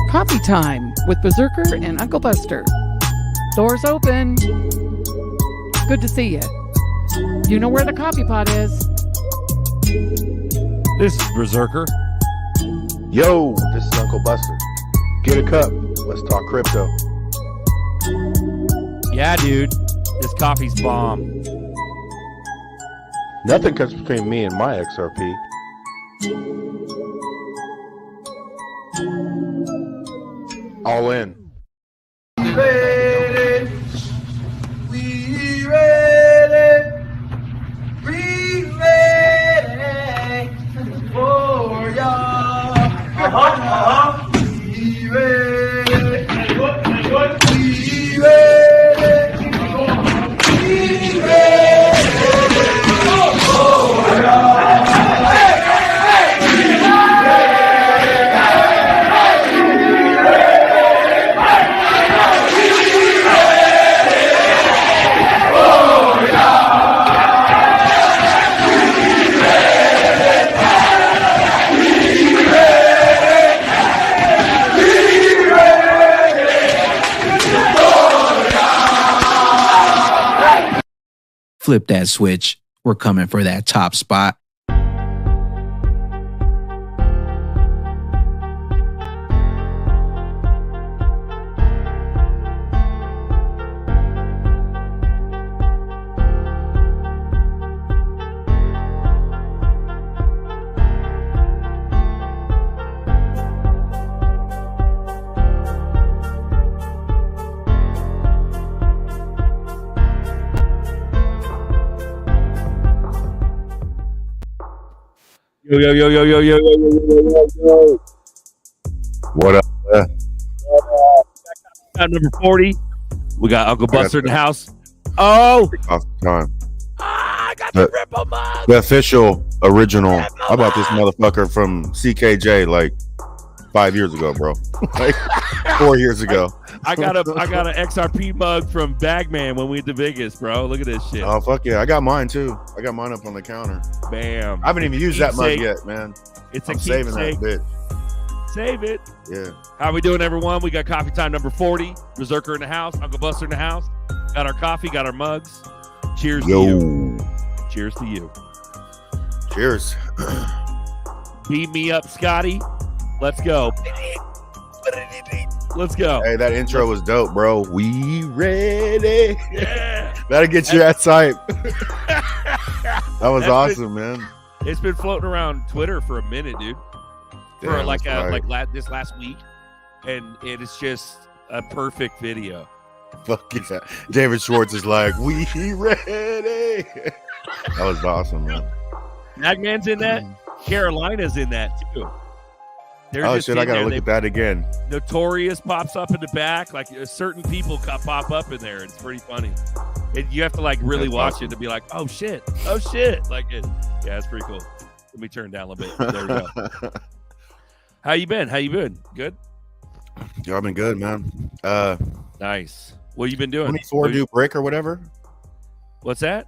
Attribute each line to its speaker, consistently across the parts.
Speaker 1: Coffee time with Berserker and Uncle Buster. Doors open. Good to see you. You know where the coffee pot is.
Speaker 2: This is Berserker.
Speaker 3: Yo, this is Uncle Buster. Get a cup. Let's talk crypto.
Speaker 2: Yeah, dude. This coffee's bomb.
Speaker 3: Nothing comes between me and my XRP. All in.
Speaker 4: Ready, we ready, we ready for y'all. We ready, we ready, we ready for y'all.
Speaker 5: Flip that switch. We're coming for that top spot.
Speaker 2: Yo.
Speaker 3: What up?
Speaker 2: Number 40. We got Uncle Buster in the house. Oh!
Speaker 3: Time.
Speaker 2: I got the Ripple mug.
Speaker 3: The official original. I bought this motherfucker from CKJ like 5 years ago, bro. Like 4 years ago.
Speaker 2: I got an XRP mug from Bagman when we went to Vegas, bro. Look at this shit.
Speaker 3: Oh, fuck yeah. I got mine too. I got mine up on the counter.
Speaker 2: Bam.
Speaker 3: I haven't even used that mug yet, man.
Speaker 2: I'm
Speaker 3: saving that bitch.
Speaker 2: Save it.
Speaker 3: Yeah.
Speaker 2: How we doing, everyone? We got coffee time number 40. Berserker in the house. Uncle Buster in the house. Got our coffee. Got our mugs. Cheers to you. Cheers to you.
Speaker 3: Cheers.
Speaker 2: Beat me up, Scotty. Let's go. Let's go.
Speaker 3: Hey, that intro was dope, bro. We ready.
Speaker 2: Yeah.
Speaker 3: That'll get your ass hype. That was awesome, man.
Speaker 2: It's been floating around Twitter for a minute, dude. For
Speaker 3: Damn,
Speaker 2: this last week, and it is just a perfect video.
Speaker 3: Fuck yeah. David Schwartz is like, we ready. That was awesome, man.
Speaker 2: Bagman's in that. Carolina's in that too. They're
Speaker 3: Oh
Speaker 2: just
Speaker 3: shit, I gotta look at that again.
Speaker 2: Notorious pops up in the back. Like certain people pop up in there. It's pretty funny. You have to like really watch it to be like, oh shit. Like it. Yeah, it's pretty cool. Let me turn down a little bit. There we go. How you been? Good?
Speaker 3: Yo, I've been good, man.
Speaker 2: Nice. What you been doing?
Speaker 3: Don't E4 do brick or whatever?
Speaker 2: What's that?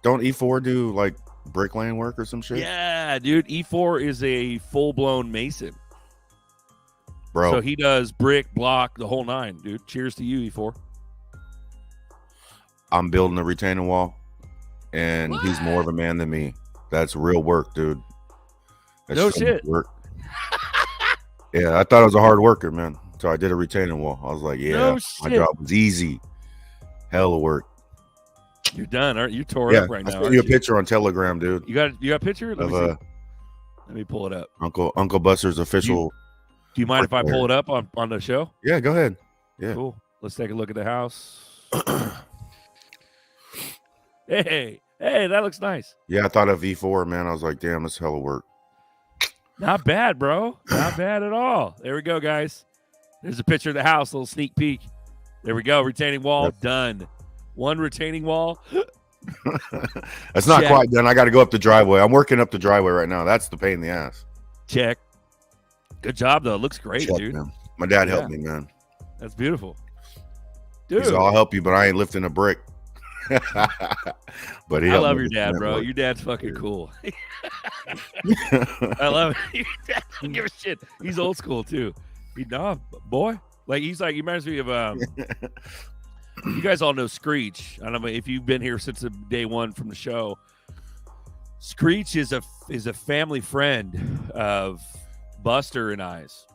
Speaker 3: Don't E4 do like bricklaying work or some shit?
Speaker 2: Yeah, dude. E4 is a full-blown mason.
Speaker 3: Bro.
Speaker 2: So he does brick, block, the whole nine, dude. Cheers to you, E4.
Speaker 3: I'm building a retaining wall, and he's more of a man than me. That's real work, dude. That's
Speaker 2: No
Speaker 3: so
Speaker 2: shit.
Speaker 3: much work. Yeah, I thought I was a hard worker, man. So I did a retaining wall. I was like, yeah, my job was easy. Hell of work.
Speaker 2: You're done, aren't you? Tore up right now.
Speaker 3: I'll send you a picture on Telegram, dude.
Speaker 2: You got a picture? Let me pull it up.
Speaker 3: Uncle Buster's official.
Speaker 2: Do you mind if I pull it up on the show?
Speaker 3: Yeah, go ahead. Yeah.
Speaker 2: Cool. Let's take a look at the house. Hey, that looks nice.
Speaker 3: Yeah, I thought of V4, man. I was like, damn, that's hella work.
Speaker 2: Not bad, bro. Not bad at all. There we go, guys. There's a picture of the house, a little sneak peek. There we go. Retaining wall done. One retaining wall
Speaker 3: That's not
Speaker 2: Check.
Speaker 3: quite done. I got to go up the driveway. I'm working up the driveway right now. That's the pain in the ass.
Speaker 2: Check. Good job though. It looks great,
Speaker 3: Check,
Speaker 2: dude.
Speaker 3: man. My dad
Speaker 2: Yeah.
Speaker 3: helped me, man.
Speaker 2: That's beautiful. Dude,
Speaker 3: He said, I'll help you, but I ain't lifting a brick. But he
Speaker 2: I
Speaker 3: helped
Speaker 2: love
Speaker 3: me
Speaker 2: your
Speaker 3: with
Speaker 2: dad,
Speaker 3: that
Speaker 2: bro.
Speaker 3: work.
Speaker 2: Your dad's fucking cool. I love it. Your dad don't give a shit. He's old school too. Boy. Like he reminds me of you guys all know Screech. I don't know if you've been here since the day one from the show. Screech is a family friend of Buster and I's.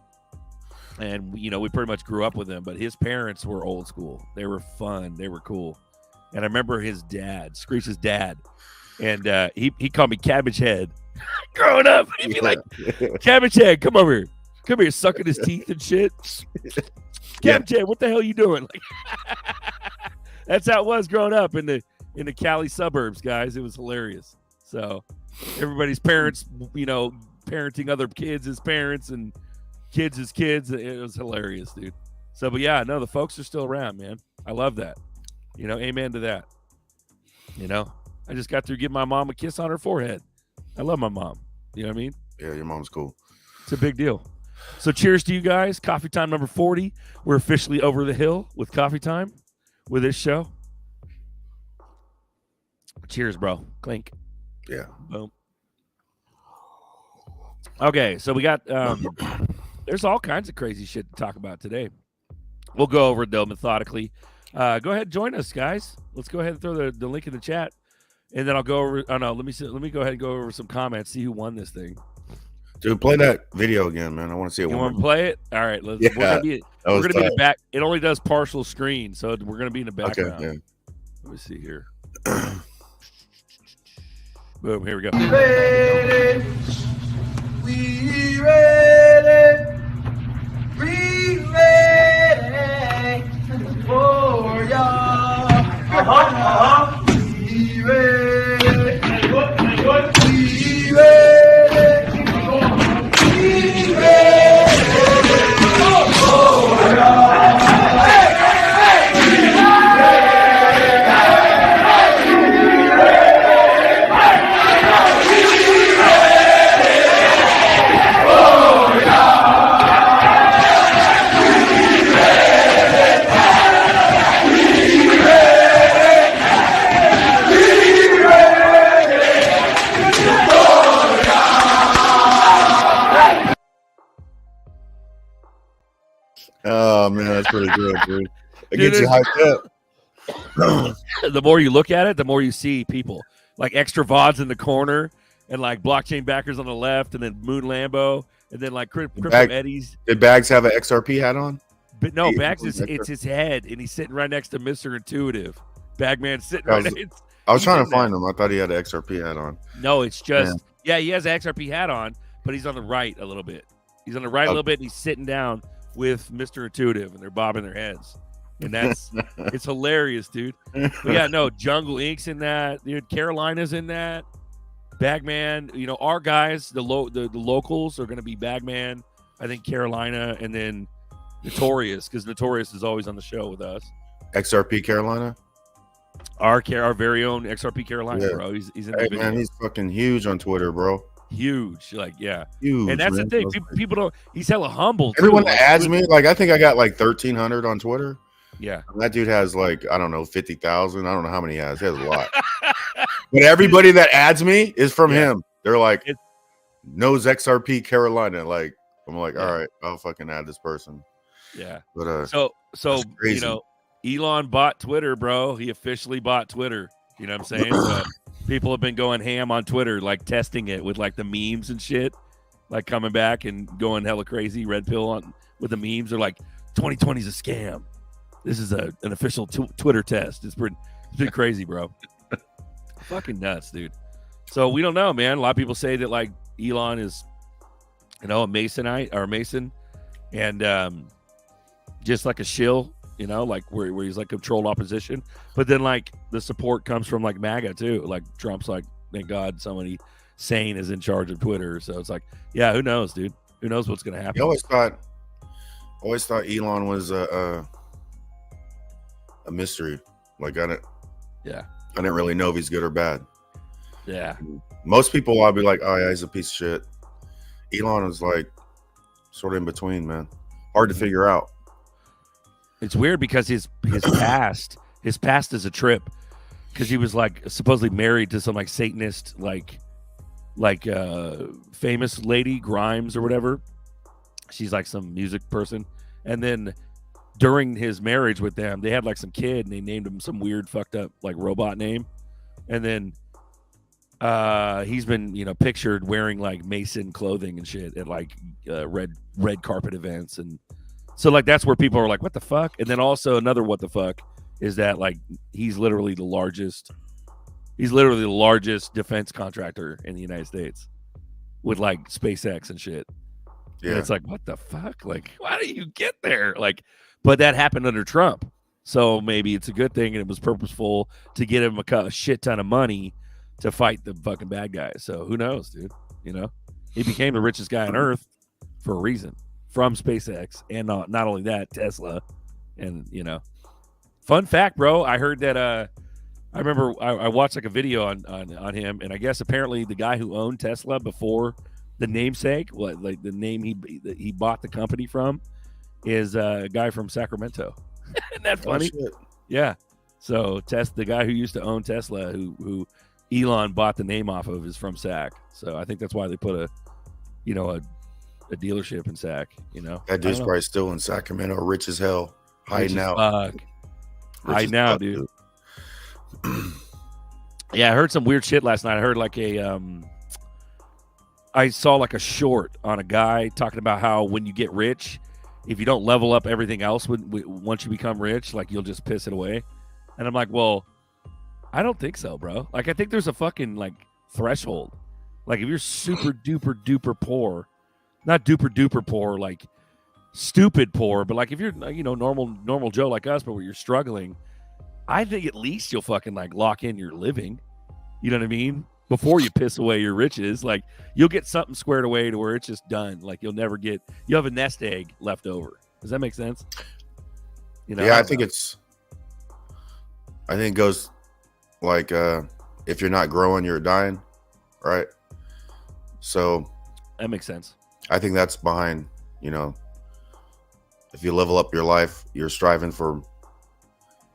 Speaker 2: And we pretty much grew up with him, but his parents were old school. They were fun. They were cool. And I remember his dad, Screech's dad, and he called me Cabbage Head. Growing up, he'd be like, Cabbage Head, come over here. Come here, sucking his teeth and shit. Cabbage Head, what the hell are you doing? Like, that's how it was growing up in the Cali suburbs, guys. It was hilarious. So everybody's parents, parenting other kids as parents and kids as kids. It was hilarious, dude. So, but yeah, no, the folks are still around, man. I love that. Amen to that. I just got through giving my mom a kiss on her forehead. I love my mom. You know what I mean?
Speaker 3: Yeah, your mom's cool.
Speaker 2: It's a big deal. So cheers to you guys. Coffee time number 40. We're officially over the hill with coffee time with this show. Cheers, bro. Clink.
Speaker 3: Yeah.
Speaker 2: Boom. Okay, so we got there's all kinds of crazy shit to talk about today. We'll go over it though methodically. Go ahead and join us, guys. Let's go ahead and throw the link in the chat, and then I'll go over. Oh no, let me go ahead and go over some comments. See who won this thing.
Speaker 3: Dude, play that video again, man. I want to see it.
Speaker 2: You
Speaker 3: one
Speaker 2: want to
Speaker 3: more.
Speaker 2: play it? All right, let's.
Speaker 3: Yeah,
Speaker 2: we're gonna be in
Speaker 3: tough.
Speaker 2: the back. It only does partial screen, so we're gonna be in the background.
Speaker 3: Okay, yeah.
Speaker 2: Let me see here. Boom! Here we go.
Speaker 4: Ready, we ready, we ready for ya. We ready, we ready, we ready for ya.
Speaker 3: Oh man, that's pretty good, dude. It
Speaker 2: Dude,
Speaker 3: gets you hyped up.
Speaker 2: The more you look at it, the more you see people like extra VODs in the corner, and like blockchain backers on the left, and then Moon Lambo, and then like Crypto Eddies.
Speaker 3: Did Bags have an XRP hat on?
Speaker 2: But no,
Speaker 3: He-
Speaker 2: Bags
Speaker 3: was
Speaker 2: is
Speaker 3: Hector?
Speaker 2: it's his head, and he's sitting right next to Mr. Intuitive. Bagman's sitting right next.
Speaker 3: I was
Speaker 2: He's
Speaker 3: trying
Speaker 2: in
Speaker 3: to find him. I thought he had an XRP hat on.
Speaker 2: No, it's just yeah, he has an XRP hat on, but he's on the right a little bit. He's on the right a little bit, and he's sitting down with Mr. Intuitive, and they're bobbing their heads, and that's it's hilarious, dude. But yeah, no, Jungle Inc.'s in that. Dude, Carolina's in that. Bagman, our guys, the locals are going to be Bagman, I think Carolina, and then Notorious, because Notorious is always on the show with us.
Speaker 3: XRP Carolina.
Speaker 2: Our very own XRP Carolina,
Speaker 3: Yeah.
Speaker 2: bro. He's in the
Speaker 3: Hey
Speaker 2: video.
Speaker 3: man, he's fucking huge on Twitter, bro.
Speaker 2: Huge, like yeah.
Speaker 3: Huge.
Speaker 2: And that's
Speaker 3: man.
Speaker 2: the thing. People don't. He's hella humble. too.
Speaker 3: Everyone
Speaker 2: Like,
Speaker 3: that adds me, like I think I got like 1,300 on Twitter.
Speaker 2: Yeah.
Speaker 3: And that dude has like I don't know 50,000. I don't know how many he has. He has a lot. But everybody that adds me is from him. They're like knows XRP Carolina. Like I'm like, all right, I'll fucking add this person.
Speaker 2: Yeah.
Speaker 3: But
Speaker 2: So
Speaker 3: that's crazy.
Speaker 2: Elon bought Twitter, bro. He officially bought Twitter. You know what I'm saying? So people have been going ham on Twitter, like testing it with like the memes and shit, like coming back and going hella crazy. Red pill on with the memes. They're like, 2020 is a scam. This is an official Twitter test. It's been crazy, bro. Fucking nuts, dude. So we don't know, man. A lot of people say that like Elon is, a Masonite or Mason, and just like a shill. Like where he's like controlled opposition, but then like the support comes from like MAGA too. Like Trump's like, thank God somebody sane is in charge of Twitter. So it's like, yeah, who knows, dude? Who knows what's gonna happen?
Speaker 3: I always thought Elon was a mystery. Like I don't.
Speaker 2: Yeah,
Speaker 3: I didn't really know if he's good or bad.
Speaker 2: Yeah.
Speaker 3: Most people, I'll be like, oh yeah, he's a piece of shit. Elon is like sort of in between, man. Hard to figure out.
Speaker 2: It's weird because his past is a trip, because he was like supposedly married to some like Satanist like famous lady, Grimes or whatever. She's like some music person, and then during his marriage with them, they had like some kid, and they named him some weird fucked up like robot name, and then he's been pictured wearing like Mason clothing and shit at like red carpet events, and so like that's where people are like, what the fuck? And then also another what the fuck is that like he's literally the largest defense contractor in the United States with like SpaceX and shit. Yeah, and it's like, what the fuck? Like, why do you get there? Like, but that happened under Trump, so maybe it's a good thing, and it was purposeful to get him a shit ton of money to fight the fucking bad guys. So who knows, dude? He became the richest guy on Earth for a reason, from SpaceX, and not only that, Tesla. And fun fact, bro, I heard that I remember I watched like a video on him, and I guess apparently the guy who owned Tesla before the namesake, like the name he bought the company from, is a guy from Sacramento. Isn't that funny?
Speaker 3: Oh,
Speaker 2: yeah. So the guy who used to own Tesla, who Elon bought the name off of, is from Sac. So I think that's why they put a dealership in Sac.
Speaker 3: That dude's probably still in Sacramento, rich as hell, hiding out.
Speaker 2: Hiding out, dude. Yeah, I heard some weird shit last night. I heard like I saw like a short on a guy talking about how when you get rich, if you don't level up everything else once you become rich, like you'll just piss it away. And I'm like, well, I don't think so, bro. Like, I think there's a fucking like threshold. Like, if you're super duper duper poor, not duper duper poor, like stupid poor, but like if you're normal Joe like us, but where you're struggling, I think at least you'll fucking like lock in your living. You know what I mean? Before you piss away your riches, like you'll get something squared away to where it's just done. Like you'll have a nest egg left over. Does that make sense?
Speaker 3: Yeah, I think it goes like if you're not growing, you're dying, right? So
Speaker 2: that makes sense.
Speaker 3: I think that's behind, if you level up your life, you're striving for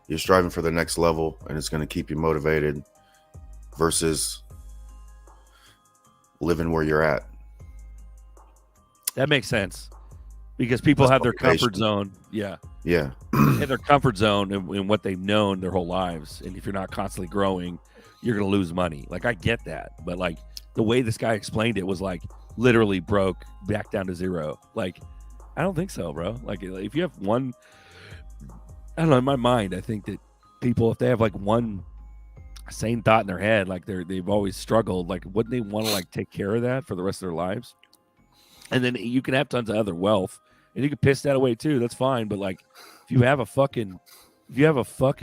Speaker 3: the next level, and it's going to keep you motivated versus living where you're at.
Speaker 2: That makes sense, because people have their comfort zone. Yeah. In their comfort zone and what they've known their whole lives. And if you're not constantly growing, you're going to lose money. Like, I get that. But like the way this guy explained it was like literally broke back down to zero. Like, I don't think so, bro. Like, if you have one, I don't know, in my mind, I think that people, if they have like one sane thought in their head, like they've always struggled, like wouldn't they want to like take care of that for the rest of their lives? And then you can have tons of other wealth and you can piss that away too. That's fine. But like, if you have a fucking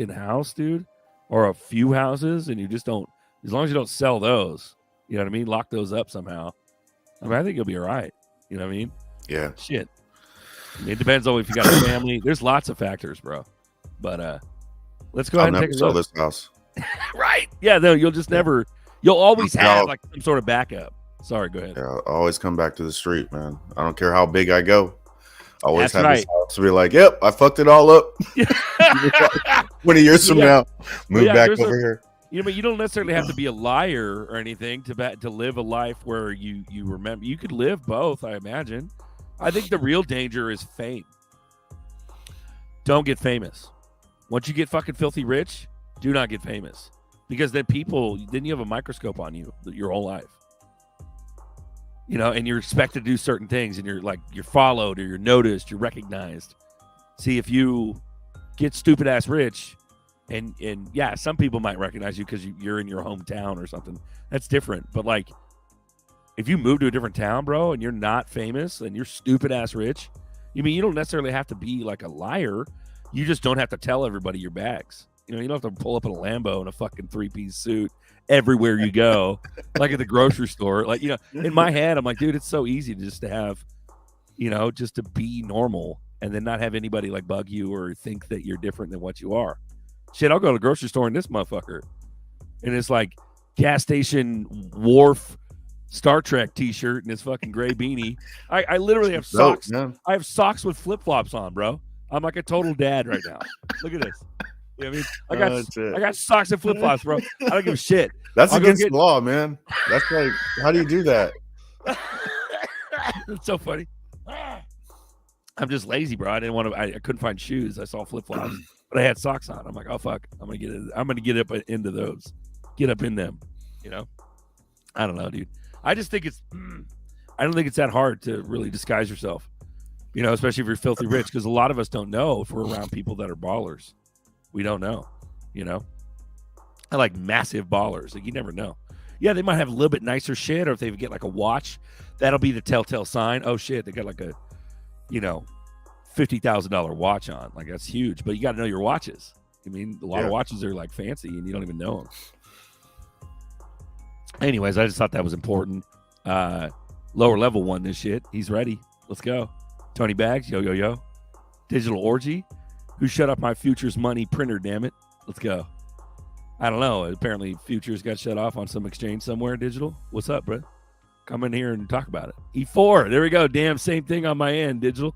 Speaker 2: house, dude, or a few houses, and you just don't, as long as you don't sell those, you know what I mean? Lock those up somehow. I mean, I think you'll be all right. You know what I mean?
Speaker 3: Yeah.
Speaker 2: Shit. I mean, it depends on if you got a family. There's lots of factors, bro. But let's go ahead and take a look.
Speaker 3: This house.
Speaker 2: Right? Yeah, though you'll just never. You'll always have like some sort of backup. Sorry, go ahead.
Speaker 3: Yeah, I always come back to the street, man. I don't care how big I go. I always have this house to be like, yep, I fucked it all up. 20 years from now, move back over here.
Speaker 2: But you don't necessarily have to be a liar or anything to live a life where you remember. You could live both, I imagine. I think the real danger is fame. Don't get famous. Once you get fucking filthy rich, do not get famous, because then you have a microscope on you your whole life. And you're expected to do certain things, and you're followed, or you're noticed, you're recognized. See, if you get stupid ass rich, and yeah, some people might recognize you because you're in your hometown or something. That's different. But like, if you move to a different town, bro, and you're not famous and you're stupid ass rich, you don't necessarily have to be like a liar. You just don't have to tell everybody your bags. You don't have to pull up in a Lambo in a fucking 3-piece suit everywhere you go, like at the grocery store. Like, in my head, I'm like, dude, it's so easy just to have, just to be normal and then not have anybody like bug you or think that you're different than what you are. Shit, I'll go to the grocery store in this motherfucker. in his like gas station wharf Star Trek T-shirt and his fucking gray beanie. I literally have socks.
Speaker 3: Dope,
Speaker 2: I have socks with flip flops on, bro. I'm like a total dad right now. Look at this. You know what I mean? I got socks and flip flops, bro. I don't give a shit.
Speaker 3: That's against the law, man. That's like, how do you do that?
Speaker 2: It's so funny. I'm just lazy, bro. I didn't want to. I couldn't find shoes. I saw flip flops, but I had socks on. I'm like, oh fuck, I'm gonna get up into those, get up in them. You know, I don't know, dude. I just think I don't think it's that hard to really disguise yourself. You know, especially if you're filthy rich, because a lot of us don't know if we're around people that are ballers. We don't know. You know, I like massive ballers. Like you never know. Yeah, they might have a little bit nicer shit, or if they get like a watch, that'll be the telltale sign. Oh shit, they got like a, you know, $50,000 watch on. Like that's huge. But you got to know your watches. I mean, a lot of watches are like fancy, and you don't even know them. Anyways, I just thought that was important. Lower level won this shit. He's ready. Let's go. Tony Bags, yo. Digital Orgy. Who shut up my Futures Money printer, damn it. Let's go. I don't know. Apparently Futures got shut off on some exchange somewhere, Digital. What's up, bro? Come in here and talk about it. E4. There we go. Damn, same thing on my end, Digital.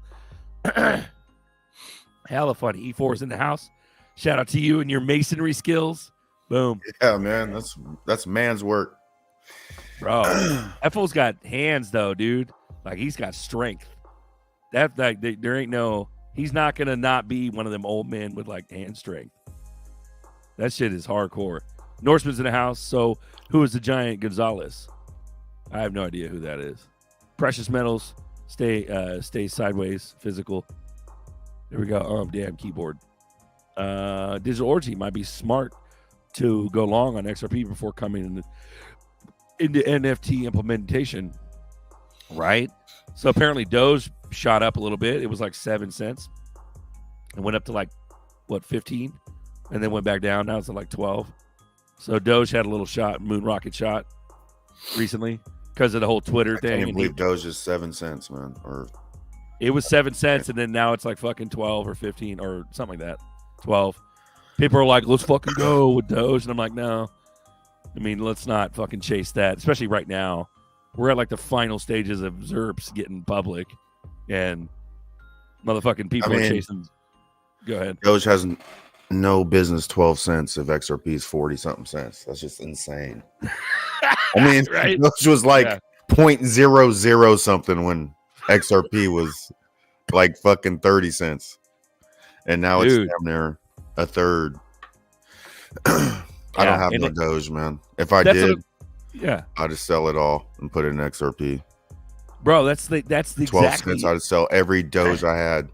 Speaker 2: Hella funny. E4 is in the house. Shout out to you and your masonry skills. Boom.
Speaker 3: Yeah, man. That's man's work.
Speaker 2: Bro, that fool's got hands, though, dude. Like, he's got strength. There ain't no... He's not going to not be one of them old men with, like, hand strength. That shit is hardcore. Norseman's in the house. So, who is the giant Gonzalez? I have no idea who that is. Precious metals. Stay sideways. Physical. There we go. Oh, damn keyboard. Digital Orgy might be smart to go long on XRP before coming into NFT implementation, right? So apparently Doge shot up a little bit. It was like 7 cents. It went up to like, 15? And then went back down. Now it's at like 12. So Doge had a little shot, moon rocket shot recently because of the whole Twitter thing. I
Speaker 3: can't believe Doge is 7 cents, man. Or
Speaker 2: it was 7 cents, and then now it's like fucking 12 or 15 or something like that. 12. People are like, let's fucking go with Doge. And I'm like, no. I mean, let's not fucking chase that, especially right now. We're at like the final stages of ZERPs getting public, and motherfucking people are chasing. Go ahead.
Speaker 3: Doge has no business 12 cents if XRP is 40-something cents. That's just insane. I mean,
Speaker 2: right?
Speaker 3: Doge was like 0.00 something when XRP was like fucking 30 cents. And now it's damn near a third. I don't have no Doge, man. If I did, I'd just sell it all and put it in XRP.
Speaker 2: Bro, that's the
Speaker 3: 12 cents. I'd sell every Doge I had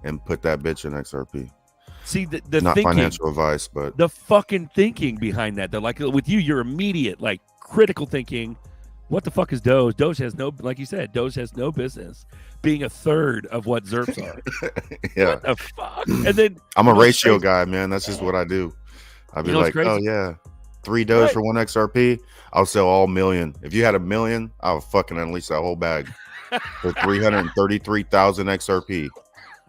Speaker 3: and put that bitch in XRP.
Speaker 2: See, the
Speaker 3: not
Speaker 2: thinking,
Speaker 3: financial advice, but
Speaker 2: the fucking thinking behind that, though. Like with you, you're immediate, like critical thinking. What the fuck is Doge? Doge has no, like you said, Doge has no business being a third of what ZERPs are.
Speaker 3: Yeah.
Speaker 2: What the fuck? And then
Speaker 3: I'm a ratio guy, man. That's just what I do. I'd be like, oh yeah, 3 Doge for 1 XRP. I'll sell all million. If you had 1 million, I'll fucking unleash that whole bag for 333,000 XRP.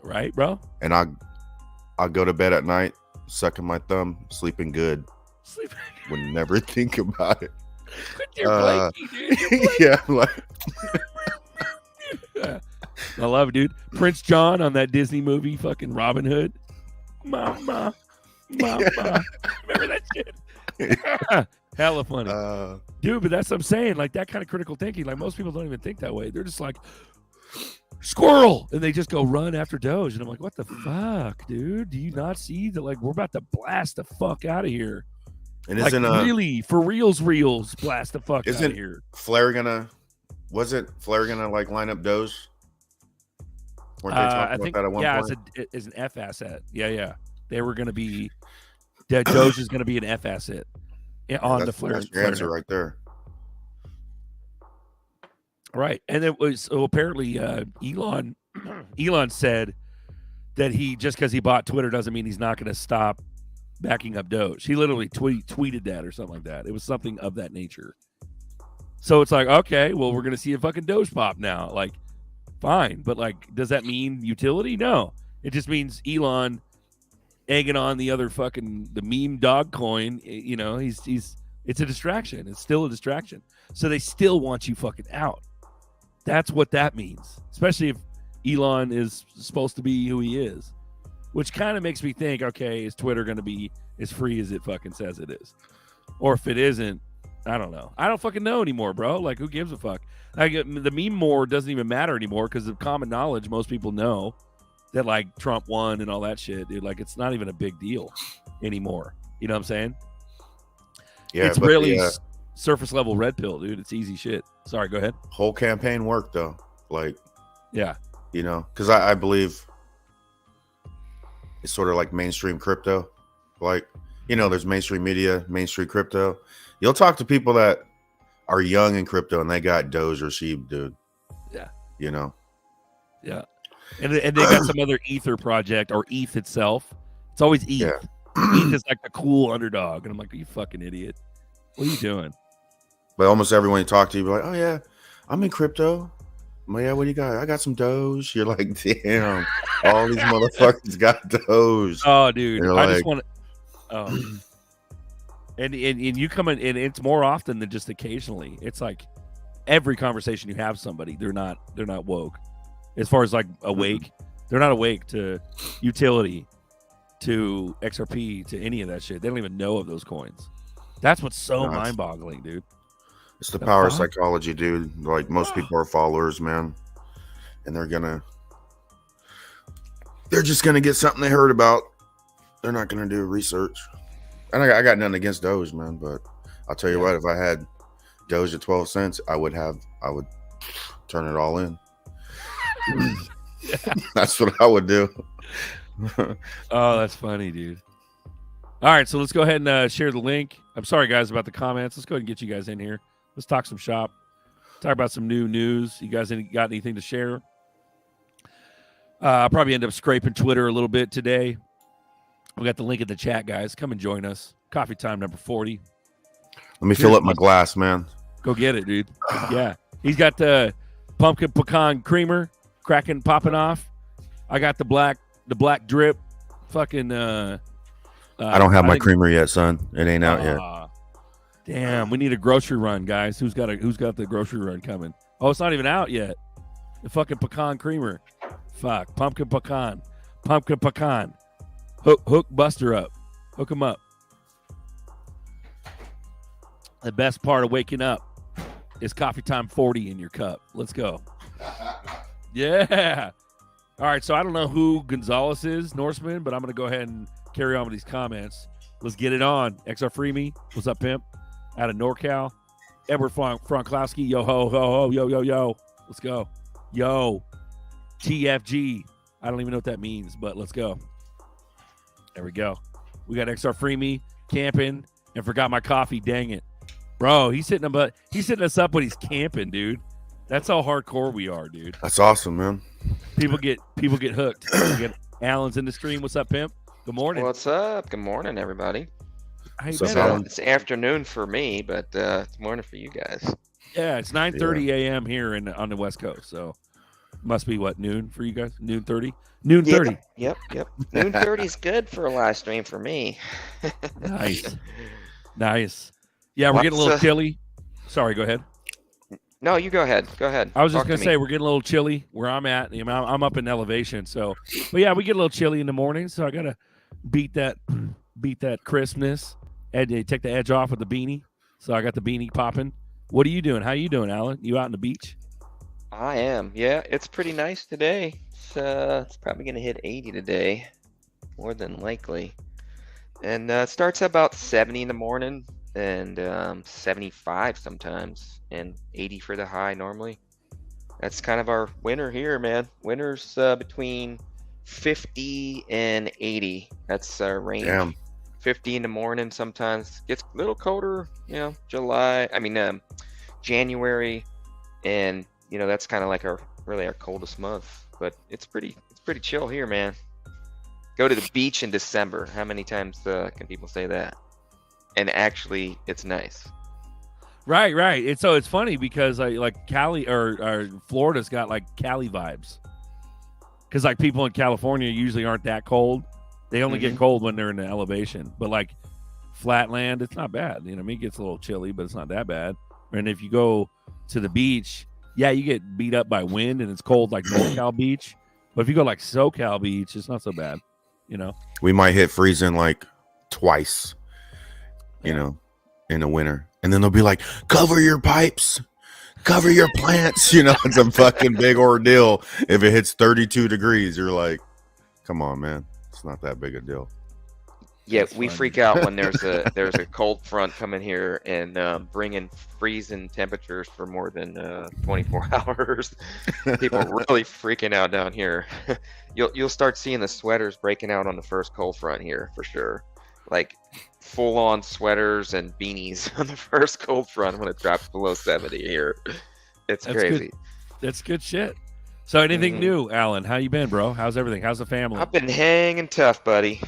Speaker 2: Right, bro.
Speaker 3: And I'll go to bed at night, sucking my thumb, sleeping good. Would never think about it.
Speaker 2: You're dude.
Speaker 3: Yeah, like
Speaker 2: I love it, dude. Prince John on that Disney movie, fucking Robin Hood. Mama. Remember that shit? Hella funny. Dude, but that's what I'm saying. Like that kind of critical thinking. Like most people don't even think that way. They're just like, squirrel, and they just go run after Doge. And I'm like, what the fuck, dude? Do you not see that? Like, we're about to blast the fuck out of here. And like, really, for reals, blast the fuck out of here.
Speaker 3: Wasn't Flare gonna like line up Doge? Weren't they talking about that at one point?
Speaker 2: It's an F asset. Yeah. They were gonna be Doge is gonna be an F asset on the Flare.
Speaker 3: That's your answer right there.
Speaker 2: Right, and it was so apparently Elon said that he just because he bought Twitter doesn't mean he's not going to stop backing up Doge. He literally tweeted that or something like that. It was something of that nature. So it's like, okay, well, we're going to see a fucking Doge pop now. Like, fine, but like, does that mean utility? No, it just means Elon egging on the other fucking the meme dog coin. You know, he's It's a distraction. It's still a distraction. So they still want you fucking out. That's what that means, especially if Elon is supposed to be who he is, which kind of makes me think, okay, is Twitter going to be as free as it fucking says it is? Or if it isn't, I don't know. I don't fucking know anymore, bro. Like, who gives a fuck? Like, the meme war doesn't even matter anymore because of common knowledge. Most people know that, like, Trump won and all that shit, dude. Like, it's not even a big deal anymore. You know what I'm saying?
Speaker 3: Yeah,
Speaker 2: it's really surface level red pill, dude. It's easy shit. Sorry, go ahead.
Speaker 3: Whole campaign worked, though. Like,
Speaker 2: yeah.
Speaker 3: You know, because I believe it's sort of like mainstream crypto. Like, you know, there's mainstream media, mainstream crypto. You'll talk to people that are young in crypto and they got Doge or Sheep, dude.
Speaker 2: Yeah.
Speaker 3: You know?
Speaker 2: Yeah. And they got some other Ether project or ETH itself. It's always ETH.
Speaker 3: Yeah.
Speaker 2: ETH is like the cool underdog. And I'm like, are you fucking idiot? What are you doing?
Speaker 3: But almost everyone you talk to, you're like, oh, yeah, I'm in crypto. Well, yeah, what do you got? I got some Doge. You're like, damn, all these motherfuckers got Doge.
Speaker 2: Oh, dude. I
Speaker 3: like,
Speaker 2: just want to. Oh. And you come in, and it's more often than just occasionally. It's like every conversation you have somebody, they're not woke. As far as like awake, they're not awake to utility, to XRP, to any of that shit. They don't even know of those coins. That's what's so mind-boggling, dude.
Speaker 3: It's the power of psychology, dude. Like, most people are followers, man. And they're just gonna get something they heard about. They're not gonna do research. And I got nothing against Doge, man, but I'll tell you what, if I had Doge at 12 cents, I would turn it all in. That's what I would do.
Speaker 2: Oh, that's funny, dude. All right, so let's go ahead and share the link. I'm sorry, guys, about the comments. Let's go ahead and get you guys in here. Let's talk some shop. Talk about some new news. You guys got anything to share? I'll probably end up scraping Twitter a little bit today. We got the link in the chat, guys. Come and join us. Coffee time number 40.
Speaker 3: Let me fill up my glass, man.
Speaker 2: Go get it, dude. Yeah. He's got the pumpkin pecan creamer popping off. I got the black drip. Fucking
Speaker 3: I don't have my creamer yet, son. It ain't out yet.
Speaker 2: Damn, we need a grocery run, guys. Who's got the grocery run coming? Oh, it's not even out yet. The fucking pecan creamer. Fuck. Pumpkin pecan. Hook Buster up. Hook him up. The best part of waking up is coffee time 40 in your cup. Let's go. Yeah. All right, so I don't know who Gonzalez is, Norseman, but I'm going to go ahead and carry on with these comments. Let's get it on. XR Freemy, what's up, pimp? Out of NorCal. Edward Franklowski, yo, ho, ho, ho, yo, yo, yo. Let's go. Yo. TFG. I don't even know what that means, but let's go. There we go. We got XR Freemy camping and forgot my coffee. Dang it. Bro, he's hitting us up when he's camping, dude. That's how hardcore we are, dude.
Speaker 3: That's awesome, man.
Speaker 2: People get hooked. Alan's in the stream. What's up, pimp? Good morning.
Speaker 6: What's up? Good morning, everybody.
Speaker 2: How you
Speaker 3: What's
Speaker 2: been,
Speaker 3: up,
Speaker 2: Alan?
Speaker 6: It's afternoon for me, but it's morning for you guys.
Speaker 2: Yeah, it's 9:30 a.m. here on the West Coast, so must be what, noon for you guys? Noon 30? Noon 30.
Speaker 6: Yep. Noon 30 is good for a live stream for me.
Speaker 2: Nice. Yeah, we're getting a little chilly. Sorry, go ahead.
Speaker 6: No, you go ahead.
Speaker 2: I was just gonna say we're getting a little chilly where I'm at. I'm up in elevation, so but yeah, we get a little chilly in the morning, so I gotta beat that crispness and take the edge off with the beanie. So I got the beanie popping. What are you doing? How you doing, Alan? You out on the beach?
Speaker 6: I am. Yeah, it's pretty nice today. It's probably gonna hit 80 today, more than likely. And it starts at about 70 in the morning and 75 sometimes, and 80 for the high normally. That's kind of our winter here, man. Winter's between 50 and 80. That's our range.
Speaker 3: Damn.
Speaker 6: 50 in the morning sometimes. Gets a little colder, January, and that's kind of like our coldest month. But it's pretty chill here, man. Go to the beach in December. How many times can people say that? And actually, it's nice.
Speaker 2: Right. It's funny because like Cali or Florida's got like Cali vibes. Because like people in California usually aren't that cold. They only get cold when they're in the elevation. But like flat land, it's not bad. You know, I mean, it gets a little chilly, but it's not that bad. And if you go to the beach, yeah, you get beat up by wind and it's cold like NorCal Beach. But if you go like SoCal Beach, it's not so bad. You know,
Speaker 3: we might hit freezing like twice, you know, in the winter. And then they'll be like, cover your pipes, cover your plants. You know, it's a fucking big ordeal. If it hits 32 degrees, you're like, come on, man. It's not that big a deal.
Speaker 6: Yeah,
Speaker 2: That's
Speaker 6: we
Speaker 2: funny.
Speaker 6: freak out when there's a cold front coming here and bringing freezing temperatures for more than 24 hours. People are really freaking out down here. You'll start seeing the sweaters breaking out on the first cold front here for sure. Like full on sweaters and beanies on the first cold front when it drops below 70 here. It's
Speaker 2: That's
Speaker 6: crazy.
Speaker 2: good. That's good shit. So anything new, Alan? How you been, bro? How's everything? How's the family?
Speaker 6: I've been hanging tough, buddy.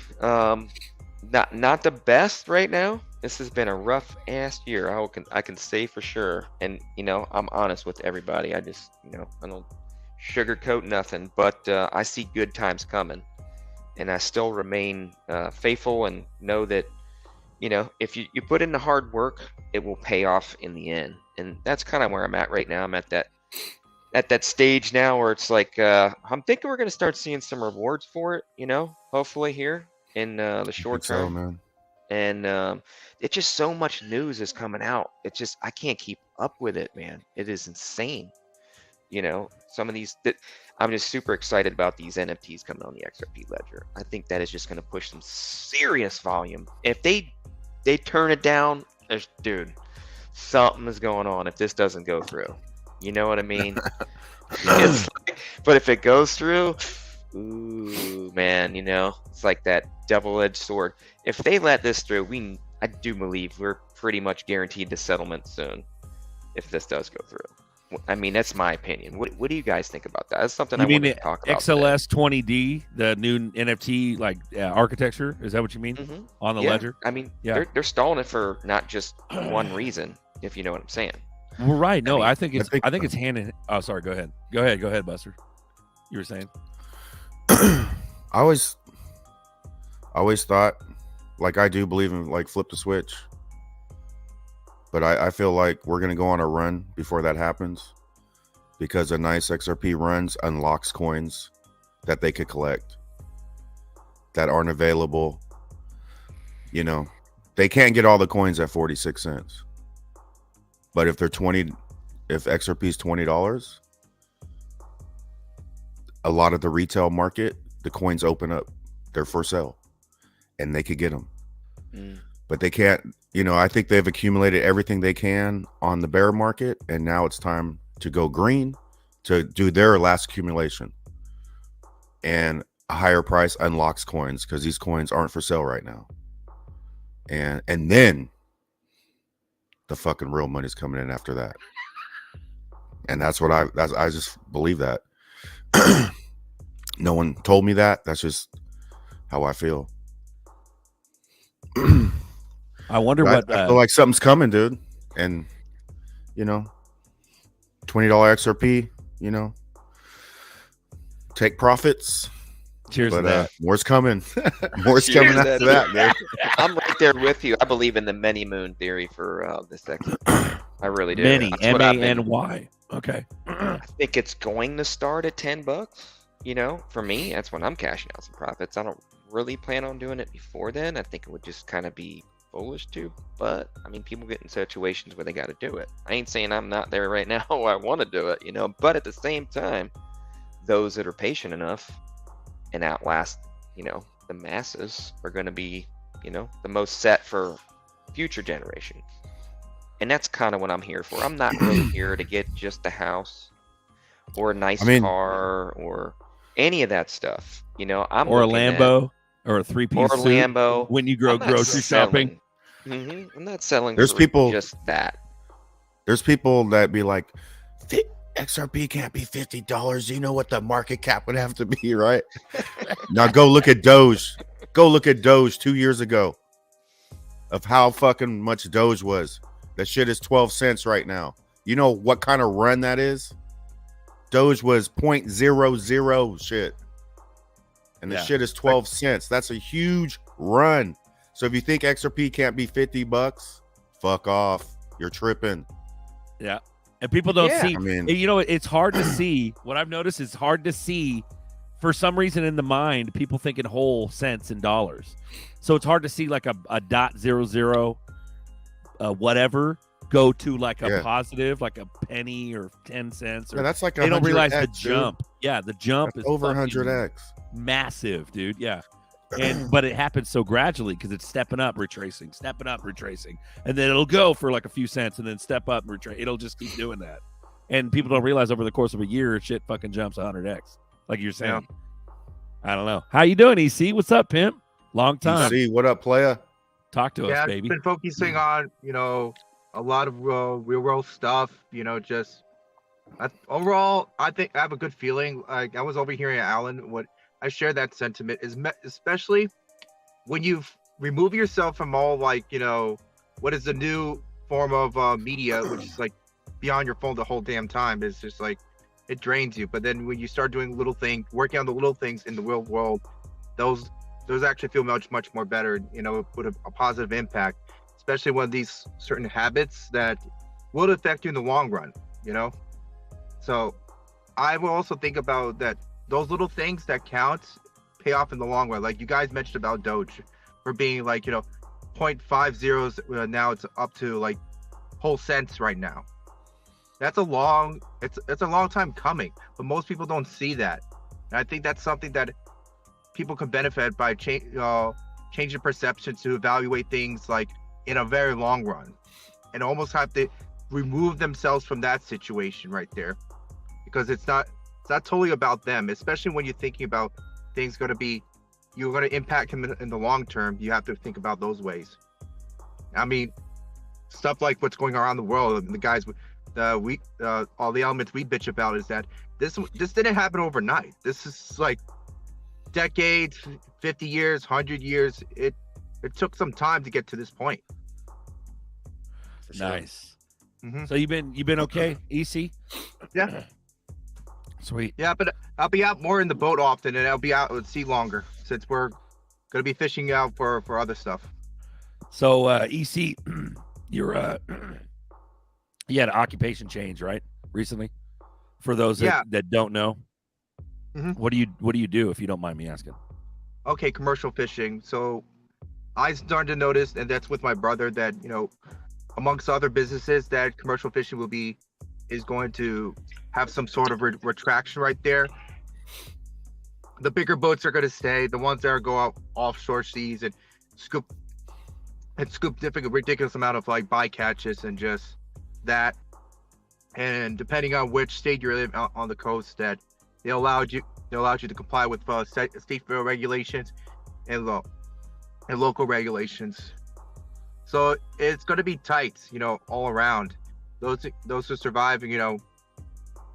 Speaker 6: Not the best right now. This has been a rough ass year. I can say for sure. And you know, I'm honest with everybody. I just, you know, I don't sugarcoat nothing. But I see good times coming, and I still remain faithful and know that, you know, if you put in the hard work, it will pay off in the end. And that's kind of where I'm at right now. I'm at that stage now where it's like I'm thinking we're gonna start seeing some rewards for it. You know, hopefully here in the short
Speaker 3: So,
Speaker 6: term.
Speaker 3: man.
Speaker 6: And it's just so much news is coming out. It's just I can't keep up with it, man. It is insane. You know, some of these I'm just super excited about these NFTs coming on the XRP ledger. I think that is just going to push some serious volume. If they turn it down, dude, something is going on if this doesn't go through. You know what I mean? But if it goes through, ooh, man, you know, it's like that double-edged sword. If they let this through, I do believe we're pretty much guaranteed the settlement soon if this does go through. I mean, that's my opinion. What do you guys think about that? That's something
Speaker 2: You
Speaker 6: I
Speaker 2: mean
Speaker 6: wanted
Speaker 2: the
Speaker 6: to talk about.
Speaker 2: XLS 20D, the new NFT like architecture? Is that what you mean
Speaker 6: today.
Speaker 2: on the
Speaker 6: Yeah,
Speaker 2: ledger?
Speaker 6: I mean,
Speaker 2: Yeah.
Speaker 6: they're stalling it for not just one reason, if you know what I'm saying.
Speaker 2: Well, right. No,
Speaker 6: mean,
Speaker 2: I think it's
Speaker 3: I think-
Speaker 2: it's hand in. Oh, sorry. Go ahead, Buster. You were saying.
Speaker 3: I always thought, like, I do believe in like flip the switch, but I feel like we're gonna go on a run before that happens, because a nice XRP runs unlocks coins that they could collect that aren't available. You know, they can't get all the coins at 46 cents, but if XRP is $20, a lot of the retail market, the coins open up, they're for sale, and they could get them. But they can't, you know, I think they've accumulated everything they can on the bear market, and now it's time to go green to do their last accumulation. And a higher price unlocks coins because these coins aren't for sale right now. And then the fucking real money's coming in after that. And that's what I just believe that. No one told me that. That's just how I feel.
Speaker 2: I wonder what.
Speaker 3: I feel like something's coming, dude. And you know, $20 XRP. You know, take profits.
Speaker 2: cheers to
Speaker 3: But
Speaker 2: that.
Speaker 3: more's coming. More's
Speaker 6: Cheers
Speaker 3: coming
Speaker 6: to
Speaker 3: after
Speaker 6: that.
Speaker 3: that, dude.
Speaker 6: I'm right there with you. I believe in the many moon theory for this XRP. I really do.
Speaker 2: Many
Speaker 6: That's what I've been-
Speaker 2: MANY. Okay.
Speaker 6: I think it's going to start at $10. You know, for me, that's when I'm cashing out some profits. I don't really plan on doing it before then. I think it would just kind of be foolish to. But I mean, people get in situations where they got to do it. I ain't saying I'm not there right now. I want to do it, you know. But at the same time, those that are patient enough and outlast, you know, the masses are going to be, you know, the most set for future generations. And that's kind of what I'm here for. I'm not really here to get just a house or a nice car or any of that stuff. You know, I'm
Speaker 2: Or a
Speaker 6: looking at-
Speaker 2: Lambo or a three-piece
Speaker 6: or a
Speaker 2: suit
Speaker 6: Lambo.
Speaker 2: when you go
Speaker 6: I'm not
Speaker 2: grocery shopping.
Speaker 6: selling. I'm not selling.
Speaker 3: There's
Speaker 6: for
Speaker 3: people-
Speaker 6: just that.
Speaker 3: There's people that be like, XRP can't be $50. You know what the market cap would have to be, right? Now go look at Doge. Go look at Doge 2 years ago of how fucking much Doge was. That shit is 12 cents right now. You know what kind of run that is? Doge was 0.00 shit. And the
Speaker 2: Yeah.
Speaker 3: shit is 12 cents. That's a huge run. So if you think XRP can't be $50, fuck off. You're tripping.
Speaker 2: Yeah. And people don't
Speaker 6: Yeah.
Speaker 2: see.
Speaker 3: I mean-
Speaker 2: you know, it's hard to see. What I've noticed is hard to see. For some reason in the mind, people think in whole cents and dollars. So it's hard to see like a .00 whatever go to like a positive, like a penny or 10 cents. Or,
Speaker 3: Yeah, that's like
Speaker 2: they don't realize the
Speaker 3: 100x, dude.
Speaker 2: jump. Yeah, the jump
Speaker 3: That's
Speaker 2: is
Speaker 3: over
Speaker 2: fucking
Speaker 3: 100x.
Speaker 2: massive, dude. Yeah. But it happens so gradually because it's stepping up, retracing, and then it'll go for like a few cents and then step up and retrace. It'll just keep doing that. And people don't realize over the course of a year, shit fucking jumps 100x, like you're saying.
Speaker 6: Yeah.
Speaker 2: I don't know. How you doing, EC? What's up, pimp? Long time.
Speaker 3: See what up, playa?
Speaker 2: Talk to us,
Speaker 7: I've
Speaker 2: baby.
Speaker 7: been focusing on, a lot of real world stuff, overall, I think I have a good feeling. Like I was overhearing Alan, what I share that sentiment is especially when you've removed yourself from all what is the new form of media, which is like beyond your phone the whole damn time. It's just like, it drains you. But then when you start doing little things, working on the little things in the real world, those actually feel much more better, with a positive impact, especially when these certain habits that will affect you in the long run, So I will also think about that those little things that count pay off in the long run. Like you guys mentioned about Doge for being like, 0.50, now it's up to like whole cents right now. That's a long time coming, but most people don't see that. And I think that's something that people can benefit by changing perception to evaluate things like in a very long run, and almost have to remove themselves from that situation right there, because it's not totally about them, especially when you're thinking about things you're going to impact them in the long term. You have to think about those ways. I mean, stuff like what's going around the world, and the guys all the elements we bitch about is that this didn't happen overnight. This is like decades, 50 years, 100 years. It took some time to get to this point.
Speaker 2: Nice.
Speaker 7: Mm-hmm.
Speaker 2: So you've been okay, EC?
Speaker 7: Yeah.
Speaker 2: Sweet.
Speaker 7: Yeah, but I'll be out more in the boat often, and I'll be out at sea longer since we're gonna be fishing out for other stuff.
Speaker 2: So EC, you're you had an occupation change, right? Recently, for those that don't know, what do you do, if you don't mind me asking?
Speaker 7: Okay, commercial fishing. So I started to notice, and that's with my brother, that amongst other businesses, that commercial fishing is going to have some sort of retraction right there. The bigger boats are going to stay. The ones that go out offshore seas and scoop ridiculous amount of like bycatches and just that. And depending on which state you're living on the coast, that they allowed you to comply with state regulations and local regulations. So it's going to be tight, all around. Those who survive,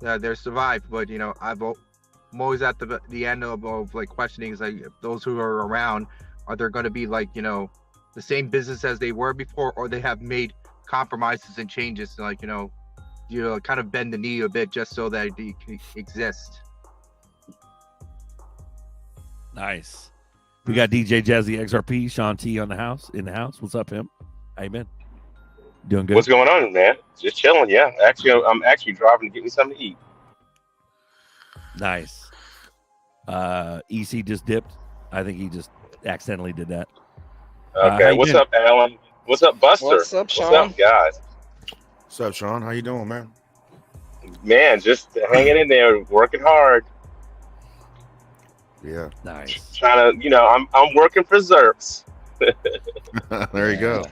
Speaker 7: they're survived. But I'm always at the end of like questioning, is like, if those who are around, are there going to be like the same business as they were before, or they have made compromises and changes, like kind of bend the knee a bit just so that it can exist.
Speaker 2: Nice. We got DJ Jazzy XRP, Sean T in the house. What's up, him? How you been? Doing good.
Speaker 8: What's going on, man? Just chilling. Yeah, I'm actually driving to get me something to eat.
Speaker 2: Nice. EC just dipped. I think he just accidentally did that.
Speaker 8: Okay. What's up, Alan? What's up, Buster?
Speaker 6: What's up, Sean?
Speaker 8: What's up, guys?
Speaker 3: What's up, Sean? How you doing, man?
Speaker 8: Man, just hanging in there, working hard.
Speaker 3: Yeah.
Speaker 2: Nice.
Speaker 8: Trying to, I'm working for ZERPs.
Speaker 3: There you go.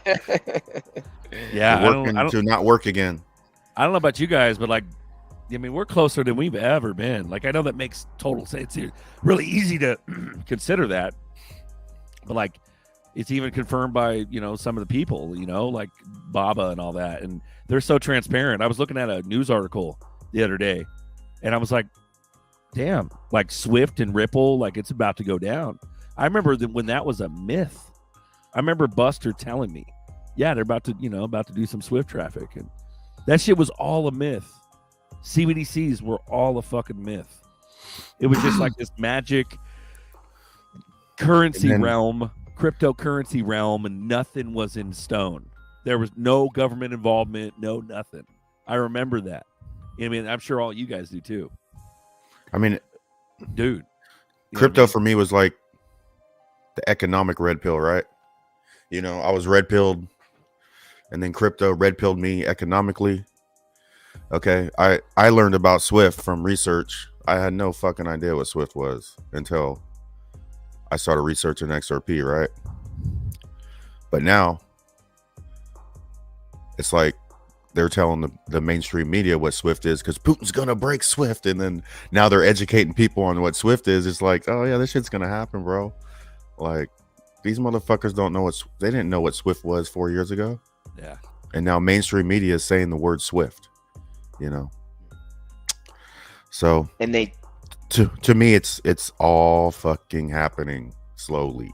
Speaker 2: Yeah.
Speaker 3: Working to not work again.
Speaker 2: I don't know about you guys, but like, I mean, we're closer than we've ever been. Like, I know that makes total sense. It's really easy to consider that, but like, it's even confirmed by, some of the people, like Baba and all that. And they're so transparent. I was looking at a news article the other day and I was like, damn, like Swift and Ripple, like it's about to go down. I remember that when that was a myth. I remember Buster telling me, yeah, they're about to do some Swift traffic. And that shit was all a myth. CBDCs were all a fucking myth. It was just like this magic currency realm cryptocurrency realm, and nothing was in stone. There was no government involvement, no nothing. I remember that. I mean, I'm sure all you guys do too.
Speaker 3: I mean,
Speaker 2: dude,
Speaker 3: crypto for me was like the economic red pill, right? You know, I was red pilled, and then crypto red pilled me economically. Okay, I learned about Swift from research. I had no fucking idea what Swift was until I started researching XRP, right? But now it's like they're telling the mainstream media what Swift is because Putin's gonna break Swift, and then now they're educating people on what Swift is. It's like, oh yeah, this shit's gonna happen, bro. Like, these motherfuckers don't know they didn't know what Swift was 4 years ago.
Speaker 2: Yeah.
Speaker 3: And now mainstream media is saying the word Swift, you know. So,
Speaker 6: and they
Speaker 3: to me it's all fucking happening slowly.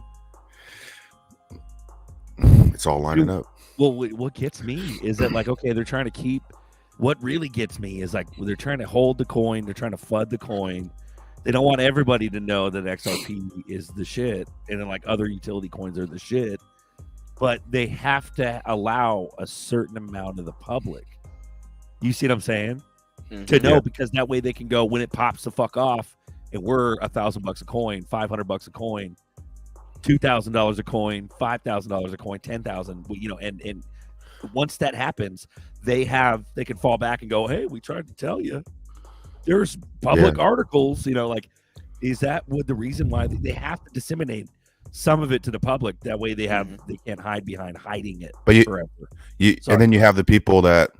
Speaker 3: It's all lining up.
Speaker 2: Well, what gets me is that, like, okay, they're trying to keep. What really gets me is, like, they're trying to hold the coin. They're trying to FUD the coin. They don't want everybody to know that XRP is the shit, and then, like, other utility coins are the shit. But they have to allow a certain amount of the public. You see what I'm saying?
Speaker 6: Mm-hmm.
Speaker 2: To know, because that way they can go when it pops the fuck off, and we're $1,000 a coin, $500 a coin, $2,000 a coin, $5,000 a coin, 10,000. You know, and once that happens, they can fall back and go, hey, we tried to tell you. There's public articles, you know, like, is that the reason why they have to disseminate some of it to the public? That way they can't hide behind hiding it forever.
Speaker 3: And then you have the people that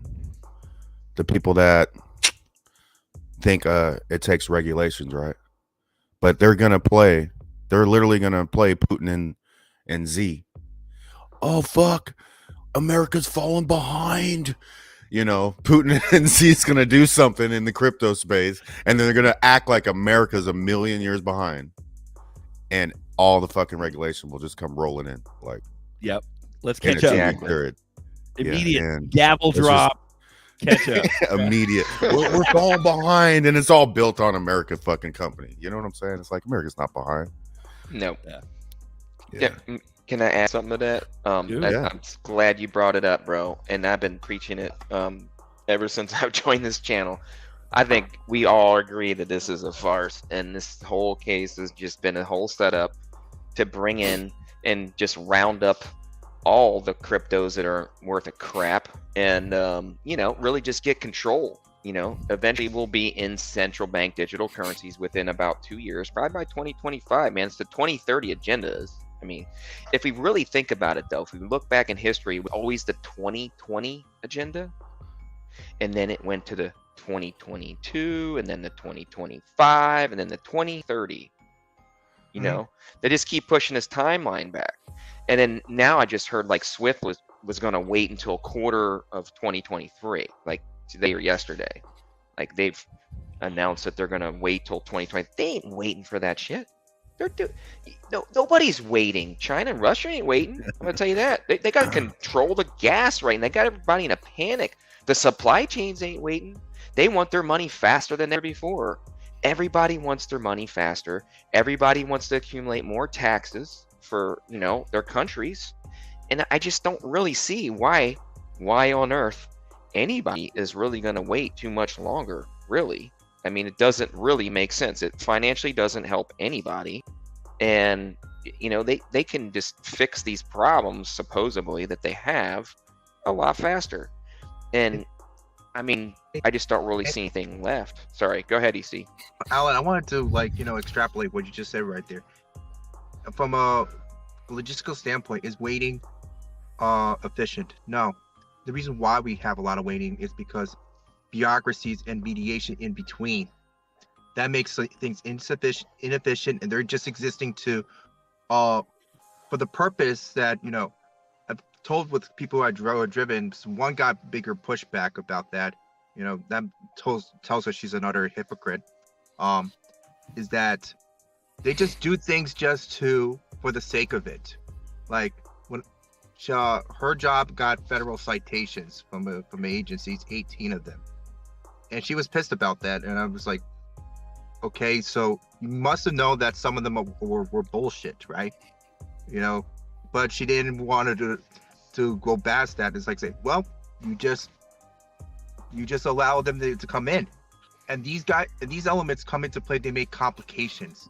Speaker 3: think it takes regulations, right? But they're literally gonna play Putin and Z. Oh fuck, America's falling behind. You know, Putin and Z is gonna do something in the crypto space, and then they're gonna act like America's a million years behind, and all the fucking regulation will just come rolling in. Like,
Speaker 2: yep, let's catch up. Immediate gavel drop. Catch up.
Speaker 3: Immediate. We're falling behind, and it's all built on America fucking company. You know what I'm saying? It's like America's not behind.
Speaker 6: No.
Speaker 3: Yeah.
Speaker 6: Can I add something to that? I'm glad you brought it up, bro. And I've been preaching it ever since I've joined this channel. I think we all agree that this is a farce, and this whole case has just been a whole setup to bring in and just round up all the cryptos that are worth a crap, and really just get control. You know, eventually we'll be in central bank digital currencies within about 2 years, probably by 2025. Man, it's the 2030 agenda. I mean, if we really think about it, though, if we look back in history, it was always the 2020 agenda, and then it went to the 2022, and then the 2025, and then the 2030. You know, they just keep pushing this timeline back. And then now I just heard, like, Swift was going to wait until a quarter of 2023, like today or yesterday. Like, they've announced that they're going to wait till 2020. They ain't waiting for that shit. Nobody's waiting. China and Russia ain't waiting. I'm going to tell you that. They got to control the gas right, and they got everybody in a panic. The supply chains ain't waiting. They want their money faster than ever before. Everybody wants their money faster. Everybody wants to accumulate more taxes for, their countries. And I just don't really see why on earth anybody is really going to wait too much longer, really. I mean, it doesn't really make sense. It financially doesn't help anybody. And, they can just fix these problems, supposedly, that they have a lot faster. And, I mean, I just don't really see anything left. Sorry, go ahead, EC.
Speaker 7: Alan, I wanted to, extrapolate what you just said right there. From a logistical standpoint, is waiting efficient? No. The reason why we have a lot of waiting is because bureaucracies and mediation in between. That makes things inefficient, and they're just existing to, for the purpose that, I've told with people who are driven, one got bigger pushback about that. That tells her she's another hypocrite. Is that they just do things just for the sake of it. Like when her job got federal citations from agencies, 18 of them, and she was pissed about that. And I was like, okay, so you must have known that some of them were bullshit, right? but she didn't want to go past that. It's like say, well, you just allow them to come in, and these elements come into play. They make complications.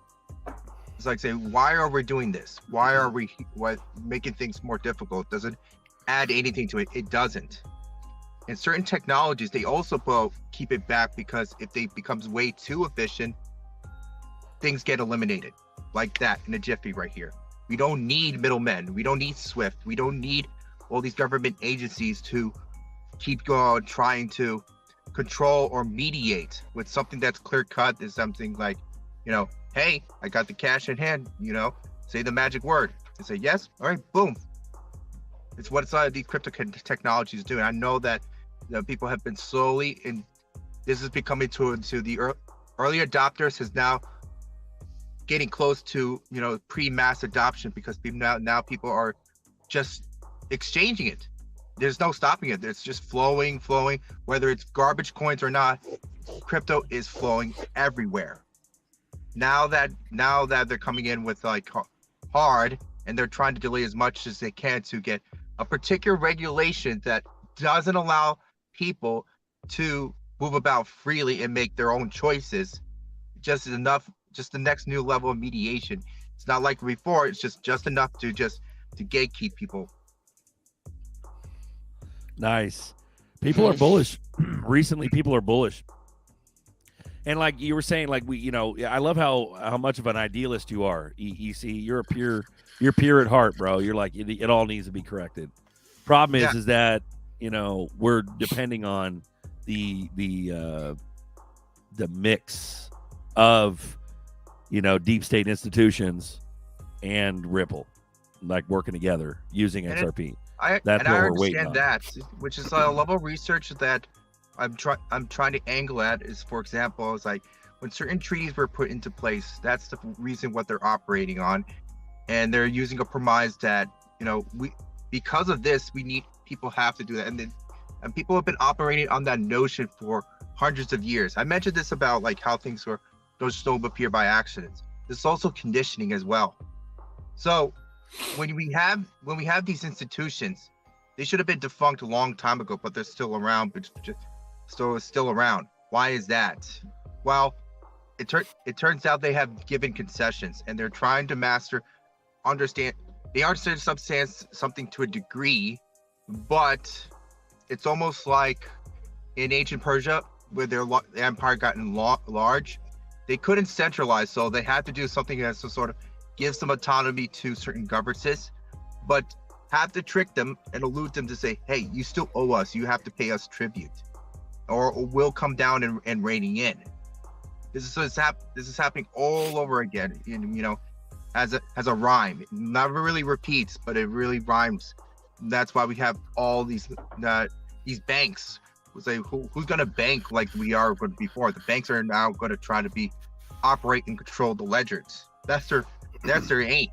Speaker 7: It's like say, why are we doing this? Why are we making things more difficult? Does it add anything to it? It doesn't. And certain technologies, they also keep it back, because if they becomes way too efficient, things get eliminated like that in a jiffy right here. We don't need middlemen. We don't need SWIFT. We don't need all these government agencies to keep going trying to control or mediate with something that's clear cut. Is something like, hey, I got the cash in hand, say the magic word and say yes. All right, boom. It's what these crypto technologies do. And I know that people have been slowly, and this is becoming to the early adopters is now getting close to pre-mass adoption, because now people are just exchanging it. There's no stopping it. It's just flowing, whether it's garbage coins or not. Crypto is flowing everywhere. Now that they're coming in with like hard, and they're trying to delay as much as they can to get a particular regulation that doesn't allow people to move about freely and make their own choices. Just the next new level of mediation. It's not like before. It's just enough to gatekeep people.
Speaker 2: Nice. People are bullish. Recently, people are bullish. And like you were saying, like I love how much of an idealist you are, EC. You're pure at heart, bro. You're like, it all needs to be corrected. Problem is that, we're depending on the mix of, deep state institutions and Ripple, like working together using XRP.
Speaker 7: I understand that, which is a level of research that I'm trying to angle at. Is, for example, it's like when certain treaties were put into place, that's the reason what they're operating on, and they're using a premise that because of this, people have to do that, and people have been operating on that notion for hundreds of years. I mentioned this about like how things don't appear by accident. There's also conditioning as well. So when we have these institutions, they should have been defunct a long time ago, but they're still around. But still around. Why is that? Well, it turns out they have given concessions, and they're trying to understand. They understand something to a degree, but it's almost like in ancient Persia, where the empire gotten large, they couldn't centralize, so they had to do something that's to sort of give some autonomy to certain governances, but have to trick them and elude them to say, hey, you still owe us, you have to pay us tribute, or we'll come down and reining in. This is happening all over again, as a rhyme. It never really repeats, but it really rhymes. That's why we have all these banks. Say who's going to bank like we are before. The banks are now going to try to operate and control the ledgers. That's their aim.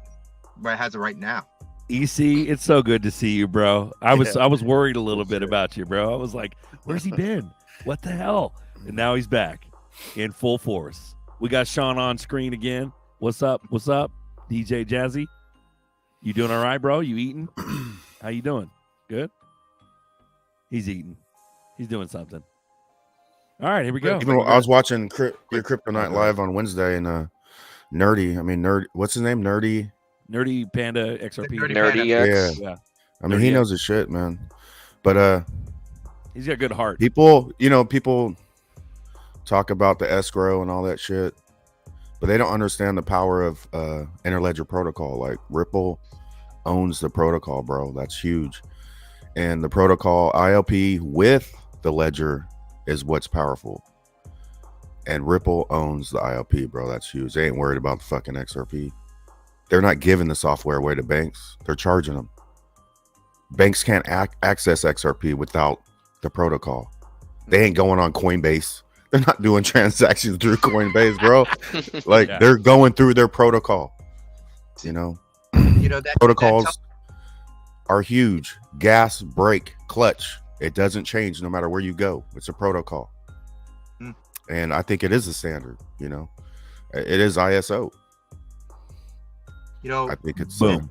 Speaker 7: Right, has it right now.
Speaker 2: EC, it's so good to see you, bro. I was worried a little bit about you, bro. I was like, where's he been? What the hell? And now he's back in full force. We got Sean on screen again. What's up? DJ Jazzy? You doing all right, bro? You eating? How you doing? Good? He's eating. He's doing something. All right, here we go.
Speaker 3: I was watching your Crypto Night Live on Wednesday, and what's his name? Nerdy
Speaker 2: Panda XRP.
Speaker 6: Nerdy X.
Speaker 2: Yeah.
Speaker 3: I mean, he knows his shit, man. But
Speaker 2: he's got a good heart.
Speaker 3: People talk about the escrow and all that shit, but they don't understand the power of interledger protocol. Like Ripple owns the protocol, bro. That's huge. And the protocol ILP with the ledger is what's powerful. And Ripple owns the ILP, bro. That's huge. They ain't worried about the fucking XRP. They're not giving the software away to banks. They're charging them. Banks can't access XRP without the protocol. They ain't going on Coinbase. They're not doing transactions through Coinbase, bro. They're going through their protocol.
Speaker 7: That
Speaker 3: protocols are huge. Gas, brake, clutch. It doesn't change no matter where you go. It's a protocol. And I think it is a standard, It is ISO. I think it's
Speaker 2: boom.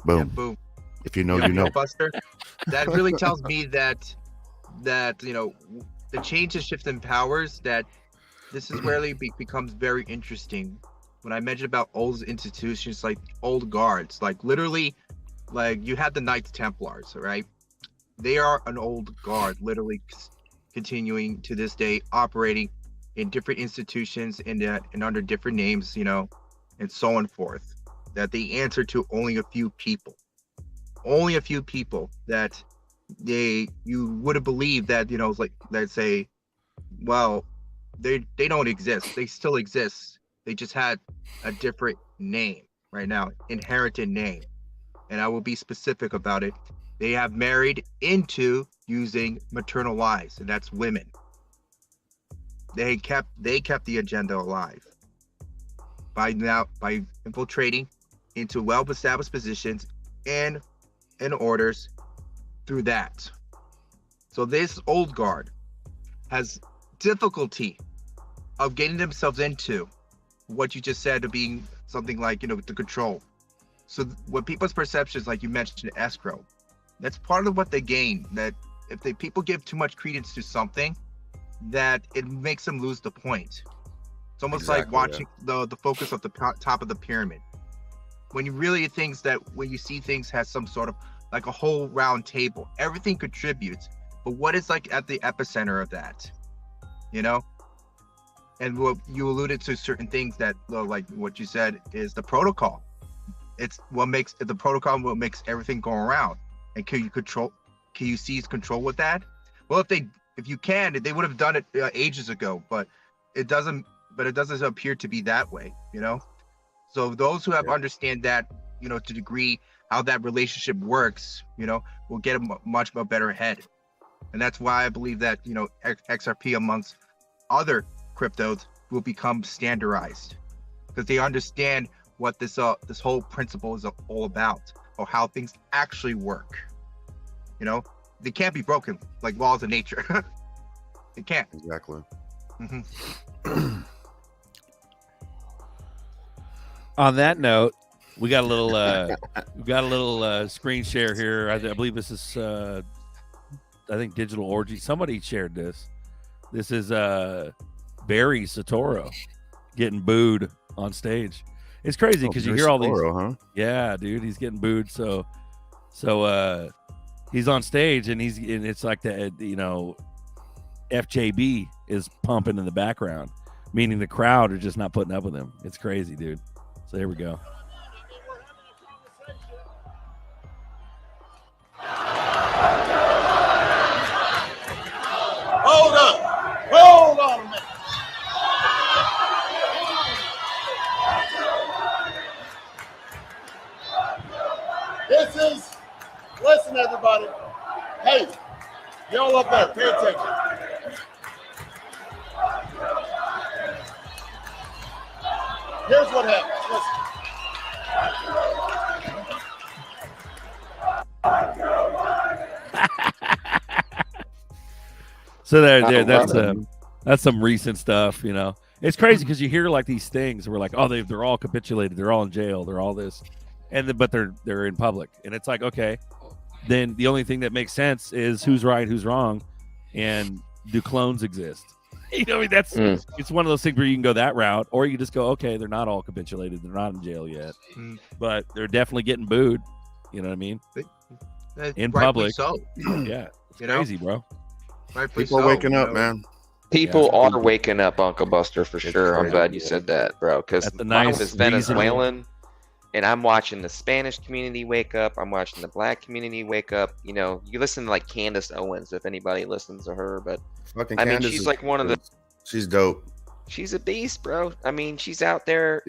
Speaker 3: Boom.
Speaker 7: Yeah, boom.
Speaker 3: If you know, you know.
Speaker 7: Buster. That really tells me that the change and shift in powers, that this is where it becomes very interesting. When I mentioned about old institutions, like old guards, like literally, like you had the Knights Templars, right? They are an old guard, literally continuing to this day, operating in different institutions and under different names, and so on forth. That they answer to only a few people. Only a few people that you would have believed that, like, let's say, well, they don't exist. They still exist. They just had a different name right now, inherited name. And I will be specific about it. They have married into using maternal lies, and that's women. They kept the agenda alive by infiltrating into well-established positions and orders through that. So this old guard has difficulty of getting themselves into what you just said, to being something like, the control. So what people's perceptions, like you mentioned, escrow, that's part of what they gain. That if people give too much credence to something, that it makes them lose the point. It's almost like watching the focus of the top of the pyramid. When you really think that when you see things has some sort of like a whole round table, everything contributes, but what is like at the epicenter of that, And what you alluded to, certain things that, like what you said, is the protocol. It's what makes the protocol, what makes everything go around. And can you seize control with that? Well, if you can, they would have done it ages ago, but it doesn't appear to be that way, So those who have understand that, to degree how that relationship works, will get a much better head. And that's why I believe that, XRP amongst other cryptos will become standardized, because they understand what this whole principle is all about, or how things actually work. They can't be broken like laws of nature. They can't.
Speaker 3: Exactly.
Speaker 7: Mm-hmm.
Speaker 2: On that note, we got a little screen share here. I believe this is I think Digital Orgy. Somebody shared this. This is Barry Satoro getting booed on stage. It's crazy because you hear all these.
Speaker 3: Huh?
Speaker 2: Yeah, dude, he's getting booed. So he's on stage and it's like the FJB is pumping in the background, meaning the crowd are just not putting up with him. It's crazy, dude. So here we go.
Speaker 9: Hold on a minute. Listen, everybody. Hey, y'all up there, pay attention. Here's what happened. Listen.
Speaker 2: So that's some recent stuff, It's crazy because you hear like these things where like, oh, they're all capitulated, they're all in jail, they're all this, but they're in public, and it's like, okay, then the only thing that makes sense is who's right, who's wrong, and do clones exist? It's one of those things where you can go that route, or you just go, okay, they're not all capitulated, they're not in jail yet, but they're definitely getting booed. You know what I mean? In public,
Speaker 7: so.
Speaker 2: Yeah, it's crazy, bro.
Speaker 3: People are waking up, man.
Speaker 6: People are waking up, Uncle Buster, for sure. I'm glad you said that, bro. Because mine is Venezuelan, and I'm watching the Spanish community wake up. I'm watching the Black community wake up. You listen to like Candace Owens, if anybody listens to her, but she's like one of the.
Speaker 3: She's dope.
Speaker 6: She's a beast, bro. I mean, she's out there,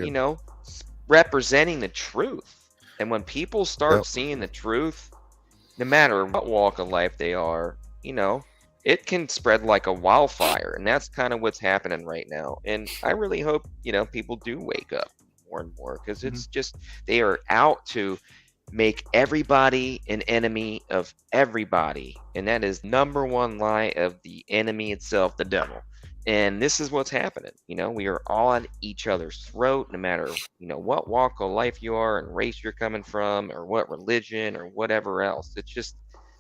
Speaker 6: representing the truth. And when people start seeing the truth, no matter what walk of life they are, it can spread like a wildfire, and that's kind of what's happening right now. And I really hope people do wake up more and more, because it's just they are out to make everybody an enemy of everybody, and that is number one lie of the enemy itself, the devil. And this is what's happening. We are all at each other's throat, no matter, what walk of life you are and race you're coming from or what religion or whatever else.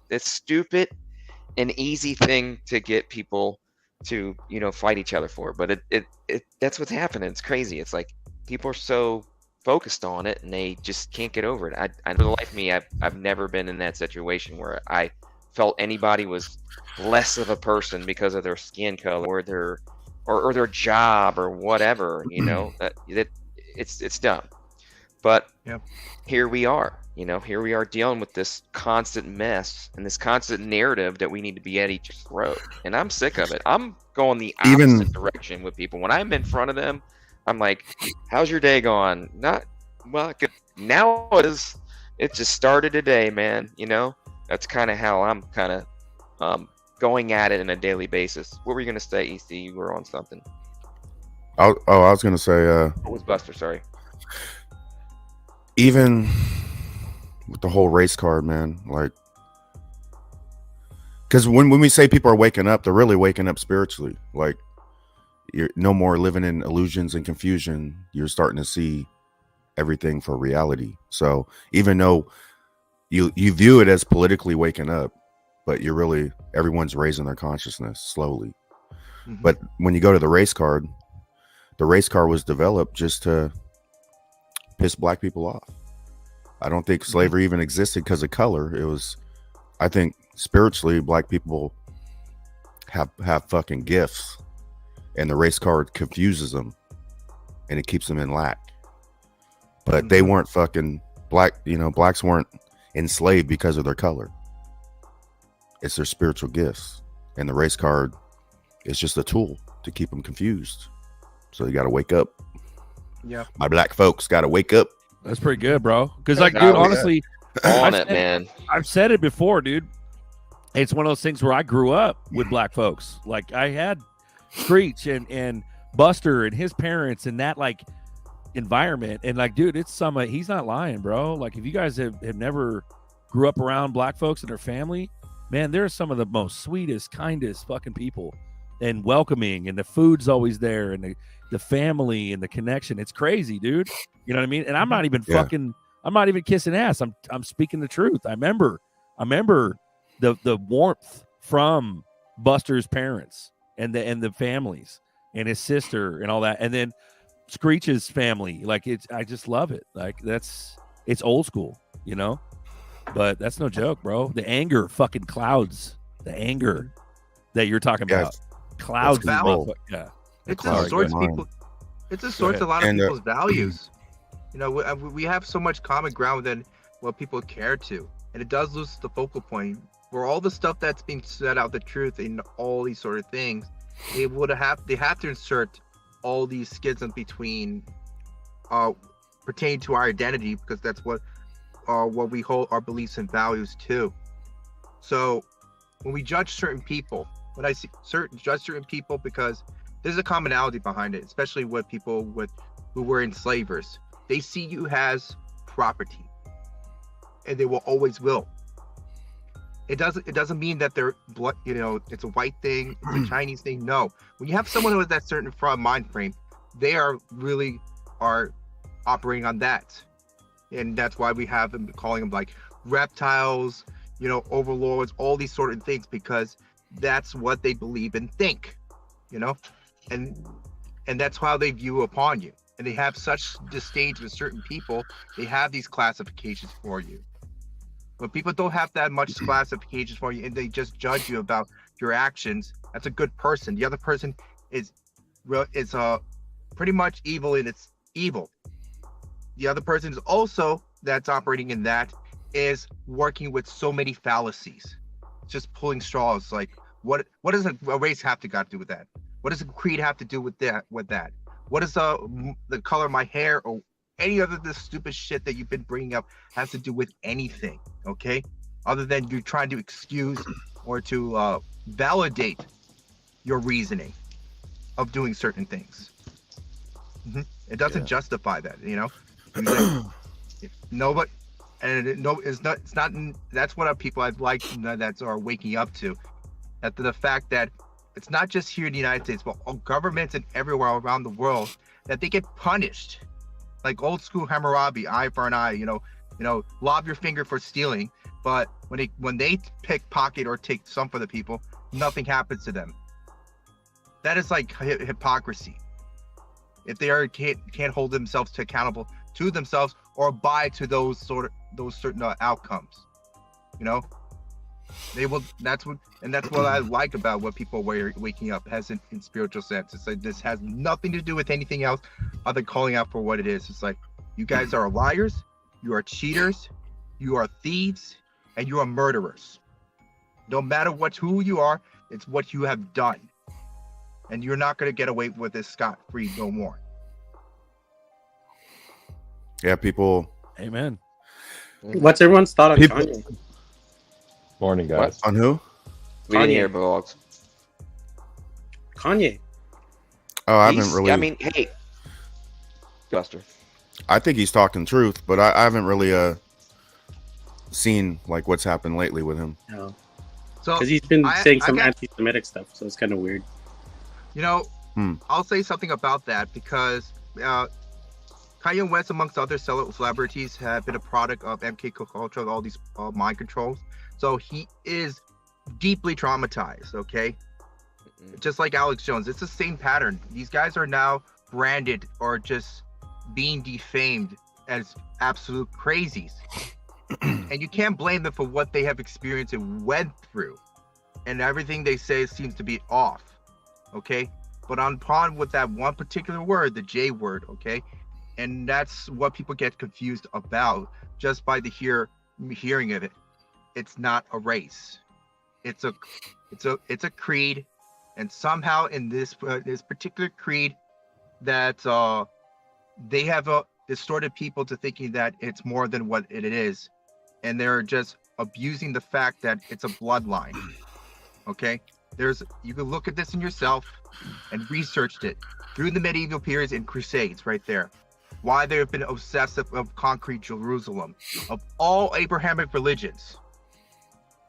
Speaker 6: It's stupid and easy thing to get people to, fight each other for. But it that's what's happening. It's crazy. It's like people are so focused on it and they just can't get over it. I know the life of me, I've never been in that situation where I felt anybody was less of a person because of their skin color or their job or whatever. It's dumb. But here we are. Here we are dealing with this constant mess and this constant narrative that we need to be at each throat. And I'm sick of it. I'm going the opposite direction with people. When I'm in front of them, I'm like, how's your day going? Not well, good. Now it just started today, man. That's kind of how I'm kind of going at it on a daily basis. What were you going to say, EC? You were on something.
Speaker 3: I was going to say...
Speaker 6: what was Buster? Sorry.
Speaker 3: Even with the whole race card, man, like... Because when we say people are waking up, they're really waking up spiritually. Like, you're no more living in illusions and confusion. You're starting to see everything for reality. So even though you view it as politically waking up, but everyone's raising their consciousness slowly. Mm-hmm. But when you go to the race card was developed just to piss black people off. I don't think slavery even existed because of color. It was, I think spiritually black people have fucking gifts, and the race card confuses them and it keeps them in lack. But they weren't fucking black, blacks weren't enslaved because of their color. It's their spiritual gifts, and the race card is just a tool to keep them confused. So you got to wake up. Yeah, my black folks got to wake up.
Speaker 2: That's pretty good, bro. Because dude, honestly,
Speaker 6: man.
Speaker 2: I've said it before, dude. It's one of those things where I grew up with black folks. Like I had Screech and Buster and his parents and that environment, and dude, it's he's not lying, bro. Like if you guys have never grew up around black folks and their family, man, they're some of the most sweetest, kindest fucking people, and welcoming, and the food's always there, and the family and the connection. It's crazy, dude. You know what I mean? And I'm not even I'm not even kissing ass. I'm speaking the truth. I remember the warmth from Buster's parents and the families and his sister and all that, and then Screech's family. I just love it. It's old school, but that's no joke, bro. The anger fucking clouds the anger that you're talking about. Clouds. Yeah.
Speaker 7: It distorts people. It distorts a lot of people's values. We have so much common ground than what people care to, and it does lose the focal point where all the stuff that's being said out, the truth and all these sort of things, they have to insert all these schisms between pertaining to our identity, because that's what we hold our beliefs and values to. So when we judge certain people, when I judge certain people, because there's a commonality behind it, especially with people who were enslavers. They see you as property, and they will always will. It doesn't mean that they're blood, it's a white thing, it's a Chinese thing. No, when you have someone who has that certain mind frame, they are operating on that, and that's why we have them calling them like reptiles, overlords, all these sort of things, because that's what they believe and think, and that's how they view upon you. And they have such disdain with certain people, they have these classifications for you. When people don't have that much classifications for you and they just judge you about your actions, that's a good person. The other person is pretty much evil, and it's evil. The other person is also, that's operating in that, is working with so many fallacies, just pulling straws. Like what does a race have to do with that? What does a creed have to do with that? What does the color of my hair or any other this stupid shit that you've been bringing up has to do with anything? Okay, other than you're trying to excuse or to validate your reasoning of doing certain things. It doesn't justify that, no, it's not. That's what our people I've liked that are waking up to, that the fact that it's not just here in the United States, but all governments and everywhere around the world, that they get punished. Like old school Hammurabi, eye for an eye, you know, lob your finger for stealing. But when they pickpocket or take some for the people, nothing happens to them. That is like hypocrisy. If they can't hold themselves accountable to themselves or abide to those certain outcomes, you know, they will. That's what I like about what people are waking up has in spiritual sense. It's like this has nothing to do with anything else other than calling out for what it is. It's like, you guys are liars, you are cheaters, you are thieves, and you are murderers. No matter who you are, it's what you have done. And you're not going to get away with this scot-free no more.
Speaker 3: Yeah, people.
Speaker 2: Amen.
Speaker 10: What's everyone's thought on Kanye?
Speaker 8: Morning, guys.
Speaker 3: On who?
Speaker 6: We didn't
Speaker 10: Kanye.
Speaker 6: hear blogs.
Speaker 10: Kanye.
Speaker 3: Oh, I haven't really.
Speaker 6: I mean, hey, Buster.
Speaker 3: I think he's talking truth, but I haven't really seen like what's happened lately with him.
Speaker 10: No.
Speaker 7: So
Speaker 10: Because he's been
Speaker 7: I
Speaker 10: saying some
Speaker 7: got-
Speaker 10: anti-Semitic stuff, so it's kind of weird.
Speaker 7: You know, I'll say something about that because Kanye West, amongst other celebrities, have been a product of MK culture, all these mind controls. So he is deeply traumatized, okay? Just like Alex Jones. It's the same pattern. These guys are now branded or just being defamed as absolute crazies. And you can't blame them for what they have experienced and went through. And everything they say seems to be off. Okay, but on par with that one particular word, the J word, okay, and that's what people get confused about just by the hearing of it. It's not a race, it's a creed, and somehow in this particular creed, that they have distorted people to thinking that it's more than what it is, and they're just abusing the fact that it's a bloodline. Okay. You can look at this in yourself and researched it through the medieval periods and crusades right there. Why they have been obsessive of concrete Jerusalem. Of all Abrahamic religions,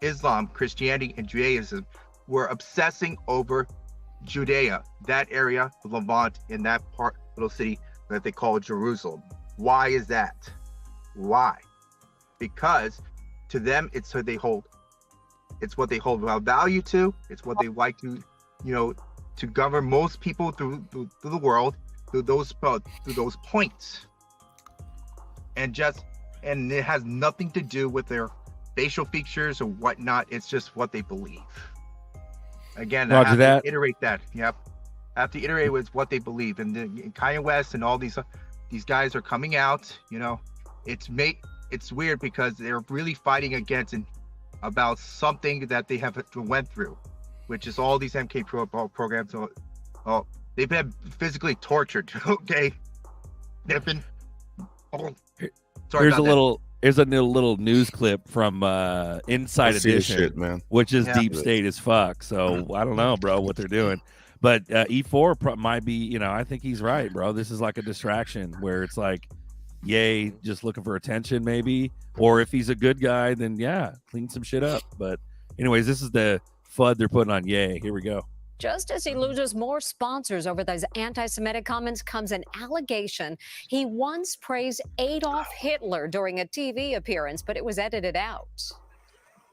Speaker 7: Islam, Christianity, and Judaism were obsessing over Judea, that area, the Levant, in that little city that they call Jerusalem. Why is that? Why? Because to them, it's what they hold value to. It's what they like to, to govern most people through the world, through those points. And it has nothing to do with their facial features or whatnot. It's just what they believe. Again, I have to iterate that. Yep. I have to iterate with what they believe. And Kanye West and all these guys are coming out, it's weird because they're really fighting against about something that they have went through, which is all these MK programs. They've been physically tortured. Okay, they've been.
Speaker 2: Here's a little news clip from Inside Edition,
Speaker 3: shit, man.
Speaker 2: which is deep state as fuck. So I don't know, bro, what they're doing. But E4 might be, I think he's right, bro. This is like a distraction where it's like, yay, just looking for attention, maybe. Or if he's a good guy, then clean some shit up. But anyways, this is the FUD they're putting on Ye. Here we go.
Speaker 11: Just as he loses more sponsors over those anti-Semitic comments comes an allegation he once praised Adolf Hitler during a TV appearance, but it was edited out.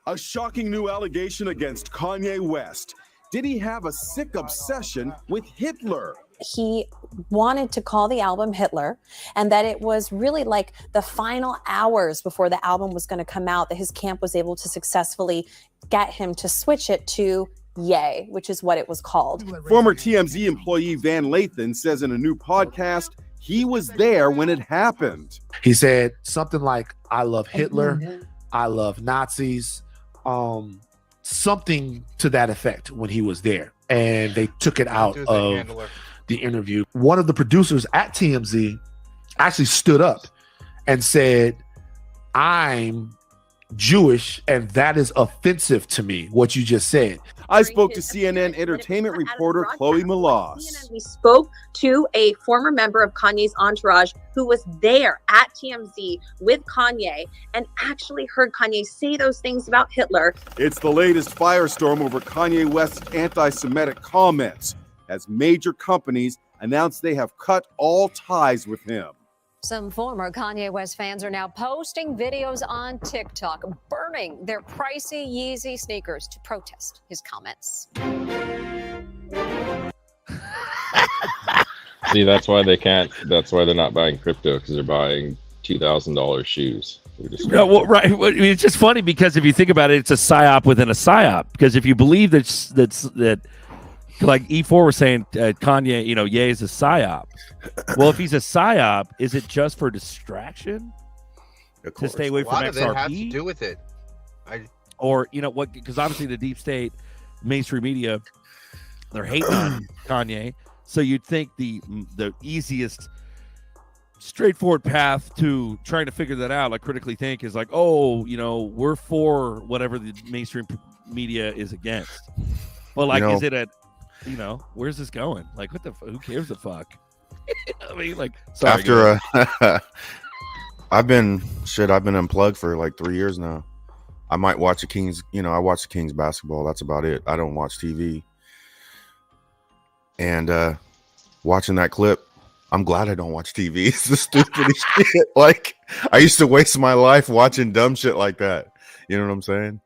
Speaker 12: A shocking new allegation against Kanye West. Did he have a sick obsession with Hitler?
Speaker 13: He wanted to call the album Hitler, and that it was really like the final hours before the album was going to come out that his camp was able to successfully get him to switch it to Ye, which is what it was called.
Speaker 12: Former TMZ employee Van Lathan says in a new podcast he was there when it happened.
Speaker 14: He said something like, I love Hitler, I love Nazis, something to that effect when he was there. And they took it out of the interview. One of the producers at TMZ actually stood up and said, I'm Jewish, and that is offensive to me, what you just said.
Speaker 12: I spoke to CNN entertainment reporter Chloe Malas.
Speaker 15: We spoke to a former member of Kanye's entourage who was there at TMZ with Kanye and actually heard Kanye say those things about Hitler.
Speaker 12: It's the latest firestorm over Kanye West's anti-Semitic comments as major companies announced they have cut all ties with him.
Speaker 11: Some former Kanye West fans are now posting videos on TikTok, burning their pricey Yeezy sneakers to protest his comments.
Speaker 16: See, that's why they can't. That's why they're not buying crypto, because they're buying $2,000 shoes.
Speaker 2: No, well, right. Well, I mean, it's just funny because if you think about it, it's a psyop within a psyop. Because if you believe that like E4 was saying, Kanye, Ye is a psyop. Well, if he's a psyop, is it just for distraction to stay away from
Speaker 7: A lot of it has to
Speaker 2: XRP?
Speaker 7: do with it.
Speaker 2: Or what? Because obviously the deep state, mainstream media, they're hating on Kanye. So you'd think the easiest, straightforward path to trying to figure that out, like critically think, is like, we're for whatever the mainstream media is against. But like, is it where's this going? Like, what the? Who cares the fuck? I mean, like, sorry,
Speaker 3: after I've been unplugged for like 3 years now. I might watch the Kings. I watch the Kings basketball. That's about it. I don't watch TV. And watching that clip, I'm glad I don't watch TV. It's the stupidest shit. Like, I used to waste my life watching dumb shit like that. You know what I'm saying?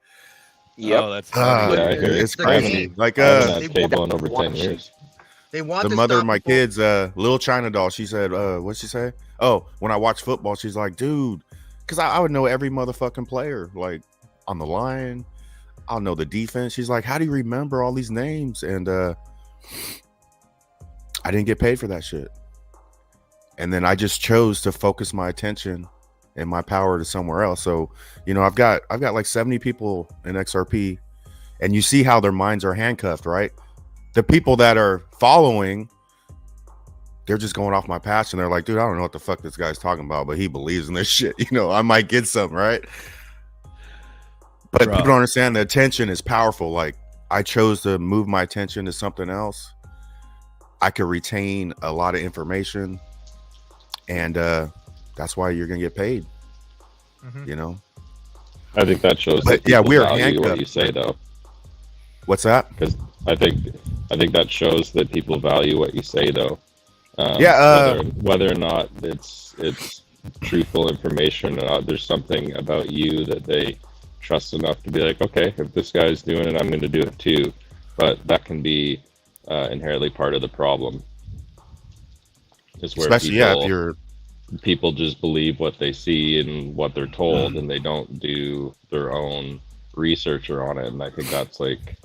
Speaker 6: Yep.
Speaker 2: Oh, that's
Speaker 3: it's crazy. Like,
Speaker 16: I haven't had cable in over 10 years.
Speaker 7: They want
Speaker 3: the mother of my kids, little China doll. She said, "What'd she say? Oh, when I watch football, she's like, dude, because I would know every motherfucking player, like on the line. I'll know the defense. She's like, how do you remember all these names? And I didn't get paid for that shit. And then I just chose to focus my attention and my power to somewhere else. So, I've got like 70 people in XRP, and you see how their minds are handcuffed, right? The people that are following, they're just going off my passion. They're like, dude, I don't know what the fuck this guy's talking about, but he believes in this shit. I might get something, right? But people don't understand the attention is powerful. Like, I chose to move my attention to something else. I could retain a lot of information, and that's why you're gonna get paid.
Speaker 16: I think that shows.
Speaker 3: But
Speaker 16: that
Speaker 3: yeah, we are
Speaker 16: value
Speaker 3: handcuffed.
Speaker 16: what you say, though.
Speaker 3: What's that?
Speaker 16: Because I think that shows that people value what you say, though. Whether or not it's truthful information or not, there's something about you that they trust enough to be like, okay, if this guy's doing it, I'm going to do it too. But that can be inherently part of the problem. Is where
Speaker 3: especially if
Speaker 16: people just believe what they see and what they're told, and they don't do their own research on it. And I think that's like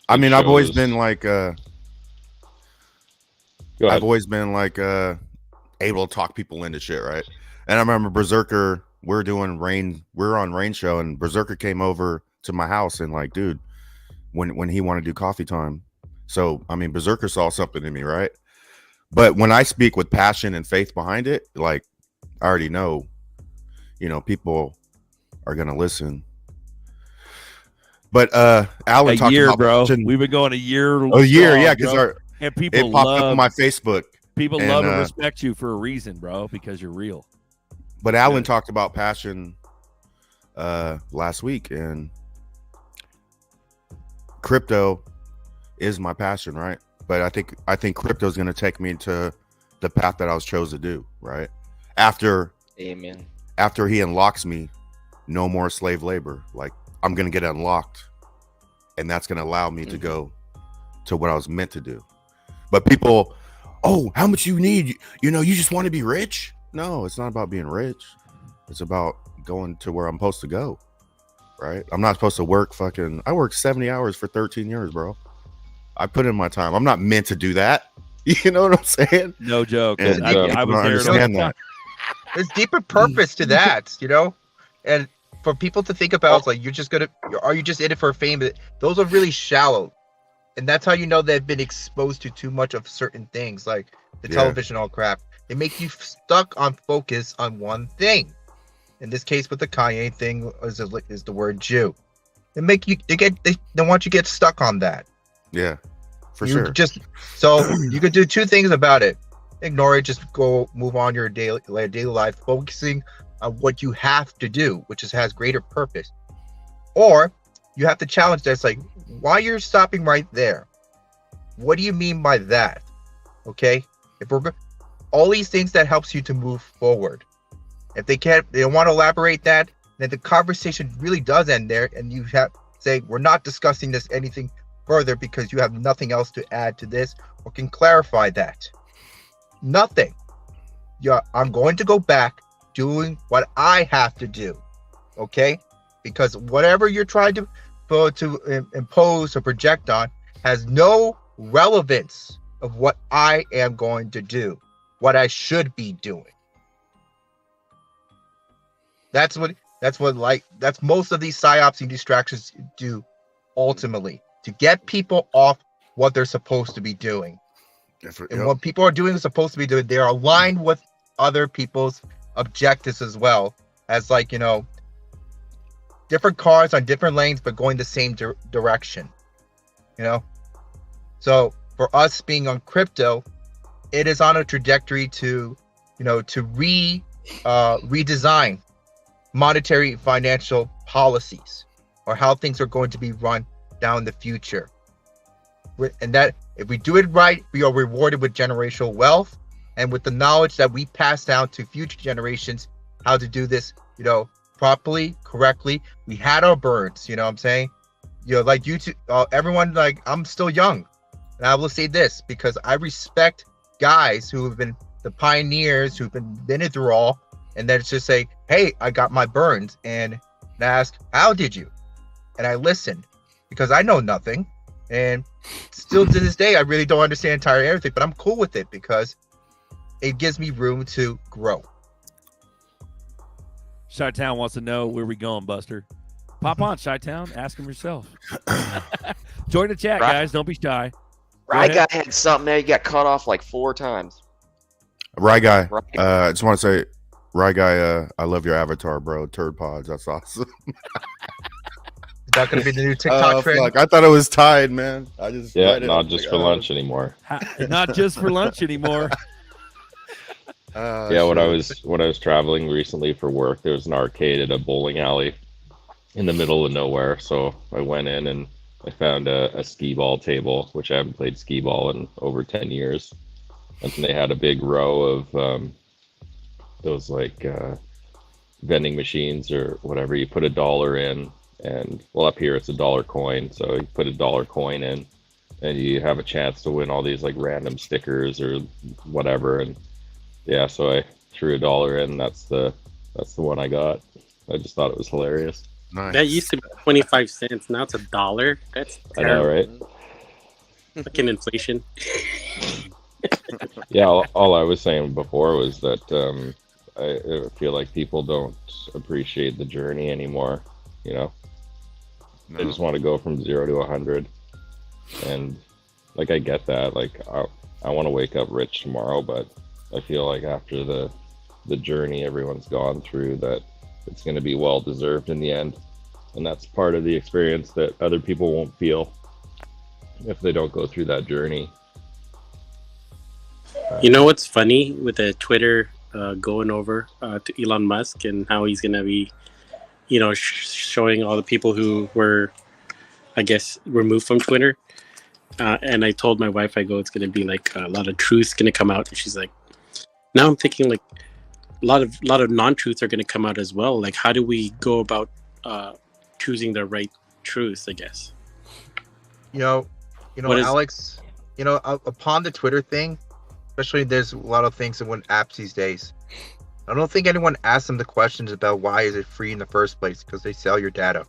Speaker 3: I mean, I've always been like able to talk people into shit, right? And I remember BRZRKR, we're on Rain Show, and BRZRKR came over to my house and like, dude, when he wanted to do coffee time. So I mean, BRZRKR saw something in me, right? But when I speak with passion and faith behind it, like, I already know, people are gonna listen. But Alan talked about
Speaker 2: bro. We've been going a year.
Speaker 3: Yeah, because
Speaker 2: and people
Speaker 3: it popped up on my Facebook.
Speaker 2: People love and respect you for a reason, bro, because you're real.
Speaker 3: But Alan talked about passion last week, and crypto is my passion, right? But I think crypto is going to take me to the path that I was chose to do, right? After he unlocks me, no more slave labor. Like, I'm going to get unlocked, and that's going to allow me to go to what I was meant to do. But people, how much you need? You just want to be rich? No, it's not about being rich. It's about going to where I'm supposed to go, right? I'm not supposed to work I worked 70 hours for 13 years, bro. I put in my time. I'm not meant to do that. You know what I'm saying?
Speaker 2: No joke.
Speaker 3: And
Speaker 2: I was there.
Speaker 3: Understand that.
Speaker 7: There's deeper purpose to that, and for people to think about, like, are you just in it for fame? Those are really shallow, and that's how they've been exposed to too much of certain things, like the television, all crap. They make you stuck on focus on one thing. In this case, with the Kanye thing, is the word Jew. They make you they want you to get stuck on that.
Speaker 3: Yeah, for
Speaker 7: You
Speaker 3: sure.
Speaker 7: So you could do two things about it. Ignore it, just go move on your daily life, focusing on what you have to do, which has greater purpose. Or you have to challenge that. It's like, why you're stopping right there? What do you mean by that? Okay, if we're all these things that helps you to move forward. If they don't want to elaborate that, then the conversation really does end there, and you have to say, we're not discussing this anything further because you have nothing else to add to this or can clarify that. Nothing. Yeah, I'm going to go back doing what I have to do. Okay, because whatever you're trying to impose or project on has no relevance of what I am going to do, what I should be doing. That's what most of these psyops and distractions do ultimately, to get people off what they're supposed to be doing. And what people are doing is supposed to be doing, they're aligned with other people's objectives as well, as like, you know, different cars on different lanes but going the same direction, you know. So for us being on crypto, it is on a trajectory to, you know, to redesign monetary financial policies, or how things are going to be run down the future. And that if we do it right, we are rewarded with generational wealth and with the knowledge that we pass down to future generations how to do this, you know, properly, correctly. We had our burns, you know what I'm saying? You know, like you two, everyone, like, I'm still young. And I will say this because I respect guys who have been the pioneers, who've been it through all, and then it's just say, hey, I got my burns, and I ask, how did you? And I listen, because I know nothing, and still to this day I really don't understand entirely everything, but I'm cool with it because it gives me room to grow.
Speaker 2: Chi-Town wants to know where we going, Buster. Pop on, Chi-Town. Ask him yourself. Join the chat, guys. Don't be shy.
Speaker 6: Rye Guy had something there. You got cut off like 4 times.
Speaker 3: Rye Guy. I just want to say, Rye Guy, I love your avatar, bro. Turd pods. That's awesome.
Speaker 7: Is that going to be the new TikTok trend?
Speaker 3: Fuck. I thought it was tied, man. I just
Speaker 16: not just for lunch anymore.
Speaker 2: Not just for lunch anymore.
Speaker 16: Yeah, when I was traveling recently for work, there was an arcade at a bowling alley in the middle of nowhere. So I went in and I found a skee ball table, which I haven't played skee ball in over 10 years. And they had a big row of those like vending machines or whatever. You put $1 in, and well, up here it's $1 coin. So you put $1 coin in, and you have a chance to win all these like random stickers or whatever. And yeah, so I threw $1 in. That's the one I got. I just thought it was hilarious.
Speaker 3: Nice.
Speaker 10: That used to be 25 cents. Now it's $1. That's terrible.
Speaker 16: I know, right?
Speaker 10: Like an inflation.
Speaker 16: Yeah, all I was saying before was that I feel like people don't appreciate the journey anymore. You know, they just want to go from 0 to 100, and like I get that. Like I want to wake up rich tomorrow, but I feel like after the journey everyone's gone through, that it's going to be well deserved in the end, and that's part of the experience that other people won't feel if they don't go through that journey.
Speaker 10: You know what's funny with the Twitter going over to Elon Musk and how he's going to be, you know, showing all the people who were, I guess, removed from Twitter. And I told my wife, I go, it's going to be like a lot of truths going to come out. And she's like, now I'm thinking like a lot of non-truths are going to come out as well. Like, how do we go about choosing the right truths, I guess?
Speaker 7: You know, Alex, you know, upon the Twitter thing, especially there's a lot of things in apps these days. I don't think anyone asks them the questions about why is it free in the first place, because they sell your data.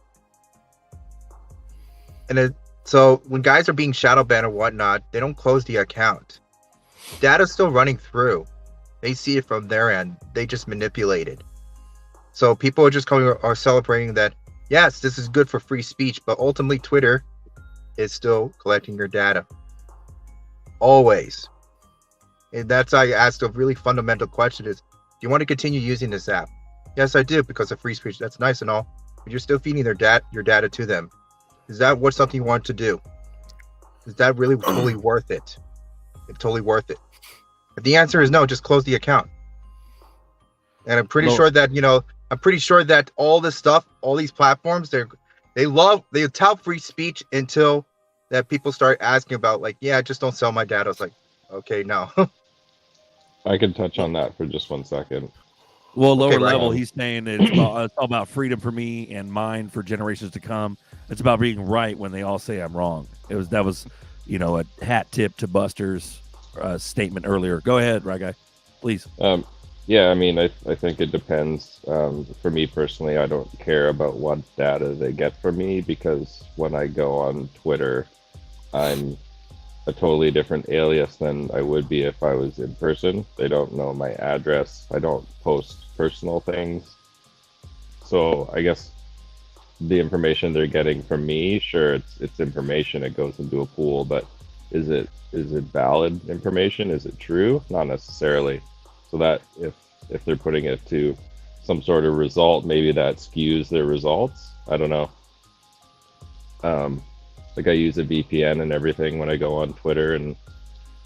Speaker 7: And so when guys are being shadow banned or whatnot, they don't close the account. Data's still running through. They see it from their end. They just manipulate it. So people are just are celebrating that, yes, this is good for free speech, but ultimately Twitter is still collecting your data. Always. And that's why I asked a really fundamental question is, do you want to continue using this app? Yes, I do, because of free speech. That's nice and all. but you're still feeding your data to them. Is that what something you want to do? Is that really totally worth it? It's totally worth it. If the answer is no, just close the account. And I'm pretty sure that all this stuff, all these platforms, they tout free speech until that people start asking about, like, yeah, just don't sell my data. It's like, okay, no.
Speaker 16: I can touch on that for just 1 second.
Speaker 2: Well, lower level, he's saying it's all about freedom for me and mine for generations to come. It's about being right when they all say I'm wrong. That was a hat tip to Buster's statement earlier. Go ahead, right guy, please.
Speaker 16: Yeah, I mean, I think it depends. For me personally, I don't care about what data they get from me, because when I go on Twitter, I'm a totally different alias than I would be if I was in person. They don't know my address. I don't post personal things. So I guess the information they're getting from me, sure, it's information. It goes into a pool, but is it valid information? Is it true? Not necessarily. So that if they're putting it to some sort of result, maybe that skews their results. I don't know. Like I use a VPN and everything when I go on Twitter, and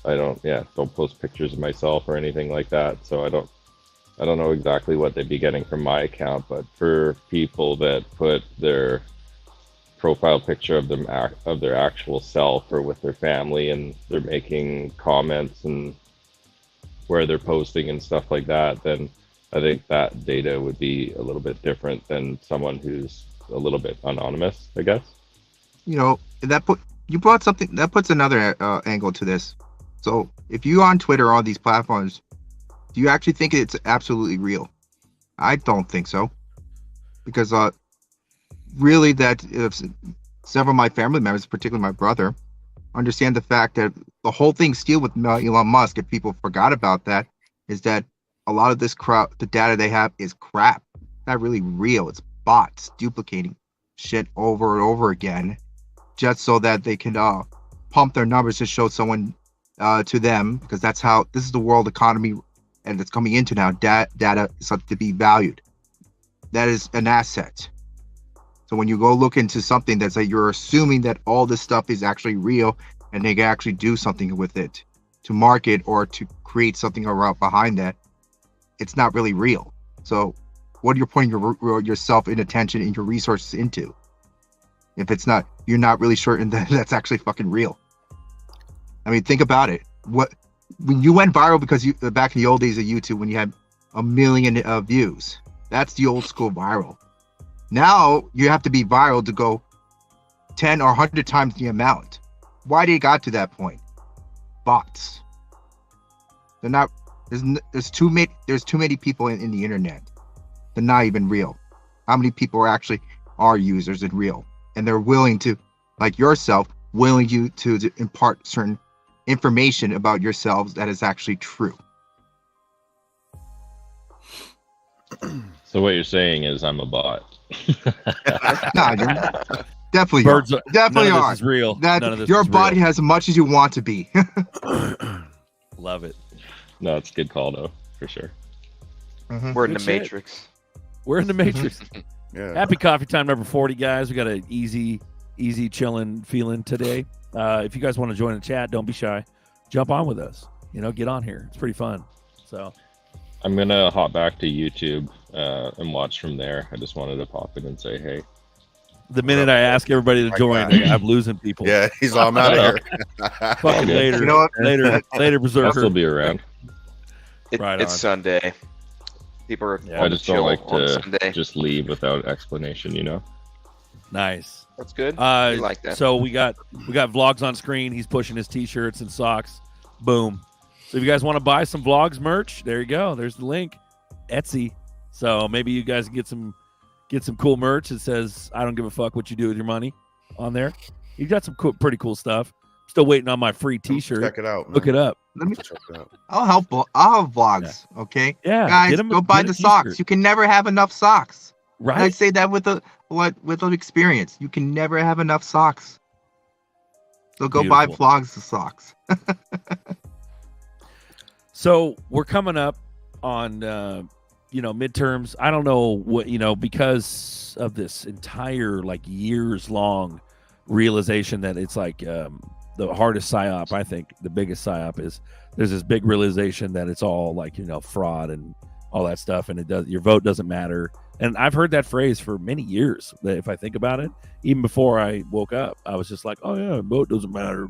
Speaker 16: I don't post pictures of myself or anything like that. So I don't know exactly what they'd be getting from my account, but for people that put their profile picture of their actual self or with their family, and they're making comments and where they're posting and stuff like that, then I think that data would be a little bit different than someone who's a little bit anonymous, I guess.
Speaker 7: You brought something that puts another angle to this. So if you on Twitter, on these platforms, do you actually think it's absolutely real? I don't think so, because really that if several of my family members, particularly my brother, understand the fact that the whole thing still with Elon Musk, if people forgot about that, is that a lot of this crowd, the data they have is crap. Not really real. It's bots duplicating shit over and over again, just so that they can pump their numbers to show someone to them, because this is the world economy, and it's coming into now. Data is something to be valued. That is an asset. So when you go look into something that's like, you're assuming that all this stuff is actually real, and they can actually do something with it to market or to create something around behind that, it's not really real. So what are you putting yourself in attention and your resources into? If it's not, you're not really certain that that's actually fucking real. I mean, think about it. When you went viral because back in the old days of YouTube, when you had 1 million views, that's the old school viral. Now you have to be viral to go 10 or 100 times the amount. Why did it got to that point? Bots. They're not. There's too many people in the internet. They're not even real. How many people are users and real? And they're willing to, like yourself, willing you to impart certain information about yourselves that is actually true.
Speaker 16: So what you're saying is I'm a bot.
Speaker 7: No, you're definitely
Speaker 2: Birds
Speaker 7: are. Definitely
Speaker 2: none of
Speaker 7: are.
Speaker 2: this is real.
Speaker 7: That
Speaker 2: None of this
Speaker 7: your
Speaker 2: is
Speaker 7: body
Speaker 2: real.
Speaker 7: has as much as you want to be.
Speaker 2: Love it.
Speaker 16: No, it's a good call though, for sure.
Speaker 6: We're in
Speaker 2: Good
Speaker 6: the
Speaker 2: shit.
Speaker 6: Matrix.
Speaker 2: We're in the Matrix.
Speaker 3: Yeah.
Speaker 2: Happy coffee time number 40, guys. We got an easy chilling feeling today. If you guys want to join the chat, don't be shy. Jump on with us. Get on here. It's pretty fun. So
Speaker 16: I'm gonna hop back to YouTube and watch from there. I just wanted to pop in and say hey.
Speaker 2: the minute I ask everybody to join, I'm losing people.
Speaker 3: Yeah, he's all, I'm out of here.
Speaker 2: Fucking later.
Speaker 7: You know what?
Speaker 2: Later, Berserker.
Speaker 16: I'll still be around.
Speaker 2: Right
Speaker 6: It's
Speaker 2: on.
Speaker 6: Sunday. People are
Speaker 16: I just don't like
Speaker 6: on
Speaker 16: to
Speaker 6: Sunday.
Speaker 16: just leave without explanation,
Speaker 2: Nice.
Speaker 6: That's good. We like that.
Speaker 2: So we got vlogs on screen. He's pushing his t-shirts and socks. Boom. So if you guys want to buy some vlogs merch, there you go. There's the link. Etsy. So maybe you guys get some cool merch that says "I don't give a fuck what you do with your money" on there. You got some pretty cool stuff. Still waiting on my free t-shirt.
Speaker 3: Check it out. Man.
Speaker 2: Look it up.
Speaker 3: Check it out.
Speaker 7: I'll have vlogs. Yeah. Okay.
Speaker 2: Yeah.
Speaker 7: Guys, go buy the socks. You can never have enough socks.
Speaker 2: Right.
Speaker 7: And I say that with experience. You can never have enough socks. So go buy vlogs of socks.
Speaker 2: So we're coming up on midterms. I don't know what, because of this entire like years long realization that it's like the hardest psyop. I think the biggest psyop is there's this big realization that it's all like, fraud and all that stuff. And your vote doesn't matter. And I've heard that phrase for many years. That if I think about it, even before I woke up, I was just like, oh yeah, vote doesn't matter.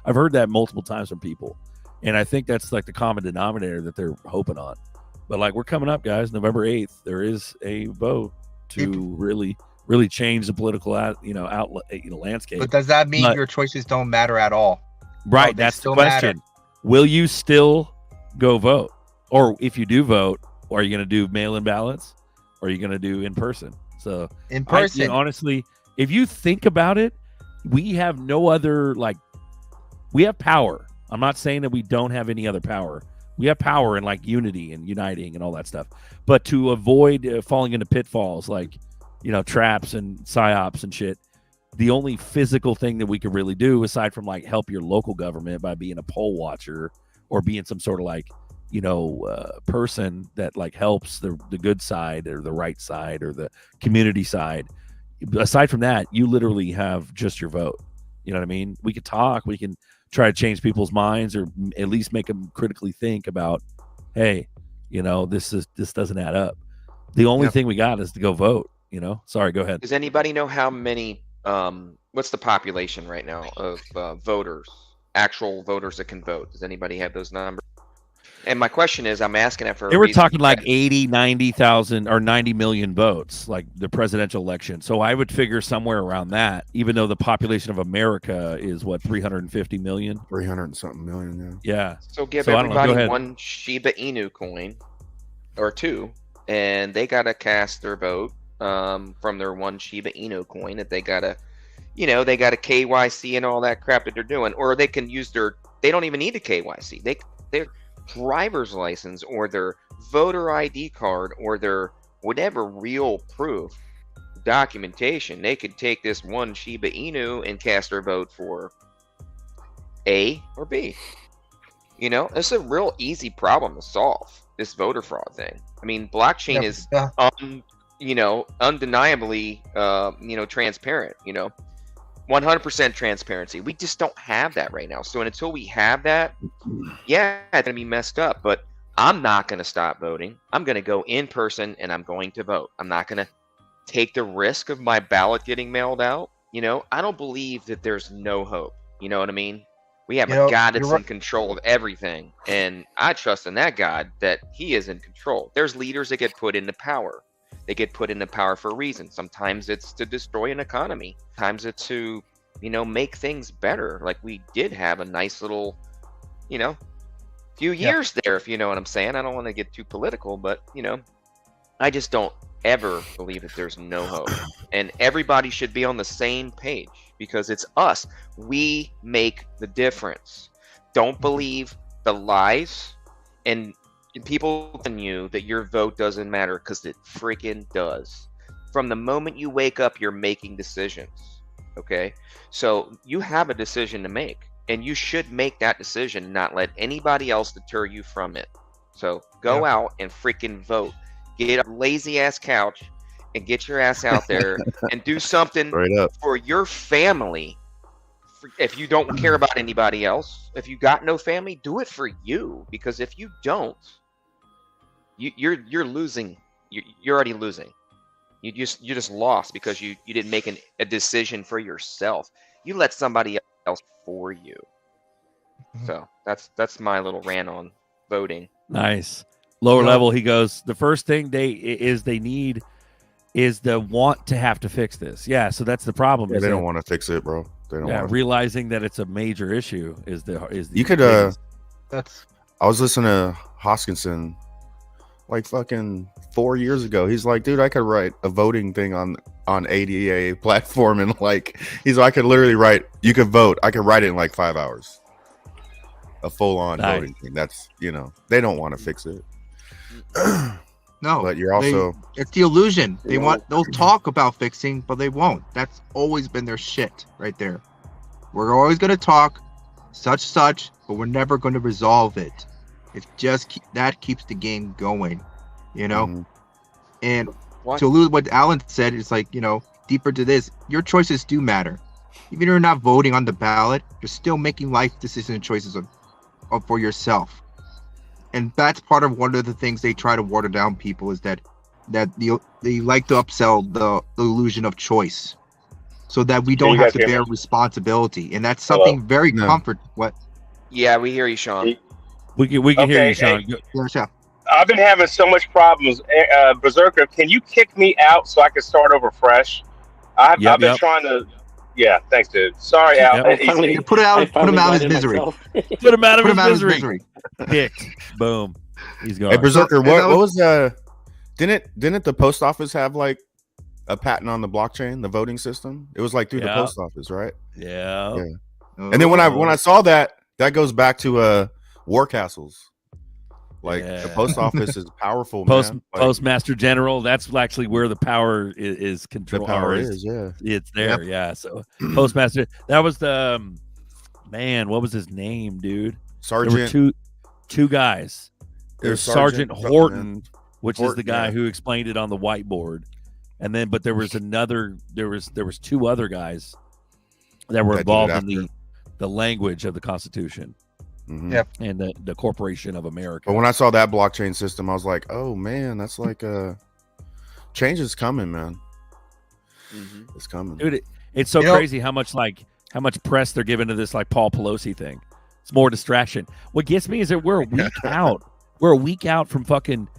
Speaker 2: I've heard that multiple times from people. And I think that's like the common denominator that they're hoping on. But like, we're coming up, guys, November 8th, there is a vote to really change the political landscape.
Speaker 7: But does that mean your choices don't matter at all?
Speaker 2: Right. That's the question. Matter. Will you still go vote? Or if you do vote, are you going to do mail-in ballots? Or are you going to do in person? So
Speaker 7: in person,
Speaker 2: honestly, if you think about it, we have no other, we have power. I'm not saying that we don't have any other power. We have power in like unity and uniting and all that stuff. But to avoid falling into pitfalls like, traps and psyops and shit, the only physical thing that we could really do, aside from like help your local government by being a poll watcher or being some sort of like, person that like helps the good side or the right side or the community side. Aside from that, you literally have just your vote. You know what I mean? We could talk, we can try to change people's minds or at least make them critically think about, hey, this doesn't add up. The only thing we got is to go vote. Sorry, go ahead.
Speaker 6: Does anybody know how many what's the population right now of voters, actual voters that can vote? Does anybody have those numbers? And my question is, I'm asking it for
Speaker 2: they were talking like 80, 90,000 or 90 million votes, like the presidential election. So I would figure somewhere around that, even though the population of America is what, 350 million?
Speaker 3: 300 and something million,
Speaker 2: yeah.
Speaker 6: So give everybody one Shiba Inu coin or two, and they got to cast their vote from their one Shiba Inu coin that they got to, they got a KYC and all that crap that they're doing. Or they can use they don't even need a KYC. Their driver's license or their voter ID card or their whatever real proof documentation, they could take this one Shiba Inu and cast their vote for A or B. It's a real easy problem to solve, this voter fraud thing. I mean, blockchain is undeniably transparent, 100% transparency. We just don't have that right now. So until we have that, yeah, it's gonna be messed up. But I'm not gonna stop voting. I'm gonna go in person and I'm going to vote. I'm not gonna take the risk of my ballot getting mailed out. I don't believe that there's no hope. You know what I mean? We have a God that's in control of everything, and I trust in that God that He is in control. There's leaders that get put into power. They get put into power for a reason. Sometimes it's to destroy an economy. Sometimes it's to, make things better. Like we did have a nice little, few years there, if you know what I'm saying. I don't want to get too political, but, I just don't ever believe that there's no hope. And everybody should be on the same page because it's us. We make the difference. Don't believe the lies and people telling you that your vote doesn't matter, because it freaking does. From the moment you wake up, you're making decisions. Okay, so you have a decision to make, and you should make that decision, not let anybody else deter you from it. So go out and freaking vote. Get a lazy ass couch and get your ass out there and do something for your family. If you don't care about anybody else, if you got no family, do it for you, because if you don't, you're losing. You're already losing. You just lost because you didn't make a decision for yourself. You let somebody else for you. So that's my little rant on voting.
Speaker 2: Nice. Lower level, he goes, the first thing they need is the want to have to fix this. Yeah, so that's the problem.
Speaker 3: Yeah, they don't want to fix it, bro. They don't.
Speaker 2: Yeah, realizing that it's a major issue is the
Speaker 3: you could that's. I was listening to Hoskinson like fucking 4 years ago. He's like, dude, I could write a voting thing on ADA platform, and like I could literally write, you could vote. I could write it in like 5 hours. A full-on voting thing. That's they don't want to fix it.
Speaker 7: No,
Speaker 3: but you're also
Speaker 7: it's the illusion. They'll talk about fixing, but they won't. That's always been their shit right there. We're always gonna talk such, but we're never gonna resolve it. It's just that keeps the game going. You know,
Speaker 3: Mhm.
Speaker 7: and to allude to what Alan said, it's like, deeper to this, your choices do matter. Even if you're not voting on the ballot, you're still making life decision choices for yourself. And that's part of one of the things they try to water down people, is that they like to upsell the illusion of choice, so that we
Speaker 8: Can
Speaker 7: don't
Speaker 8: you
Speaker 7: have
Speaker 8: guys
Speaker 7: to
Speaker 8: hear
Speaker 7: bear
Speaker 8: me?
Speaker 7: responsibility. And that's
Speaker 8: Hello?
Speaker 7: something very
Speaker 3: No.
Speaker 7: comfort. What?
Speaker 6: Yeah, we hear you, Sean.
Speaker 2: We can hear
Speaker 8: Okay,
Speaker 2: you, Sean.
Speaker 8: hey.
Speaker 7: Yeah, sure.
Speaker 8: I've been having so much problems. Berserker, can you kick me out so I can start over fresh? I've been trying to. Yeah, thanks, dude. Sorry, Al.
Speaker 2: Yep.
Speaker 7: Put him out of his misery.
Speaker 2: Put him out of
Speaker 7: Put
Speaker 2: his
Speaker 7: him out of his
Speaker 2: misery.
Speaker 7: misery.
Speaker 2: Kicked. Boom. He's gone.
Speaker 3: Hey, Berserker,
Speaker 7: So-
Speaker 3: what was didn't the post office have like a patent on the blockchain, the voting system? It was like through the
Speaker 2: Yeah.
Speaker 3: post office, right?
Speaker 2: Yeah.
Speaker 3: Yeah. And then when I saw that goes back to war castles. Like the post office is powerful, man. Like,
Speaker 2: Postmaster General. That's actually where the power is controlled.
Speaker 3: The power is, yeah.
Speaker 2: It's there, yeah. So Postmaster. That was the man. What was his name, dude?
Speaker 3: Sergeant.
Speaker 2: There were two guys. There's Sergeant Horton, which is the
Speaker 3: Horton,
Speaker 2: guy
Speaker 3: yeah.
Speaker 2: who explained it on the whiteboard, and then but there was another. There was two other guys that were
Speaker 3: That did it
Speaker 2: involved in
Speaker 3: after.
Speaker 2: the language of the Constitution.
Speaker 3: Mhm.
Speaker 7: Yep.
Speaker 2: And the Corporation of America.
Speaker 3: But when I saw that blockchain system, I was like, oh man, that's like change is coming, man. It's coming.
Speaker 2: Dude, it's so crazy how much press they're giving to this like Paul Pelosi thing. It's more distraction. What gets me is that we're a week out. We're a week out from fucking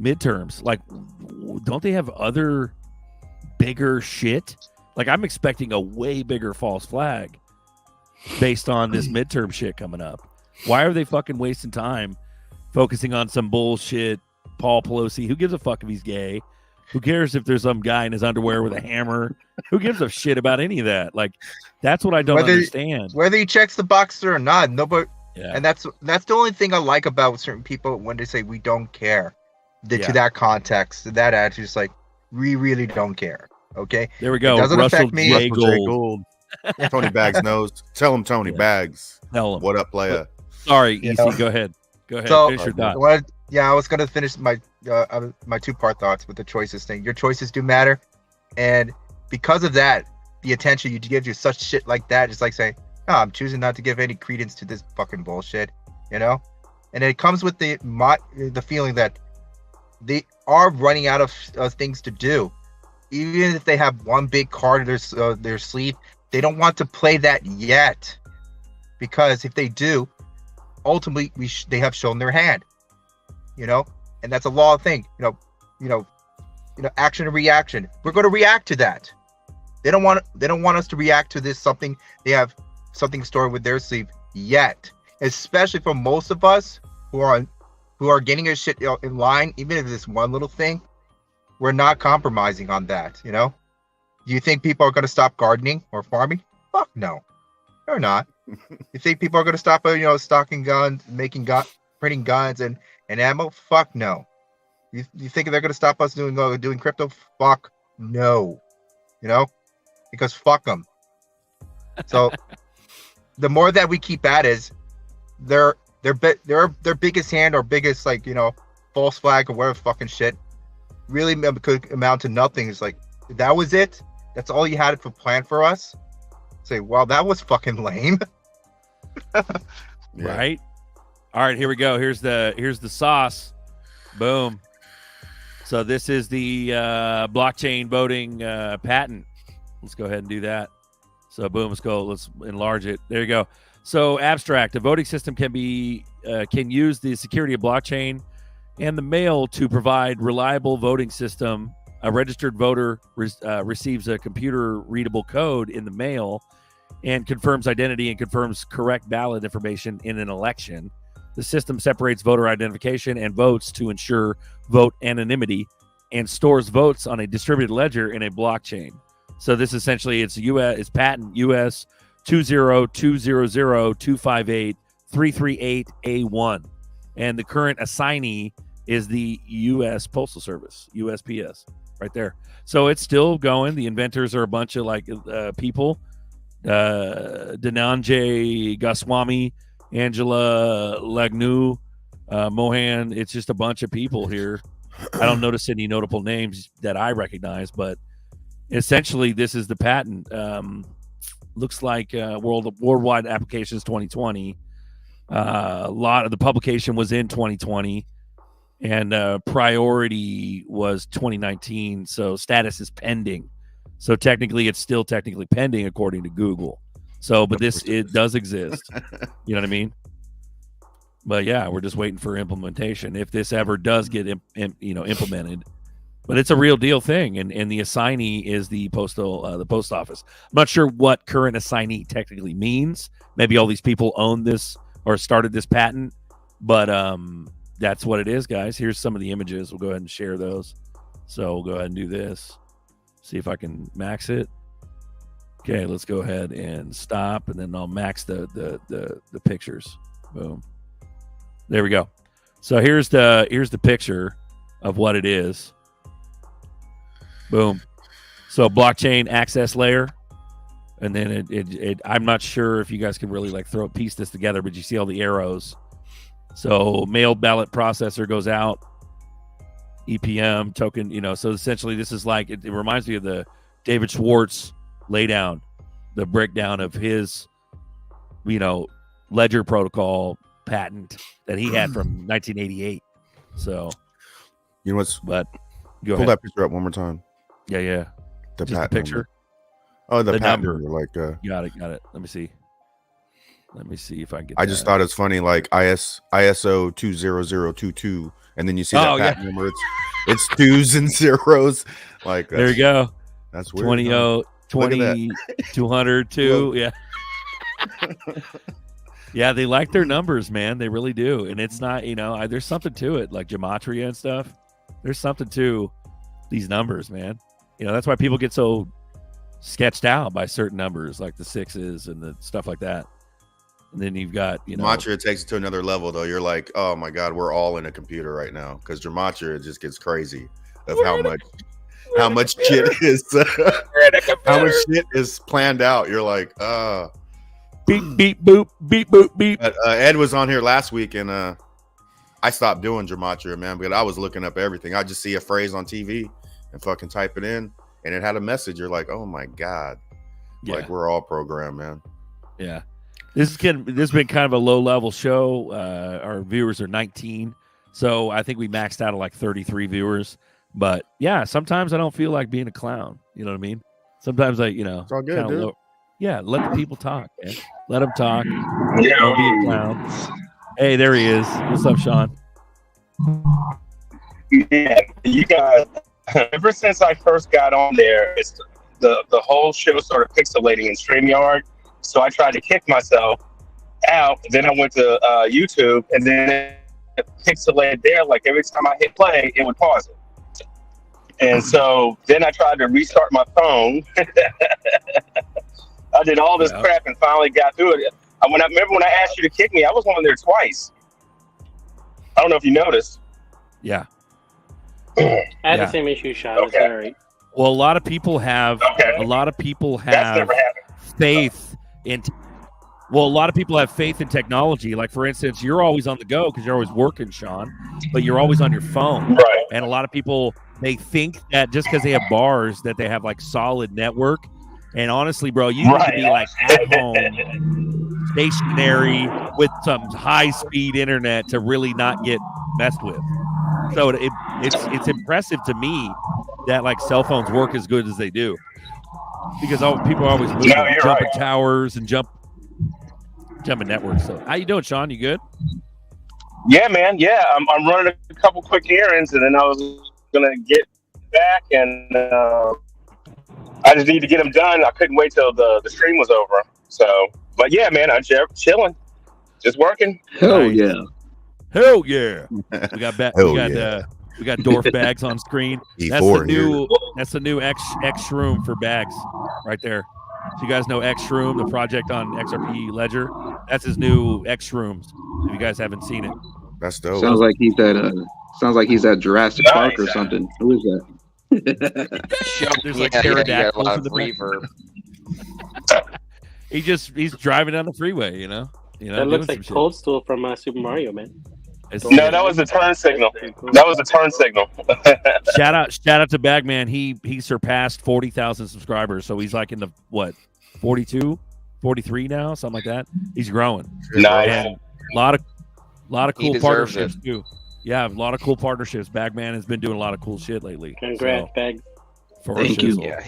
Speaker 2: midterms. Like, don't they have other bigger shit? Like, I'm expecting a way bigger false flag based on this midterm shit coming up. Why are they fucking wasting time focusing on some bullshit Paul Pelosi? Who gives a fuck if he's gay? Who cares if there's some guy in his underwear with a hammer? Who gives a shit about any of that? Like, that's what I don't understand.
Speaker 7: Whether he checks the box or not, nobody.
Speaker 2: Yeah.
Speaker 7: And that's the only thing I like about certain people when they say we don't care. To that context, to that attitude, it's like we really don't care. Okay.
Speaker 2: There we go.
Speaker 7: It doesn't
Speaker 2: Russell
Speaker 7: affect me.
Speaker 2: J. Gold.
Speaker 3: Tony Bags knows. Tell him, Tony Bags.
Speaker 2: Tell him.
Speaker 3: What up, playa?
Speaker 2: Sorry,
Speaker 7: You
Speaker 2: EC.
Speaker 7: know?
Speaker 2: Go ahead. Go ahead.
Speaker 7: So,
Speaker 2: Finish your thought.
Speaker 7: I was gonna finish my two-part thoughts with the choices thing. Your choices do matter, and because of that, the attention you give to such shit like that is like saying, "Oh, I'm choosing not to give any credence to this fucking bullshit," And it comes with the feeling that they are running out of things to do. Even if they have one big card in their sleeve, they don't want to play that yet, because if they do, ultimately they have shown their hand, and that's a law thing. Action and reaction. We're going to react to that. They don't want us to react to this something. They have something stored with their sleeve yet, especially for most of us who are getting our shit in line. Even if it's one little thing, we're not compromising on that. Do you think people are going to stop gardening or farming? Fuck no, they're not. You think people are going to stop stocking guns, printing guns and ammo? Fuck no. You think they're going to stop us doing crypto? Fuck no. Because fuck them. So the more that we keep at is their biggest hand or biggest false flag or whatever fucking shit really could amount to nothing. It's like, that was it. That's all you had for plan for us. Say, well, that was fucking lame.
Speaker 2: Right. All right, here we go. Here's the sauce. Boom. So this is the blockchain voting patent. Let's go ahead and do that. So boom, let's go. Let's enlarge it. There you go. So abstract, a voting system can use the security of blockchain and the mail to provide reliable voting system. A registered voter receives a computer readable code in the mail and confirms identity and confirms correct ballot information in an election. The system separates voter identification and votes to ensure vote anonymity and stores votes on a distributed ledger in a blockchain. So this essentially it's patent US 20200258338A1, and the current assignee is the U.S. Postal Service, USPS, right there. So it's still going. The inventors are a bunch of people, Dhananjay Goswami, Angela Lagnu, Mohan. It's just a bunch of people here I don't notice any notable names that I recognize, but essentially this is the patent. Looks like worldwide applications 2020. A lot of the publication was in 2020, and priority was 2019. So status is pending. So technically, it's still technically pending according to Google. So, but it does exist. You know what I mean? But yeah, we're just waiting for implementation if this ever does get implemented. But it's a real deal thing, and the assignee is the post office. I'm not sure what current assignee technically means. Maybe all these people own this or started this patent, but that's what it is, guys. Here's some of the images. We'll go ahead and share those. So we'll go ahead and do this. See if I can max it. Okay, let's go ahead and stop, and then I'll max the pictures. Boom. There we go. So here's the picture of what it is. Boom. So blockchain access layer, and then it I'm not sure if you guys can really like piece this together, but you see all the arrows. So mailed ballot processor goes out, EPM token, so essentially this is like it reminds me of the David Schwartz laydown, the breakdown of his ledger protocol patent that he had from 1988. So
Speaker 3: you know what's
Speaker 2: but go
Speaker 3: pull
Speaker 2: ahead.
Speaker 3: that picture up one more time.
Speaker 2: Yeah.
Speaker 3: The
Speaker 2: Just
Speaker 3: patent
Speaker 2: picture.
Speaker 3: Number. Oh, the patent
Speaker 2: number.
Speaker 3: number, like
Speaker 2: Got it. Let me see if I can get
Speaker 3: I just thought it's funny, like ISO 20022, and then you see that patent number. It's twos and zeros. Like
Speaker 2: there you go.
Speaker 3: That's weird.
Speaker 2: 202. Yeah. Yeah, they like their numbers, man. They really do. And it's not, there's something to it, like gematria and stuff. There's something to these numbers, man. That's why people get so sketched out by certain numbers, like the sixes and the stuff like that. And then you've got,
Speaker 3: gematria takes it to another level, though. You're like, oh my God, we're all in a computer right now, because gematria just gets crazy of how much shit is how much shit is planned out. You're like,
Speaker 2: beep beep boop beep boop beep.
Speaker 3: But, Ed was on here last week, and I stopped doing gematria, man, because I was looking up everything. I just see a phrase on TV and fucking type it in, and it had a message. You're like, oh my God, like we're all programmed, man.
Speaker 2: Yeah. This has been kind of a low-level show. Our viewers are 19, so I think we maxed out at like 33 viewers. But yeah, sometimes I don't feel like being a clown. You know what I mean? Sometimes
Speaker 3: it's all good, dude.
Speaker 2: Let the people talk, man. Let them talk. Don't be a clown. Hey, there he is. What's up, Sean?
Speaker 8: Yeah, you guys. Ever since I first got on there, it's the whole show started pixelating in StreamYard. So I tried to kick myself out. Then I went to YouTube, and then it pixelated there. Like every time I hit play, it would pause it. And so then I tried to restart my phone. I did all this crap and finally got through it. I remember when I asked you to kick me, I was on there twice. I don't know if you noticed.
Speaker 2: Yeah.
Speaker 10: I had the same issue, Sean. It's all right.
Speaker 2: Well, a lot of people have faith in. Well, a lot of people have faith in technology. Like, for instance, you're always on the go because you're always working, Sean, but you're always on your phone.
Speaker 8: Right.
Speaker 2: And a lot of people, they think that just because they have bars that they have like solid network. And honestly, bro, you need to be like at home, stationary with some high-speed internet to really not get messed with. So it's impressive to me that like cell phones work as good as they do, because people are always moving, jumping towers and jumping networks. So how you doing, Sean? You good?
Speaker 8: Yeah, man. Yeah, I'm running a couple quick errands, and then I was gonna get back, and I just need to get them done. I couldn't wait till the stream was over. So, but yeah, man, I'm chilling, just working.
Speaker 2: Hell yeah. We got we got Dorf bags on screen. That's the new X Shroom for bags right there. So you guys know X Shroom, the project on XRP Ledger. That's his new X Shrooms. If you guys haven't seen it,
Speaker 3: that's dope.
Speaker 17: Sounds like he's at Jurassic Park or something. Who is that?
Speaker 2: There's like pterodactyls in the back. He's driving down the freeway,
Speaker 10: That looks like Cold Stool from Super Mario, man.
Speaker 8: No, that was a turn signal. That was a turn signal.
Speaker 2: shout out to Bagman. He surpassed 40,000 subscribers, so he's like in the 42, 43 now, something like that. He's growing.
Speaker 8: Nice.
Speaker 2: And a lot of
Speaker 6: He
Speaker 2: cool
Speaker 6: deserves
Speaker 2: partnerships too. Yeah, a lot of cool partnerships. Bagman has been doing a lot of cool shit lately.
Speaker 10: Congrats, Bag.
Speaker 5: Thank you.
Speaker 6: Yeah,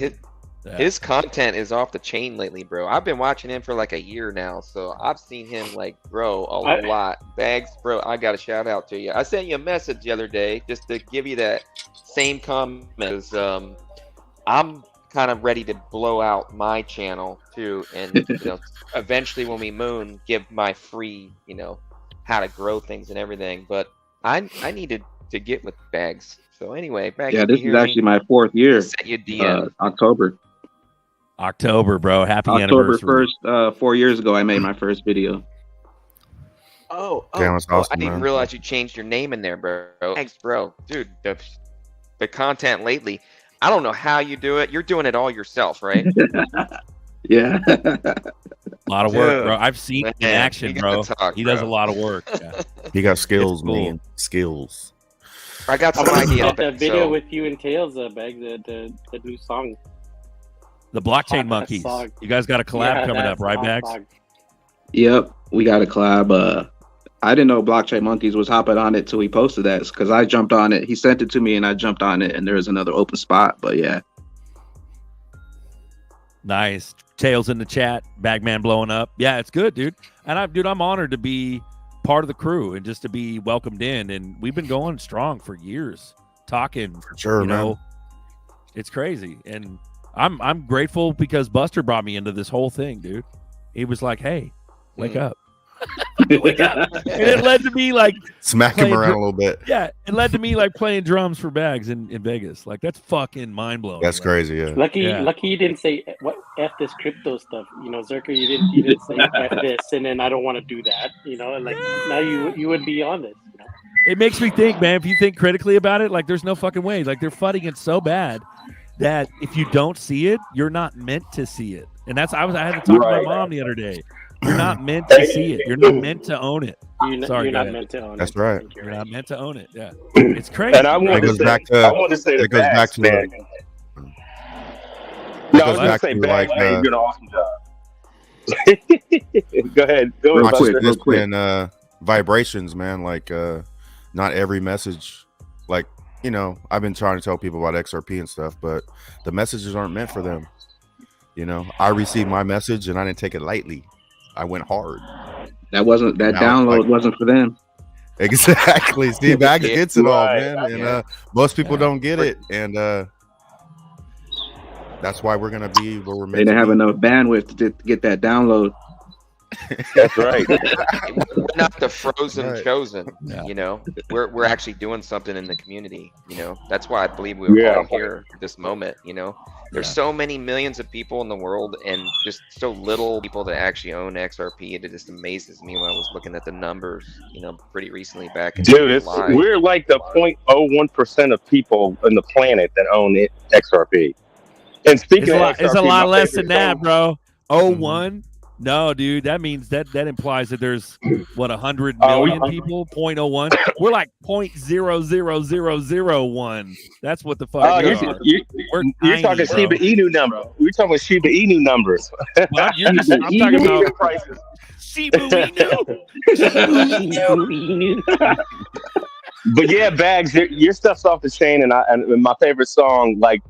Speaker 6: his content is off the chain lately, bro. I've been watching him for like a year now, so I've seen him like grow a lot. Bags, bro, I got a shout out to you. I sent you a message the other day just to give you that same comment. I'm kind of ready to blow out my channel too, and eventually when we moon, give my free, how to grow things and everything. But I needed to get with Bags. So anyway, Bags.
Speaker 17: Yeah, this is actually my 4th year.
Speaker 6: Sent you a DM.
Speaker 2: October, bro. Happy
Speaker 17: October
Speaker 2: anniversary.
Speaker 17: 1st, 4 years ago, I made my first video.
Speaker 3: Damn, it's awesome,
Speaker 6: I didn't
Speaker 3: man.
Speaker 6: realize you changed your name in there, bro. Thanks, bro. Dude, the content lately, I don't know how you do it. You're doing it all yourself, right?
Speaker 17: Yeah.
Speaker 2: A lot of work,
Speaker 6: Dude,
Speaker 2: bro. I've seen it in
Speaker 6: man,
Speaker 2: action,
Speaker 6: we
Speaker 2: bro.
Speaker 6: gotta talk,
Speaker 2: He does a
Speaker 6: bro.
Speaker 2: lot of work. Yeah.
Speaker 3: He got skills,
Speaker 2: It's cool.
Speaker 3: man. Skills.
Speaker 6: I got some
Speaker 10: That
Speaker 6: ideas.
Speaker 10: video
Speaker 6: So,
Speaker 10: with you and Tails, Bag, the new song.
Speaker 2: The Blockchain
Speaker 10: That
Speaker 2: Monkeys.
Speaker 10: song.
Speaker 2: You guys got a collab
Speaker 10: Yeah,
Speaker 2: coming
Speaker 10: that
Speaker 2: up, right,
Speaker 10: song.
Speaker 2: Bags?
Speaker 17: Yep, we got a collab. I didn't know Blockchain Monkeys was hopping on it till he posted that, because I jumped on it. He sent it to me and I jumped on it, and there was another open spot. But yeah,
Speaker 2: Nice. Tails in the chat. Bagman blowing up. Yeah, it's good, dude. And I'm honored to be part of the crew and just to be welcomed in. And we've been going strong for years, talking. For
Speaker 3: sure, man.
Speaker 2: It's crazy. And I'm grateful because Buster brought me into this whole thing, dude. He was like, "Hey, wake up." Wake up. And it led to me like
Speaker 3: Smack him
Speaker 2: playing
Speaker 3: around a little bit.
Speaker 2: Yeah, it led to me like playing drums for Bags in Vegas. Like that's fucking mind blowing.
Speaker 3: That's crazy, yeah.
Speaker 10: Lucky
Speaker 2: Yeah.
Speaker 10: you didn't say what F this crypto stuff. Zerker, you didn't say F this, and then I don't want to do that. Like now you would be on this.
Speaker 2: It makes me think, man, if you think critically about it, like there's no fucking way. Like they're fighting it so bad that if you don't see it, you're not meant to see it. And I had to talk to my mom the other day. You're not meant to see it. You're not meant to own it.
Speaker 10: You're
Speaker 2: go
Speaker 10: not
Speaker 2: ahead.
Speaker 10: meant to own it.
Speaker 3: That's right.
Speaker 2: You're not meant to own it. Yeah. It's crazy.
Speaker 8: And I want to say, I want to say
Speaker 3: that
Speaker 8: the
Speaker 3: goes back
Speaker 8: Bags,
Speaker 3: to
Speaker 8: man.
Speaker 3: That
Speaker 8: No, I
Speaker 3: goes
Speaker 8: was going to
Speaker 3: back
Speaker 8: say
Speaker 3: to
Speaker 8: Bags,
Speaker 3: like
Speaker 8: man, you did an awesome job. Go ahead. Go ahead, Buster.
Speaker 3: consciousness and vibrations, man. Like not every message, like I've been trying to tell people about XRP and stuff, but the messages aren't meant for them. I received my message and I didn't take it lightly. I went hard.
Speaker 17: that download wasn't for them.
Speaker 3: Exactly. See, Bags gets it all,
Speaker 8: Right.
Speaker 3: man, and most people don't get it, and that's why we're gonna be where we're
Speaker 17: They
Speaker 3: meant
Speaker 17: didn't
Speaker 3: to
Speaker 17: have
Speaker 3: be.
Speaker 17: enough bandwidth to get that download.
Speaker 8: That's right.
Speaker 6: we're not the frozen
Speaker 3: Right.
Speaker 6: chosen.
Speaker 2: Yeah.
Speaker 6: We're actually doing something in the community. That's why I believe we're all here at this moment. There's so many millions of people in the world, and just so little people that actually own XRP. It just amazes me when I was looking at the numbers. Pretty recently back in
Speaker 8: Dude,
Speaker 6: July.
Speaker 8: we're like the 0.01% of people on the planet that own XRP. And speaking
Speaker 2: It's a
Speaker 8: of
Speaker 2: lot,
Speaker 8: XRP,
Speaker 2: it's a lot
Speaker 8: my
Speaker 2: less
Speaker 8: favorite
Speaker 2: than that,
Speaker 8: song-
Speaker 2: bro. 01? No, dude, that means that implies that there's 100
Speaker 8: Oh,
Speaker 2: million people. 0.01. We're like 0.00001. That's what the fuck
Speaker 8: Oh,
Speaker 2: we
Speaker 8: you're,
Speaker 2: are.
Speaker 8: you're
Speaker 2: We're
Speaker 8: talking
Speaker 2: tiny,
Speaker 8: Shiba
Speaker 2: bro.
Speaker 8: Inu number. We're talking about Shiba Inu numbers.
Speaker 2: Well, I'm talking about
Speaker 8: prices.
Speaker 2: Shiba Inu.
Speaker 8: But yeah, Bags, your stuff's off the chain, and my favorite song, like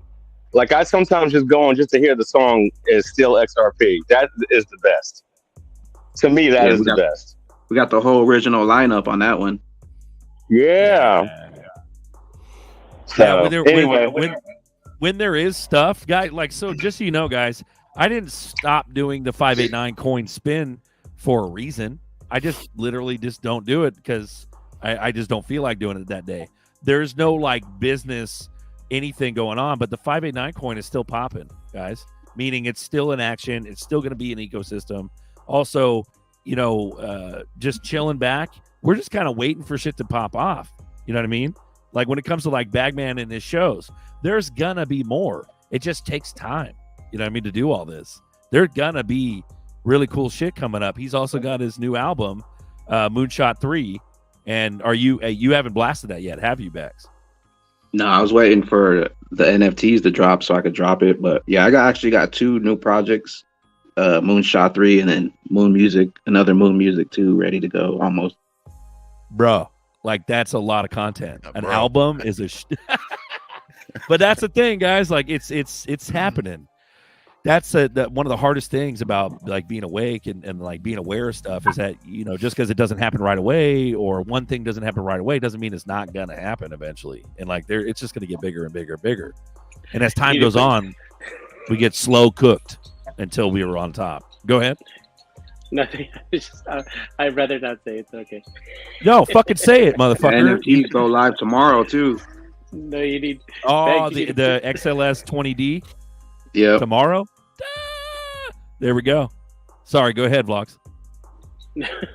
Speaker 8: I sometimes just go on just to hear the song, is still XRP. That is the best. To me, that is the best.
Speaker 17: We got the whole original lineup on that one.
Speaker 8: Yeah.
Speaker 2: Yeah,
Speaker 8: So, anyway,
Speaker 2: when there is stuff, guys, like, so just so you know, guys, I didn't stop doing the 589 coin spin for a reason. I just literally just don't do it because I just don't feel like doing it that day. There's no like business anything going on, but the 589 coin is still popping, guys, meaning it's still in action. It's still going to be an ecosystem. Also, just chilling back. We're just kind of waiting for shit to pop off. You know what I mean? Like when it comes to like Bagman and his shows, there's gonna be more. It just takes time. You know what I mean? To do all this, there's gonna be really cool shit coming up. He's also got his new album, Moonshot 3, And are you haven't blasted that yet, have you, Bex?
Speaker 17: No, I was waiting for the NFTs to drop so I could drop it. But yeah, actually got 2 new projects, Moonshot 3 and then Moon Music, another Moon Music 2 ready to go almost.
Speaker 2: Bro, like that's a lot of content. An album is a but that's the thing, guys. Like it's happening. That's one of the hardest things about like being awake and like being aware of stuff is that, you know, just because it doesn't happen right away or one thing doesn't happen right away doesn't mean it's not gonna happen eventually. And like it's just gonna get bigger and bigger and bigger. And as time goes on, we get slow cooked until we were on top. Go ahead.
Speaker 10: Nothing. I'd rather not say it. It's okay.
Speaker 2: No, fucking say it, motherfucker.
Speaker 17: NFTs go live tomorrow too.
Speaker 10: No, you need.
Speaker 2: The XLS 20D.
Speaker 17: Yeah.
Speaker 2: Tomorrow. There we go. Sorry, go ahead, Vlogs.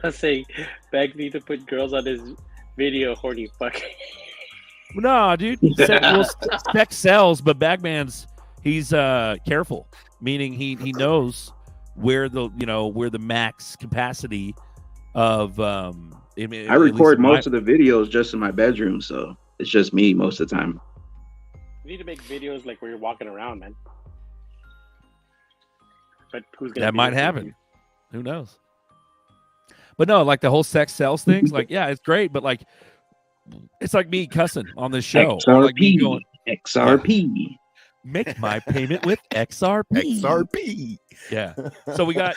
Speaker 10: I'm saying, Bag need to put girls on his video, horny fuck.
Speaker 2: No, dude. Spec sells, but Bagman's he's careful, meaning he knows where the max capacity of
Speaker 17: I record most of the videos just in my bedroom, so it's just me most of the time.
Speaker 10: You need to make videos like where you're walking around, man. But who's gonna
Speaker 2: that might happen. Who knows? But no, like the whole sex sells things, like yeah, it's great, but like it's like me cussing on this show.
Speaker 17: XRP.
Speaker 2: Or like me going,
Speaker 17: XRP.
Speaker 2: Make my payment with XRP.
Speaker 3: XRP.
Speaker 2: Yeah. So we got,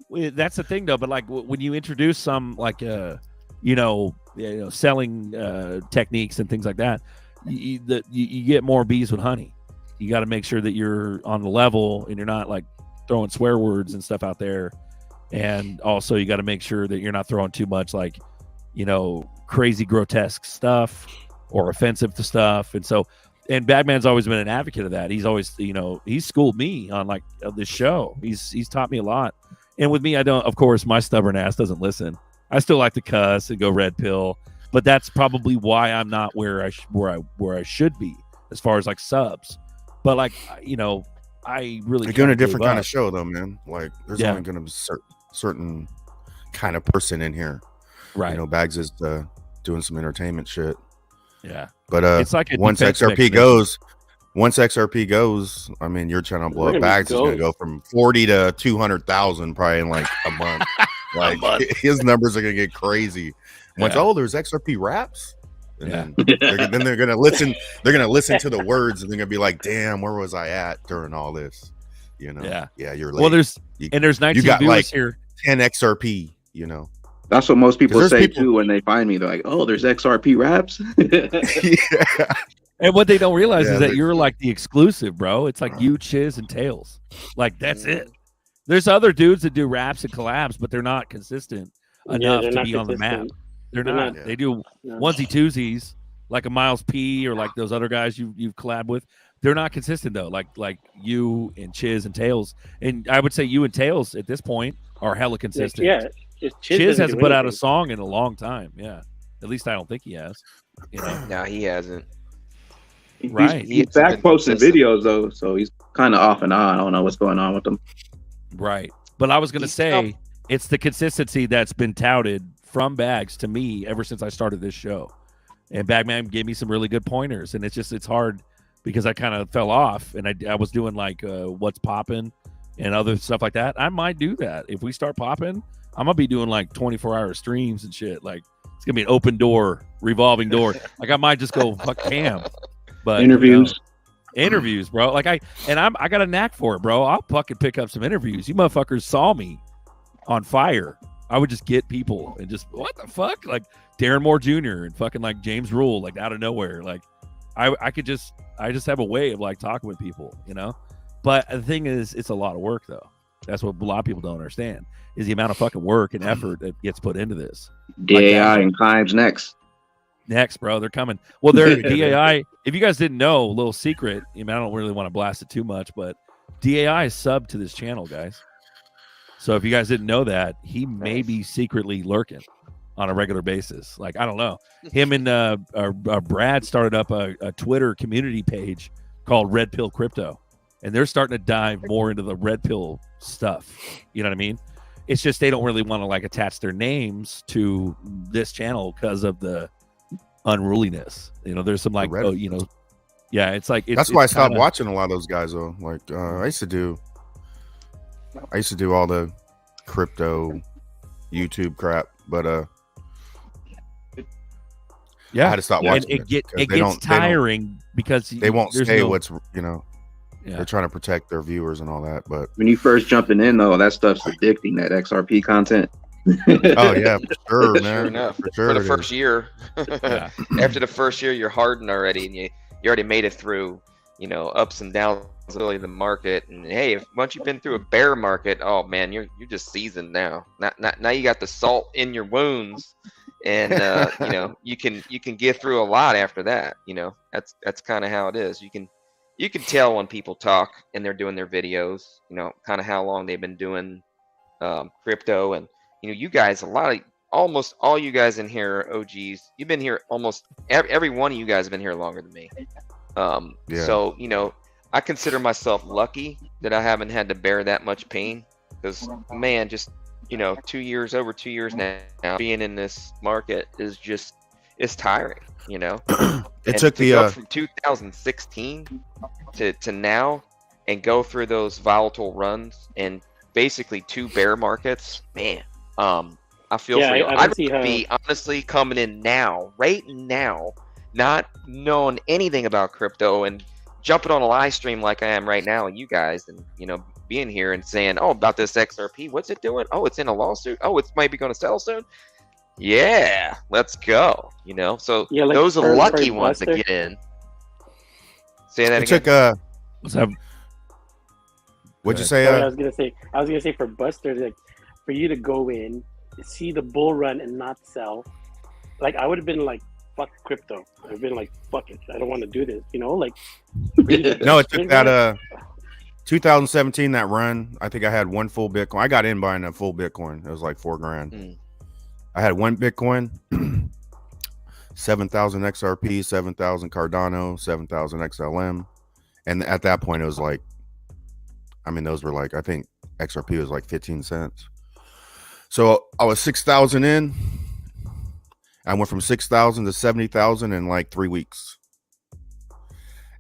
Speaker 2: that's the thing though. But like when you introduce some like, selling techniques and things like that, you get more bees with honey. You got to make sure that you're on the level and you're not like throwing swear words and stuff out there. And also you got to make sure that you're not throwing too much like, crazy grotesque stuff or offensive to stuff. And so, and Bagman's always been an advocate of that. He's always, he's schooled me on like this show. He's taught me a lot. And with me, I don't, of course, my stubborn ass doesn't listen. I still like to cuss and go red pill, but that's probably why I'm not where I should be as far as like subs. But like, I really
Speaker 3: you're doing a different kind of show though, man. Like there's only going to be certain kind of person in here.
Speaker 2: Right.
Speaker 3: Bags is doing some entertainment shit.
Speaker 2: Yeah.
Speaker 3: But
Speaker 2: it's like
Speaker 3: once XRP goes, I mean, your channel blow up. Bags is gonna go from 40 to 200,000 probably in like a month. Like his numbers are gonna get crazy. Once there's XRP raps, and then they're gonna listen. They're gonna listen to the words and they're gonna be like, "Damn, where was I at during all this?" Yeah, you're late.
Speaker 2: Well, there's 19
Speaker 3: you got
Speaker 2: viewers
Speaker 3: like
Speaker 2: here.
Speaker 3: 10 XRP.
Speaker 17: That's what most people say too when they find me. They're like, "Oh, there's XRP raps."
Speaker 3: Yeah.
Speaker 2: And what they don't realize is that you're like the exclusive, bro. It's like you, Chiz, and Tails. Like that's it. There's other dudes that do raps and collabs, but they're not consistent enough to be on the map. They're not. They do onesie twosies, like a Miles P or like those other guys you've collabed with. They're not consistent though. Like you and Chiz and Tails, and I would say you and Tails at this point are hella consistent.
Speaker 10: Yeah.
Speaker 2: Chiz hasn't put out a song in a long time. Yeah, at least I don't think he has.
Speaker 6: No, he hasn't.
Speaker 2: Right,
Speaker 17: he's back posting videos though, so he's kind of off and on. I don't know what's going on with him.
Speaker 2: Right, but I was gonna say it's the consistency that's been touted from Bags to me ever since I started this show, and Bagman gave me some really good pointers, and it's hard because I kind of fell off, and I was doing like what's popping and other stuff like that. I might do that if we start popping. I'm gonna be doing like 24-hour streams and shit. Like it's gonna be an open door, revolving door. Like I might just go fuck cam. But interviews, bro. Like I got a knack for it, bro. I'll fucking pick up some interviews. You motherfuckers saw me on fire. I would just get people and just what the fuck, like Darren Moore Jr. and fucking like James Rule, like out of nowhere. Like I just have a way of like talking with people, But the thing is, it's a lot of work though. That's what a lot of people don't understand is the amount of fucking work and effort that gets put into this.
Speaker 17: DAI and Kimes
Speaker 2: next, bro. They're coming. Well, they're DAI. If you guys didn't know, a little secret. I don't really want to blast it too much, but DAI is subbed to this channel, guys. So if you guys didn't know that, he may be secretly lurking on a regular basis. Like I don't know. Him and Brad started up a Twitter community page called Red Pill Crypto. And they're starting to dive more into the red pill stuff. You know what I mean? It's just they don't really want to like attach their names to this channel because of the unruliness. There's some like, oh, yeah, it's like
Speaker 3: that's why I stopped watching a lot of those guys though. Like I used to do all the crypto YouTube crap, but
Speaker 2: yeah,
Speaker 3: I had to stop watching
Speaker 2: it gets tiring because
Speaker 3: they won't say what's
Speaker 2: Yeah.
Speaker 3: They're trying to protect their viewers and all that, but
Speaker 17: when you first jumping in though, that stuff's addicting. That XRP content.
Speaker 3: Oh yeah, for sure, man.
Speaker 6: Sure enough.
Speaker 3: For sure
Speaker 6: For the
Speaker 3: it
Speaker 6: first
Speaker 3: is.
Speaker 6: year.
Speaker 2: Yeah.
Speaker 6: After the first year, you're hardened already, and you already made it through, ups and downs really the market. And hey, once you've been through a bear market, oh man, you're just seasoned now. Now you got the salt in your wounds, and you can get through a lot after that. That's kind of how it is. You can tell when people talk and they're doing their videos, kind of how long they've been doing crypto. And, you guys, almost all you guys in here are OGs. You've been here almost every one of you guys have been here longer than me.
Speaker 3: Yeah.
Speaker 6: So, I consider myself lucky that I haven't had to bear that much pain because, man, just, over 2 years now, being in this market is it's tiring,
Speaker 3: It took
Speaker 6: to go from 2016 to now and go through those volatile runs and basically 2 bear markets, man. I feel for you. I'd be honestly coming in right now, not knowing anything about crypto and jumping on a live stream like I am right now, and you guys, and being here and saying, "Oh, about this XRP, what's it doing? Oh, it's in a lawsuit. Oh, it's maybe going to sell soon." Yeah, let's go. So
Speaker 10: Yeah, like
Speaker 6: those are
Speaker 10: for
Speaker 6: lucky ones to
Speaker 10: Buster.
Speaker 6: get in. Say that
Speaker 3: It
Speaker 6: again.
Speaker 3: took
Speaker 2: What's up?
Speaker 3: what'd you
Speaker 10: Sorry,
Speaker 3: say?
Speaker 10: I was gonna say for Buster, like for you to go in, see the bull run and not sell, like I would have been like, fuck crypto. I've been like, fuck it, I don't want to do this. Like
Speaker 3: No, it took that 2017 that run. I think I had one full Bitcoin. I got in buying a full Bitcoin. It was like $4,000. I had one Bitcoin, 7,000 XRP, 7,000 Cardano, 7,000 XLM, and at that point it was like, those were like, I think XRP was like 15 cents. So I was 6,000 in. I went from 6,000 to 70,000 in like 3 weeks,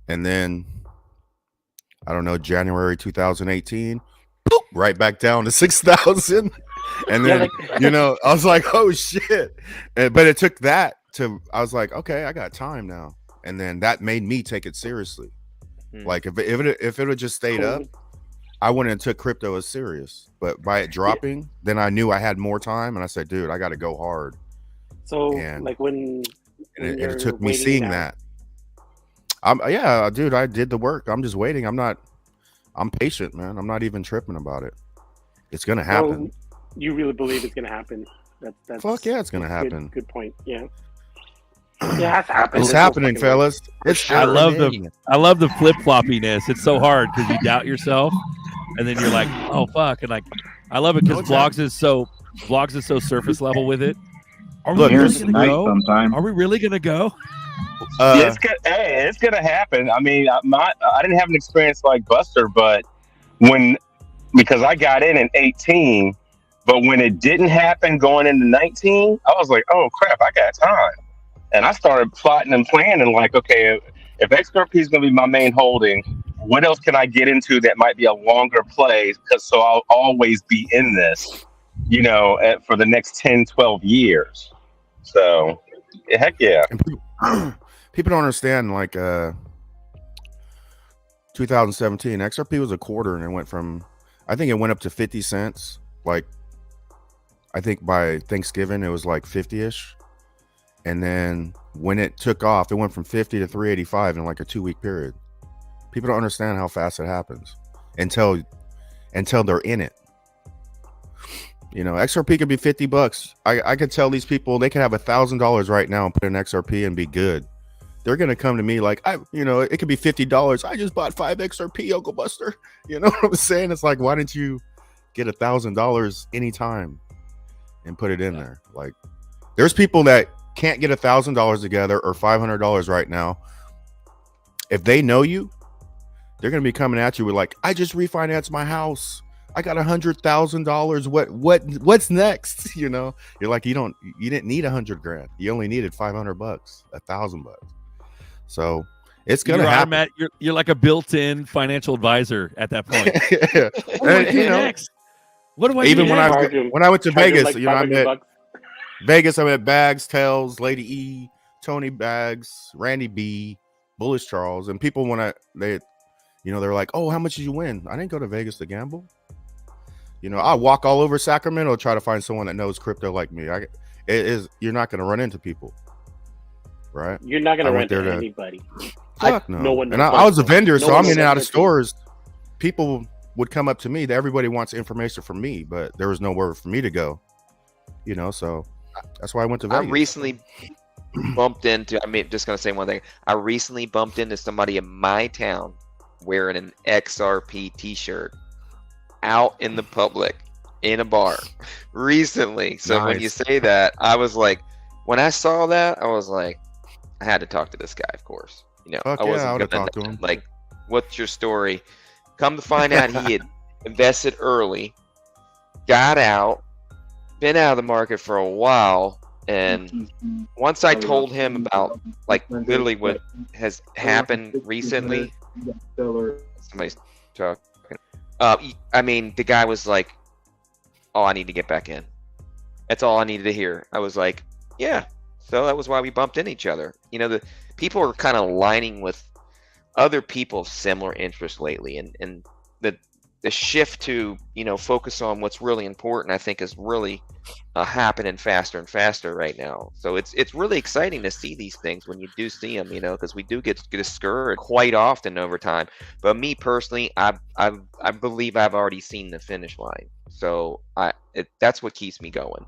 Speaker 3: and then I don't know, January 2018, boop, right back down to 6,000. And then, I was like, oh shit. But it took that I was like, okay, I got time now. And then that made me take it seriously. Like if it would just stayed up, I wouldn't have took crypto as serious. But by it dropping, then I knew I had more time, and I said, dude, I got to go hard.
Speaker 10: So
Speaker 3: And
Speaker 10: when
Speaker 3: it took me
Speaker 10: waiting
Speaker 3: seeing
Speaker 10: now-
Speaker 3: that. Dude, I did the work. I'm just waiting. I'm patient, man. I'm not even tripping about it. It's gonna happen.
Speaker 10: So you really believe it's gonna happen? That's
Speaker 3: Fuck yeah, it's gonna
Speaker 10: good-
Speaker 3: happen.
Speaker 10: Good point. Yeah. Yeah, it has to happen.
Speaker 3: It's
Speaker 10: There's no
Speaker 3: happening,
Speaker 10: fucking way.
Speaker 3: fellas. It's
Speaker 2: I love
Speaker 3: happening.
Speaker 2: the flip floppiness. It's so hard because you doubt yourself, and then you're like, oh fuck, and like I love it because vlogs is so surface level with it. Are we
Speaker 3: Look,
Speaker 2: really
Speaker 3: there's
Speaker 2: gonna
Speaker 17: night
Speaker 2: go?
Speaker 17: sometime.
Speaker 2: Are we really gonna go?
Speaker 8: It's gonna happen. I didn't have an experience like Buster, but because I got in 18, but when it didn't happen going into 19, I was like, oh crap, I got time. And I started plotting and planning like, okay, if XRP is gonna be my main holding, what else can I get into that might be a longer play? So I'll always be in this, for the next 10, 12 years. So heck yeah.
Speaker 3: People don't understand, like 2017 XRP was a quarter, and it went from, I think it went up to 50 cents. Like I think by Thanksgiving it was like 50-ish, and then when it took off, it went from 50 to 385 in like a 2-week period. People don't understand how fast it happens until they're in it. XRP could be $50. I could tell these people they could have $1,000 right now and put in XRP and be good. They're gonna come to me like, it could be $50. I just bought 5 XRP, Uncle Buster. You know what I'm saying? It's like, why didn't you get $1,000 anytime and put it in there? Like, there's people that can't get $1,000 together or $500 right now. If they know you, they're gonna be coming at you with like, I just refinanced my house. I got $100,000. What's next? You know, you're like, you didn't need $100,000. You only needed $500, $1,000. So it's gonna happen.
Speaker 2: You're like a built-in financial advisor at that point.
Speaker 3: Yeah.
Speaker 2: What do I do next? What do I
Speaker 3: even
Speaker 2: do
Speaker 3: when
Speaker 2: next?
Speaker 3: when I went to Vegas,
Speaker 10: like
Speaker 3: you know, I met
Speaker 10: $500.
Speaker 3: Vegas. I met Bags, Tails, Lady E, Tony Bags, Randy B, Bullish Charles, and people they're like, "Oh, how much did you win?" I didn't go to Vegas to gamble. You know, I walk all over Sacramento, try to find someone that knows crypto like me. You're not going to run into people, right?
Speaker 10: You're not going to run into
Speaker 3: to
Speaker 10: anybody.
Speaker 3: Fuck no.
Speaker 10: No one.
Speaker 3: And I was a vendor, so I'm in and out of
Speaker 10: knows
Speaker 3: stores. People would come up to me. Everybody wants information from me, but there was nowhere for me to go. You know, so that's why I went to Vegas.
Speaker 6: I recently bumped into. Just gonna say one thing. I recently bumped into somebody in my town wearing an XRP T-shirt out in the public in a bar recently. So when you say that, I was like, when I saw that, I was like, I had to talk to this guy, of course. You know,
Speaker 3: Fuck
Speaker 6: I
Speaker 3: yeah, I
Speaker 6: wasn't
Speaker 3: would've
Speaker 6: gonna
Speaker 3: talked to him.
Speaker 6: like, what's your story? Come to find out, he had invested early, got out, been out of the market for a while, and once I told him about like literally what has happened recently, somebody's talking. I mean, the guy was like, "Oh, I need to get back in." That's all I needed to hear. I was like, "Yeah." So that was why we bumped into each other. You know, the people are kind of aligning with other people of similar interests lately, and the shift to, you know, focus on what's really important, I think, is really happening faster and faster right now. So it's really exciting to see these things when you do see them, you know, because we do get discouraged quite often over time. But me personally, I believe I've already seen the finish line. So that's what keeps me going.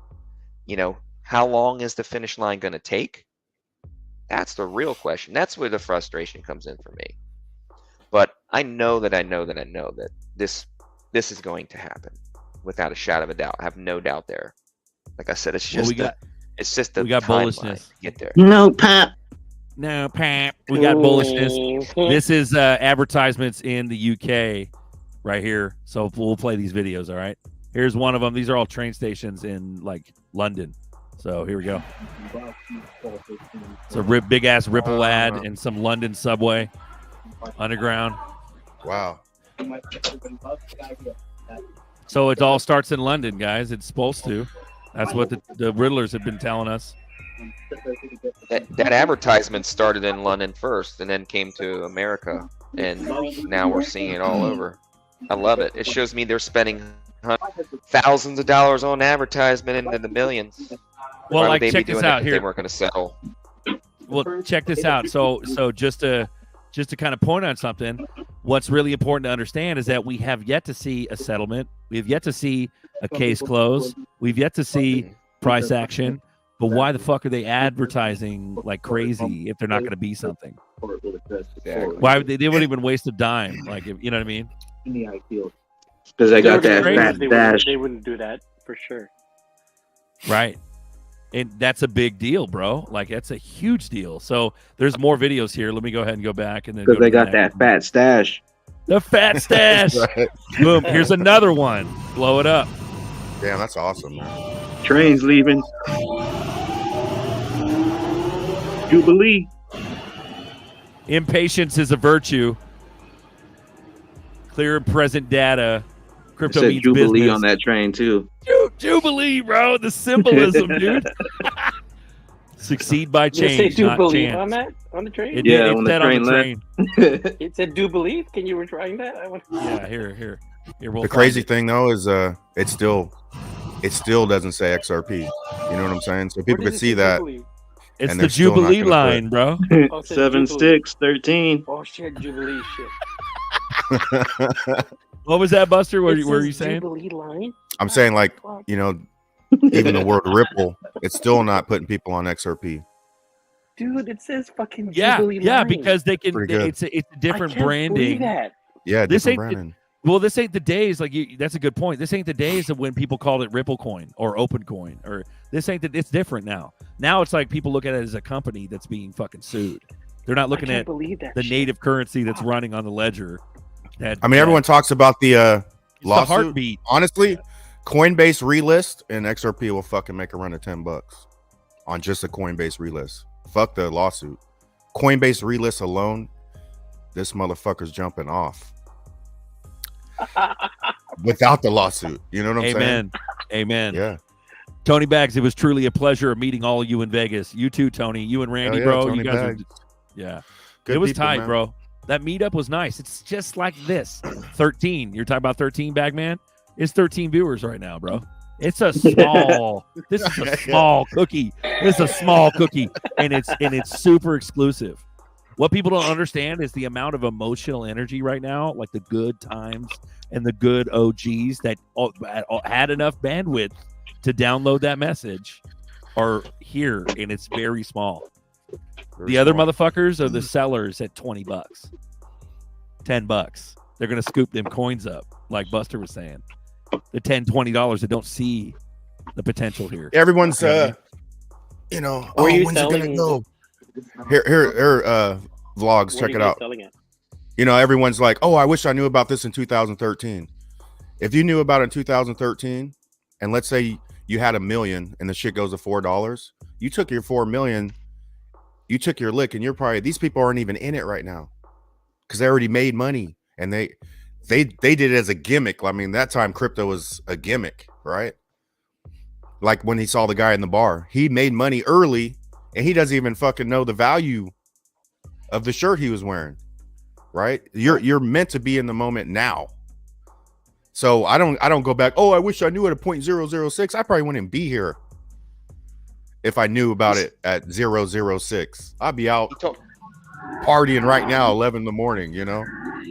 Speaker 6: You know, how long is the finish line going to take? That's the real question. That's where the frustration comes in for me. But I know that this is going to happen without a shadow of a doubt. I have no doubt there. Like I said, it's just the timeline to get there.
Speaker 17: No pap.
Speaker 2: We got bullishness. This is advertisements in the UK right here. So we'll play these videos. All right. Here's one of them. These are all train stations in like London. So here we go. It's a big ass Ripple ad in some London subway underground.
Speaker 3: Wow.
Speaker 2: So it all starts in London, guys. It's supposed to. That's what the Riddlers have been telling us.
Speaker 6: That advertisement started in London first and then came to America, and now we're seeing it all over. I love it. It shows me they're spending thousands of dollars on advertisement into the millions.
Speaker 2: Well,
Speaker 6: Why would
Speaker 2: like,
Speaker 6: they
Speaker 2: check
Speaker 6: be
Speaker 2: this
Speaker 6: doing
Speaker 2: out
Speaker 6: that if
Speaker 2: here.
Speaker 6: They weren't going to settle.
Speaker 2: Well, check this out. So just to kind of point on something, what's really important to understand is that we have yet to see a settlement. We have yet to see a case close. We've yet to see price action. But why the fuck are they advertising like crazy if they're not going to be something? Why would they wouldn't even waste a dime? Like, you know what I mean?
Speaker 17: Because they got that fat dash.
Speaker 10: They wouldn't do that for sure.
Speaker 2: Right. And that's a big deal, bro. Like, that's a huge deal. So there's more videos here. Let me go ahead and go back and then
Speaker 17: Because they got that fat stash.
Speaker 2: The fat stash.
Speaker 3: Right.
Speaker 2: Boom. Here's another one. Blow it up.
Speaker 3: Damn, that's awesome, man.
Speaker 17: Trains leaving. Jubilee.
Speaker 2: Impatience is a virtue. Clear and present data. Crypto
Speaker 17: Said
Speaker 2: means
Speaker 17: Jubilee
Speaker 2: business.
Speaker 17: on that train too.
Speaker 2: Jubilee, bro. The symbolism, dude. Succeed by
Speaker 10: Did it say
Speaker 2: change,
Speaker 10: do
Speaker 2: not
Speaker 10: believe
Speaker 2: chance.
Speaker 10: on that on the train?
Speaker 2: It did. It said on the train.
Speaker 10: It said do believe. Can you retrying that?
Speaker 2: Yeah, here. We'll
Speaker 3: The
Speaker 2: find
Speaker 3: crazy
Speaker 2: it.
Speaker 3: thing though is it still doesn't say XRP. You know what I'm saying? So people
Speaker 10: does
Speaker 3: could
Speaker 10: it
Speaker 3: see
Speaker 10: say
Speaker 3: that.
Speaker 10: Jubilee?
Speaker 2: It's
Speaker 3: and
Speaker 2: the
Speaker 3: they're still not
Speaker 2: Jubilee
Speaker 3: gonna
Speaker 2: line, bro.
Speaker 10: Oh, it says
Speaker 17: 7,
Speaker 10: Jubilee.
Speaker 17: 6, 13.
Speaker 10: Oh shit, Jubilee shit.
Speaker 2: What was that, Buster? What
Speaker 10: It
Speaker 2: were
Speaker 10: says
Speaker 2: you saying?
Speaker 10: Jubilee line?
Speaker 3: I'm saying, like, you know, even the word Ripple, it's still not putting people on XRP.
Speaker 10: Dude, it says fucking
Speaker 2: Yeah,
Speaker 10: Jubilee
Speaker 2: yeah,
Speaker 10: line.
Speaker 2: because they can.
Speaker 3: Pretty good.
Speaker 2: It's a different
Speaker 10: I can't
Speaker 2: branding.
Speaker 10: believe that.
Speaker 3: Yeah,
Speaker 2: This
Speaker 3: different
Speaker 2: ain't
Speaker 3: branding.
Speaker 2: Well, this ain't the days. Like, that's a good point. This ain't the days of when people called it Ripple Coin or Open Coin, or this ain't. It's different now. Now it's like people look at it as a company that's being fucking sued. They're not looking
Speaker 10: can't
Speaker 2: at
Speaker 10: believe that
Speaker 2: the
Speaker 10: shit.
Speaker 2: native currency that's running on the ledger.
Speaker 3: I mean, everyone talks about the lawsuit,
Speaker 2: heartbeat.
Speaker 3: honestly, Coinbase relist and XRP will fucking make a run of $10 on just a Coinbase relist. Fuck the lawsuit. Coinbase relist alone, this motherfucker's jumping off without the lawsuit. You know what I'm saying?
Speaker 2: Amen.
Speaker 3: Yeah.
Speaker 2: Tony Bags, it was truly a pleasure of meeting all of you in Vegas. You too, Tony. You and Randy, bro.
Speaker 3: Tony
Speaker 2: You guys
Speaker 3: Bags.
Speaker 2: yeah.
Speaker 3: Good
Speaker 2: it was
Speaker 3: people,
Speaker 2: tight,
Speaker 3: man.
Speaker 2: bro. That meetup was nice. It's just like this. 13. You're talking about 13, Bagman? It's 13 viewers right now, bro. It's a small. This is a small cookie. This is a small cookie, and it's super exclusive. What people don't understand is the amount of emotional energy right now, like the good times and the good OGs that had enough bandwidth to download that message are here, and it's very small. The other motherfuckers are the sellers at $20, $10. They're gonna scoop them coins up, like Buster was saying. The $10, $20 that don't see the potential here.
Speaker 3: Everyone's
Speaker 2: you
Speaker 3: know,
Speaker 10: Where are you
Speaker 3: when's it gonna
Speaker 10: selling-
Speaker 3: go? Here, vlogs, check it out. You know, everyone's like, oh, I wish I knew about this in 2013. If you knew about it in 2013, and let's say you had $1 million and the shit goes to $4, you took your 4 million, you took your lick, and you're probably, these people aren't even in it right now because they already made money, and they did it as a gimmick. I mean, that time crypto was a gimmick, right? Like when he saw the guy in the bar, he made money early, and he doesn't even fucking know the value of the shirt he was wearing, right? You're meant to be in the moment now. So I don't go back, oh, I wish I knew at a 0.006. I probably wouldn't be here if I knew about it at 0.006. I'd be out partying right now, 11 in the morning, you know?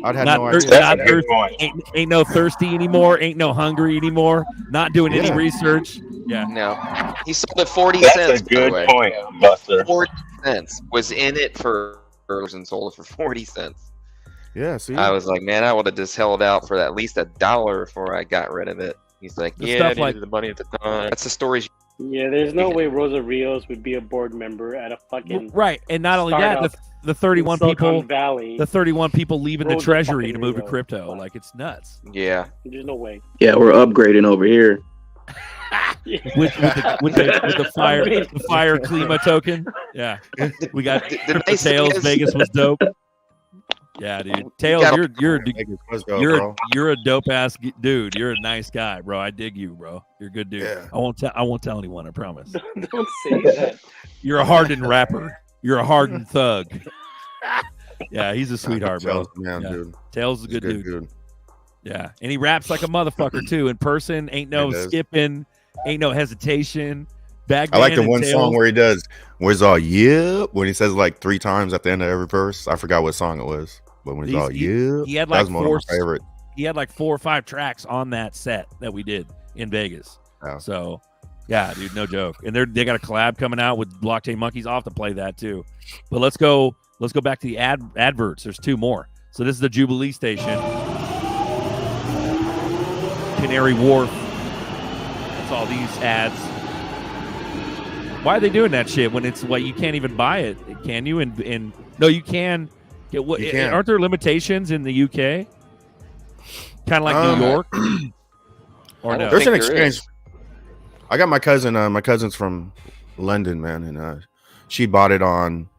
Speaker 3: I'd have no idea.
Speaker 2: Ain't no thirsty anymore. Ain't no hungry anymore. Not doing any research. Yeah.
Speaker 6: No. He sold it 40
Speaker 8: That's
Speaker 6: cents.
Speaker 8: a
Speaker 6: by the
Speaker 8: good
Speaker 6: way.
Speaker 8: point, Buster.
Speaker 6: 40 cents. Was in it for and sold it for 40 cents.
Speaker 3: Yeah, see?
Speaker 6: I was like, man, I would have just held out for at least $1 before I got rid of it. He's like,
Speaker 10: The
Speaker 6: yeah, I
Speaker 10: stuff
Speaker 6: needed
Speaker 10: like-
Speaker 6: the money at the time. That's the stories.
Speaker 10: Yeah, there's no way Rosa Rios would be a board member at a fucking
Speaker 2: Right, and not only that,
Speaker 10: startup
Speaker 2: the 31
Speaker 10: in Silicon
Speaker 2: people,
Speaker 10: Valley.
Speaker 2: the 31 people leaving the
Speaker 10: Rosa
Speaker 2: treasury
Speaker 10: fucking
Speaker 2: to move to
Speaker 10: Rios.
Speaker 2: crypto, like it's nuts.
Speaker 6: Yeah.
Speaker 10: There's no way.
Speaker 17: Yeah, we're upgrading over here.
Speaker 2: with the fire Klima token. Yeah, we got Crypto
Speaker 6: nice thing
Speaker 2: Tails.
Speaker 6: is-
Speaker 2: Vegas was dope. Yeah, dude. Tails,
Speaker 6: gotta-
Speaker 2: you're a dope ass dude. You're a nice guy, bro. I dig you, bro. You're a good dude.
Speaker 3: Yeah.
Speaker 2: I won't tell anyone. I promise.
Speaker 10: Don't say that.
Speaker 2: You're a hardened rapper. You're a hardened thug. Yeah, he's a sweetheart, bro.
Speaker 3: Tails, man,
Speaker 2: Yeah.
Speaker 3: dude.
Speaker 2: Tails is a
Speaker 3: He's
Speaker 2: good dude. Yeah, and he raps like a motherfucker too. In person, ain't no
Speaker 3: He does.
Speaker 2: skipping, ain't no hesitation. Bagman
Speaker 3: I like the
Speaker 2: and
Speaker 3: one
Speaker 2: Tails-
Speaker 3: song where he does, where's all yep, when he says like 3 times at the end of every verse. I forgot what song it was, but when he's all yep,
Speaker 2: he had
Speaker 3: that
Speaker 2: like
Speaker 3: was one of my favorite.
Speaker 2: He had like 4 or 5 tracks on that set that we did in Vegas.
Speaker 3: Yeah.
Speaker 2: So, yeah, dude, no joke. And they got a collab coming out with Blockchain Monkeys. I'll have to play that too. But let's go back to the adverts. There's 2 more. So this is the Jubilee Station, Canary Wharf. That's all these ads. Why are they doing that shit when it's like you can't even buy it? Can you? And no, you can. Get what?
Speaker 3: You can.
Speaker 2: Aren't there limitations in the UK? Kind of like New York, or no?
Speaker 3: There's an exchange. I got my cousin. My cousin's from London, man, and she bought it on.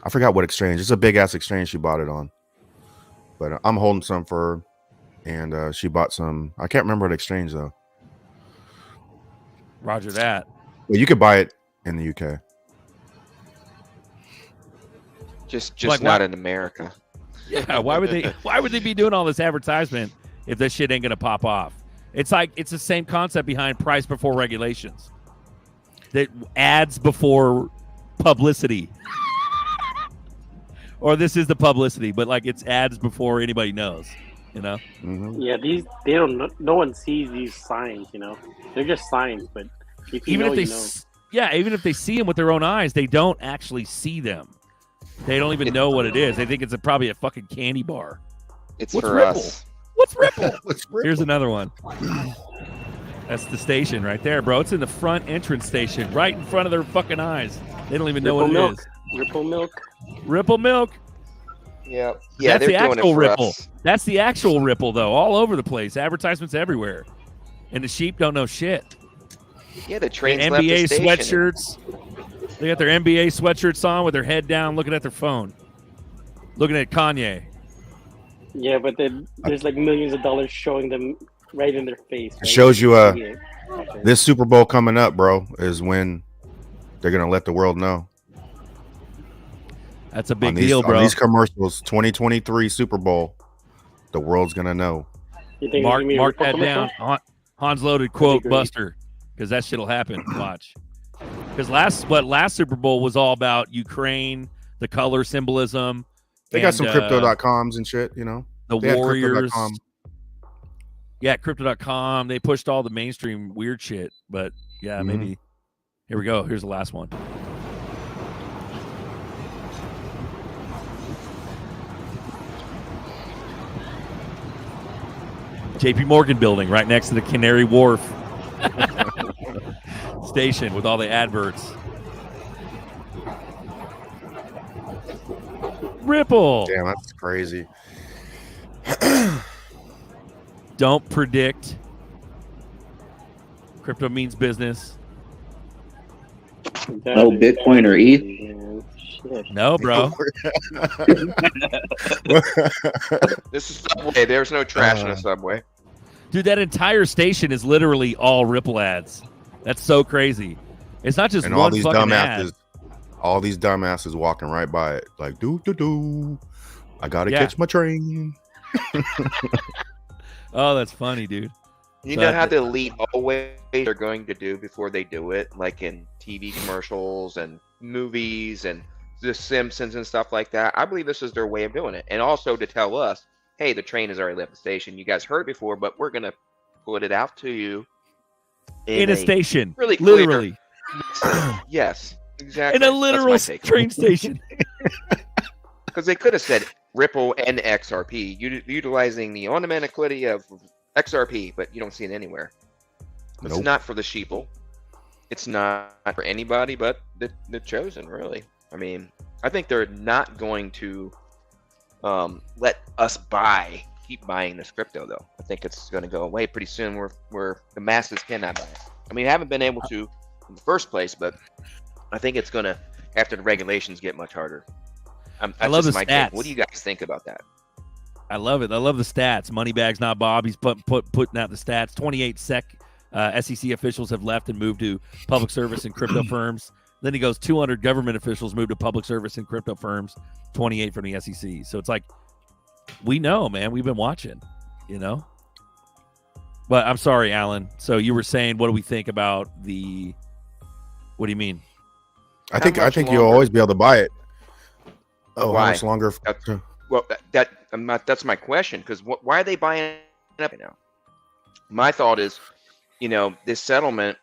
Speaker 3: I forgot what exchange. It's a big ass exchange she bought it on. But I'm holding some for her, and she bought some. I can't remember what exchange though.
Speaker 2: Roger that.
Speaker 3: Well, you could buy it in the UK.
Speaker 6: Just
Speaker 2: Like
Speaker 6: not
Speaker 2: what?
Speaker 6: in America.
Speaker 2: Yeah, why would they be doing all this advertisement if this shit ain't gonna pop off? It's like it's the same concept behind price before regulations. That ads before publicity. Or this is the publicity, but like it's ads before anybody knows, you know?
Speaker 3: Mm-hmm.
Speaker 10: Yeah, they don't. No one sees these signs. You know, they're just signs. But if you
Speaker 2: Even
Speaker 10: know,
Speaker 2: if they
Speaker 10: you know.
Speaker 2: even if they see them with their own eyes, they don't actually see them. They don't even know what it is. They think it's probably a fucking candy bar.
Speaker 6: It's
Speaker 2: What's
Speaker 6: for
Speaker 2: Ripple?
Speaker 6: us.
Speaker 2: What's Ripple? Here's another one. That's the station right there, bro. It's in the front entrance station, right in front of their fucking eyes. They don't even know
Speaker 10: Ripple
Speaker 2: what
Speaker 10: milk.
Speaker 2: it is.
Speaker 10: Ripple milk.
Speaker 2: Ripple milk.
Speaker 6: Yeah,
Speaker 2: That's
Speaker 6: they're
Speaker 2: the
Speaker 6: doing it
Speaker 2: actual
Speaker 6: for
Speaker 2: Ripple.
Speaker 6: us.
Speaker 2: That's the actual Ripple, though, all over the place. Advertisements everywhere, and the sheep don't know shit.
Speaker 6: Yeah, the
Speaker 2: The
Speaker 6: trains left the
Speaker 2: NBA
Speaker 6: station.
Speaker 2: sweatshirts. They got their NBA sweatshirts on with their head down, looking at their phone, looking at Kanye.
Speaker 10: Yeah, but then there's like millions of dollars showing them right in their face.
Speaker 3: It
Speaker 10: right?
Speaker 3: shows you
Speaker 10: Yeah.
Speaker 3: this Super Bowl coming up, bro, is when they're gonna let the world know.
Speaker 2: That's a big
Speaker 3: on these,
Speaker 2: deal, bro.
Speaker 3: On these commercials, 2023 Super Bowl, the world's gonna know.
Speaker 10: You think
Speaker 2: Mark that
Speaker 10: commercial?
Speaker 2: down. Hans Loaded quote Buster, because that shit'll happen. Watch. Because last Super Bowl was all about Ukraine, the color symbolism.
Speaker 3: They got some crypto.coms and shit, you know.
Speaker 2: The
Speaker 3: They had
Speaker 2: Warriors.
Speaker 3: crypto.com.
Speaker 2: Yeah, crypto.com. They pushed all the mainstream weird shit. But yeah, maybe. Here we go. Here's the last one. JP Morgan building right next to the Canary Wharf station with all the adverts. Ripple.
Speaker 3: Damn, that's crazy.
Speaker 2: Don't predict. Crypto means business.
Speaker 17: No Bitcoin or ETH.
Speaker 2: No, bro.
Speaker 6: This is Subway. There's no trash in a Subway.
Speaker 2: Dude, that entire station is literally all Ripple ads. That's so crazy. It's not just
Speaker 3: And
Speaker 2: one
Speaker 3: all these
Speaker 2: fucking ad.
Speaker 3: dumbasses walking right by it, like do. I gotta
Speaker 2: Yeah.
Speaker 3: catch my train.
Speaker 2: Oh, that's funny, dude.
Speaker 6: You know how the elite always are going to do before they do it, like in TV commercials and movies and The Simpsons and stuff like that. I believe this is their way of doing it. And also to tell us, hey, the train has already left the station. You guys heard it before, but we're going to put it out to you.
Speaker 2: In a station.
Speaker 6: Really clear.
Speaker 2: Literally.
Speaker 6: Yes, exactly.
Speaker 2: In a
Speaker 6: That's
Speaker 2: literal
Speaker 6: my take.
Speaker 2: train station.
Speaker 6: Because they could have said Ripple and XRP, utilizing the automaticity of XRP, but you don't see it anywhere. It's
Speaker 3: Nope.
Speaker 6: not for the sheeple. It's not for anybody but the chosen, really. I mean, I think they're not going to let us keep buying this crypto, though. I think it's going to go away pretty soon where the masses cannot buy it. I mean, I haven't been able to in the first place, but I think it's going to, after the regulations get much harder.
Speaker 2: I love the
Speaker 6: my
Speaker 2: stats.
Speaker 6: take. What do you guys think about that?
Speaker 2: I love it. I love the stats. Moneybags Not Bob. He's putting out the stats. 28 SEC officials have left and moved to public service and crypto firms. Then he goes 200 government officials moved to public service and crypto firms, 28 from the SEC. So it's like, we know, man. We've been watching, you know? But I'm sorry, Alan. So you were saying, what do we think about the, what do you mean?
Speaker 3: I think you'll always be able to buy it. Oh,
Speaker 6: Why?
Speaker 3: how much longer?
Speaker 6: Well, that's my question. Because why are they buying it up now? My thought is, this settlement,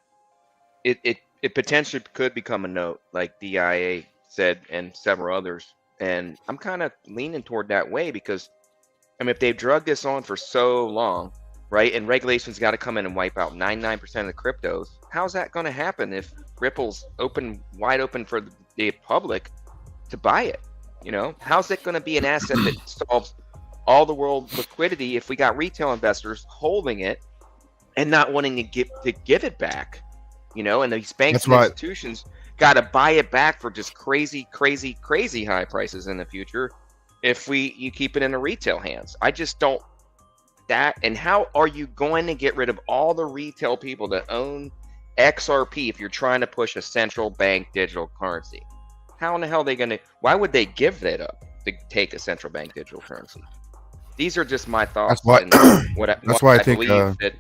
Speaker 6: it potentially could become a note, like DIA said, and several others. And I'm kind of leaning toward that way because, if they've drugged this on for so long, right, and regulations got to come in and wipe out 99% of the cryptos, how's that going to happen if Ripple's wide open for the public to buy it? How's it going to be an asset that solves all the world liquidity if we got retail investors holding it and not wanting to give it back? And these banks and institutions got to buy it back for just crazy high prices in the future if you keep it in the retail hands. I just don't that. And how are you going to get rid of all the retail people that own XRP if you're trying to push a central bank digital currency? How in the hell are they going to? Why would they give that up to take a central bank digital currency? These are just my thoughts.
Speaker 3: That's why I think
Speaker 6: believe that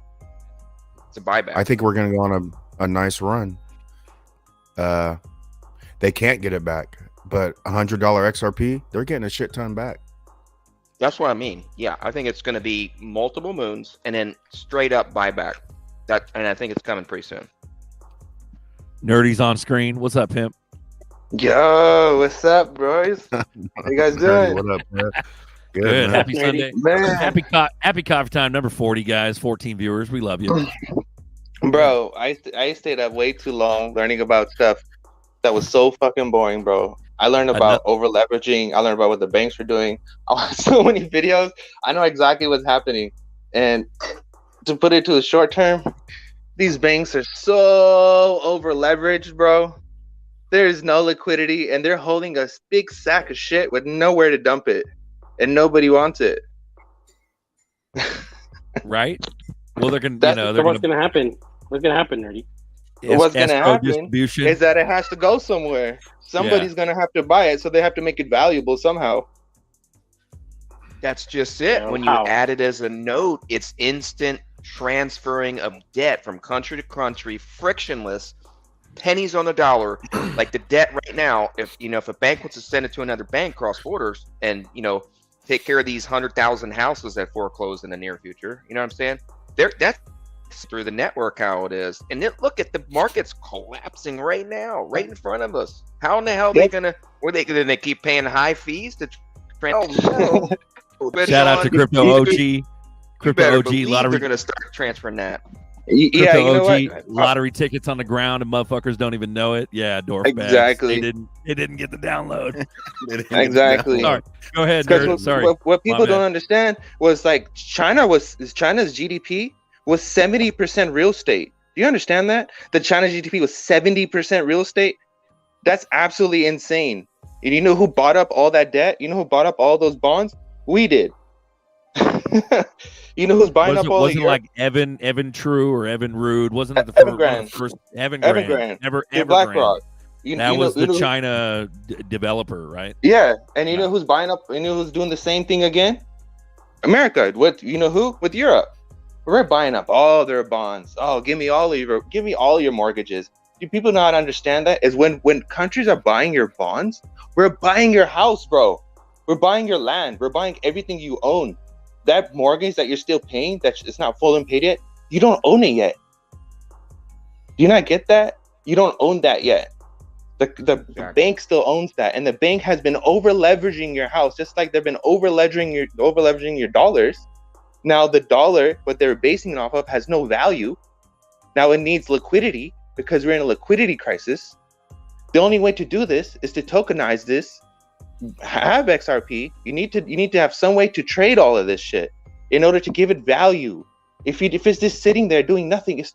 Speaker 6: it's a buyback.
Speaker 3: I think we're going to go on a nice run. They can't get it back, but $100 XRP, they're getting a shit ton back.
Speaker 6: That's what I mean. Yeah, I think it's going to be multiple moons and then straight up buyback. And I think it's coming pretty soon.
Speaker 2: Nerdy's on screen. What's up, pimp?
Speaker 18: Yo, what's up, bros? How you guys doing?
Speaker 3: What up, man?
Speaker 2: Good.
Speaker 3: man.
Speaker 2: Happy Sunday.
Speaker 18: Man.
Speaker 2: Happy coffee time. Number 40, guys. 14 viewers. We love you.
Speaker 18: Bro, I stayed up way too long learning about stuff that was so fucking boring, bro. I learned about over leveraging. I learned about what the banks were doing. I watched so many videos. I know exactly what's happening. And to put it to the short term, these banks are so over leveraged, bro. There is no liquidity, and they're holding a big sack of shit with nowhere to dump it, and nobody wants it.
Speaker 2: Right? Well, they're gonna,
Speaker 10: So what's gonna happen? What's gonna happen, Nerdy?
Speaker 18: What's going to happen
Speaker 2: distribution.
Speaker 18: is that it has to go somewhere. Somebody's going to have to buy it, so they have to make it valuable somehow.
Speaker 6: That's just it. When you add it as a note, it's instant transferring of debt from country to country, frictionless, pennies on the dollar. Like the debt right now, if a bank wants to send it to another bank cross borders and take care of these 100,000 houses that foreclose in the near future, you know what I'm saying? That's through the network how it is. And then look at the markets collapsing right now, right in front of us. How in the hell are they gonna keep paying high fees to
Speaker 2: Shout out to Crypto OG. Crypto OG lottery.
Speaker 6: They're gonna start transferring that.
Speaker 2: Crypto OG lottery tickets on the ground and motherfuckers don't even know it. Yeah, Dorf
Speaker 18: exactly.
Speaker 2: They didn't get the download.
Speaker 18: Exactly.
Speaker 2: Sorry. Go ahead, nerd. Sorry.
Speaker 18: What people don't understand was like China's GDP was 70% real estate. Do you understand that? The China's GDP was 70% real estate. That's absolutely insane. And you know who bought up all that debt? You know who bought up all those bonds? We did. You know who's buying up all?
Speaker 2: Wasn't like Evan True or Evan Rude? Wasn't it the first Evergrande?
Speaker 18: BlackRock.
Speaker 2: That was the China developer, right?
Speaker 18: Yeah, and you know who's buying up? You know who's doing the same thing again? America. With who? With Europe. We're buying up all their bonds. Oh, give me all your mortgages. Do people not understand that? Is when countries are buying your bonds, we're buying your house, bro. We're buying your land. We're buying everything you own. That mortgage that you're still paying, that it's not full and paid yet, you don't own it yet. Do you not get that? You don't own that yet. The bank still owns that, and the bank has been over leveraging your house, just like they've been over leveraging your dollars. Now the dollar, what they're basing it off of, has no value. Now it needs liquidity because we're in a liquidity crisis. The only way to do this is to tokenize this, have XRP. You need to have some way to trade all of this shit in order to give it value. If it's just sitting there doing nothing,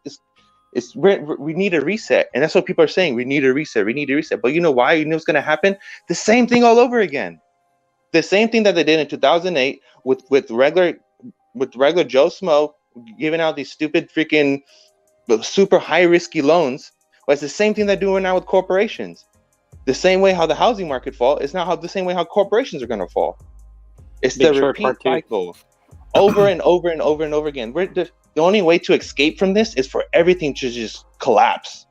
Speaker 18: we need a reset, and that's what people are saying. We need a reset. We need a reset. But you know why? You know what's going to happen? The same thing all over again. The same thing that they did in 2008 with regular Joe Smo giving out these stupid freaking super high risky loans. Well, it's the same thing they're doing now with corporations. The same way how the housing market fall is now the same way how corporations are going to fall. It's the repeat cycle over and over and over and over again. The only way to escape from this is for everything to just collapse.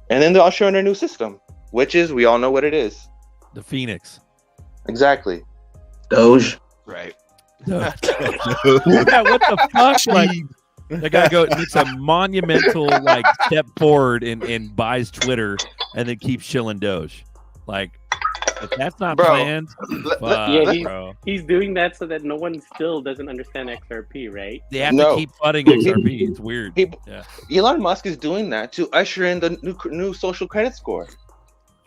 Speaker 18: And then they're all showing their new system, which is, we all know what it is.
Speaker 2: The Phoenix.
Speaker 18: Exactly.
Speaker 17: Doge.
Speaker 6: Right.
Speaker 2: Yeah, what the fuck? Like, that guy makes a monumental step forward and buys Twitter and then keeps shilling Doge. Like, if that's not planned,
Speaker 10: he's doing that so that no one still doesn't understand XRP, right?
Speaker 2: They have to keep flooding XRP. It's weird.
Speaker 18: Elon Musk is doing that to usher in the new social credit score.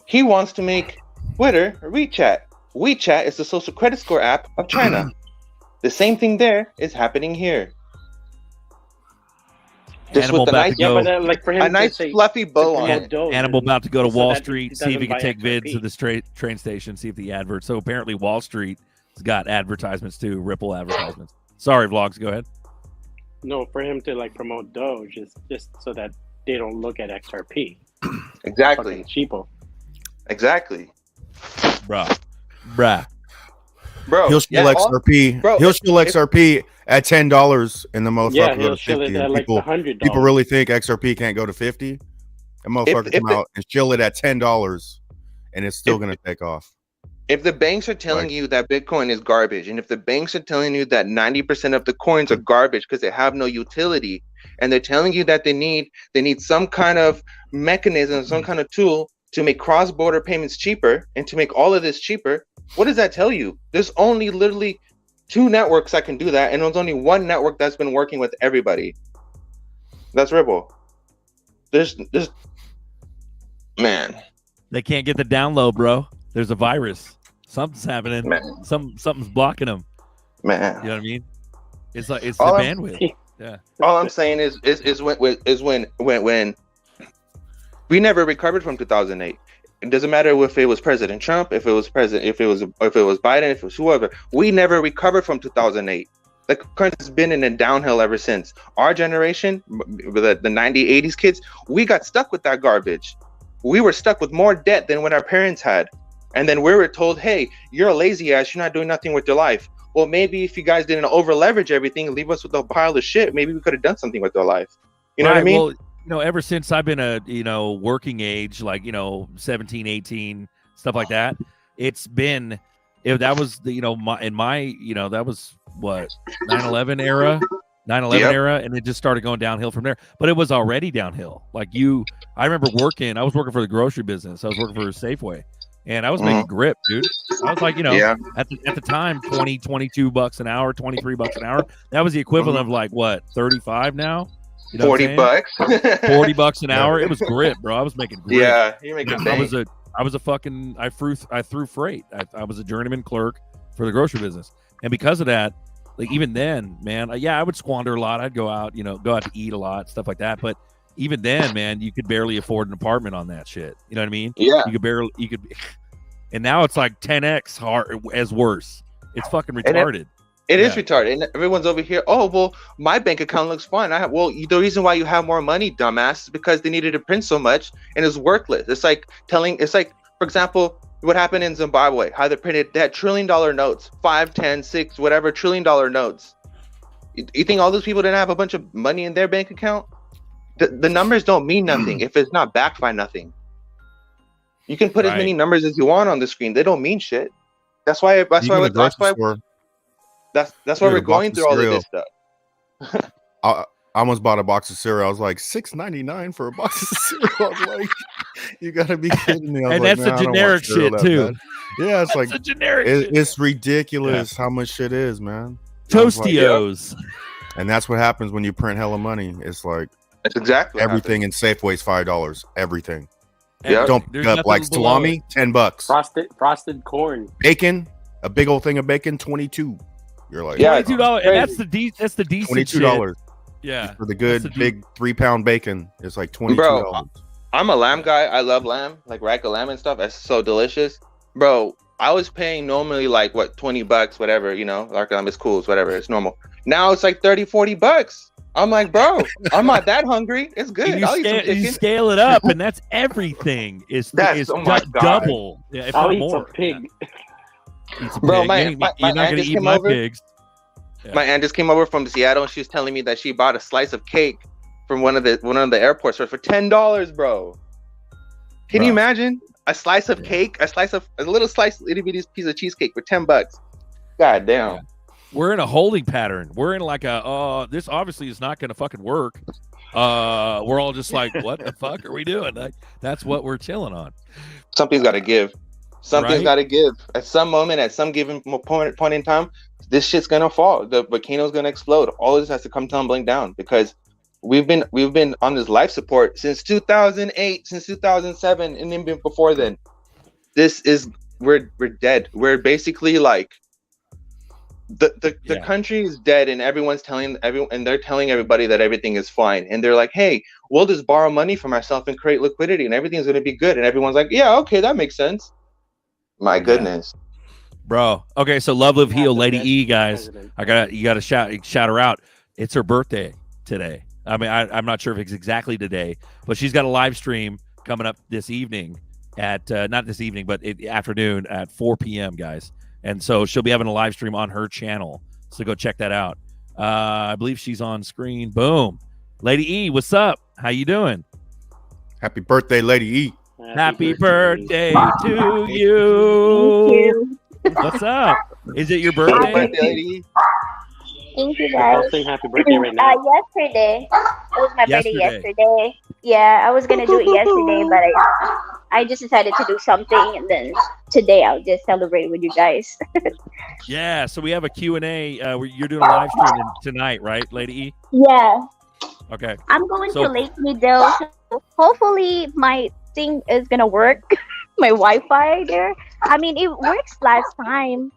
Speaker 18: He wants to make Twitter WeChat. WeChat is the social credit score app of China. The same thing there is happening here. Just with a nice fluffy bow on it.
Speaker 2: Animal about to go to Wall Street, see if he can take vids to the train station, see if the advert. So apparently Wall Street has got advertisements too, Ripple advertisements. Sorry, Vlogs, go ahead.
Speaker 10: No, for him to promote Doge is just so that they don't look at XRP.
Speaker 18: Exactly.
Speaker 10: Cheapo.
Speaker 18: Exactly.
Speaker 2: Bruh.
Speaker 3: He'll steal XRP. He'll steal XRP at $10, and the motherfucker go to 50. People really think XRP can't go to 50. A motherfucker come out and chill it at $10, and it's still going to take off.
Speaker 18: If the banks are telling you that Bitcoin is garbage, and if the banks are telling you that 90% of the coins are garbage because they have no utility, and they're telling you that they need some kind of mechanism, some kind of tool to make cross-border payments cheaper and to make all of this cheaper, what does that tell you? There's only literally 2 networks that can do that, and there's only one network that's been working with everybody. That's Ripple. Man.
Speaker 2: They can't get the download, bro. There's a virus. Something's happening.
Speaker 18: Man.
Speaker 2: Something's blocking them.
Speaker 18: Man,
Speaker 2: You know what I mean? It's like it's the
Speaker 18: All I'm-
Speaker 2: bandwidth. Yeah.
Speaker 18: all I'm saying is when we never recovered from 2008. It doesn't matter if it was President Trump, if it was Biden, if it was whoever. We never recovered from 2008. The country's been in a downhill ever since. Our generation, the 90s, 80s kids, we got stuck with that garbage. We were stuck with more debt than what our parents had. And then we were told, hey, you're a lazy ass, you're not doing nothing with your life. Well, maybe if you guys didn't over leverage everything, leave us with a pile of shit, maybe we could have done something with our life. You know what I mean?
Speaker 2: Well, ever since I've been a, working age, like, 17, 18, stuff like that, it's been, that was the, that was what, 9/11 era, 9/11
Speaker 18: Yep.
Speaker 2: era, and it just started going downhill from there. But it was already downhill. Like I remember I was working for the grocery business. I was working for Safeway, and I was making grip, dude. I was like,
Speaker 18: Yeah.
Speaker 2: at the time, 20, 22 bucks an hour, 23 bucks an hour. That was the equivalent of like what, 35 now? You know what I'm
Speaker 18: 40
Speaker 2: saying?
Speaker 18: bucks.
Speaker 2: 40 bucks an hour. It was grip, bro. I was making grip.
Speaker 18: Yeah, you're making
Speaker 2: I threw freight. I was a journeyman clerk for the grocery business. And because of that, like even then, man, I would squander a lot. I'd go out to eat a lot, stuff like that. But even then, man, you could barely afford an apartment on that shit. You know what I mean?
Speaker 18: Yeah.
Speaker 2: And now it's like 10x hard as worse. It's fucking retarded.
Speaker 18: It is retarded, and everyone's over here. Oh well, my bank account looks fine. The reason why you have more money, dumbass, is because they needed to print so much, and it's worthless. It's like, for example, what happened in Zimbabwe, how they printed that $1 trillion notes, 5, 10, 6, whatever $1 trillion notes. You think all those people didn't have a bunch of money in their bank account? The numbers don't mean nothing if it's not backed by nothing. You can put as many numbers as you want on the screen; they don't mean shit. That's why we're going through all of this stuff.
Speaker 3: I almost bought a box of cereal. I was like, $6.99 for a box of cereal. I was like, you gotta be kidding me. I was
Speaker 2: And
Speaker 3: like,
Speaker 2: that's the
Speaker 3: I don't want
Speaker 2: generic
Speaker 3: cereal
Speaker 2: shit,
Speaker 3: that
Speaker 2: too.
Speaker 3: bad. Yeah, it's
Speaker 2: That's
Speaker 3: like
Speaker 2: the generic shit.
Speaker 3: it's ridiculous how much shit is, man. I was like,
Speaker 2: Tostios.
Speaker 3: and that's what happens when you print hella money. It's like
Speaker 18: that's exactly
Speaker 3: everything in Safeway's $5. Everything.
Speaker 18: Yeah.
Speaker 3: Don't pick up like salami, $10.
Speaker 10: Frosted corn.
Speaker 3: Bacon, a big old thing of bacon, $22. You're like,
Speaker 2: $22, and that's the decent
Speaker 3: $22.
Speaker 2: shit. Yeah,
Speaker 3: for the good big 3-pound bacon. It's like $22.
Speaker 18: Bro, I'm a lamb guy. I love lamb, like rack of lamb and stuff. It's so delicious, bro. I was paying normally like what, $20, whatever, rack of lamb is cool, it's whatever, it's normal. Now it's like $30-$40. I'm like, bro, I'm not that hungry. It's good. I'll eat some chicken.
Speaker 2: You scale it up, and that's everything. It's
Speaker 18: oh my God.
Speaker 2: double. Yeah, if
Speaker 10: I'll
Speaker 2: not
Speaker 10: eat
Speaker 2: more.
Speaker 10: some pig.
Speaker 18: Bro,
Speaker 2: You're not
Speaker 18: aunt
Speaker 2: gonna
Speaker 18: just
Speaker 2: eat
Speaker 18: came
Speaker 2: my
Speaker 18: over.
Speaker 2: pigs.
Speaker 18: My aunt just came over from Seattle, and she was telling me that she bought a slice of cake from one of the airport stores for $10, bro. Can you imagine a slice of cake, a little slice, itty bitty piece of cheesecake for $10? God damn.
Speaker 2: Yeah. We're in a holding pattern. We're in like this obviously is not going to fucking work. We're all just like, what the fuck are we doing? Like, that's what we're chilling on.
Speaker 18: Something's got to give. Something's
Speaker 2: Right?
Speaker 18: got to give. At some moment, at some given point in time, this shit's gonna fall. The volcano's gonna explode. All this has to come tumbling down because we've been on this life support since 2008, since 2007, and even before then. We're dead. We're basically like the country is dead, and everyone's telling they're telling everybody that everything is fine, and they're like, hey, we'll just borrow money from ourselves and create liquidity, and everything's gonna be good, and everyone's like, yeah, okay, that makes sense. My goodness.
Speaker 2: Bro. Okay, so Love Live Heal, Lady E, guys. You gotta shout her out. It's her birthday today. I mean, I'm not sure if it's exactly today, but she's got a live stream coming up this evening at not this evening, but afternoon at 4 p.m. guys. And so she'll be having a live stream on her channel. So go check that out. I believe she's on screen. Boom. Lady E, what's up? How you doing?
Speaker 3: Happy birthday, Lady E.
Speaker 2: Happy birthday to you. What's up? Is it your birthday?
Speaker 19: Thank you, guys.
Speaker 10: Saying happy birthday right now.
Speaker 19: Yesterday. It was my birthday
Speaker 2: Yesterday.
Speaker 19: yesterday. Yeah, I was gonna do it yesterday, but I just decided to do something, and then today I'll just celebrate with you guys.
Speaker 2: Yeah, so we have a Q&A. You're doing a live stream tonight, right, Lady E?
Speaker 19: Yeah.
Speaker 2: Okay.
Speaker 19: I'm going
Speaker 2: So-
Speaker 19: to Lake Meadow, so hopefully my thing is gonna work. my Wi-Fi there. I mean, it works last time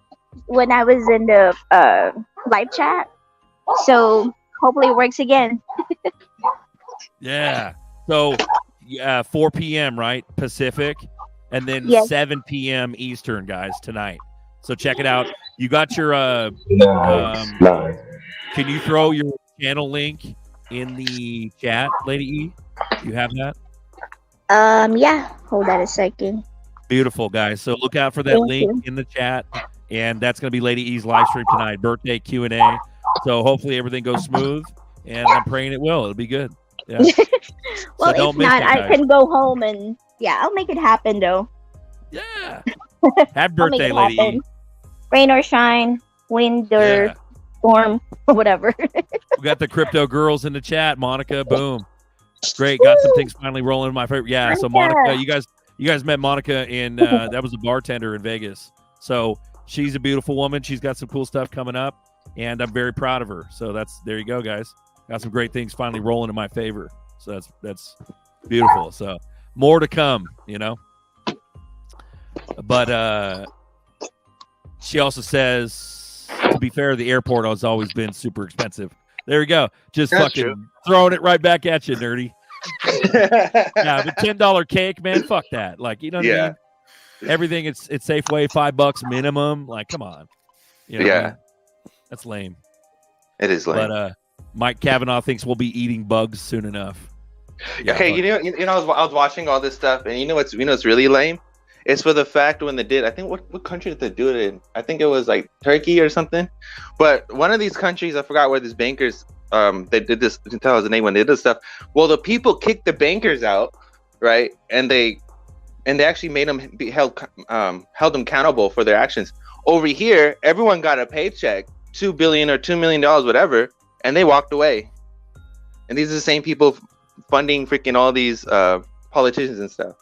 Speaker 19: when I was in the live chat. So hopefully it works again.
Speaker 2: Yeah. So 4 p.m. right Pacific, and then
Speaker 19: Yes.
Speaker 2: 7 p.m. Eastern, guys, tonight. So check it out. You got your
Speaker 8: Nice.
Speaker 2: Can you throw your channel link in the chat, Lady E? You have that?
Speaker 19: Yeah. Hold on a second.
Speaker 2: Beautiful, guys. So look out for that
Speaker 19: Thank
Speaker 2: link
Speaker 19: you.
Speaker 2: in the chat, and that's going to be Lady E's live stream tonight, birthday Q&A. So hopefully everything goes smooth, and I'm praying it will. It'll be good. Yeah.
Speaker 19: Well,
Speaker 2: So don't
Speaker 19: if
Speaker 2: miss
Speaker 19: not,
Speaker 2: it,
Speaker 19: I
Speaker 2: guys.
Speaker 19: can go home and I'll make it happen though.
Speaker 2: Yeah. Happy
Speaker 19: I'll make
Speaker 2: birthday,
Speaker 19: it
Speaker 2: Lady
Speaker 19: happen.
Speaker 2: E.
Speaker 19: Rain or shine, wind or
Speaker 2: Yeah.
Speaker 19: storm or whatever.
Speaker 2: We got the crypto girls in the chat. Monica, boom. Great. Got some things finally rolling in my favorite. Yeah. So Monica, you guys met Monica in that was a bartender in Vegas. So she's a beautiful woman. She's got some cool stuff coming up, and I'm very proud of her. So there you go, guys. Got some great things finally rolling in my favor. So that's beautiful. So more to come, But she also says, to be fair, the airport has always been super expensive. There you go. Just
Speaker 18: That's
Speaker 2: fucking
Speaker 18: true.
Speaker 2: throwing it right back at you, nerdy. Yeah, the $10 cake, man. Fuck that. Like, you know what I mean? Everything it's Safeway, $5 minimum. Like, come on. You know what I mean? That's lame.
Speaker 18: It is lame.
Speaker 2: But Mike Kavanaugh thinks we'll be eating bugs soon enough. Yeah,
Speaker 18: Okay,
Speaker 2: fuck.
Speaker 18: I was watching all this stuff, and what's really lame? It's for the fact when they did. I think what country did they do it in? I think it was like Turkey or something. But one of these countries, I forgot where these bankers they did this. You can tell us the name when they did this stuff. Well, the people kicked the bankers out, right? And they actually made them be held them accountable for their actions. Over here, everyone got a paycheck, $2 billion or $2 million, whatever, and they walked away. And these are the same people funding freaking all these politicians and stuff.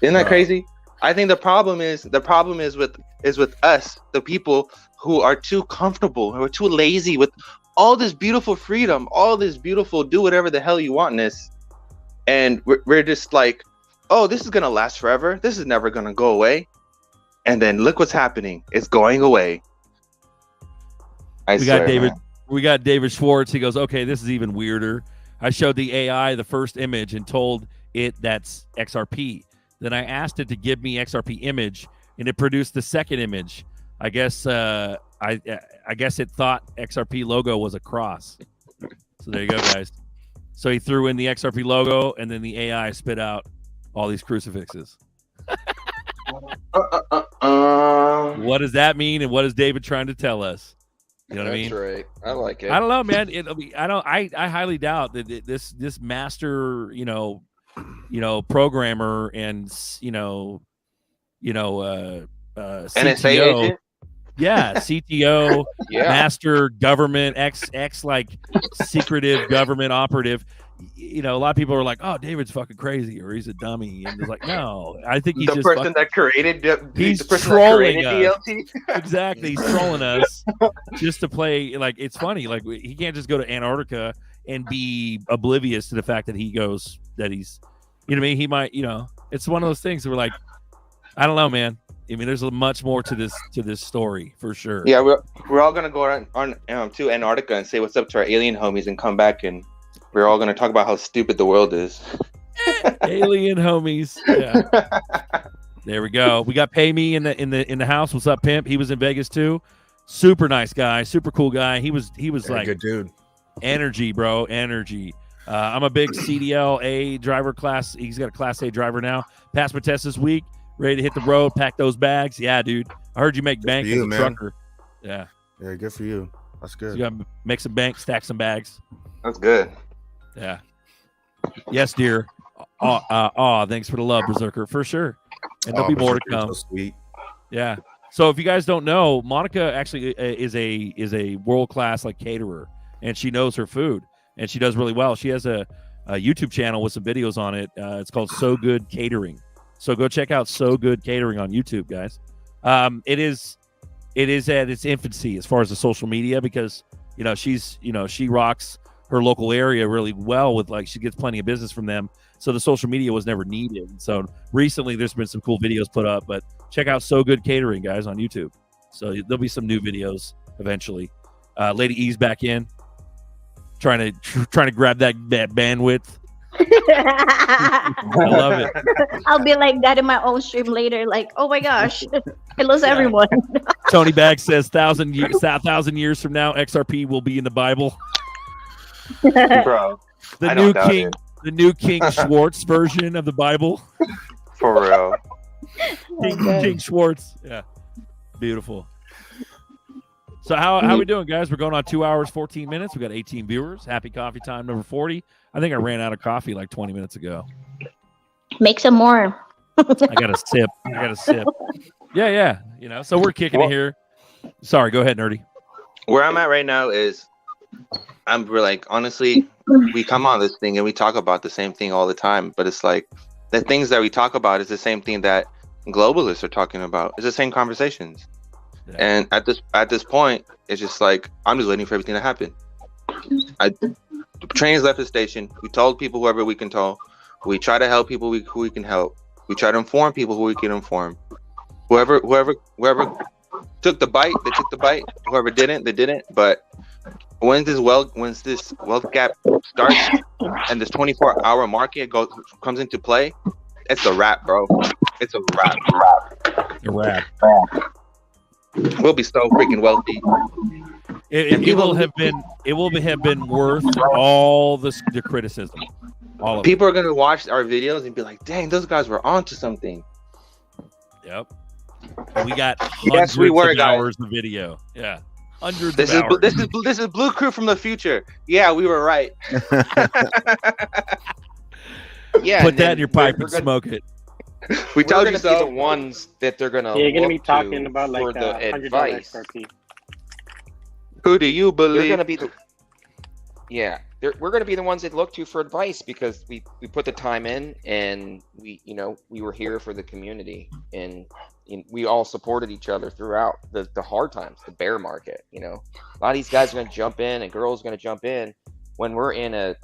Speaker 18: Isn't that crazy? I think the problem is with us, the people who are too comfortable, who are too lazy with all this beautiful freedom, all this beautiful do whatever the hell you wantness, and we're just like, oh, this is gonna last forever. This is never gonna go away. And then look what's happening. It's going away.
Speaker 2: We got David Schwartz. He goes, okay, this is even weirder. I showed the AI the first image and told it that's XRP. Then I asked it to give me XRP image, and it produced the second image. I guess I guess it thought XRP logo was a cross. So there you go, guys. So he threw in the XRP logo, and then the AI spit out all these crucifixes. What does that mean, and what is David trying to tell us? You know what I mean?
Speaker 6: That's right. I like it.
Speaker 2: I don't know, man. I highly doubt that this master, programmer and CTO,
Speaker 18: NSA agent?
Speaker 2: Yeah, CTO,
Speaker 18: Yeah.
Speaker 2: master government, ex like secretive government operative. A lot of people are like, "Oh, David's fucking crazy," or "He's a dummy," and it's like, no, I think he's
Speaker 18: the
Speaker 2: just
Speaker 18: person that created
Speaker 2: he's
Speaker 18: the person
Speaker 2: trolling
Speaker 18: that created
Speaker 2: us.
Speaker 18: DLT.
Speaker 2: Exactly, he's trolling us just to play. Like, it's funny. Like, he can't just go to Antarctica and be oblivious to the fact that he's, you know what I mean? He might, it's one of those things that we're like, I don't know, man. I mean, there's much more to this story for sure.
Speaker 18: Yeah, we're all gonna go on to Antarctica and say what's up to our alien homies and come back, and we're all gonna talk about how stupid the world is.
Speaker 2: Alien homies. Yeah. There we go. We got Pay Me in the house. What's up, pimp? He was in Vegas too. Super nice guy, super cool guy. He was like
Speaker 3: good dude.
Speaker 2: Energy, bro. Energy. I'm a big CDL A driver class. He's got a class A driver now. Passed my test this week. Ready to hit the road, pack those bags. Yeah, dude. I heard you make bank as a trucker. Yeah.
Speaker 3: Yeah, good for you. That's good.
Speaker 2: So you got to make some bank, stack some bags.
Speaker 18: That's good.
Speaker 2: Yeah. Yes, dear. Thanks for the love, Berserker, for sure. And there'll be more to come.
Speaker 3: So sweet.
Speaker 2: Yeah. So if you guys don't know, Monica actually is a world-class like caterer, and she knows her food, and she does really well. She has a YouTube channel with some videos on it. It's called So Good Catering. So go check out So Good Catering on YouTube, guys. It is at its infancy as far as the social media, because she rocks her local area really well with, like, she gets plenty of business from them. So the social media was never needed. So recently there's been some cool videos put up, but check out So Good Catering, guys, on YouTube. So there'll be some new videos eventually. Lady E's back in, trying to grab that bandwidth. I love it.
Speaker 19: I'll be like that in my own stream later. Like, oh my gosh, I lost everyone.
Speaker 2: Tony Bag says 1,000 years from now, XRP will be in the Bible.
Speaker 18: Bro,
Speaker 2: The
Speaker 18: I
Speaker 2: new
Speaker 18: don't doubt
Speaker 2: King,
Speaker 18: it.
Speaker 2: the new King Schwartz version of the Bible.
Speaker 18: For real.
Speaker 2: King Schwartz. Yeah, beautiful. So how we doing, guys? We're going on 2 hours, 14 minutes. We got 18 viewers. Happy coffee time number 40. I think I ran out of coffee like 20 minutes ago.
Speaker 19: Make some more.
Speaker 2: I got a sip. Yeah. You know, so we're kicking it here. Sorry, go ahead, Nerdy.
Speaker 18: Where I'm at right now is we're like, honestly, we come on this thing and we talk about the same thing all the time, but it's like the things that we talk about is the same thing that globalists are talking about. It's the same conversations. Yeah. And at this point, it's just like I'm just waiting for everything to happen. The trains left the station. We told people whoever we can tell. We try to help people who we can help. We try to inform people who we can inform. Whoever took the bite, they took the bite. Whoever didn't, they didn't. But when this wealth gap starts and this 24-hour market comes into play, it's a wrap, bro. It's a wrap.
Speaker 2: A wrap.
Speaker 18: We'll be so freaking wealthy.
Speaker 2: It will have been worth all the criticism. All of
Speaker 18: people are gonna watch our videos and be like, "Dang, those guys were onto something."
Speaker 2: Yep. We got hundreds of hours of video. Yeah, hundreds of hours.
Speaker 18: This is Blue Crew from the future. Yeah, we were right.
Speaker 6: Yeah,
Speaker 2: put that in your pipe and smoke it.
Speaker 18: We told you
Speaker 6: so.
Speaker 18: so.
Speaker 6: Be the ones that they're gonna.
Speaker 10: You're gonna be
Speaker 6: look
Speaker 10: talking
Speaker 6: to
Speaker 10: about like
Speaker 6: for the
Speaker 10: $100
Speaker 6: advice.
Speaker 10: XRP.
Speaker 18: Who do you believe?
Speaker 6: They're gonna be the. Yeah, we're gonna be the ones that look to for advice because we put the time in and we were here for the community and we all supported each other throughout the hard times, the bear market. A lot of these guys are gonna jump in and girls are gonna jump in when we're in a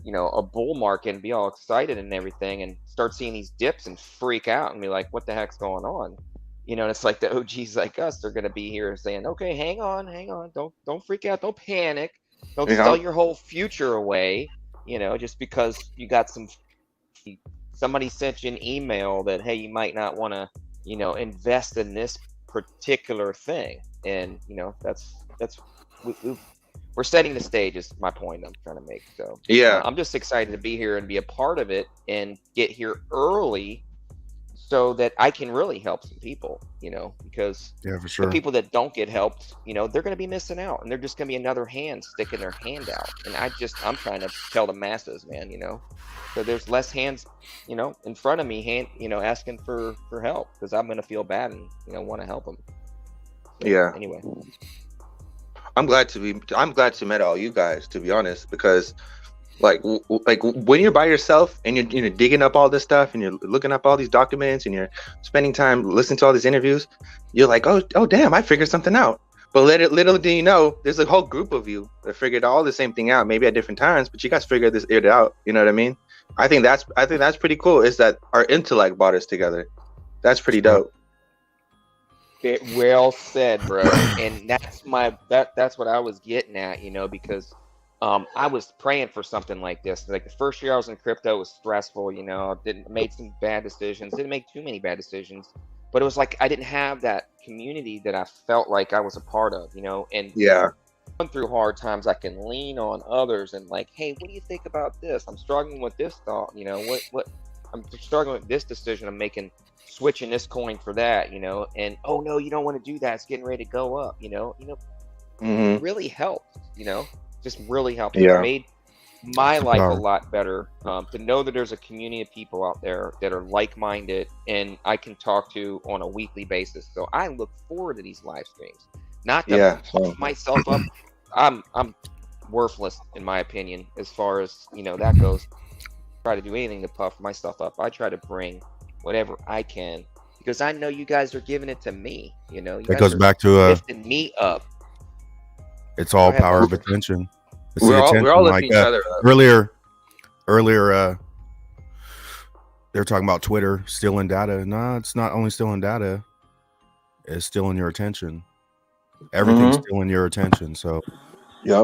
Speaker 6: bull market and be all excited and everything and start seeing these dips and freak out and be like, what the heck's going on? And it's like the OGs like us, they're going to be here saying, okay, hang on. Don't freak out. Don't panic. Don't sell your whole future away, just because you got somebody sent you an email that, hey, you might not want to, invest in this particular thing. And, we're setting the stage is my point I'm trying to make. So
Speaker 18: yeah,
Speaker 6: I'm just excited to be here and be a part of it and get here early so that I can really help some people, because
Speaker 3: for sure.
Speaker 6: The people that don't get helped, they're going to be missing out and they're just going to be another hand sticking their hand out. And I'm trying to tell the masses, man, so there's less hands, in front of me, asking for help because I'm going to feel bad and, want to help them. So,
Speaker 18: yeah.
Speaker 6: Anyway.
Speaker 18: I'm glad to meet all you guys, to be honest, because like when you're by yourself and you're digging up all this stuff and you're looking up all these documents and you're spending time listening to all these interviews, you're like, oh damn, I figured something out. But little do you know, there's a whole group of you that figured all the same thing out, maybe at different times, but you guys figured it out. You know what I mean? I think that's pretty cool. Is that our intellect brought us together? That's pretty dope.
Speaker 6: Well said, bro. And that's that's what I was getting at, because I was praying for something like this. Like the first year I was in crypto was stressful, made some bad decisions, didn't make too many bad decisions, but it was like I didn't have that community that I felt like I was a part of, and going through hard times I can lean on others and like, hey, what do you think about this? I'm struggling with this thought, what I'm struggling with this decision I'm making, switching this coin for that, and oh no, you don't want to do that, it's getting ready to go up,
Speaker 18: Mm-hmm.
Speaker 6: really helped, just really helped.
Speaker 18: Yeah.
Speaker 6: It made my life a lot better, to know that there's a community of people out there that are like-minded and I can talk to on a weekly basis. So I look forward to these live streams, not to puff myself up. I'm worthless in my opinion as far as that goes. Try to do anything to puff myself up. I try to bring whatever I can because I know you guys are giving it to me. You
Speaker 3: goes back to
Speaker 6: lifting me up.
Speaker 3: It's all power of attention. It's
Speaker 18: we're all
Speaker 3: like
Speaker 18: lifting each other up.
Speaker 3: Earlier, They're talking about Twitter stealing data. No, it's not only stealing data, it's stealing your attention. Everything's stealing your attention. So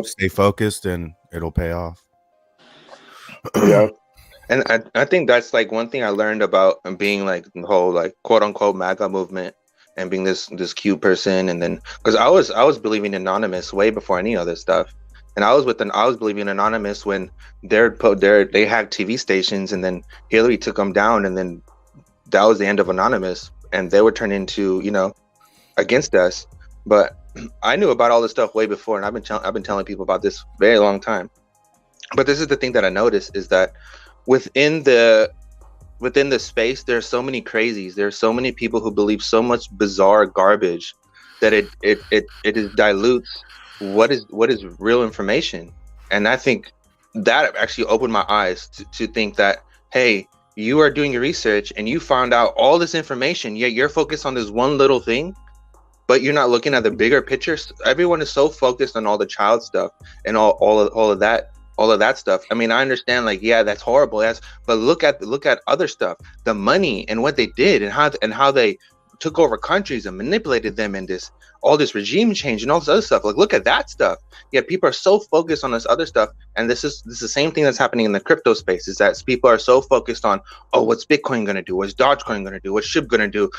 Speaker 3: stay focused and it'll pay off.
Speaker 18: Yeah. And I think that's like one thing I learned about being like the whole like quote unquote MAGA movement and being this cute person. And then because I was believing Anonymous way before any other stuff. And I was believing Anonymous when they hacked TV stations, and then Hillary took them down, and then that was the end of Anonymous, and they were turned into, you know, against us. But I knew about all this stuff way before, and I've been telling people about this very long time. But this is the thing that I noticed is that within the space, there's so many crazies. There's so many people who believe so much bizarre garbage that it dilutes what is real information. And I think that actually opened my eyes to think that, hey, you are doing your research and you found out all this information, yet you're focused on this one little thing, but you're not looking at the bigger picture. Everyone is so focused on all the child stuff and all of that stuff. I mean, I understand, like, yeah, that's horrible. But look at other stuff, the money and what they did, and how they took over countries and manipulated them, and all this regime change and all this other stuff. Like, look at that stuff. Yeah, people are so focused on this other stuff, and this is the same thing that's happening in the crypto space. Is that people are so focused on, oh, what's Bitcoin gonna do? What's Dogecoin gonna do? What's SHIB gonna do?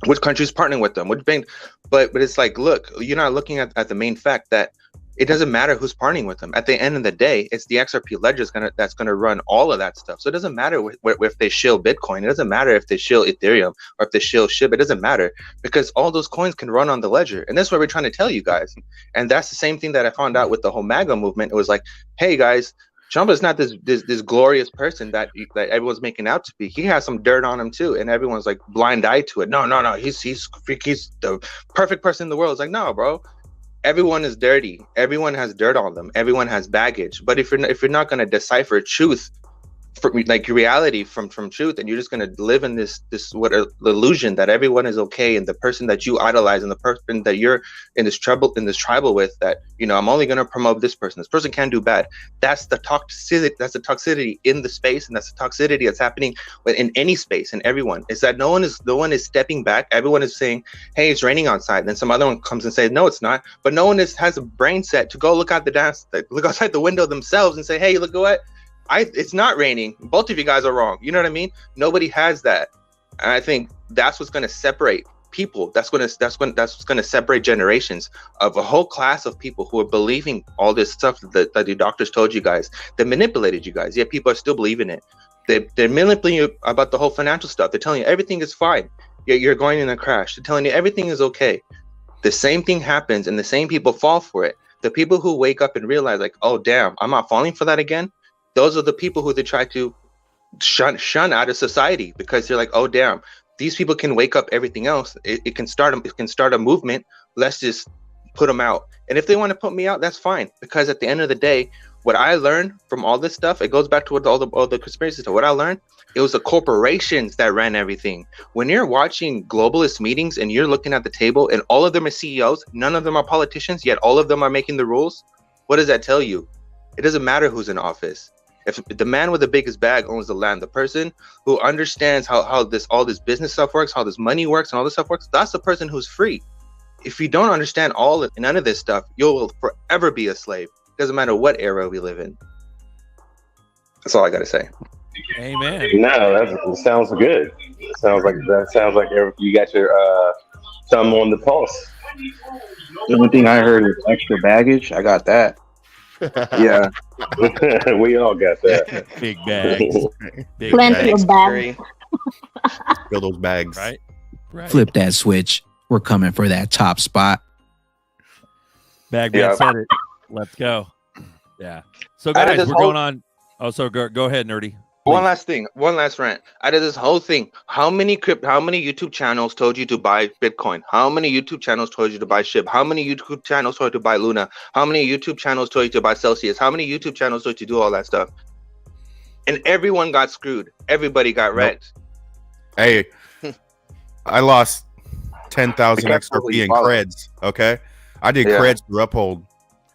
Speaker 18: Which country's partnering with them? Which bank? But it's like, look, you're not looking at the main fact that it doesn't matter who's partnering with them. At the end of the day, it's the XRP ledger that's gonna run all of that stuff. So it doesn't matter if they shill Bitcoin. It doesn't matter if they shill Ethereum or if they shill SHIB. It doesn't matter, because all those coins can run on the ledger. And that's what we're trying to tell you guys. And that's the same thing that I found out with the whole MAGA movement. It was like, hey guys, Trump is not this glorious person that everyone's making out to be. He has some dirt on him too, and everyone's like blind eye to it. No, he's the perfect person in the world. It's like, no, bro. Everyone is dirty. Everyone has dirt on them. Everyone has baggage. But if you're not going to decipher truth, like reality from truth, and you're just going to live in this illusion that everyone is okay, and the person that you idolize and the person that you're in this tribal with, that, you know, I'm only going to promote this person can't do bad. That's the toxicity. That's the toxicity in the space, and that's the toxicity that's happening in any space. And everyone is that no one is stepping back. Everyone is saying, hey, it's raining outside. Then some other one comes and says, no, it's not. But no one has a brain set to go look outside the window themselves and say, hey, look what. It's not raining. Both of you guys are wrong. You know what I mean? Nobody has that. And I think that's what's going to separate people. That's what's going to separate generations of a whole class of people who are believing all this stuff that the doctors told you guys. They manipulated you guys. Yet people are still believing it. They're manipulating you about the whole financial stuff. They're telling you everything is fine. Yet you're going in a crash. They're telling you everything is okay. The same thing happens, and the same people fall for it. The people who wake up and realize, like, oh damn, I'm not falling for that again. Those are the people who they try to shun out of society, because they're like, oh damn, these people can wake up everything else. It can start a movement. Let's just put them out. And if they want to put me out, that's fine. Because at the end of the day, what I learned from all this stuff, it goes back to what all the conspiracy stuff. What I learned, it was the corporations that ran everything. When you're watching globalist meetings and you're looking at the table and all of them are CEOs, none of them are politicians, yet all of them are making the rules. What does that tell you? It doesn't matter who's in office. If the man with the biggest bag owns the land, the person who understands how all this business stuff works, how this money works and all this stuff works, that's the person who's free. If you don't understand none of this stuff, you'll forever be a slave. Doesn't matter what era we live in. That's all I got to say.
Speaker 2: Amen.
Speaker 8: No, that sounds good. Sounds like you got your thumb on the pulse.
Speaker 17: The only thing I heard is extra baggage. I got that.
Speaker 18: Yeah.
Speaker 8: We all got that.
Speaker 2: Big bags. Big
Speaker 19: Plenty of bags.
Speaker 3: Fill those bags.
Speaker 2: Right.
Speaker 5: Flip that switch. We're coming for that top spot.
Speaker 2: Bagman said it. Let's go. Yeah. So guys, we're going on. Oh, so go ahead, Nerdy.
Speaker 18: One last thing, one last rant. Out of this whole thing, how many YouTube channels told you to buy Bitcoin? How many YouTube channels told you to buy SHIB? How many YouTube channels told you to buy Luna? How many YouTube channels told you to buy Celsius? How many YouTube channels told you to do all that stuff? And everyone got screwed. Everybody got wrecked.
Speaker 3: Hey, I lost 10,000 XRP in creds. Okay, I did creds through Uphold,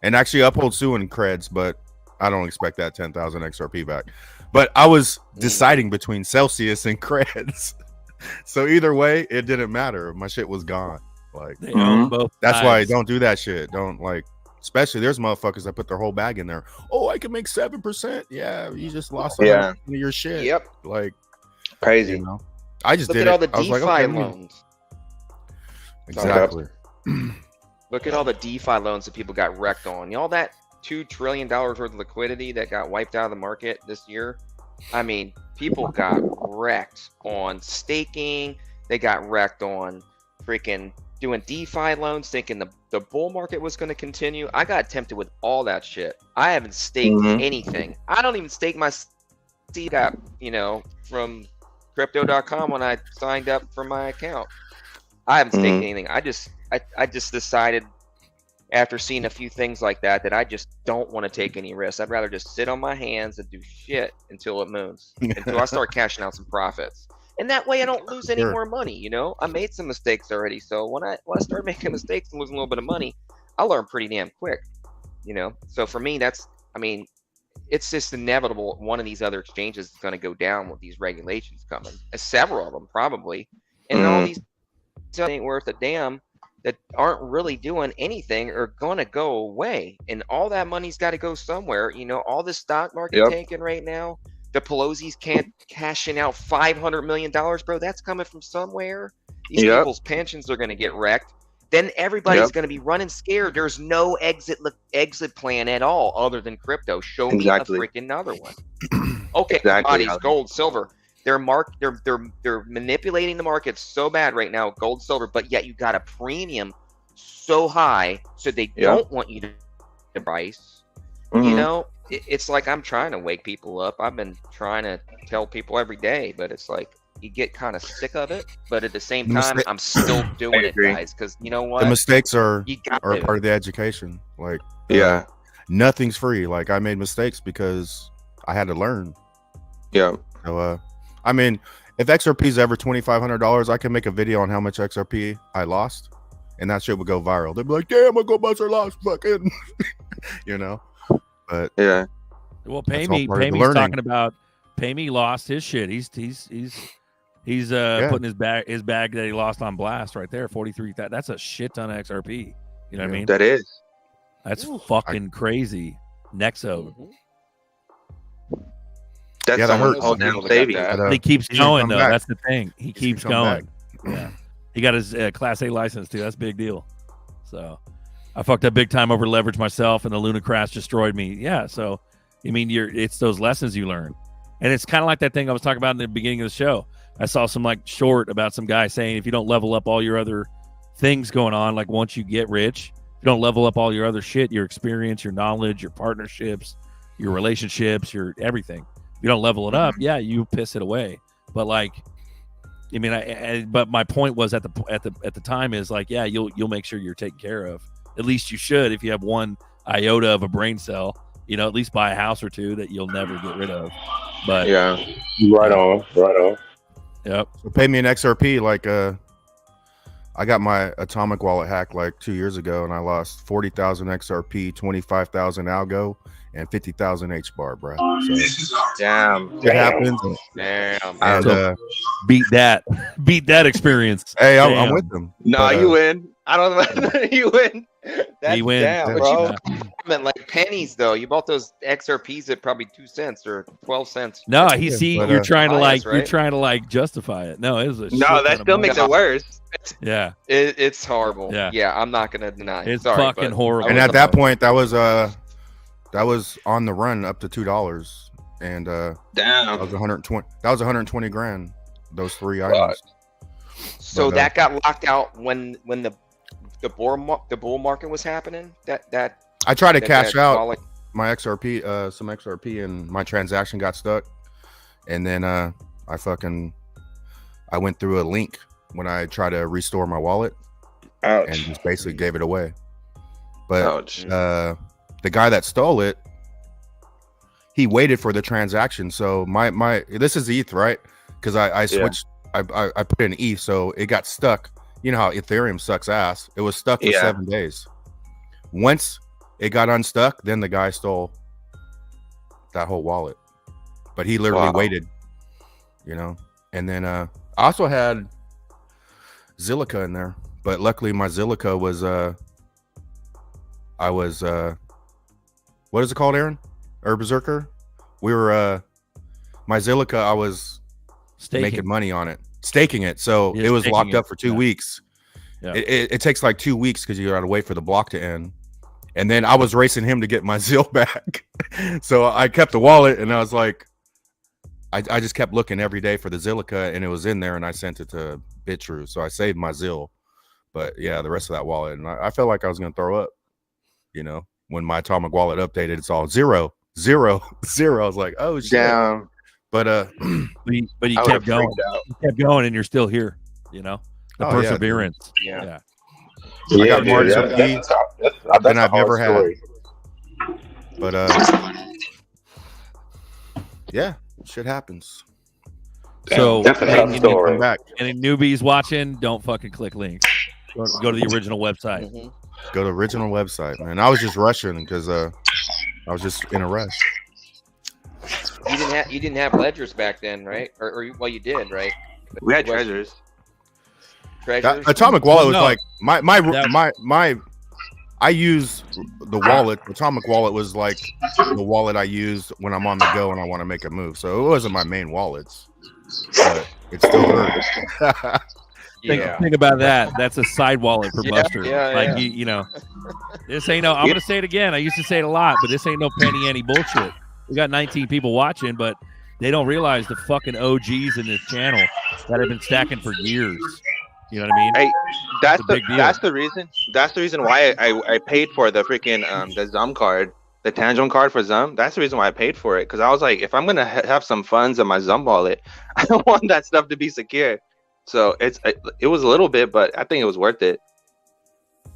Speaker 3: and actually Uphold suing creds, but I don't expect that 10,000 XRP back. But I was deciding between Celsius and creds. So either way, it didn't matter. My shit was gone. Like
Speaker 2: They own both
Speaker 3: that's why I
Speaker 2: sides.
Speaker 3: don't do that shit. Don't like, especially there's motherfuckers that put their whole bag in there. Oh, I can make 7%. Yeah, you just lost 100% of your shit.
Speaker 18: Yep.
Speaker 3: Like
Speaker 18: crazy.
Speaker 3: You know, I just
Speaker 18: Look
Speaker 3: did
Speaker 18: at all
Speaker 3: it.
Speaker 18: the
Speaker 3: I was
Speaker 18: DeFi
Speaker 3: like, okay,
Speaker 18: loans.
Speaker 3: exactly.
Speaker 6: Look at all the DeFi loans that people got wrecked on. All that $2 trillion worth of liquidity that got wiped out of the market this year. I mean, people got wrecked on staking. They got wrecked on freaking doing DeFi loans, thinking the bull market was going to continue. I got tempted with all that shit. I haven't staked anything. I don't even stake my seed up, from crypto.com when I signed up for my account. I haven't staked anything. I just decided after seeing a few things like that I just don't want to take any risks. I'd rather just sit on my hands and do shit until it moves, until I start cashing out some profits. And that way I don't lose any more money, I made some mistakes already. So when I start making mistakes and losing a little bit of money, I learn pretty damn quick, So for me, it's just inevitable one of these other exchanges is going to go down with these regulations coming. Several of them probably. And all these ain't worth a damn that aren't really doing anything are going to go away. And all that money's got to go somewhere. All the stock market tanking right now. The Pelosi's can't cashing out $500 million, bro. That's coming from somewhere. These people's pensions are going to get wrecked. Then everybody's going to be running scared. There's no exit plan at all other than crypto. Show me a freaking other one. Okay, commodities, gold, silver. They're manipulating the market so bad right now, gold, silver, but yet you got a premium so high, so they don't want you to price. It's like I'm trying to wake people up. I've been trying to tell people every day, but it's like you get kind of sick of it. But at the same time, I'm still doing it, guys, because you know what?
Speaker 3: The mistakes are
Speaker 6: part
Speaker 3: of the education. Like, nothing's free. Like, I made mistakes because I had to learn.
Speaker 18: Yeah.
Speaker 3: So, I mean, if XRP is ever $2,500, I can make a video on how much XRP I lost, and that shit would go viral. They'd be like, "Damn, I go bust our lost fucking," But
Speaker 2: well, Payme's talking about Payme lost his shit. He's putting his bag that he lost on blast right there. 43. That's a shit ton of XRP. You know what I mean?
Speaker 18: That is.
Speaker 2: That's fucking crazy. Nexo.
Speaker 18: That's
Speaker 3: that hurt.
Speaker 2: He keeps going though.
Speaker 3: Back.
Speaker 2: That's the thing. He keeps going. Yeah. He got his Class A license too. That's a big deal. So I fucked up big time over leverage myself, and the Luna crash destroyed me. Yeah. So I mean, it's those lessons you learn, and it's kind of like that thing I was talking about in the beginning of the show. I saw some short about some guy saying if you don't level up all your other things going on, like once you get rich, if you don't level up all your other shit, your experience, your knowledge, your partnerships, your relationships, your everything. If you don't level it up, you piss it away. But but my point was at the time is you'll make sure you're taken care of. At least you should. If you have one iota of a brain cell, at least buy a house or two that you'll never get rid of. But
Speaker 8: right on.
Speaker 2: Yep.
Speaker 3: So pay me an XRP. I got my Atomic wallet hacked 2 years ago, and I lost 40,000 XRP, 25,000 algo, and 50,000 HBAR, bro. So,
Speaker 18: damn,
Speaker 3: it happens.
Speaker 6: Damn.
Speaker 3: And
Speaker 2: beat that experience.
Speaker 3: Hey, I'm with them.
Speaker 18: No, you win. I don't know. You win. That's
Speaker 2: he wins.
Speaker 18: Damn, bro.
Speaker 6: I meant like pennies though. You bought those XRPs at probably 2 cents or 12 cents.
Speaker 2: No, you're trying to
Speaker 6: bias,
Speaker 2: you're trying to justify it. No, it was a
Speaker 18: no. That still makes it worse.
Speaker 2: Yeah,
Speaker 6: it's horrible.
Speaker 2: Yeah,
Speaker 6: I'm not gonna deny.
Speaker 2: It's
Speaker 6: Sorry,
Speaker 2: fucking horrible.
Speaker 3: And at that point, that was on the run up to $2, and
Speaker 18: damn,
Speaker 3: that was 120. That was 120 grand. Those three items.
Speaker 6: So that got locked out when the bull market was happening. That
Speaker 3: I tried to cash out my XRP, some XRP, and my transaction got stuck. And then I went through a link when I tried to restore my wallet.
Speaker 18: Ouch.
Speaker 3: And just basically gave it away. But the guy that stole it, he waited for the transaction. So my this is ETH, right? Because I switched. I put in ETH, so it got stuck. You know how Ethereum sucks ass. It was stuck for 7 days. Once it got unstuck, then the guy stole that whole wallet. but he literally
Speaker 18: Wow.
Speaker 3: waited, you know. And then I also had Zilica in there, but luckily my Zilica was I was what is it called, Aaron? Or BRZRKR? We were my Zilica, I was making money on it, staking it. So
Speaker 2: Yeah,
Speaker 3: it was
Speaker 2: staking
Speaker 3: locked
Speaker 2: it,
Speaker 3: up for 2
Speaker 2: yeah.
Speaker 3: weeks.
Speaker 2: Yeah.
Speaker 3: It takes like 2 weeks because you got to wait for the block to end. And then I was racing him to get my ZIL back. So I kept the wallet, and I was like, I just kept looking every day for the Zilica, and it was in there, and I sent it to BitTrue. So I saved my ZIL. But yeah, the rest of that wallet, and I felt like I was going to throw up, you know, when my Atomic wallet updated, it's all 0, 0, 0. I was like, oh shit.
Speaker 18: Damn.
Speaker 3: But
Speaker 2: but you
Speaker 18: I
Speaker 2: kept
Speaker 18: would've
Speaker 2: going.
Speaker 18: freaked out.
Speaker 2: You kept going, and you're still here. You know, the
Speaker 3: Oh, yeah, dude.
Speaker 2: perseverance.
Speaker 18: Yeah.
Speaker 3: I got more
Speaker 8: dude,
Speaker 3: XRP
Speaker 8: that's
Speaker 3: than
Speaker 8: a
Speaker 3: I've
Speaker 8: hard
Speaker 3: never had.
Speaker 8: story.
Speaker 3: But yeah, shit happens.
Speaker 2: So
Speaker 8: That's a tough story.
Speaker 3: Come back.
Speaker 2: any newbies watching, don't fucking click links. Go to the original website.
Speaker 18: Mhm.
Speaker 3: Go to original website, man. I was just rushing because I was just in a rush.
Speaker 6: You didn't have ledgers back then, right? Well, you did, right?
Speaker 18: We had
Speaker 6: West-
Speaker 18: treasures.
Speaker 6: Treasures.
Speaker 3: Atomic wallet was
Speaker 2: no.
Speaker 3: like my I use the wallet. Atomic wallet was like the wallet I use when I'm on the go and I want to make a move. So it wasn't my main wallets, but it still hurt.
Speaker 2: Think about that. That's a side wallet for
Speaker 6: Yeah,
Speaker 2: Buster.
Speaker 6: yeah,
Speaker 2: like
Speaker 6: yeah.
Speaker 2: you know, this ain't no. I'm gonna say it again. I used to say it a lot, but this ain't no penny any bullshit. We got 19 people watching, but they don't realize the fucking OGs in this channel that have been stacking for years. You know what I mean?
Speaker 18: Hey, that's
Speaker 2: It's a big deal.
Speaker 18: that's the reason. That's the reason why I paid for the freaking the Zum card, the Tangent card for Zum. That's the reason why I paid for it, because I was like, if I'm gonna have some funds in my Zum wallet, I don't want that stuff to be secure. So it was a little bit, but I think it was worth it.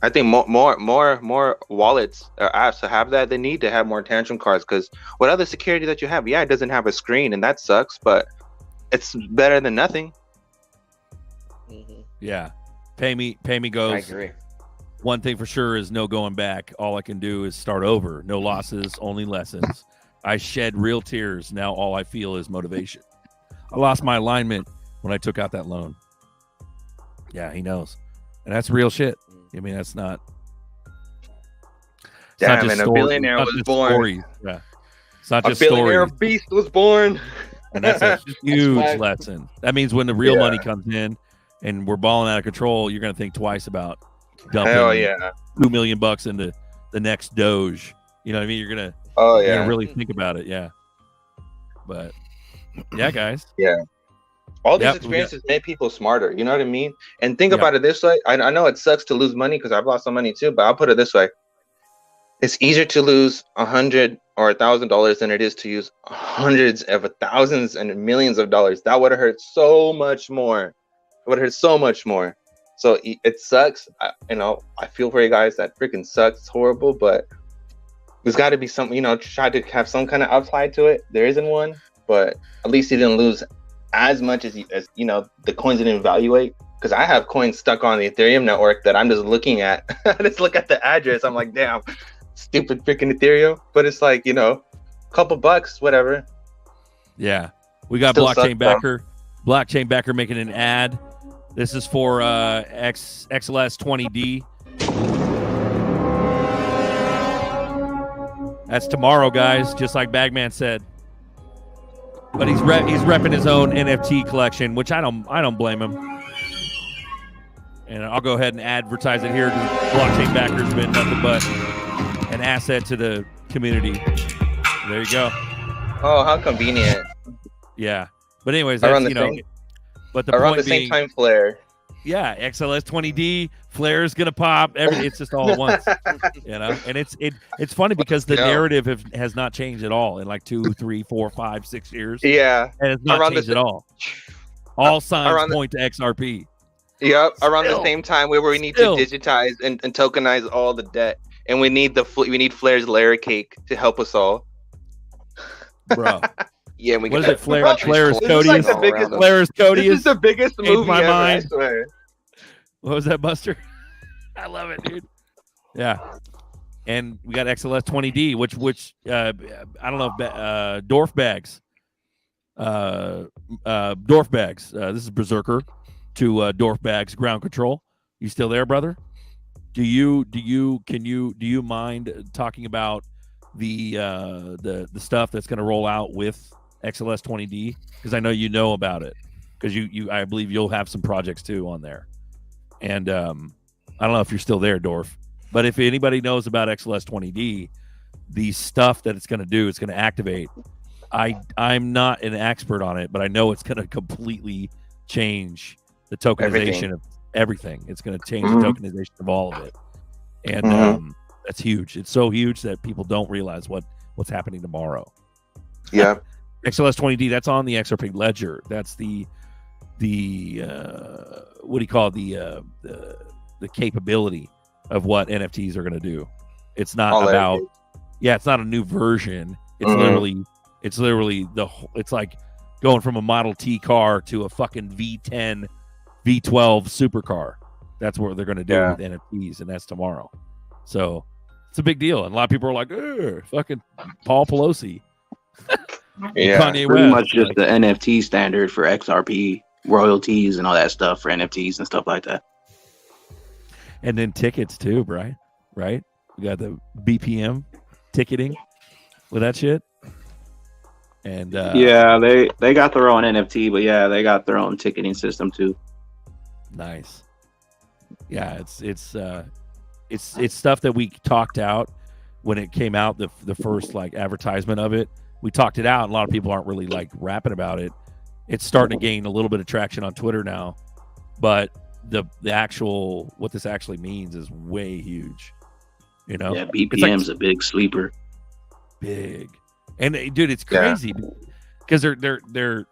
Speaker 18: I think more wallets or apps to have that. They need to have more Tantrum cards, because what other security that you have? Yeah, it doesn't have a screen, and that sucks, but it's better than nothing.
Speaker 2: Yeah. Pay me goes.
Speaker 6: I agree.
Speaker 2: One thing for sure is no going back. All I can do is start over. No losses, only lessons. I shed real tears. Now all I feel is motivation. I lost my alignment when I took out that loan. Yeah, he knows. And that's real shit. I mean, that's not.
Speaker 18: Damn, and a billionaire was born.
Speaker 2: Stories. Yeah. It's not
Speaker 18: A
Speaker 2: just
Speaker 18: billionaire
Speaker 2: stories.
Speaker 18: beast was born.
Speaker 2: And that's a huge
Speaker 18: why-
Speaker 2: lesson. That means when the real
Speaker 18: Yeah.
Speaker 2: money comes in and we're balling out of control, you're going to think twice about dumping
Speaker 18: Hell yeah.
Speaker 2: $2 million into the next Doge. You know what I mean? You're going to
Speaker 18: yeah.
Speaker 2: really think about it. Yeah. But yeah, guys.
Speaker 18: Yeah. All these
Speaker 2: Yep, we
Speaker 18: experiences make people smarter. You know what I mean? And think
Speaker 2: Yep.
Speaker 18: about it this way. I know it sucks to lose money, because I've lost some money too, but I'll put it this way. It's easier to lose $100 or $1,000 than it is to use hundreds of thousands and millions of dollars. That would have hurt so much more. It would have hurt so much more. So it sucks. I feel for you guys. That freaking sucks. It's horrible, but there's got to be some, try to have some kind of upside to it. There isn't one, but at least you didn't lose as much as the coins didn't evaluate. Because I have coins stuck on the Ethereum network that I'm just looking at. I just look at the address. I'm like, damn, stupid freaking Ethereum. But it's like, couple bucks, whatever.
Speaker 2: Yeah. We got
Speaker 18: Still
Speaker 2: Blockchain
Speaker 18: sucks,
Speaker 2: Backer. Blockchain Backer making an ad. This is for XLS 20D. That's tomorrow, guys, just like Bagman said. But he's repping his own NFT collection, which I don't blame him. And I'll go ahead and advertise it here, because Blockchain Backer's been nothing but an asset to the community. There you go.
Speaker 18: Oh, how convenient.
Speaker 2: Yeah. But anyways,
Speaker 18: Around
Speaker 2: that's,
Speaker 18: the same-
Speaker 2: but the
Speaker 18: around
Speaker 2: point
Speaker 18: the same
Speaker 2: being,
Speaker 18: time flare.
Speaker 2: yeah, XLS 20D, Flare's gonna pop. It's just all at once, And it's funny because the narrative has not changed at all in like 2, 3, 4, 5, 6 years.
Speaker 18: Yeah,
Speaker 2: and it's not
Speaker 18: around
Speaker 2: changed
Speaker 18: the-
Speaker 2: at all. All signs
Speaker 18: around the-
Speaker 2: point to XRP.
Speaker 18: Yep, around
Speaker 2: Still.
Speaker 18: the same time where we need
Speaker 2: Still.
Speaker 18: to digitize and tokenize all the debt, and we need Flare's layer cake to help us all.
Speaker 2: Bro.
Speaker 18: Yeah, we
Speaker 2: What is
Speaker 18: got
Speaker 2: it? Flare's
Speaker 18: This is
Speaker 2: Codius.
Speaker 18: like the biggest.
Speaker 2: Flare's Codius.
Speaker 18: This is the biggest
Speaker 2: Changed
Speaker 18: movie
Speaker 2: my
Speaker 18: ever.
Speaker 2: mind.
Speaker 18: I swear.
Speaker 2: What was that, Buster? I love it, dude. Yeah. And we got XLS 20D, which I don't know if Dorf bags. Dorf Bags. This is Berserker to Dorf Bags Ground Control. You still there, brother? Do you mind talking about the stuff that's going to roll out with XLS 20D? Because I know you know about it. Because I believe you'll have some projects too on there. And I don't know if you're still there, Dorf. But if anybody knows about XLS 20D, the stuff that it's going to do, it's going to activate. I'm not an expert on it, but I know it's going to completely change the tokenization of everything. It's going to change the tokenization of all of it. And that's huge. It's so huge that people don't realize what's happening tomorrow.
Speaker 18: Yeah.
Speaker 2: XLS 20D, that's on the XRP ledger. That's the what do you call it? The capability of what NFTs are going to do. It's not about it's not a new version. It's literally it's like going from a Model T car to a fucking V10 V12 supercar. That's what they're going to do with NFTs, and that's tomorrow. So it's a big deal, and a lot of people are like, fucking Paul Pelosi.
Speaker 17: Kanye pretty much just the NFT standard for XRP royalties and all that stuff for NFTs and stuff like that.
Speaker 2: And then tickets too, Brian. Right? We got the BPM ticketing with that shit. And
Speaker 17: yeah, they got their own NFT, but yeah, they got their own ticketing system too.
Speaker 2: Nice. Yeah, it's stuff that we talked out when it came out, the first like advertisement of it. We talked it out, and a lot of people aren't really like rapping about it. It's starting to gain a little bit of traction on Twitter now, but the actual what this actually means is way huge. You know,
Speaker 17: yeah, BPM's a big sleeper.
Speaker 2: Big, and dude, it's crazy because they're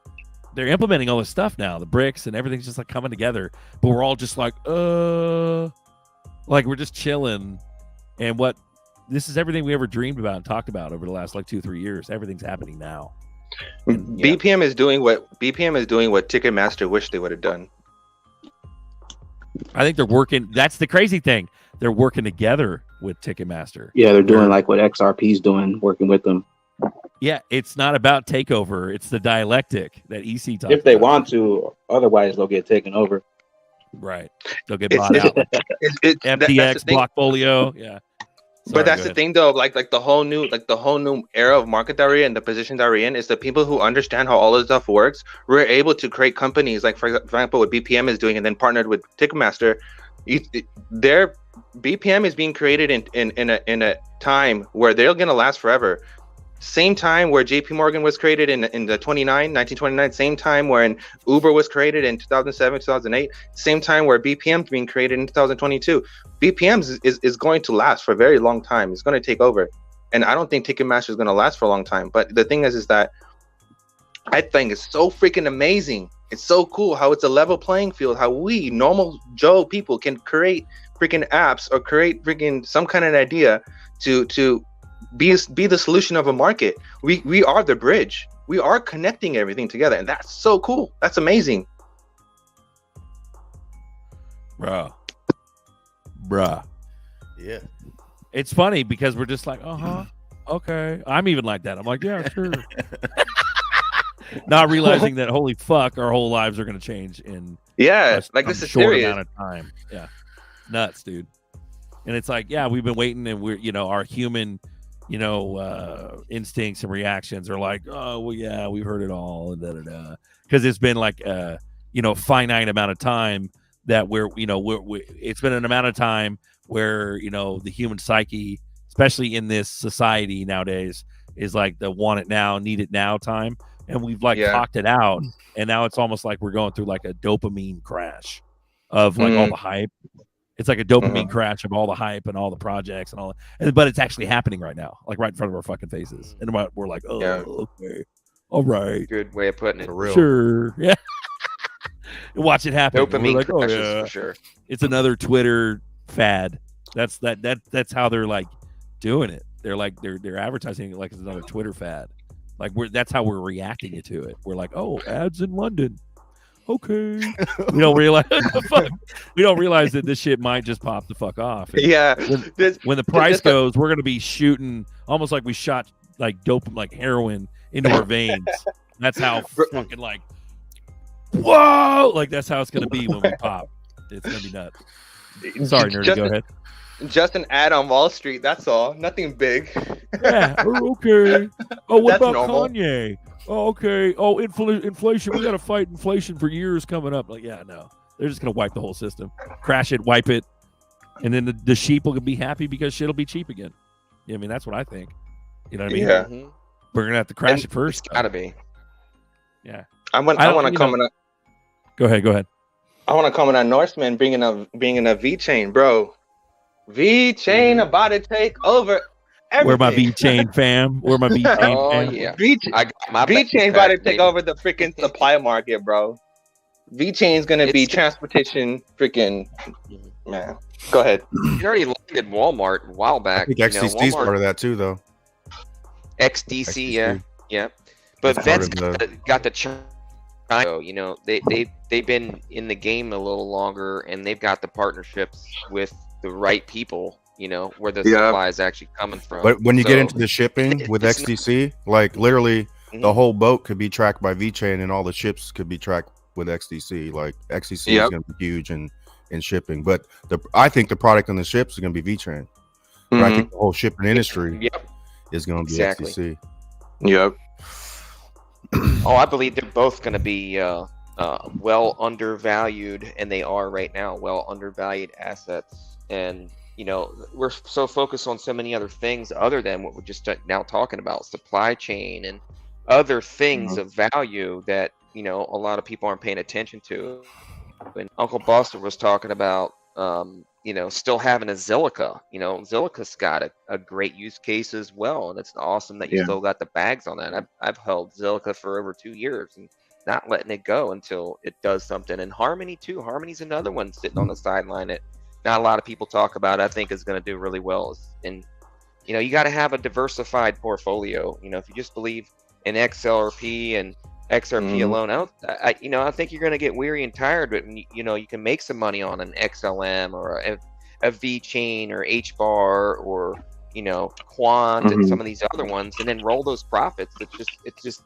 Speaker 2: implementing all this stuff now. The bricks and everything's just like coming together, but we're all just like we're just chilling. And this is everything we ever dreamed about and talked about over the last like 2-3 years. Everything's happening now. And,
Speaker 18: BPM is doing what Ticketmaster wished they would have done.
Speaker 2: I think they're working. That's the crazy thing. They're working together with Ticketmaster.
Speaker 17: Yeah, they're doing like what XRP's doing, working with them.
Speaker 2: Yeah, it's not about takeover. It's the dialectic that EC talks
Speaker 17: if they want to. Otherwise, they'll get taken over.
Speaker 2: Right. They'll get bought out. FTX, Blockfolio. Yeah.
Speaker 18: But that's the thing, though. Like the whole new era of market that we're in, the position that we're in, is the people who understand how all this stuff works. We're able to create companies, like for example, what BPM is doing, and then partnered with Ticketmaster. Their BPM is being created in a time where they're gonna last forever. Same time where JP Morgan was created in the 1929, same time when Uber was created in 2007, 2008, same time where BPM is being created in 2022. BPM is going to last for a very long time. It's going to take over. And I don't think Ticketmaster is going to last for a long time. But the thing is that I think it's so freaking amazing. It's so cool how it's a level playing field, how we normal Joe people can create freaking apps or create freaking some kind of idea to be the solution of a market. We are the bridge. We are connecting everything together, and that's so cool. That's amazing,
Speaker 2: bruh.
Speaker 3: Yeah,
Speaker 2: it's funny because we're just like, okay. I'm even like that. I'm like, yeah, sure. Not realizing that holy fuck, our whole lives are going to change in
Speaker 18: like this is
Speaker 2: short
Speaker 18: serious
Speaker 2: amount of time. Yeah, nuts, dude. And it's like, yeah, we've been waiting, and we're our human instincts and reactions are like, oh well, yeah, we've heard it all, and because it's been like finite amount of time that we're it's been an amount of time where the human psyche, especially in this society nowadays, is like the want it now, need it now time, and we've talked it out, and now it's almost like we're going through like a dopamine crash of like all the hype. It's like a dopamine crash of all the hype and all the projects and all that. But it's actually happening right now, like right in front of our fucking faces. And we're like, okay, all right.
Speaker 18: Good way of putting it.
Speaker 3: For real.
Speaker 2: Sure. Yeah. Watch it happen.
Speaker 18: Dopamine
Speaker 2: crashes
Speaker 18: for sure.
Speaker 2: It's another Twitter fad. That's how they're like doing it. They're like they're advertising it like it's another Twitter fad. Like that's how we're reacting to it. We're like, oh, ads in London. Okay. We don't realize that this shit might just pop the fuck off. And when the price goes, we're gonna be shooting almost like we shot like dope, like heroin into our veins. That's how fucking like, whoa, like that's how it's gonna be when we pop. It's gonna be nuts. Sorry, nerdy, go ahead.
Speaker 18: Just an ad on Wall Street. That's all. Nothing big.
Speaker 2: Yeah. Oh, okay. Oh, what
Speaker 18: That's
Speaker 2: about
Speaker 18: normal.
Speaker 2: Kanye? Oh, okay. Oh, inflation. We got to fight inflation for years coming up. Like, yeah, no. They're just going to wipe the whole system. Crash it, wipe it. And then the sheep will be happy because shit'll be cheap again. Yeah, I mean, that's what I think. You know what I mean?
Speaker 18: Yeah.
Speaker 2: We're going to have to crash
Speaker 18: And
Speaker 2: it first.
Speaker 18: It's gotta be.
Speaker 2: Yeah.
Speaker 18: I want to comment.
Speaker 2: Go ahead.
Speaker 18: I want to comment on Norseman bringing a V chain, bro. V chain about to take over everything.
Speaker 2: Where my V chain fam? Where my V chain fam?
Speaker 6: Oh yeah.
Speaker 18: V chain about to take over the freaking supply market, bro. V chain's gonna be transportation, freaking man. Go ahead.
Speaker 6: You already landed Walmart a while back.
Speaker 3: I think XDC's part of that too, though.
Speaker 6: XDC, yeah. But
Speaker 3: That's
Speaker 6: Vet's
Speaker 3: part of
Speaker 6: got the China. You know, they've been in the game a little longer, and they've got the partnerships with the right people. You know, where the supply is actually coming from.
Speaker 3: But when you get into the shipping with XDC, like literally the whole boat could be tracked by VeChain, and all the ships could be tracked with XDC. Like XDC is going to be huge in shipping, but I think the product on the ships is going to be VeChain. But I think the whole shipping industry is going to be XDC.
Speaker 18: Yep.
Speaker 6: Oh, I believe they're both going to be well undervalued, and they are right now well undervalued assets. And you know, we're so focused on so many other things other than what we're just now talking about, supply chain and other things of value that, you know, a lot of people aren't paying attention to. When Uncle Buster was talking about, you know, still having a Zilliqa, you know, Zilliqa's got a great use case as well. And it's awesome that you still got the bags on that. I've held Zilliqa for over 2 years and not letting it go until it does something. And Harmony too. Harmony's another one sitting on the sideline that not a lot of people talk about. I think is going to do really well. And, you know, you got to have a diversified portfolio. You know, if you just believe in XLRP and XRP alone, I think you're going to get weary and tired. But you know, you can make some money on an XLM or a V chain or HBAR or, you know, Quant and some of these other ones, and then roll those profits. It's just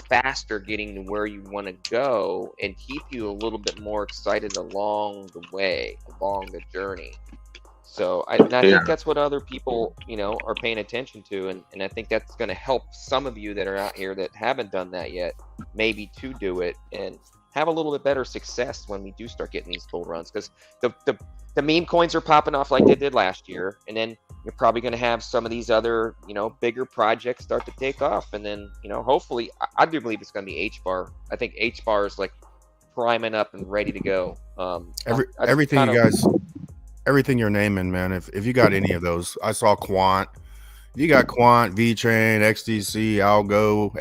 Speaker 6: faster getting to where you want to go and keep you a little bit more excited along the way, along the journey. So I think that's what other people, you know, are paying attention to, and I think that's going to help some of you that are out here that haven't done that yet, maybe to do it and have a little bit better success when we do start getting these bull runs, because the meme coins are popping off like they did last year, and then you're probably going to have some of these other, you know, bigger projects start to take off, and then, you know, hopefully, I do believe it's going to be HBAR. I think HBAR is like priming up and ready to go.
Speaker 3: Everything you're naming, man. If you got any of those, I saw Quant. You got Quant, VeChain, XDC, Algo,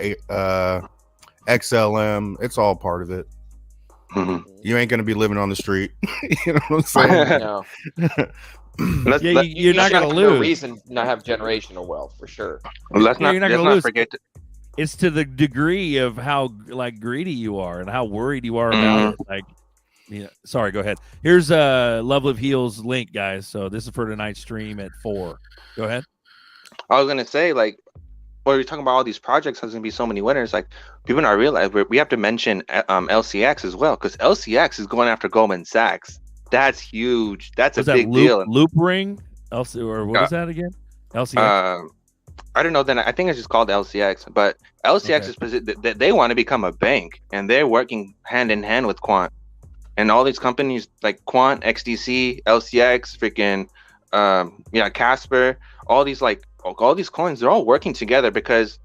Speaker 3: XLM. It's all part of it. You ain't gonna be living on the street. You know what I'm saying?
Speaker 6: No.
Speaker 2: You're not gonna lose.
Speaker 6: No reason not have generational wealth for sure.
Speaker 18: Let's not forget.
Speaker 2: It's to the degree of how like greedy you are and how worried you are about it. Like, yeah. Sorry, go ahead. Here's Love Live Heals link, guys. So this is for tonight's stream at 4. Go ahead.
Speaker 18: I was gonna say, like, when we're talking about all these projects, there's gonna be so many winners. Like, people not realize we have to mention LCX as well, because LCX is going after Goldman Sachs. That's huge. That's a big deal.
Speaker 2: Loop ring, or what is that again? LCX.
Speaker 18: I don't know. Then I think it's just called LCX. But LCX is they want to become a bank, and they're working hand in hand with Quant, and all these companies like Quant, XDC, LCX, freaking Casper, all these coins, they're all working together, because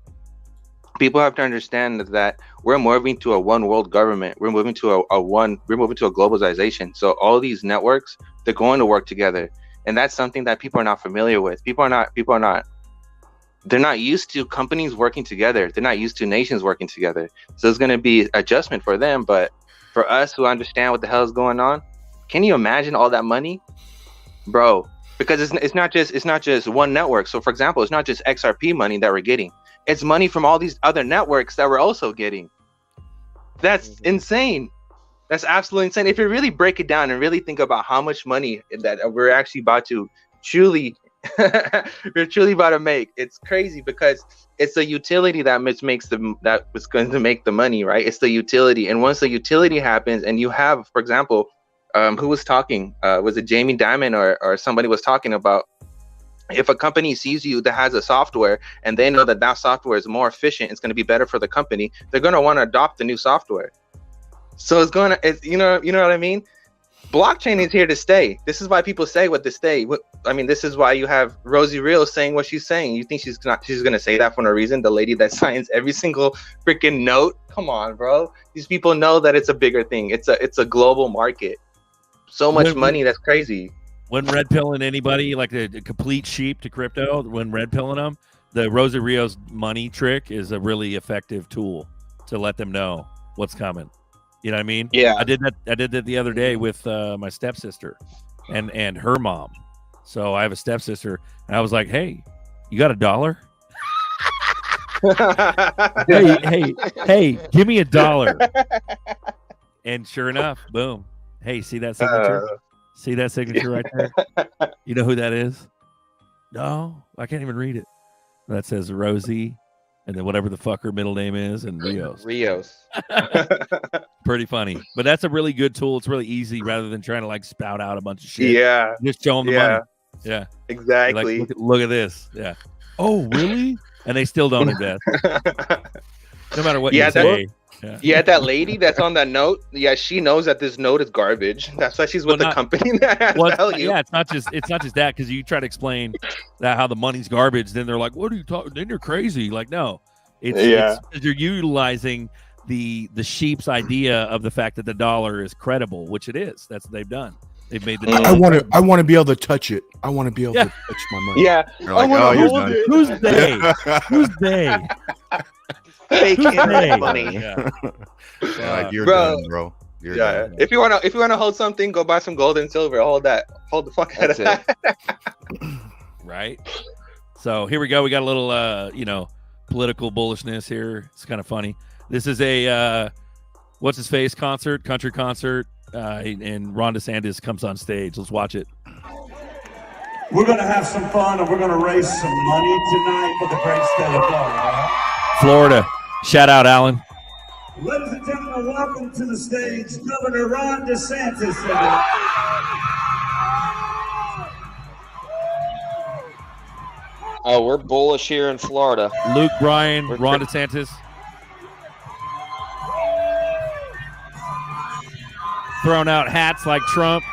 Speaker 18: people have to understand that we're moving to a one world government. We're moving to a globalization. So all these networks, they're going to work together. And that's something that people are not familiar with. They're not used to companies working together. They're not used to nations working together. So it's going to be adjustment for them. But for us who understand what the hell is going on, can you imagine all that money, bro? Because it's not just one network. So for example, it's not just XRP money that we're getting. It's money from all these other networks that we're also getting. That's insane. That's absolutely insane. If you really break it down and really think about how much money that we're actually about to truly We're truly about to make. It's crazy because it's the utility that was going to make the money, right? It's the utility, and once the utility happens, and you have, for example, who was talking? Was it Jamie Dimon or somebody was talking about? If a company sees you that has a software and they know that that software is more efficient, it's going to be better for the company, they're going to want to adopt the new software. So you know what I mean? Blockchain is here to stay. This is why people say what they say. This is why you have Rosie Rios saying what she's saying. You think she's going to say that for no reason? The lady that signs every single freaking note. Come on, bro. These people know that it's a bigger thing. It's a global market. So much money. That's crazy.
Speaker 2: When red pilling anybody, like a complete sheep to crypto, when red pilling them, the Rosie Rios money trick is a really effective tool to let them know what's coming. You know what I mean?
Speaker 18: Yeah.
Speaker 2: I did that the other day with my stepsister and her mom. So I have a stepsister, and I was like, "Hey, you got $1? hey, give me $1." And sure enough, boom. Hey, see that signature? See that signature right there? You know who that is? No, I can't even read it. That says Rosie, and then whatever the fuck her middle name is, and Rios. Pretty funny. But that's a really good tool. It's really easy rather than trying to like spout out a bunch of shit.
Speaker 18: Yeah.
Speaker 2: Just show them the money. Yeah.
Speaker 18: Exactly.
Speaker 2: Like, look at this. Yeah. Oh, really? And they still don't invest. No matter what you say.
Speaker 18: Yeah, that lady that's on that note. Yeah, she knows that this note is garbage. That's why she's with the company that has value.
Speaker 2: Yeah, it's not just that, because you try to explain that how the money's garbage, then they're like, "What are you talking? Then you're crazy." Like, no, it's you're utilizing the sheep's idea of the fact that the dollar is credible, which it is. That's what they've done. They've made the.
Speaker 14: I want to be able to touch it. I want to be able to touch my money.
Speaker 18: Yeah.
Speaker 3: Like,
Speaker 2: who's they? Who's they?
Speaker 18: Fake money.
Speaker 2: Yeah.
Speaker 3: Like, you're
Speaker 18: Bro.
Speaker 3: done, bro. You're
Speaker 18: Yeah.
Speaker 3: done.
Speaker 18: If you wanna hold something, go buy some gold and silver. Hold the fuck out of that.
Speaker 2: Right. So here we go. We got a little political bullishness here. It's kind of funny. This is a what's his face country concert, and Ron DeSantis comes on stage. Let's watch it.
Speaker 4: We're going to have some fun, and we're going to raise some money tonight for the great state of Florida.
Speaker 2: Florida. Shout out, Alan.
Speaker 4: Ladies and gentlemen, welcome to the stage, Governor Ron DeSantis.
Speaker 6: Oh, we're bullish here in Florida.
Speaker 2: Luke Bryan, Ron DeSantis. Throwing out hats like Trump.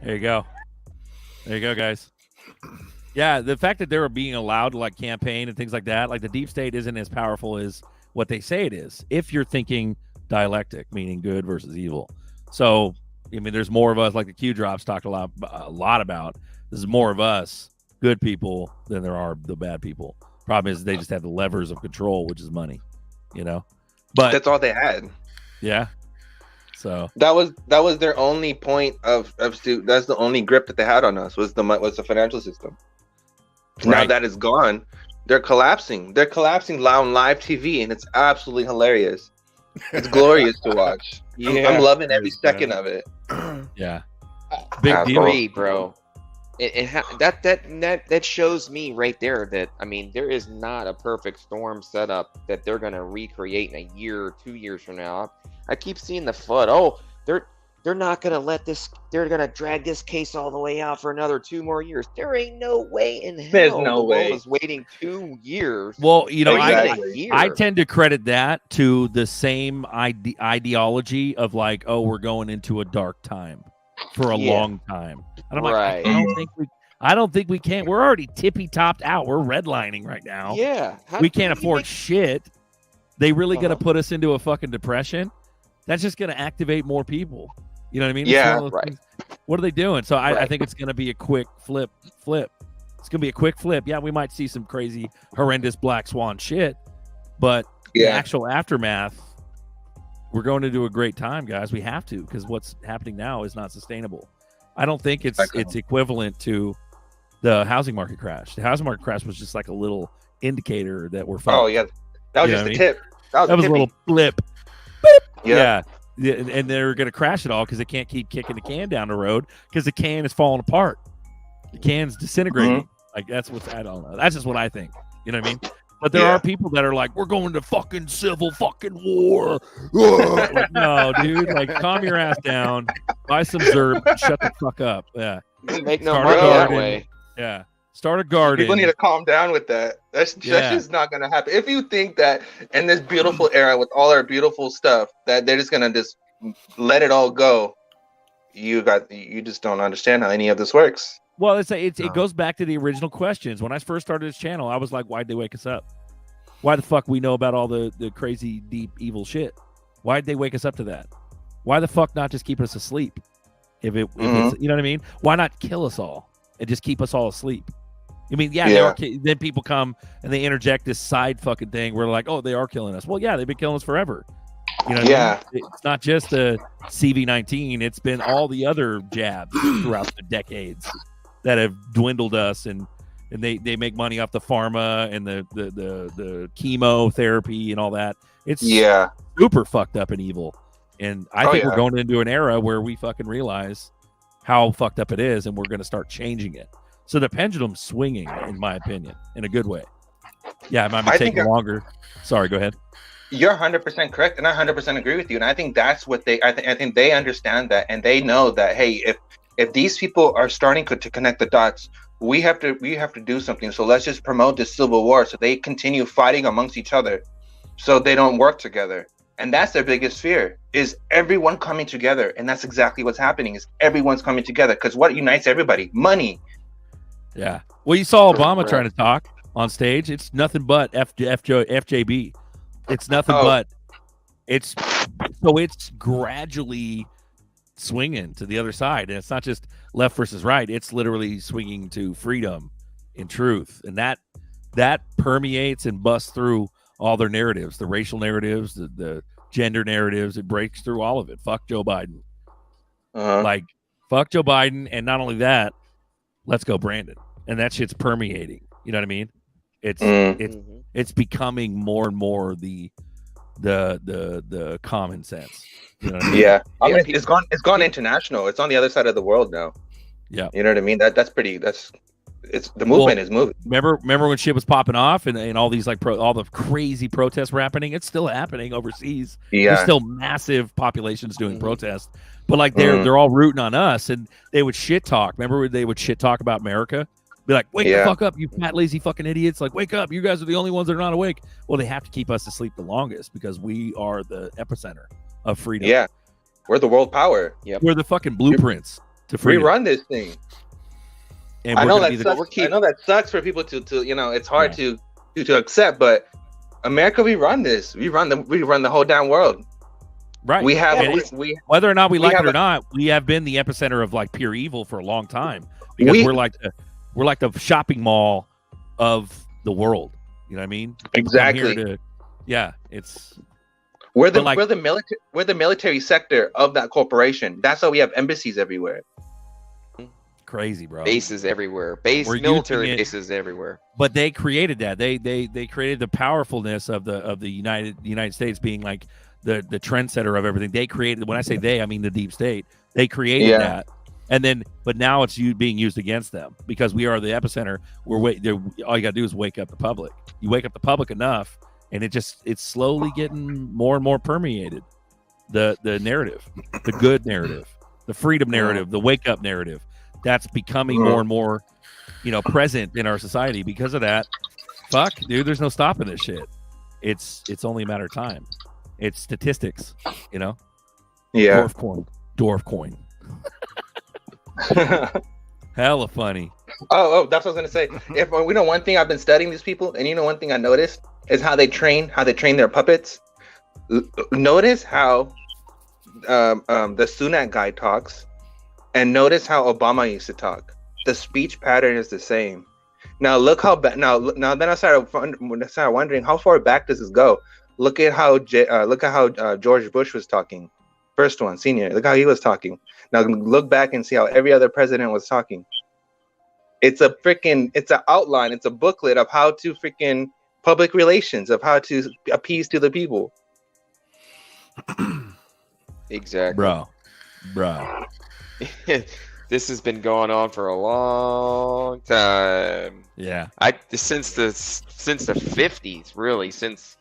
Speaker 2: There you go. There you go, guys. Yeah, the fact that they were being allowed to like campaign and things like that, like the deep state isn't as powerful as what they say it is. If you're thinking dialectic, meaning good versus evil. So, I mean, there's more of us, like the Q drops talked a lot about. There's more of us, good people, than there are the bad people. Problem is they just have the levers of control, which is money, But
Speaker 18: that's all they had.
Speaker 2: Yeah. So
Speaker 18: that was their only point of that's the only grip that they had on us was the financial system. Right. Now that is gone, they're collapsing. They're collapsing on live TV, and it's absolutely hilarious. It's glorious to watch. Yeah. I'm loving every second of it.
Speaker 2: Yeah,
Speaker 6: big deal, bro. That shows me right there that there is not a perfect storm setup that they're gonna recreate in a year or 2 years from now. I keep seeing the FUD. Oh, they're not gonna let this. They're gonna drag this case all the way out for another 2 more years. There ain't no way in hell.
Speaker 18: There's no way.
Speaker 6: The world is waiting 2 years.
Speaker 2: Well,
Speaker 18: exactly.
Speaker 2: I tend to credit that to the same ideology of like, oh, we're going into a dark time for a long time. And I'm like, I don't think we can. We're already tippy topped out. We're redlining right now.
Speaker 6: Yeah,
Speaker 2: we can't afford shit. They really gonna put us into a fucking depression. That's just gonna activate more people. You know what I mean?
Speaker 18: Yeah,
Speaker 2: right. What are they doing? So I think it's gonna be a quick flip. It's gonna be a quick flip. Yeah, we might see some crazy, horrendous black swan shit, but the actual aftermath, we're going into a great time, guys. We have to, because what's happening now is not sustainable. I don't think it's equivalent to the housing market crash. The housing market crash was just like a little indicator that we're fucked.
Speaker 18: Oh yeah, that was just the tip. That was
Speaker 2: a little blip.
Speaker 18: Yeah.
Speaker 2: Yeah, and they're going to crash it all because they can't keep kicking the can down the road because the can is falling apart. The can's disintegrating. Like that's what's I don't know. That's just what I think. You know what I mean? But there are people that are like, we're going to fucking civil fucking war. Like, no, dude. Like, calm your ass down. Buy some Zerb. Shut the fuck up. Yeah.
Speaker 18: Make no money that way.
Speaker 2: Yeah. Start a garden.
Speaker 18: People need to calm down with that. That's just not going to happen. If you think that in this beautiful era with all our beautiful stuff that they're just going to just let it all go, you just don't understand how any of this works.
Speaker 2: Well, it goes back to the original questions. When I first started this channel, I was like, why'd they wake us up? Why the fuck we know about all the crazy, deep, evil shit? Why'd they wake us up to that? Why the fuck not just keep us asleep? If it's, you know what I mean? Why not kill us all and just keep us all asleep? I mean, then people come and they interject this side fucking thing where like, oh, they are killing us. Well, yeah, they've been killing us forever. You know what I mean? It's not just the CV-19. It's been all the other jabs throughout the decades that have dwindled us, and they make money off the pharma and the chemotherapy and all that. It's super fucked up and evil. And I think we're going into an era where we fucking realize how fucked up it is, and we're going to start changing it. So the pendulum's swinging, in my opinion, in a good way. Yeah, it might be taking longer. Sorry, go ahead.
Speaker 18: You're 100% correct, and I 100% agree with you. And I think that's what I think they understand that, and they know that, hey, if these people are starting to connect the dots, we have to do something. So let's just promote this civil war so they continue fighting amongst each other, so they don't work together. And that's their biggest fear, is everyone coming together. And that's exactly what's happening, is everyone's coming together. Because what unites everybody? Money.
Speaker 2: Yeah. Well, you saw Obama trying to talk on stage. It's nothing but FJB. It's nothing but it's gradually swinging to the other side, and it's not just left versus right. It's literally swinging to freedom and truth, and that permeates and busts through all their narratives, the racial narratives, the gender narratives. It breaks through all of it. Fuck Joe Biden. Like, fuck Joe Biden, and not only that, let's go Brandon. And that shit's permeating. You know what I mean? It's becoming more and more the common sense. You know what I mean?
Speaker 18: Yeah. I mean, it's gone international. It's on the other side of the world now.
Speaker 2: Yeah.
Speaker 18: You know what I mean? The movement is moving.
Speaker 2: Remember when shit was popping off and all these all the crazy protests were happening? It's still happening overseas.
Speaker 18: Yeah.
Speaker 2: There's still massive populations doing protests. But like they're all rooting on us, and they would shit talk. Remember they would shit talk about America? Be like, wake the fuck up, you fat lazy fucking idiots. Like, wake up. You guys are the only ones that are not awake. Well, they have to keep us asleep the longest because we are the epicenter of freedom.
Speaker 18: Yeah. We're the world power.
Speaker 2: Yep. We're the fucking blueprints to freedom.
Speaker 18: We run this thing.
Speaker 2: And
Speaker 18: I know that sucks for people to it's hard to accept, but America, we run this. We run the whole damn world.
Speaker 2: Right.
Speaker 18: We have
Speaker 2: whether or not we like it or not, we have been the epicenter of like pure evil for a long time because we're like the shopping mall of the world. You know what I mean?
Speaker 18: Exactly. We're the military sector of that corporation. That's why we have embassies everywhere.
Speaker 2: Crazy, bro.
Speaker 6: Bases everywhere. Military bases everywhere.
Speaker 2: But they created that. They created the powerfulness of the United States being like the trendsetter of everything. They created, when I say they, I mean the deep state. They created that. And then, but now it's being used against them because we are the epicenter. All you gotta do is wake up the public. You wake up the public enough, and it's slowly getting more and more permeated. The narrative, the good narrative, the freedom narrative, the wake up narrative. That's becoming more and more, present in our society. Because of that, fuck, dude, there's no stopping this shit. It's only a matter of time. It's statistics, Yeah. Dwarf coin. Hella funny.
Speaker 18: Oh, that's what I was gonna say. If one thing I've been studying these people, and one thing I noticed is how they train their puppets. Notice how the Sunak guy talks, and notice how Obama used to talk. The speech pattern is the same. Now look how now then I started wondering how far back does this go. Look at how George Bush was talking First one, senior. Look how he was talking. Now look back and see how every other president was talking. It's an outline. It's a booklet of how to freaking public relations, of how to appease to the people.
Speaker 6: Exactly.
Speaker 2: Bro.
Speaker 6: This has been going on for a long time.
Speaker 2: Yeah.
Speaker 6: Since the 50s, really, since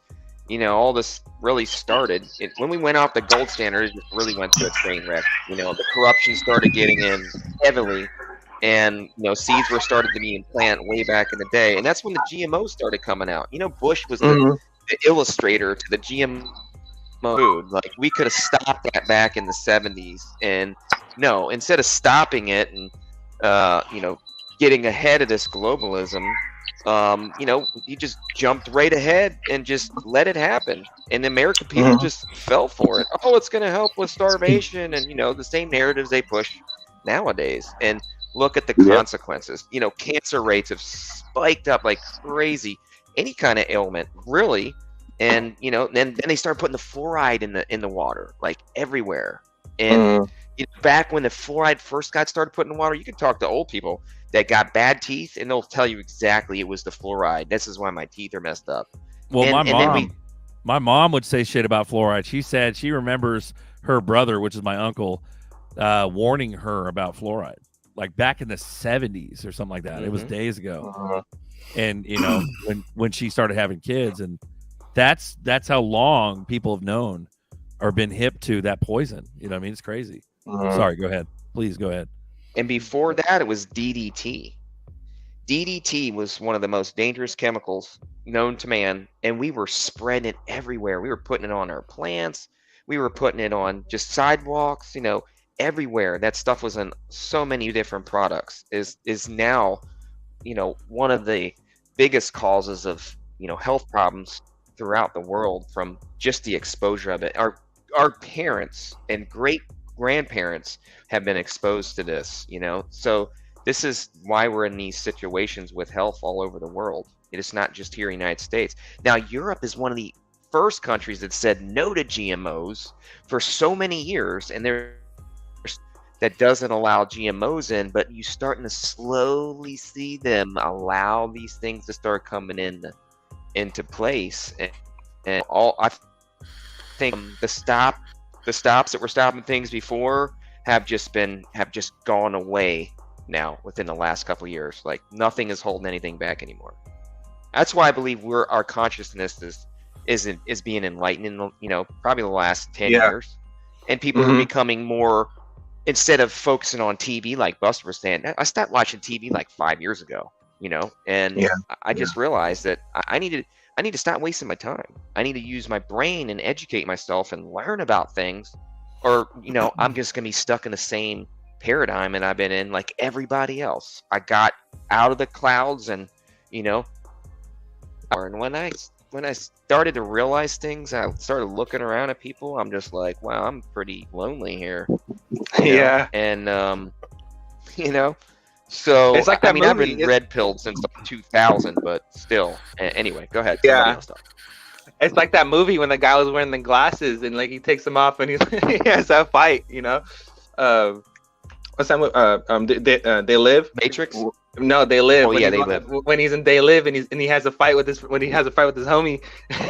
Speaker 6: all this really started. When we went off the gold standard, it just really went to a train wreck. The corruption started getting in heavily, and seeds were started to be implanted way back in the day, and that's when the GMOs started coming out. Bush was the illustrator to the GMO food. Like, we could have stopped that back in the 70s, and no, instead of stopping it and getting ahead of this globalism, he just jumped right ahead and just let it happen. And the American people just fell for it. Oh, it's going to help with starvation, and the same narratives they push nowadays. And look at the consequences. Cancer rates have spiked up like crazy. Any kind of ailment, really. And then they start putting the fluoride in the water, like everywhere. And back when the fluoride first got started put in the water, you can talk to old people that got bad teeth, and they'll tell you exactly it was the fluoride. This is why my teeth are messed up.
Speaker 2: Well, my mom would say shit about fluoride. She said she remembers her brother, which is my uncle, warning her about fluoride, like back in the 70s or something like that. It was days ago. And when she started having kids, and that's how long people have known or been hip to that poison. You know what I mean? It's crazy. Sorry, go ahead. Please go ahead.
Speaker 6: And before that, it was DDT. DDT was one of the most dangerous chemicals known to man, and we were spreading it everywhere. We were putting it on our plants. We were putting it on just sidewalks, everywhere. That stuff was in so many different products. Is now, one of the biggest causes of, health problems throughout the world from just the exposure of it. Our parents and great grandparents have been exposed to this, so this is why we're in these situations with health all over the world. It is not just here in the United States. Now, Europe is one of the first countries that said no to GMOs for so many years, and that doesn't allow GMOs in, but you're starting to slowly see them allow these things to start coming into place. And I think the stops that were stopping things before have just gone away now within the last couple of years. Like, nothing is holding anything back anymore. That's why I believe our consciousness is being enlightened in probably the last 10 years, and people are becoming more, instead of focusing on TV like Buster was saying. I stopped watching TV like 5 years ago, and I just realized that I need to stop wasting my time. I need to use my brain and educate myself and learn about things, or I'm just gonna be stuck in the same paradigm that I've been in like everybody else. I got out of the clouds, and and when I started to realize things, I started looking around at people. I'm just like, wow, I'm pretty lonely here. And so
Speaker 18: it's like that movie.
Speaker 6: I've been red pilled since 2000, but still. Anyway, go ahead.
Speaker 18: It's like that movie when the guy was wearing the glasses, and like he takes them off, and he has that fight. What's that movie? They Live.
Speaker 6: Matrix.
Speaker 18: No, They Live.
Speaker 6: Oh, yeah, They Live.
Speaker 18: When he's in They Live, and he has a fight with his homie,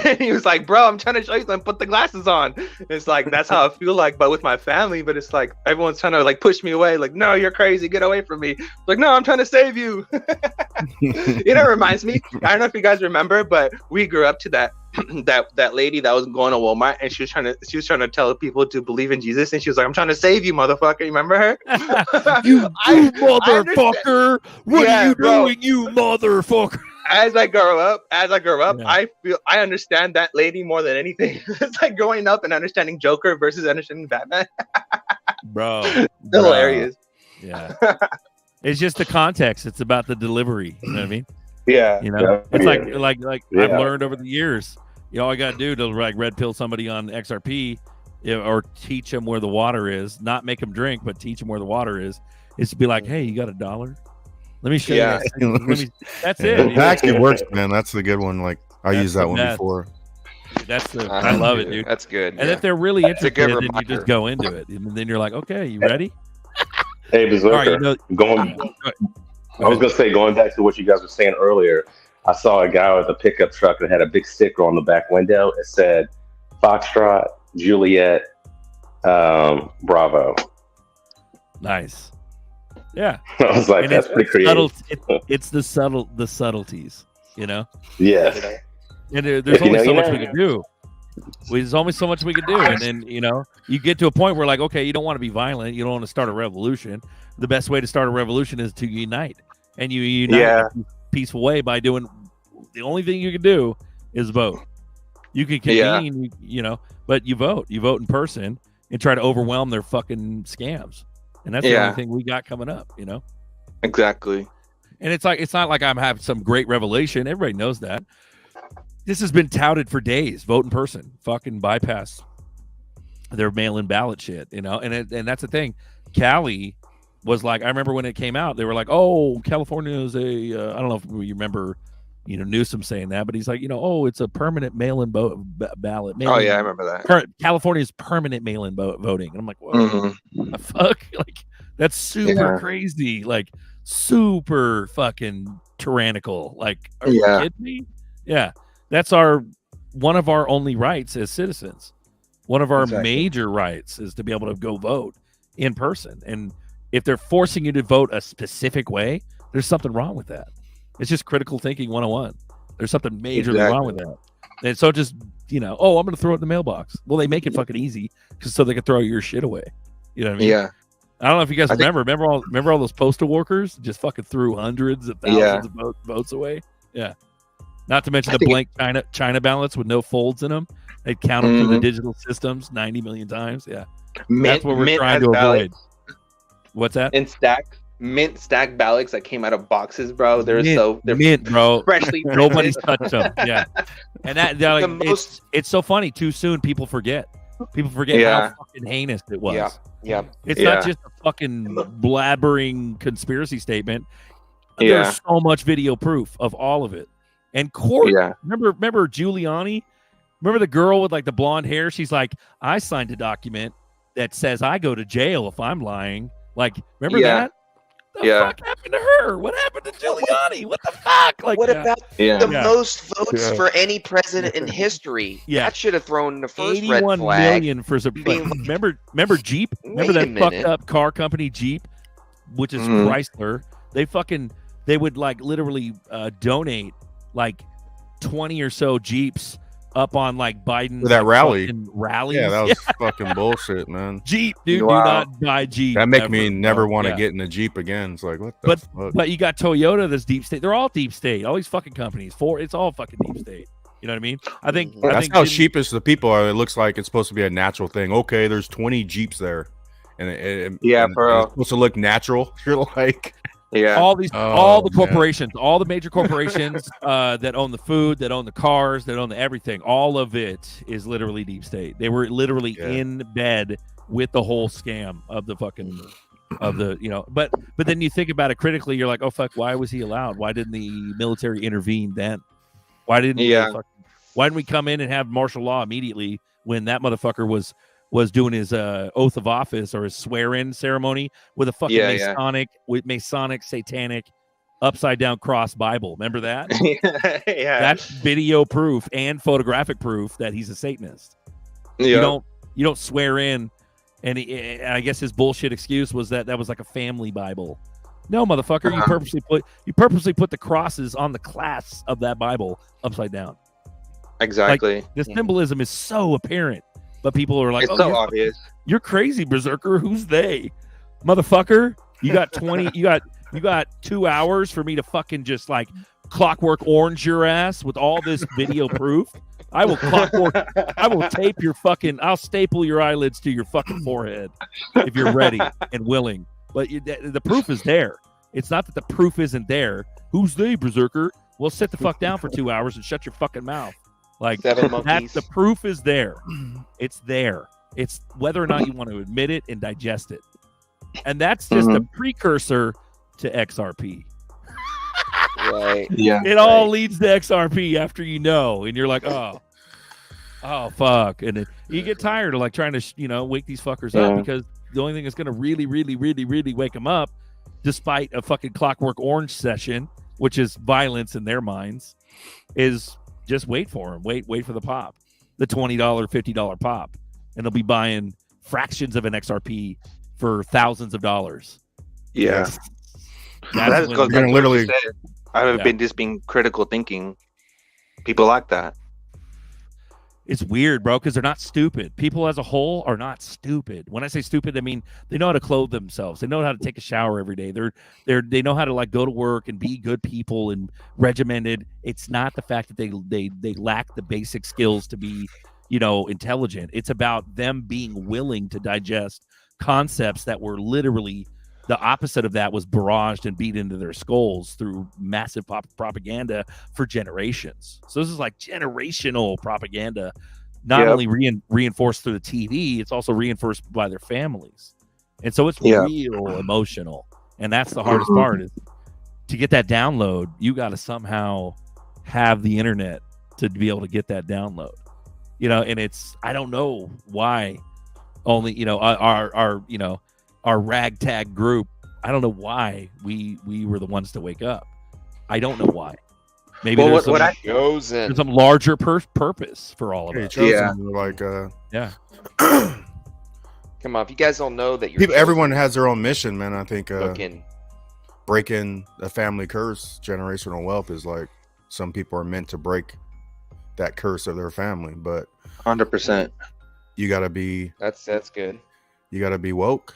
Speaker 18: and he was like, "Bro, I'm trying to show you something. Put the glasses on." It's like, that's how I feel like, but with my family. But it's like everyone's trying to like push me away. Like, no, you're crazy. Get away from me. Like, no, I'm trying to save you. It reminds me. I don't know if you guys remember, but we grew up to that lady that was going to Walmart, and she was trying to tell people to believe in Jesus, and she was like, "I'm trying to save you, motherfucker." You remember her?
Speaker 2: You motherfucker! What are you doing, you motherfucker?
Speaker 18: As I grow up, I understand that lady more than anything. It's like growing up and understanding Joker versus understanding Batman.
Speaker 2: Bro,
Speaker 18: hilarious.
Speaker 2: Yeah, it's just the context. It's about the delivery. You know what I mean?
Speaker 18: Yeah,
Speaker 2: it's like I've learned over the years. All I got to do to like red pill somebody on XRP, or teach them where the water is, not make them drink, but teach them where the water is to be like, hey, you got $1? Let me show you. That's it.
Speaker 3: It actually works, man. That's the good one. Like I used that one before.
Speaker 2: I love it, dude.
Speaker 6: That's good.
Speaker 2: And
Speaker 6: yeah.
Speaker 2: if they're really
Speaker 6: That's a
Speaker 2: interested,
Speaker 6: good
Speaker 2: then you
Speaker 6: reminder.
Speaker 2: just go into it, and then you're like, okay, you ready?
Speaker 8: Hey, Berserker.
Speaker 2: All right, you know-
Speaker 8: I was gonna say, going back to what you guys were saying earlier, I saw a guy with a pickup truck that had a big sticker on the back window. It said Foxtrot, Juliet, Bravo.
Speaker 2: Nice. Yeah.
Speaker 8: I was like,
Speaker 2: And
Speaker 8: that's
Speaker 2: it's
Speaker 8: pretty creative.
Speaker 2: It's the subtleties, you know.
Speaker 8: Yes.
Speaker 2: And there's
Speaker 8: If you
Speaker 2: only
Speaker 8: know,
Speaker 2: so
Speaker 8: you
Speaker 2: much
Speaker 8: know.
Speaker 2: we can do. There's only so much we can do, and then you get to a point where like, okay, you don't want to be violent, you don't want to start a revolution. The best way to start a revolution is to unite, and you unite in a peaceful way by doing. The only thing you can do is vote. You can convene, but you vote. You vote in person and try to overwhelm their fucking scams, and that's the only thing we got coming up.
Speaker 6: Exactly.
Speaker 2: And it's not like I'm having some great revelation. Everybody knows that. This has been touted for days. Vote in person. Fucking bypass their mail-in ballot shit, and that's the thing. Cali was like, I remember when it came out, they were like, oh, California is I don't know if you remember, Newsom saying that, but he's like, it's a permanent mail-in ballot.
Speaker 6: Oh yeah, I remember that.
Speaker 2: California's permanent mail-in voting. And I'm like, whoa, the fuck? Like, that's super crazy. Like, super fucking tyrannical. Like, are you kidding me? Yeah. That's one of our only rights as citizens. One of our major rights is to be able to go vote in person. And if they're forcing you to vote a specific way, there's something wrong with that. It's just critical thinking 101. There's something majorly wrong with that. And so just, I'm going to throw it in the mailbox. Well, they make it fucking easy so they can throw your shit away. You know what I mean?
Speaker 6: Yeah.
Speaker 2: I don't know if you guys remember all those postal workers just fucking threw hundreds of thousands of votes away. Yeah. Not to mention the blank China ballots with no folds in them. They'd count them through the digital systems 90 million times. Yeah. That's what we're trying to avoid. What's that?
Speaker 6: And stack ballots that came out of boxes, bro. They're
Speaker 2: bro.
Speaker 6: freshly printed.
Speaker 2: Nobody's touched them. Yeah. And it's so funny. Too soon, people forget. People forget how fucking heinous it was.
Speaker 6: Yeah.
Speaker 2: It's not just a fucking blabbering conspiracy statement. There's so much video proof of all of it. And court, remember Giuliani? Remember the girl with like the blonde hair? She's like, I signed a document that says I go to jail if I'm lying. Like, remember that? The fuck happened to her? What happened to Giuliani? What the fuck? Like,
Speaker 6: what about the most votes for any president in history?
Speaker 2: Yeah.
Speaker 6: That should have thrown the first red
Speaker 2: 81
Speaker 6: flag.
Speaker 2: million for some. Remember Jeep? Remember that fucked up car company Jeep, which is Chrysler? They would like literally donate like 20 or so Jeeps up on like Biden's
Speaker 3: for that rallies.
Speaker 2: Yeah,
Speaker 3: that was fucking bullshit, man.
Speaker 2: Jeep, dude, do not buy Jeep.
Speaker 3: That make me never want to get in a Jeep again. It's like, what the fuck?
Speaker 2: But you got Toyota, that's deep state. They're all deep state. All these fucking companies, it's all fucking deep state. You know what I mean? I think
Speaker 3: how sheepish the people are. It looks like it's supposed to be a natural thing. Okay, there's 20 Jeeps there, and it's supposed to look natural. You're like.
Speaker 6: Yeah,
Speaker 2: all the corporations, all the major corporations that own the food, that own the cars, that own the everything, all of it is literally deep state. They were literally in bed with the whole scam of the fucking But then you think about it critically, you're like, oh fuck, why was he allowed? Why didn't the military intervene then? Why didn't we come in and have martial law immediately when that motherfucker was doing his oath of office or his swear-in ceremony with a fucking Masonic satanic upside down cross Bible. Remember that? That's video proof and photographic proof that he's a Satanist. You don't swear in, and I guess his bullshit excuse was that was like a family Bible. No, motherfucker, you purposely put the crosses on the clasps of that Bible upside down.
Speaker 6: Exactly.
Speaker 2: Like, the symbolism is so apparent. But people are like,
Speaker 6: it's so obvious.
Speaker 2: You're crazy, Berserker. Who's they? Motherfucker, you got 20, you got 2 hours for me to fucking just like Clockwork Orange your ass with all this video proof. I will tape your fucking, I'll staple your eyelids to your fucking forehead if you're ready and willing. But the proof is there. It's not that the proof isn't there. Who's they, Berserker? Well, sit the fuck down for 2 hours and shut your fucking mouth. Like, the proof is there. It's there. It's whether or not you want to admit it and digest it. And that's just a precursor to XRP.
Speaker 6: Right.
Speaker 2: It all leads to XRP after you know. And you're like, oh. Oh fuck! And you get tired of like trying to wake these fuckers up, because the only thing that's going to really, really, really, really wake them up, despite a fucking Clockwork Orange session, which is violence in their minds, is just wait for them. Wait for the pop, the $20, $50 pop, and they'll be buying fractions of an XRP for thousands of dollars.
Speaker 18: Yeah,
Speaker 2: That's
Speaker 18: that goes back to what you said. I've been just being critical thinking. People like that.
Speaker 2: It's weird, bro, because they're not stupid. People as a whole are not stupid. When I say stupid, I mean they know how to clothe themselves. They know how to take a shower every day. They know how to like go to work and be good people and regimented. It's not the fact that they lack the basic skills to be, intelligent. It's about them being willing to digest concepts that were literally the opposite of that, was barraged and beat into their skulls through massive propaganda for generations. So this is like generational propaganda, not only reinforced through the TV, it's also reinforced by their families. And so it's real emotional. And that's the hardest part, is to get that download, you got to somehow have the internet to be able to get that download. And I don't know why only, our ragtag group, I don't know why we were the ones to wake up. I don't know why. Maybe there's some larger purpose for all of us.
Speaker 3: Yeah.
Speaker 6: Come on, if you guys don't know that
Speaker 3: everyone has their own mission, man. I think breaking a family curse, generational wealth, is like some people are meant to break that curse of their family, but
Speaker 18: 100%.
Speaker 3: You got to be.
Speaker 6: That's good.
Speaker 3: You got to be woke,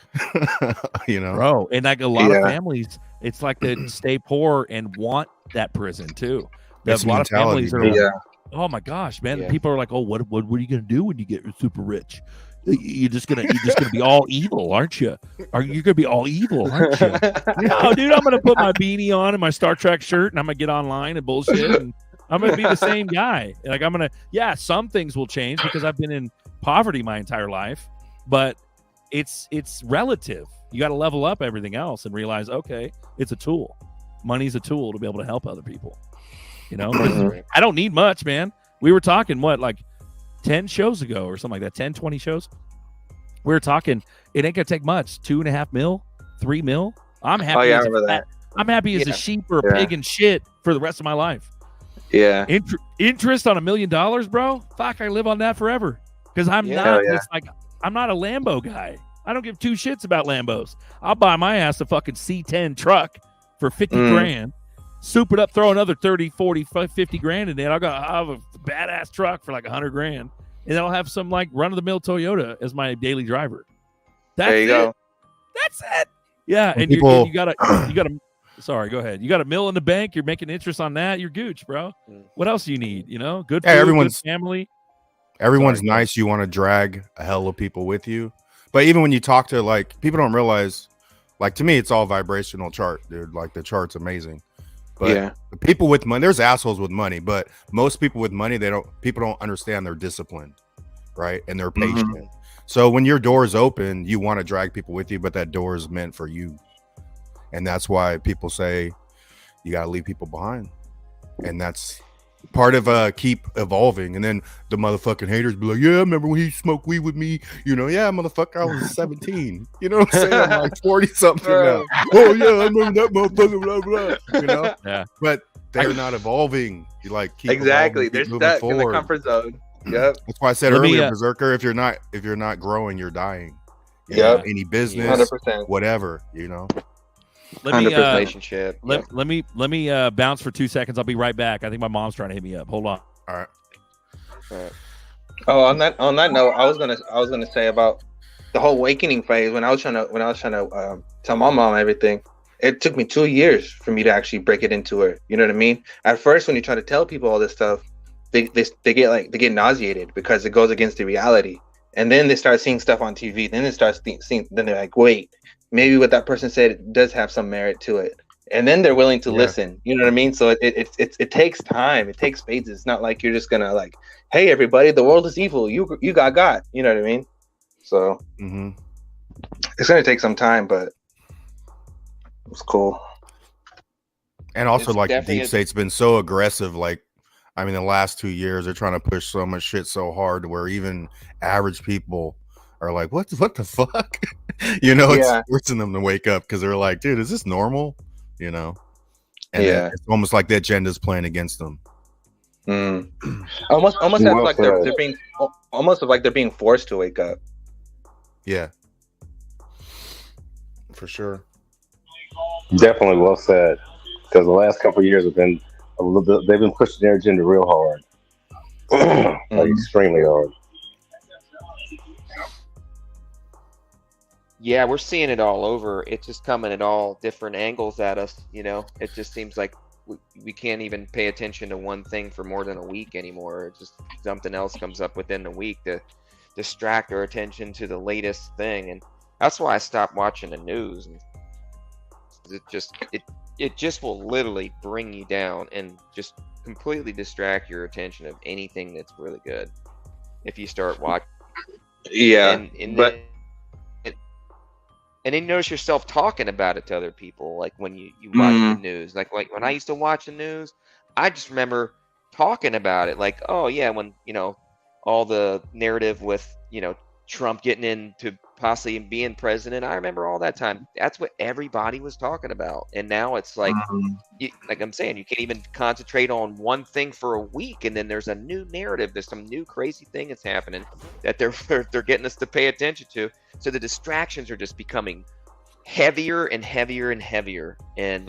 Speaker 2: bro. And like a lot of families, it's like they stay poor and want that prison too. There's a lot of families are like, oh my gosh, man. People are like, oh, what are you gonna do when you get super rich? You're just gonna be all evil, aren't you? You gonna be all evil, aren't you? No, dude, I'm gonna put my beanie on and my Star Trek shirt, and I'm gonna get online and bullshit, and I'm gonna be the same guy. Like some things will change because I've been in poverty my entire life, but it's relative. You got to level up everything else and realize, okay, it's a tool. Money's a tool to be able to help other people. I don't need much, man. We were talking like 10 shows ago or something like that, 10, 20 shows. We were talking, it ain't gonna take much. 2.5 mil, 3 mil. I'm happy. I'm happy as a sheep or a pig and shit for the rest of my life.
Speaker 18: Yeah.
Speaker 2: Interest on $1 million, bro. Fuck, I live on that forever. Because I'm not a Lambo guy. I don't give two shits about Lambos. I'll buy my ass a fucking C10 truck for 50 grand, soup it up, throw another 30, 40, 50 grand in it. I'll have a badass truck for like 100 grand, and I'll have some like run-of-the-mill Toyota as my daily driver. There you go. That's it. Yeah, and you got sorry, go ahead. You got $1 million in the bank. You're making interest on that. You're gooch, bro. What else do you need? Good food,
Speaker 3: everyone's
Speaker 2: good family.
Speaker 3: Everyone's nice. You want to drag a hell of people with you. But even when you talk to people don't realize, to me, it's all vibrational chart, dude. Like the chart's amazing. But the people with money, there's assholes with money, but most people with money, people don't understand they're disciplined, right? And they're patient. So when your door is open, you want to drag people with you, but that door is meant for you. And that's why people say you got to leave people behind. And that's part of keep evolving. And then the motherfucking haters be like, yeah, I remember when he smoked weed with me, yeah, motherfucker, I was 17, you know what I'm saying? I'm like 40 something now. Oh yeah, I remember that motherfucker, blah blah. But they're not evolving. You keep
Speaker 18: exactly
Speaker 3: evolving,
Speaker 18: they're stuck in the comfort zone. Yep.
Speaker 3: That's why I said earlier, Berserker, if you're not growing, you're dying. Any business, 100%. Whatever,
Speaker 2: Let me
Speaker 6: relationship.
Speaker 2: Let me bounce for 2 seconds. I'll be right back. I think my mom's trying to hit me up. Hold on.
Speaker 3: All right.
Speaker 18: Oh, on that note, I was gonna say about the whole awakening phase. When I was trying to tell my mom everything, it took me 2 years for me to actually break it into her. You know what I mean? At first, when you try to tell people all this stuff, they get nauseated because it goes against the reality. And then they start seeing stuff on TV. Then they start seeing. Then they're like, wait, maybe what that person said does have some merit to it. And then they're willing to listen. You know what I mean? So it takes time. It takes phases. It's not like you're just gonna hey everybody, the world is evil. You got. You know what I mean? So it's gonna take some time, but it's cool.
Speaker 3: And also, the deep state's been so aggressive. I mean, the last 2 years, they're trying to push so much shit so hard where even average people are like, what the fuck? You know, it's forcing them to wake up because they're like, dude, is this normal? You know? And it's almost like the agenda's playing against them.
Speaker 18: Almost like they're being they're being forced to wake up.
Speaker 3: Yeah. For sure.
Speaker 8: Definitely well said. Because the last couple of years have been a little bit. They've been pushing their agenda real hard, like extremely hard.
Speaker 6: Yeah, we're seeing it all over. It's just coming at all different angles at us. You know, it just seems like we can't even pay attention to one thing for more than a week anymore. It's just something else comes up within the week to distract our attention to the latest thing, and that's why I stopped watching the news. And it just will literally bring you down and just completely distract your attention of anything that's really good if you start watching.
Speaker 18: Yeah,
Speaker 6: and then you notice yourself talking about it to other people, like when you watch the news. Like when I used to watch the news, I just remember talking about it. Like, oh yeah, when all the narrative with Trump getting into possibly being president, I remember all that time. That's what everybody was talking about. And now it's like, like I'm saying, you can't even concentrate on one thing for a week, and then there's a new narrative. There's some new crazy thing that's happening that they're getting us to pay attention to. So the distractions are just becoming heavier and heavier and heavier. And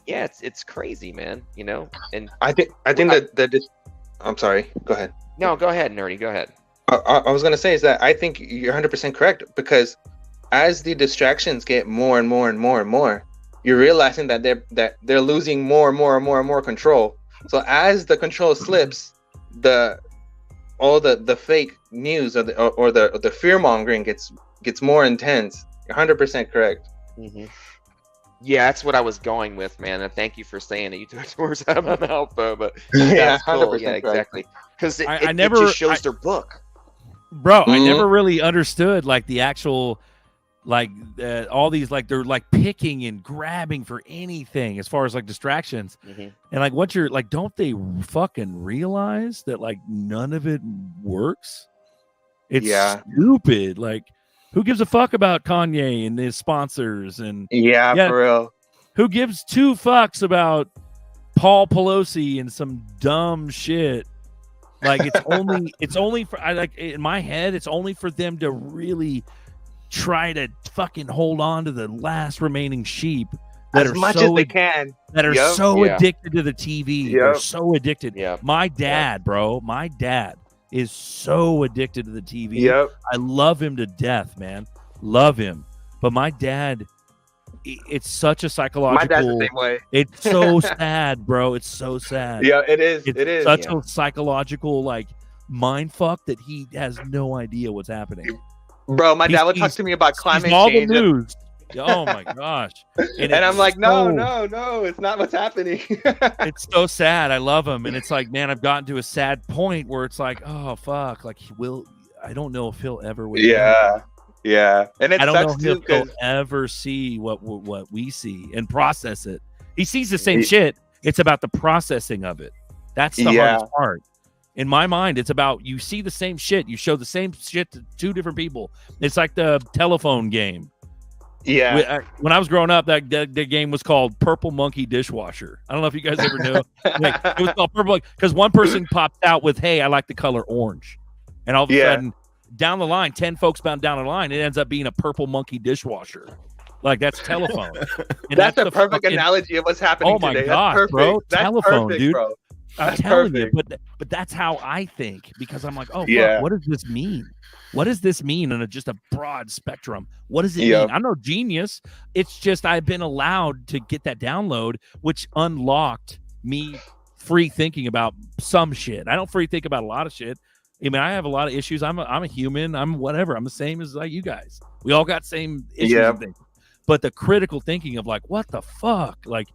Speaker 6: yeah, it's crazy, man. And
Speaker 18: I think that I'm sorry. Go ahead.
Speaker 6: No, go ahead, Nerdy. Go ahead.
Speaker 18: I was gonna say is that I think you're 100% correct, because as the distractions get more and more and more and more, you're realizing that they're losing more and more and more and more control. So as the control slips, all the fake news or the fear mongering gets more intense. You're 100% correct.
Speaker 6: Yeah, that's what I was going with, man. And thank you for saying it. You took the words out of my mouth, though. But
Speaker 18: yeah,
Speaker 6: that's cool.
Speaker 18: 100%
Speaker 6: Yeah, exactly. Because it just shows their book.
Speaker 2: Bro, I never really understood like the actual, like all these, like they're like picking and grabbing for anything as far as like distractions. And like once you're like, don't they fucking realize that like none of it works? It's stupid. Like, who gives a fuck about Kanye and his sponsors? And
Speaker 18: for real.
Speaker 2: Who gives two fucks about Paul Pelosi and some dumb shit? Like it's only for in my head, it's only for them to really try to fucking hold on to the last remaining sheep that
Speaker 18: as
Speaker 2: are
Speaker 18: much
Speaker 2: so
Speaker 18: as they can,
Speaker 2: that are so addicted to the TV. They're so addicted. My dad, bro, my dad is so addicted to the TV. I love him to death, man. Love him. But my dad, it's such a psychological.
Speaker 18: My dad's the same way.
Speaker 2: It's so sad, bro. It's so sad.
Speaker 18: Yeah, it is.
Speaker 2: It's such a psychological like mind fuck that he has no idea what's happening.
Speaker 18: Bro, my dad would talk to me about climate
Speaker 2: all
Speaker 18: change.
Speaker 2: The news. Oh my gosh.
Speaker 18: And I'm like, no, it's not what's happening.
Speaker 2: It's so sad. I love him. And it's like, man, I've gotten to a sad point where it's like, oh fuck. Like I don't know if he'll ever win.
Speaker 18: Yeah. And it
Speaker 2: I don't
Speaker 18: sucks
Speaker 2: know
Speaker 18: too,
Speaker 2: if he'll ever see what we see and process it. He sees the same shit. It's about the processing of it. That's the hardest part. In my mind, it's about you see the same shit. You show the same shit to two different people. It's like the telephone game.
Speaker 18: Yeah.
Speaker 2: When I was growing up, that game was called Purple Monkey Dishwasher. I don't know if you guys ever knew. Like, it was called Purple because one person popped out with, "Hey, I like the color orange," and all of a sudden, down the line, 10 folks down the line, it ends up being a Purple Monkey Dishwasher. Like that's telephone. And
Speaker 18: that's a perfect analogy of what's happening today.
Speaker 2: Oh my god, bro!
Speaker 18: That's
Speaker 2: telephone,
Speaker 18: perfect,
Speaker 2: dude.
Speaker 18: Bro.
Speaker 2: I'm telling you, but that's how I think, because I'm like, oh, fuck, what does this mean? What does this mean in just a broad spectrum? What does it mean? I'm no genius. It's just I've been allowed to get that download, which unlocked me free thinking about some shit. I don't free think about a lot of shit. I mean, I have a lot of issues. I'm a human. I'm whatever. I'm the same as like you guys. We all got same issues and things. But the critical thinking of like, what the fuck? Like,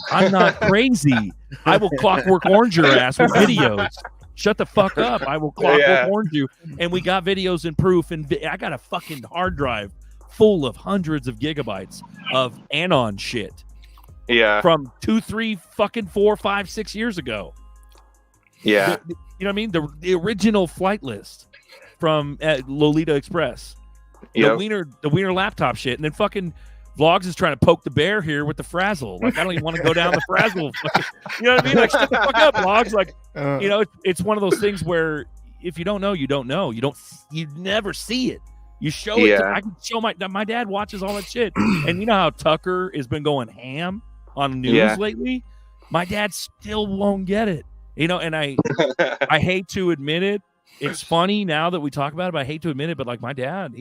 Speaker 2: I'm not crazy. I will Clockwork Orange your ass with videos. Shut the fuck up. I will Clockwork Orange you. And we got videos and proof. And I got a fucking hard drive full of hundreds of gigabytes of Anon shit.
Speaker 18: Yeah.
Speaker 2: From 2, 3, fucking 4, 5, 6 years ago.
Speaker 18: Yeah.
Speaker 2: You know what I mean? The original flight list from Lolita Express.
Speaker 18: Yep.
Speaker 2: The Wiener laptop shit, and then fucking Vlogs is trying to poke the bear here with the frazzle. Like, I don't even want to go down the frazzle. You know what I mean? Like, shut the fuck up, Vlogs. Like, you know, it's one of those things where if you don't know, you don't know. You never see it. You show it. I can show my dad watches all that shit, and you know how Tucker has been going ham on news lately. My dad still won't get it. You know, and I hate to admit it. It's funny now that we talk about it, but I hate to admit it. But like my dad,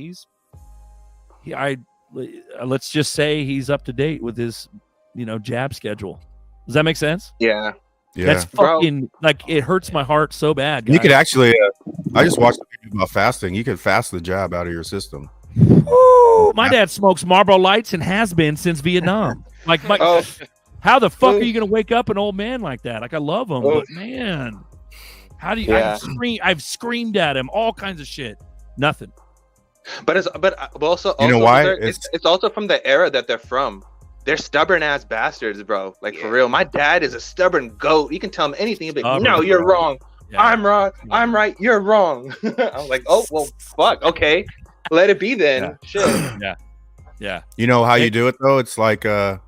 Speaker 2: let's just say he's up to date with his, jab schedule. Does that make sense?
Speaker 18: Yeah.
Speaker 2: That's fucking like it hurts my heart so bad. Guys.
Speaker 3: You could actually, I just watched a video about fasting. You could fast the jab out of your system.
Speaker 2: Woo! My dad smokes Marlboro Lights and has been since Vietnam. Like, how the fuck are you gonna wake up an old man like that? Like, I love him, but man, how do you? I've screamed at him, all kinds of shit. Nothing.
Speaker 18: But also
Speaker 3: you know why?
Speaker 18: It's also from the era that they're from. They're stubborn ass bastards, bro. Like for real. My dad is a stubborn goat. You can tell him anything. He'll be like, no, you're wrong. Yeah. I'm wrong. I'm right. You're wrong. I'm like, oh well, fuck. Okay, let it be then.
Speaker 2: Yeah.
Speaker 18: Shit.
Speaker 2: Yeah.
Speaker 3: You know how you do it though? It's like when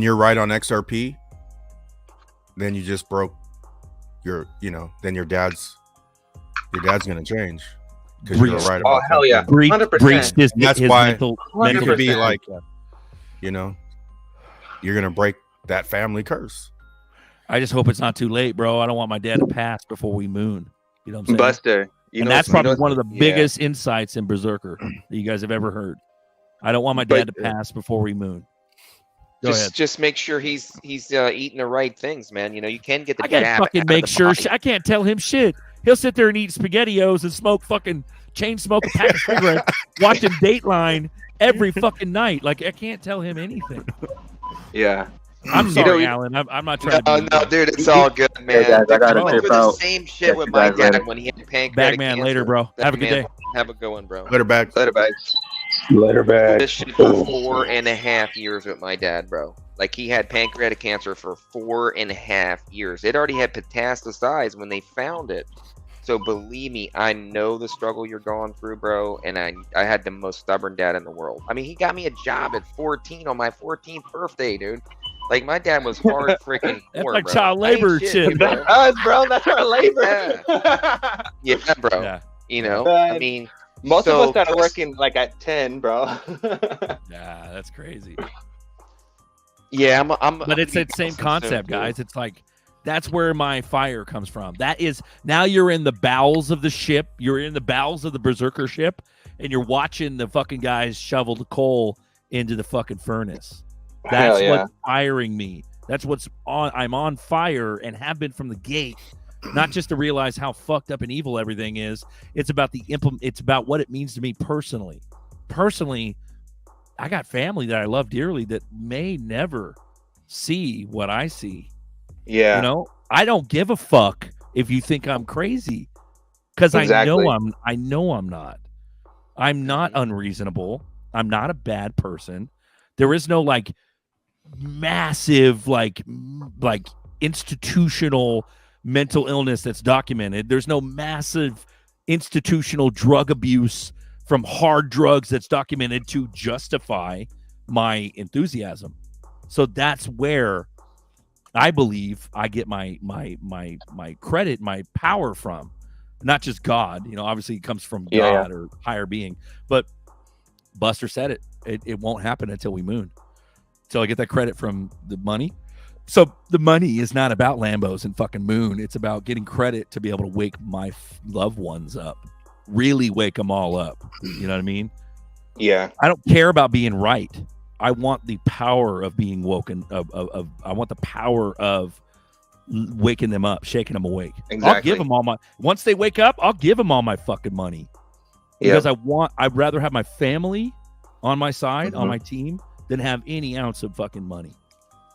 Speaker 3: you're right on XRP, then you just broke then your dad's gonna change. Because you're right about
Speaker 18: hell yeah,
Speaker 2: 100%.
Speaker 3: That's why
Speaker 2: mental
Speaker 3: you could be like, you're gonna break that family curse.
Speaker 2: I just hope it's not too late, bro. I don't want my dad to pass before we moon. You know what I'm saying?
Speaker 18: Buster.
Speaker 2: That's probably one of the biggest insights in Berserker that you guys have ever heard. I don't want my dad to pass before we moon.
Speaker 6: Just make sure he's eating the right things, man. You can get the
Speaker 2: I can't fucking make sure. I can't tell him shit. He'll sit there and eat SpaghettiOs and smoke fucking chain smoke a pack of cigarettes, watching Dateline every fucking night. Like, I can't tell him anything.
Speaker 18: Yeah.
Speaker 2: I'm sorry, Alan. I'm not trying to be...
Speaker 6: No, dude, it's all good, man.
Speaker 17: Hey guys, I gotta
Speaker 6: went
Speaker 17: dip
Speaker 6: through the
Speaker 17: out.
Speaker 6: same shit with my dad when he had pancreatic
Speaker 2: Bagman,
Speaker 6: cancer.
Speaker 2: later, bro. Have a good day.
Speaker 6: Have a good one, bro.
Speaker 3: Later, back.
Speaker 18: Later, back.
Speaker 8: Later, back.
Speaker 6: This shit for 4.5 years with my dad, bro. Like, he had pancreatic cancer for 4.5 years. It already had metastasized when they found it. So believe me, I know the struggle you're going through, bro. And I had the most stubborn dad in the world. I mean, he got me a job at 14 on my 14th birthday, dude. Like, my dad was hard freaking
Speaker 2: That's
Speaker 6: poor,
Speaker 2: like
Speaker 6: bro.
Speaker 2: child labor shit,
Speaker 6: bro.
Speaker 18: Bro, that's our labor.
Speaker 6: Yeah, bro.
Speaker 2: Yeah.
Speaker 6: I mean,
Speaker 18: most of us started working like at 10, bro.
Speaker 2: Yeah, that's crazy.
Speaker 6: Yeah,
Speaker 2: but it's that same concept, guys. It's like, that's where my fire comes from. That is, now you're in the bowels of the ship. You're in the bowels of the Berserker ship, and you're watching the fucking guys shovel the coal into the fucking furnace. That's what's firing me. That's what's on. I'm on fire and have been from the gate. Not just to realize how fucked up and evil everything is. It's about it's about what it means to me personally. Personally, I got family that I love dearly that may never see what I see.
Speaker 18: Yeah.
Speaker 2: I don't give a fuck if you think I'm crazy, because I know I'm not. I'm not unreasonable. I'm not a bad person. There is no like massive like institutional mental illness that's documented. There's no massive institutional drug abuse from hard drugs that's documented to justify my enthusiasm. So that's where I believe I get my credit, my power from. Not just God, obviously it comes from God or higher being. But Buster said it. It won't happen until we moon. Until I get that credit from the money. So the money is not about Lambos and fucking moon. It's about getting credit to be able to wake my loved ones up. Really wake them all up. You know what I mean?
Speaker 18: Yeah.
Speaker 2: I don't care about being right. I want the power of being woken. I want the power of waking them up, shaking them awake.
Speaker 18: Exactly.
Speaker 2: I'll give them all my. Once they wake up, I'll give them all my fucking money. Because I'd rather have my family on my side, on my team, than have any ounce of fucking money.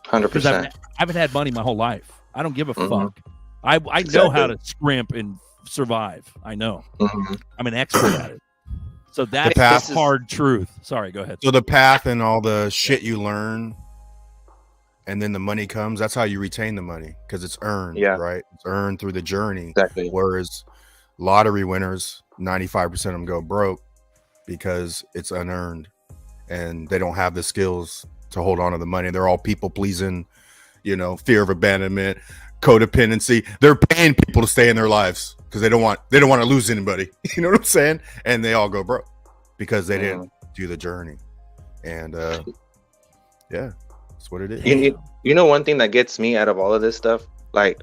Speaker 18: 100%.
Speaker 2: I haven't had money my whole life. I don't give a fuck. I know how to scrimp and survive. I know. I'm an expert at it. So that's hard truth. Sorry, go ahead.
Speaker 3: So the path and all the shit you learn and then the money comes. That's how you retain the money, because it's earned,
Speaker 18: Yeah.
Speaker 3: right? It's earned through the journey.
Speaker 18: Exactly.
Speaker 3: Whereas lottery winners, 95% of them go broke because it's unearned, and they don't have the skills to hold on to the money. They're all people pleasing, fear of abandonment, codependency. They're paying people to stay in their lives because they don't want to lose anybody. You know what I'm saying? And they all go broke because they didn't do the journey. And yeah, that's what it is.
Speaker 18: You know, one thing that gets me out of all of this stuff, like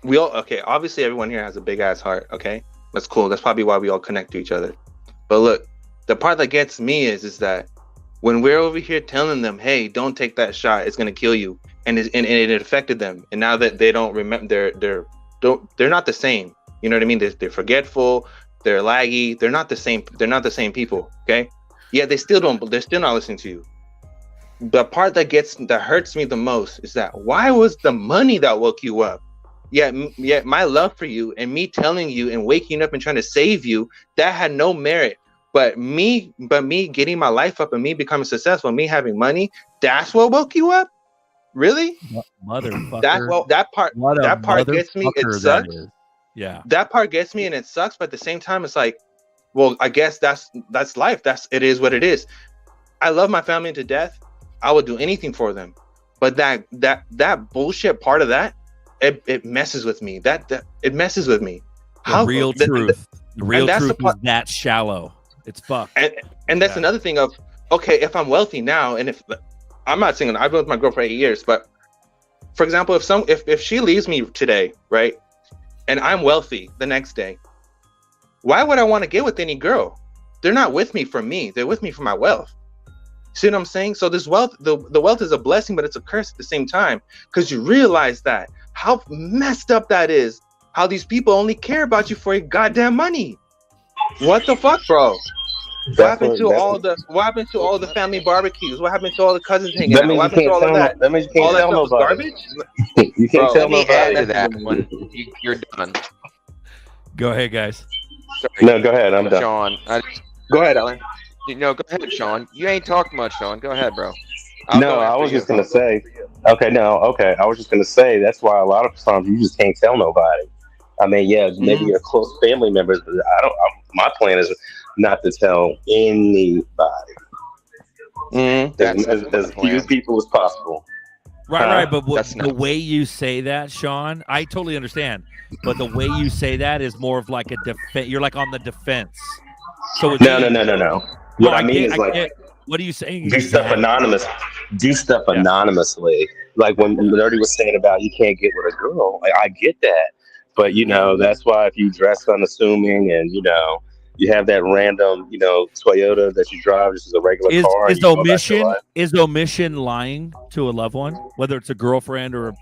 Speaker 18: obviously everyone here has a big ass heart. Okay, that's cool. That's probably why we all connect to each other. But look, the part that gets me is that when we're over here telling them, hey, don't take that shot, it's gonna kill you, and it affected them, and now that they don't remember, they're not the same. You know what I mean? They're forgetful, they're laggy, they're not the same. They're not the same people. Okay, yeah, they're still not listening to you. The part that hurts me the most is that why was the money that woke you up? Yeah, my love for you and me telling you and waking up and trying to save you, that had no merit. But me getting my life up and me becoming successful, me having money, that's what woke you up? Really?
Speaker 2: Motherfucker.
Speaker 18: That part gets me. It sucks.
Speaker 2: Yeah.
Speaker 18: That part gets me and it sucks, but at the same time it's like, well, I guess that's life. It is what it is. I love my family to death. I would do anything for them. But that bullshit part of that, it messes with me. It messes with me.
Speaker 2: The real truth is that shallow. It's fucked.
Speaker 18: And that's another thing of, okay, if I'm wealthy now, and if I'm not saying I've been with my girl for 8 years, but for example, if she leaves me today, right, and I'm wealthy the next day, why would I want to get with any girl? They're not with me for me. They're with me for my wealth. See what I'm saying? So this wealth, the wealth is a blessing, but it's a curse at the same time, because you realize that how messed up that is. How these people only care about you for your goddamn money. What the fuck, bro? What happened to all the family barbecues? What happened to all the cousins hanging out? What happened to all of that?
Speaker 8: That means you can't tell nobody. You can't tell nobody.
Speaker 6: Add to that when you're done.
Speaker 2: Go ahead, guys.
Speaker 6: Sorry.
Speaker 8: No, go ahead. I'm done.
Speaker 6: Sean.
Speaker 18: Go ahead, Alan.
Speaker 6: No, go ahead, Sean. You ain't talking much, Sean. Go ahead, bro.
Speaker 8: I was just gonna say. Okay. I was just gonna say that's why a lot of times you just can't tell nobody. I mean, yeah, maybe your close family members, but my plan is not to tell anybody. As few people as possible.
Speaker 2: Right. But the way you say that, Sean, I totally understand. But the way you say that is more of like a defense. You're like on the defense. So
Speaker 8: No. What I mean is like,
Speaker 2: what are you saying?
Speaker 8: Do stuff anonymous. Do stuff anonymously. Like when Nerdy was saying about you can't get with a girl. Like, I get that. But, that's why if you dress unassuming and, you have that random, Toyota that you drive, just as a regular car.
Speaker 2: Is omission lying to a loved one, whether it's a girlfriend or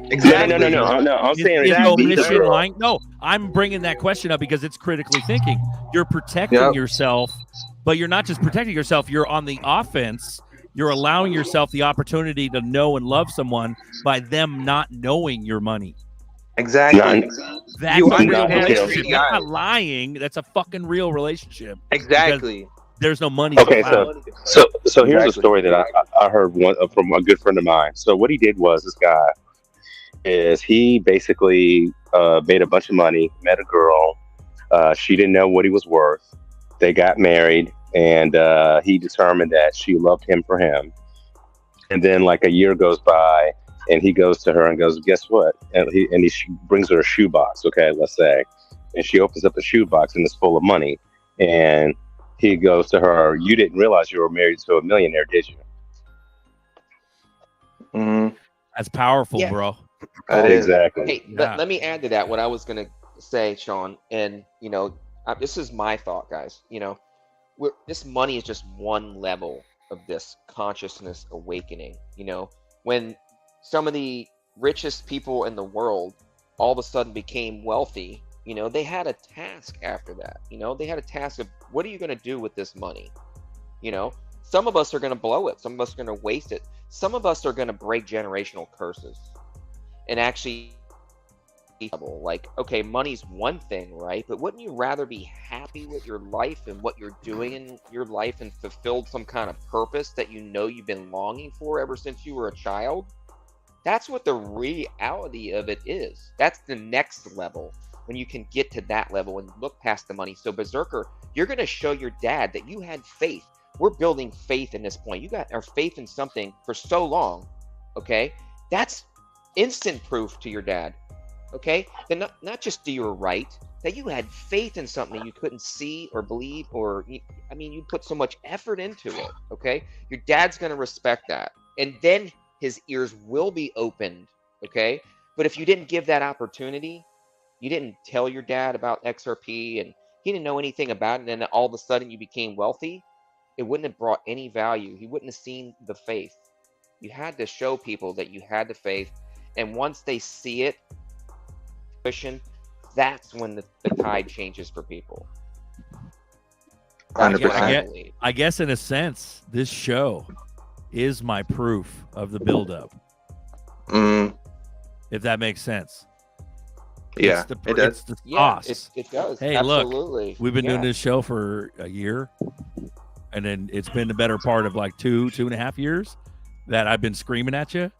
Speaker 8: exactly? No. I'm saying
Speaker 2: is omission lying? No, I'm bringing that question up because it's critically thinking. You're protecting yourself, but you're not just protecting yourself. You're on the offense. You're allowing yourself the opportunity to know and love someone by them not knowing your money.
Speaker 18: Exactly.
Speaker 2: That's a real relationship. That's not lying. That's a fucking real relationship.
Speaker 18: Exactly.
Speaker 2: There's no money.
Speaker 8: Okay, so here's a story that I heard from a good friend of mine. So what he did was, this guy is he basically made a bunch of money, met a girl. She didn't know what he was worth. They got married, and he determined that she loved him for him. And then like a year goes by, and he goes to her and goes, guess what? And he brings her a shoebox, okay, let's say. And she opens up the shoebox and it's full of money. And he goes to her, you didn't realize you were married to a millionaire, did you?
Speaker 18: Mm-hmm.
Speaker 2: That's powerful, bro.
Speaker 8: Exactly.
Speaker 6: Hey, let me add to that what I was going to say, Sean. And, this is my thought, guys. This money is just one level of this consciousness awakening. When some of the richest people in the world all of a sudden became wealthy, they had a task after that. They had a task of, what are you going to do with this money? Some of us are going to blow it. Some of us are going to waste it. Some of us are going to break generational curses and actually, like, okay, money's one thing, right? But wouldn't you rather be happy with your life and what you're doing in your life and fulfilled some kind of purpose that you've been longing for ever since you were a child? That's what the reality of it is. That's the next level, when you can get to that level and look past the money. So Berserker, you're going to show your dad that you had faith. We're building faith in this point. You got our faith in something for so long. Okay. That's instant proof to your dad. Okay. Then not just do you were right, that you had faith in something you couldn't see or believe, or I mean, you put so much effort into it. Okay. Your dad's going to respect that. And then his ears will be opened. Okay. But if you didn't give that opportunity, you didn't tell your dad about XRP and he didn't know anything about it, and then all of a sudden you became wealthy, it wouldn't have brought any value. He wouldn't have seen the faith. You had to show people that you had the faith. And once they see it, that's when the tide changes for people.
Speaker 2: 100%. I guess in a sense, this show is my proof of the buildup. If that makes sense.
Speaker 18: Yeah, it does.
Speaker 2: It's the sauce.
Speaker 6: It does.
Speaker 2: Hey,
Speaker 6: Absolutely.
Speaker 2: look, we've been doing this show for a year, and then it's been the better part of like 2.5 years that I've been screaming at you.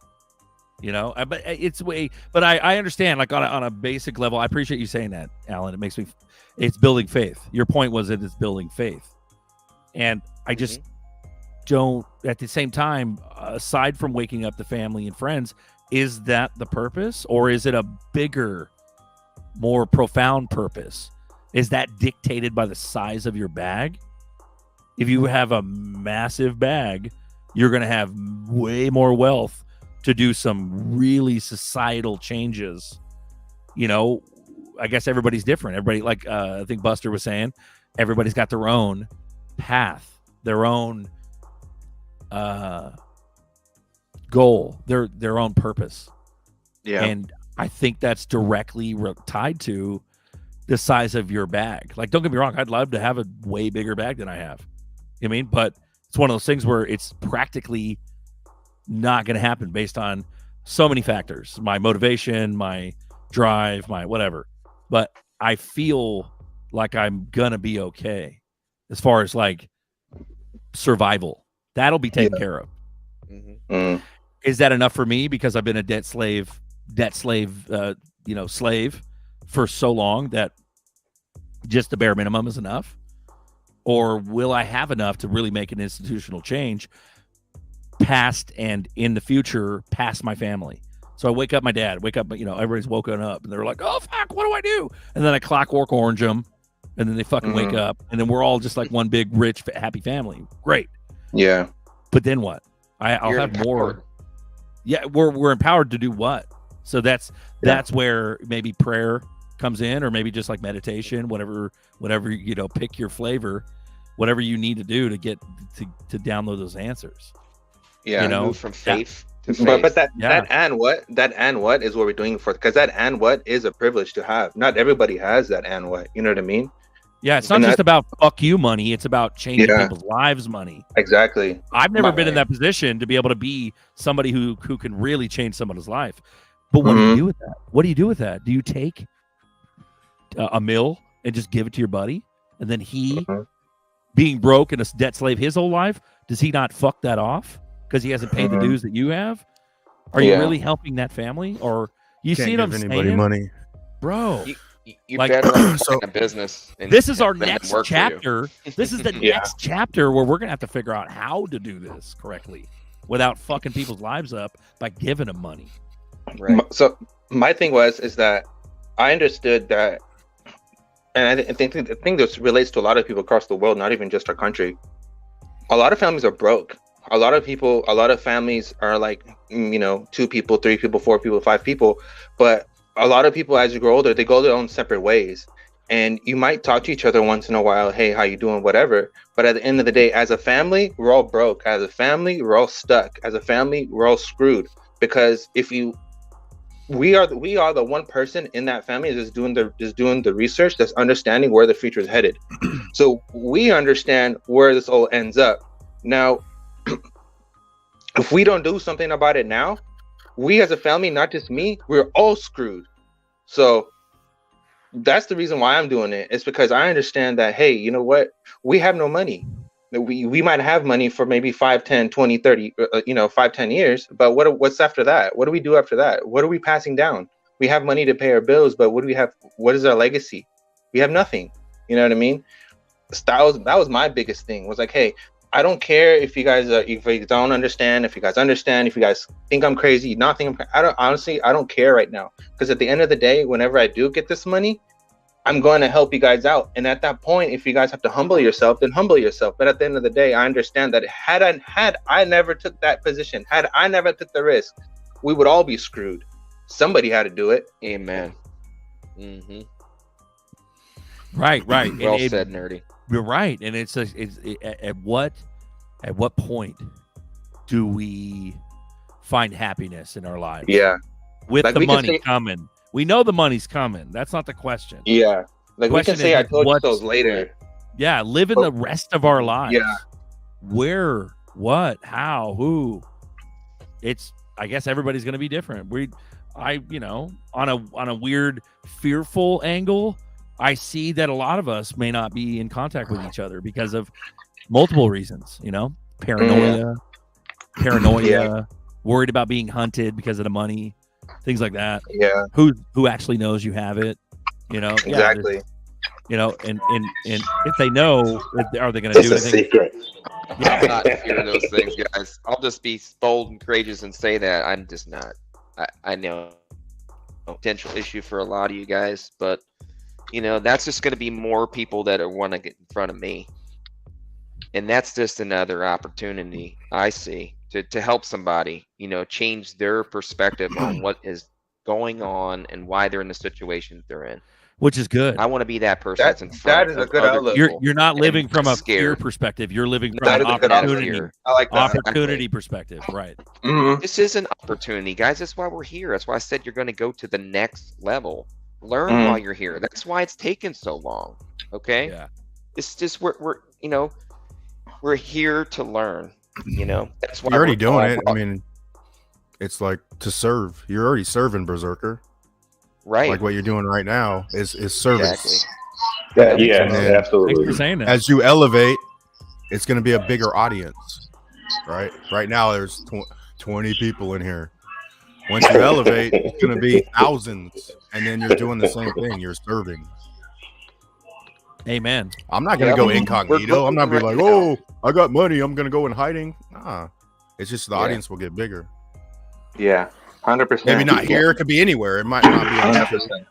Speaker 2: You know, but it's way. But I understand, like on a basic level. I appreciate you saying that, Alan. It makes me. It's building faith. Your point was that it's building faith, and I just don't. At the same time, aside from waking up the family and friends, is that the purpose, or is it a bigger, more profound purpose? Is that dictated by the size of your bag? If you have a massive bag, you're going to have way more wealth to do some really societal changes. You know, I guess everybody's different. Everybody, like I think Buster was saying, everybody's got their own path, their own goal, their own purpose. Yeah. And I think that's directly tied to the size of your bag. Like, don't get me wrong, I'd love to have a way bigger bag than I have. You know what I mean? But it's one of those things where it's practically not going to happen based on so many factors. My motivation, my drive, my whatever. But I feel like I'm going to be okay as far as like survival. That'll be taken care of. Is that enough for me because I've been a slave, slave for so long that just the bare minimum is enough? Or will I have enough to really make an institutional change past and in the future past my family? So I wake up, everybody's woken up and they're like, oh, fuck, what do I do? And then I clockwork orange them and then they fucking wake up and then we're all just like one big, rich, happy family. Great.
Speaker 18: Yeah.
Speaker 2: But then what? I'll have empowered. More. Yeah, we're empowered to do what? So that's where maybe prayer comes in, or maybe just like meditation, whatever, pick your flavor, whatever you need to do to get to download those answers.
Speaker 18: Yeah,
Speaker 6: move from faith to faith.
Speaker 18: But that and what is what we're doing for, because that and what is a privilege to have. Not everybody has that and what. You know what I mean?
Speaker 2: Yeah, it's not just about fuck you money. It's about changing people's lives money.
Speaker 18: Exactly.
Speaker 2: I've never been in that position to be able to be somebody who can really change someone's life. But what do you do with that? What do you do with that? Do you take a mill and just give it to your buddy? And then he, being broke and a debt slave his whole life, does he not fuck that off because he hasn't paid the dues that you have? Are you really helping that family? Or you see what I'm saying?
Speaker 3: Anybody money,
Speaker 2: bro.
Speaker 6: You're better off running a business.
Speaker 2: This is our next chapter. This is the next chapter where we're gonna have to figure out how to do this correctly without fucking people's lives up by giving them money.
Speaker 18: Right. So my thing is that I understood that, and I think this relates to a lot of people across the world, not even just our country. A lot of families are broke. A lot of families are like, 2 people, 3 people, 4 people, 5 people, but a lot of people, as you grow older, they go their own separate ways, and you might talk to each other once in a while. Hey, how you doing? Whatever. But at the end of the day, as a family, we're all broke. As a family, we're all stuck. As a family, we're all screwed, because we are the one person in that family that's doing the research, that's understanding where the future is headed. So we understand where this all ends up. Now, if we don't do something about it now, we as a family, not just me, we're all screwed. So that's the reason why I'm doing it. It's because I understand that, hey, you know what? We have no money. We might have money for maybe 5, 10, 20, 30, 5, 10 years, but what's after that? What do we do after that? What are we passing down? We have money to pay our bills, but what do we have? What is our legacy? We have nothing. You know what I mean? That was my biggest thing, was like, hey, I don't care if you guys don't understand, if you guys understand, if you guys think I'm crazy, not think I don't care right now, because at the end of the day, whenever I do get this money, I'm going to help you guys out. And at that point, if you guys have to humble yourself, then humble yourself. But at the end of the day, I understand that had I never took that position, had I never took the risk, we would all be screwed. Somebody had to do it.
Speaker 6: Amen. Mm-hmm.
Speaker 2: Right.
Speaker 6: Well said, Nerdy.
Speaker 2: You're right. And it's at what point do we find happiness in our lives?
Speaker 18: Yeah.
Speaker 2: With
Speaker 18: like
Speaker 2: the money coming. We know the money's coming. That's not the question.
Speaker 18: Yeah. Like we can say I told you so later.
Speaker 2: Yeah, living the rest of our lives.
Speaker 18: Yeah.
Speaker 2: Where, what, how, who. I guess everybody's gonna be different. On a weird, fearful angle, I see that a lot of us may not be in contact with each other because of multiple reasons, paranoia, worried about being hunted because of the money, things like that.
Speaker 18: Yeah.
Speaker 2: Who actually knows you have it?
Speaker 18: Exactly.
Speaker 2: And if they know, are they going to do anything?
Speaker 8: Secret.
Speaker 2: Yeah.
Speaker 6: I'm not fearing those things, guys. I'll just be bold and courageous and say that I'm just not. I know potential issue for a lot of you guys, but that's just going to be more people that want to get in front of me, and that's just another opportunity I see to help somebody, change their perspective on what is going on and why they're in the situation that they're in.
Speaker 2: Which is good.
Speaker 6: I want to be that person that's in front.
Speaker 18: That is a good outlook.
Speaker 2: You're not living from a fear perspective. You're living from an opportunity.
Speaker 18: I like that.
Speaker 2: Opportunity perspective, right?
Speaker 18: Mm-hmm.
Speaker 6: This is an opportunity, guys. That's why we're here. That's why I said you're going to go to the next level. Learn while you're here. That's why it's taken so long. Okay.
Speaker 2: Yeah.
Speaker 6: It's just we're here to learn. That's why
Speaker 3: you're already doing it. I mean, it's like to serve. You're already serving, Berserker.
Speaker 6: Right.
Speaker 3: Like what you're doing right now is service.
Speaker 6: Exactly.
Speaker 8: Absolutely.
Speaker 2: Thanks for saying that.
Speaker 3: As you elevate, it's going to be a bigger audience, right? Right now, there's 20 people in here. Once you elevate, it's going to be thousands, and then you're doing the same thing. You're serving.
Speaker 2: Amen.
Speaker 3: I'm not going to go incognito. I'm not be like, oh, I got money. I'm going to go in hiding. Nah, it's just the audience will get bigger.
Speaker 18: Yeah, 100%.
Speaker 3: Maybe not here. It could be anywhere. It might not be
Speaker 8: 100%.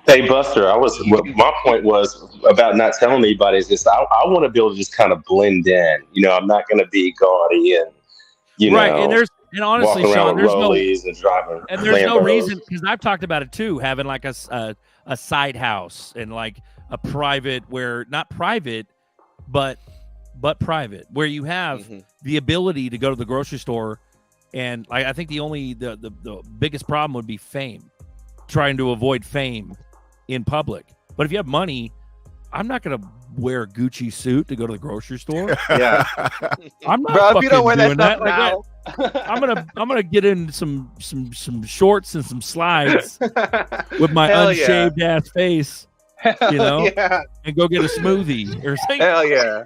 Speaker 8: Hey, Buster, my point was about not telling anybody is just I want to be able to just kind of blend in. I'm not going to be gaudy and
Speaker 2: right. And honestly, Sean, there's no reason, because I've talked about it too, having like a side house and like a private, where not private, but private, where you have the ability to go to the grocery store. And I think the biggest problem would be fame, trying to avoid fame in public. But if you have money, I'm not going to wear a Gucci suit to go to the grocery store.
Speaker 18: Yeah.
Speaker 2: I'm not
Speaker 18: Bro, if you don't wear
Speaker 2: doing
Speaker 18: that
Speaker 2: that.
Speaker 18: stuff now.
Speaker 2: I'm gonna get in some shorts and some slides with my
Speaker 18: Hell
Speaker 2: unshaved ass face,
Speaker 18: yeah.
Speaker 2: and go get a smoothie or something.
Speaker 18: Hell yeah.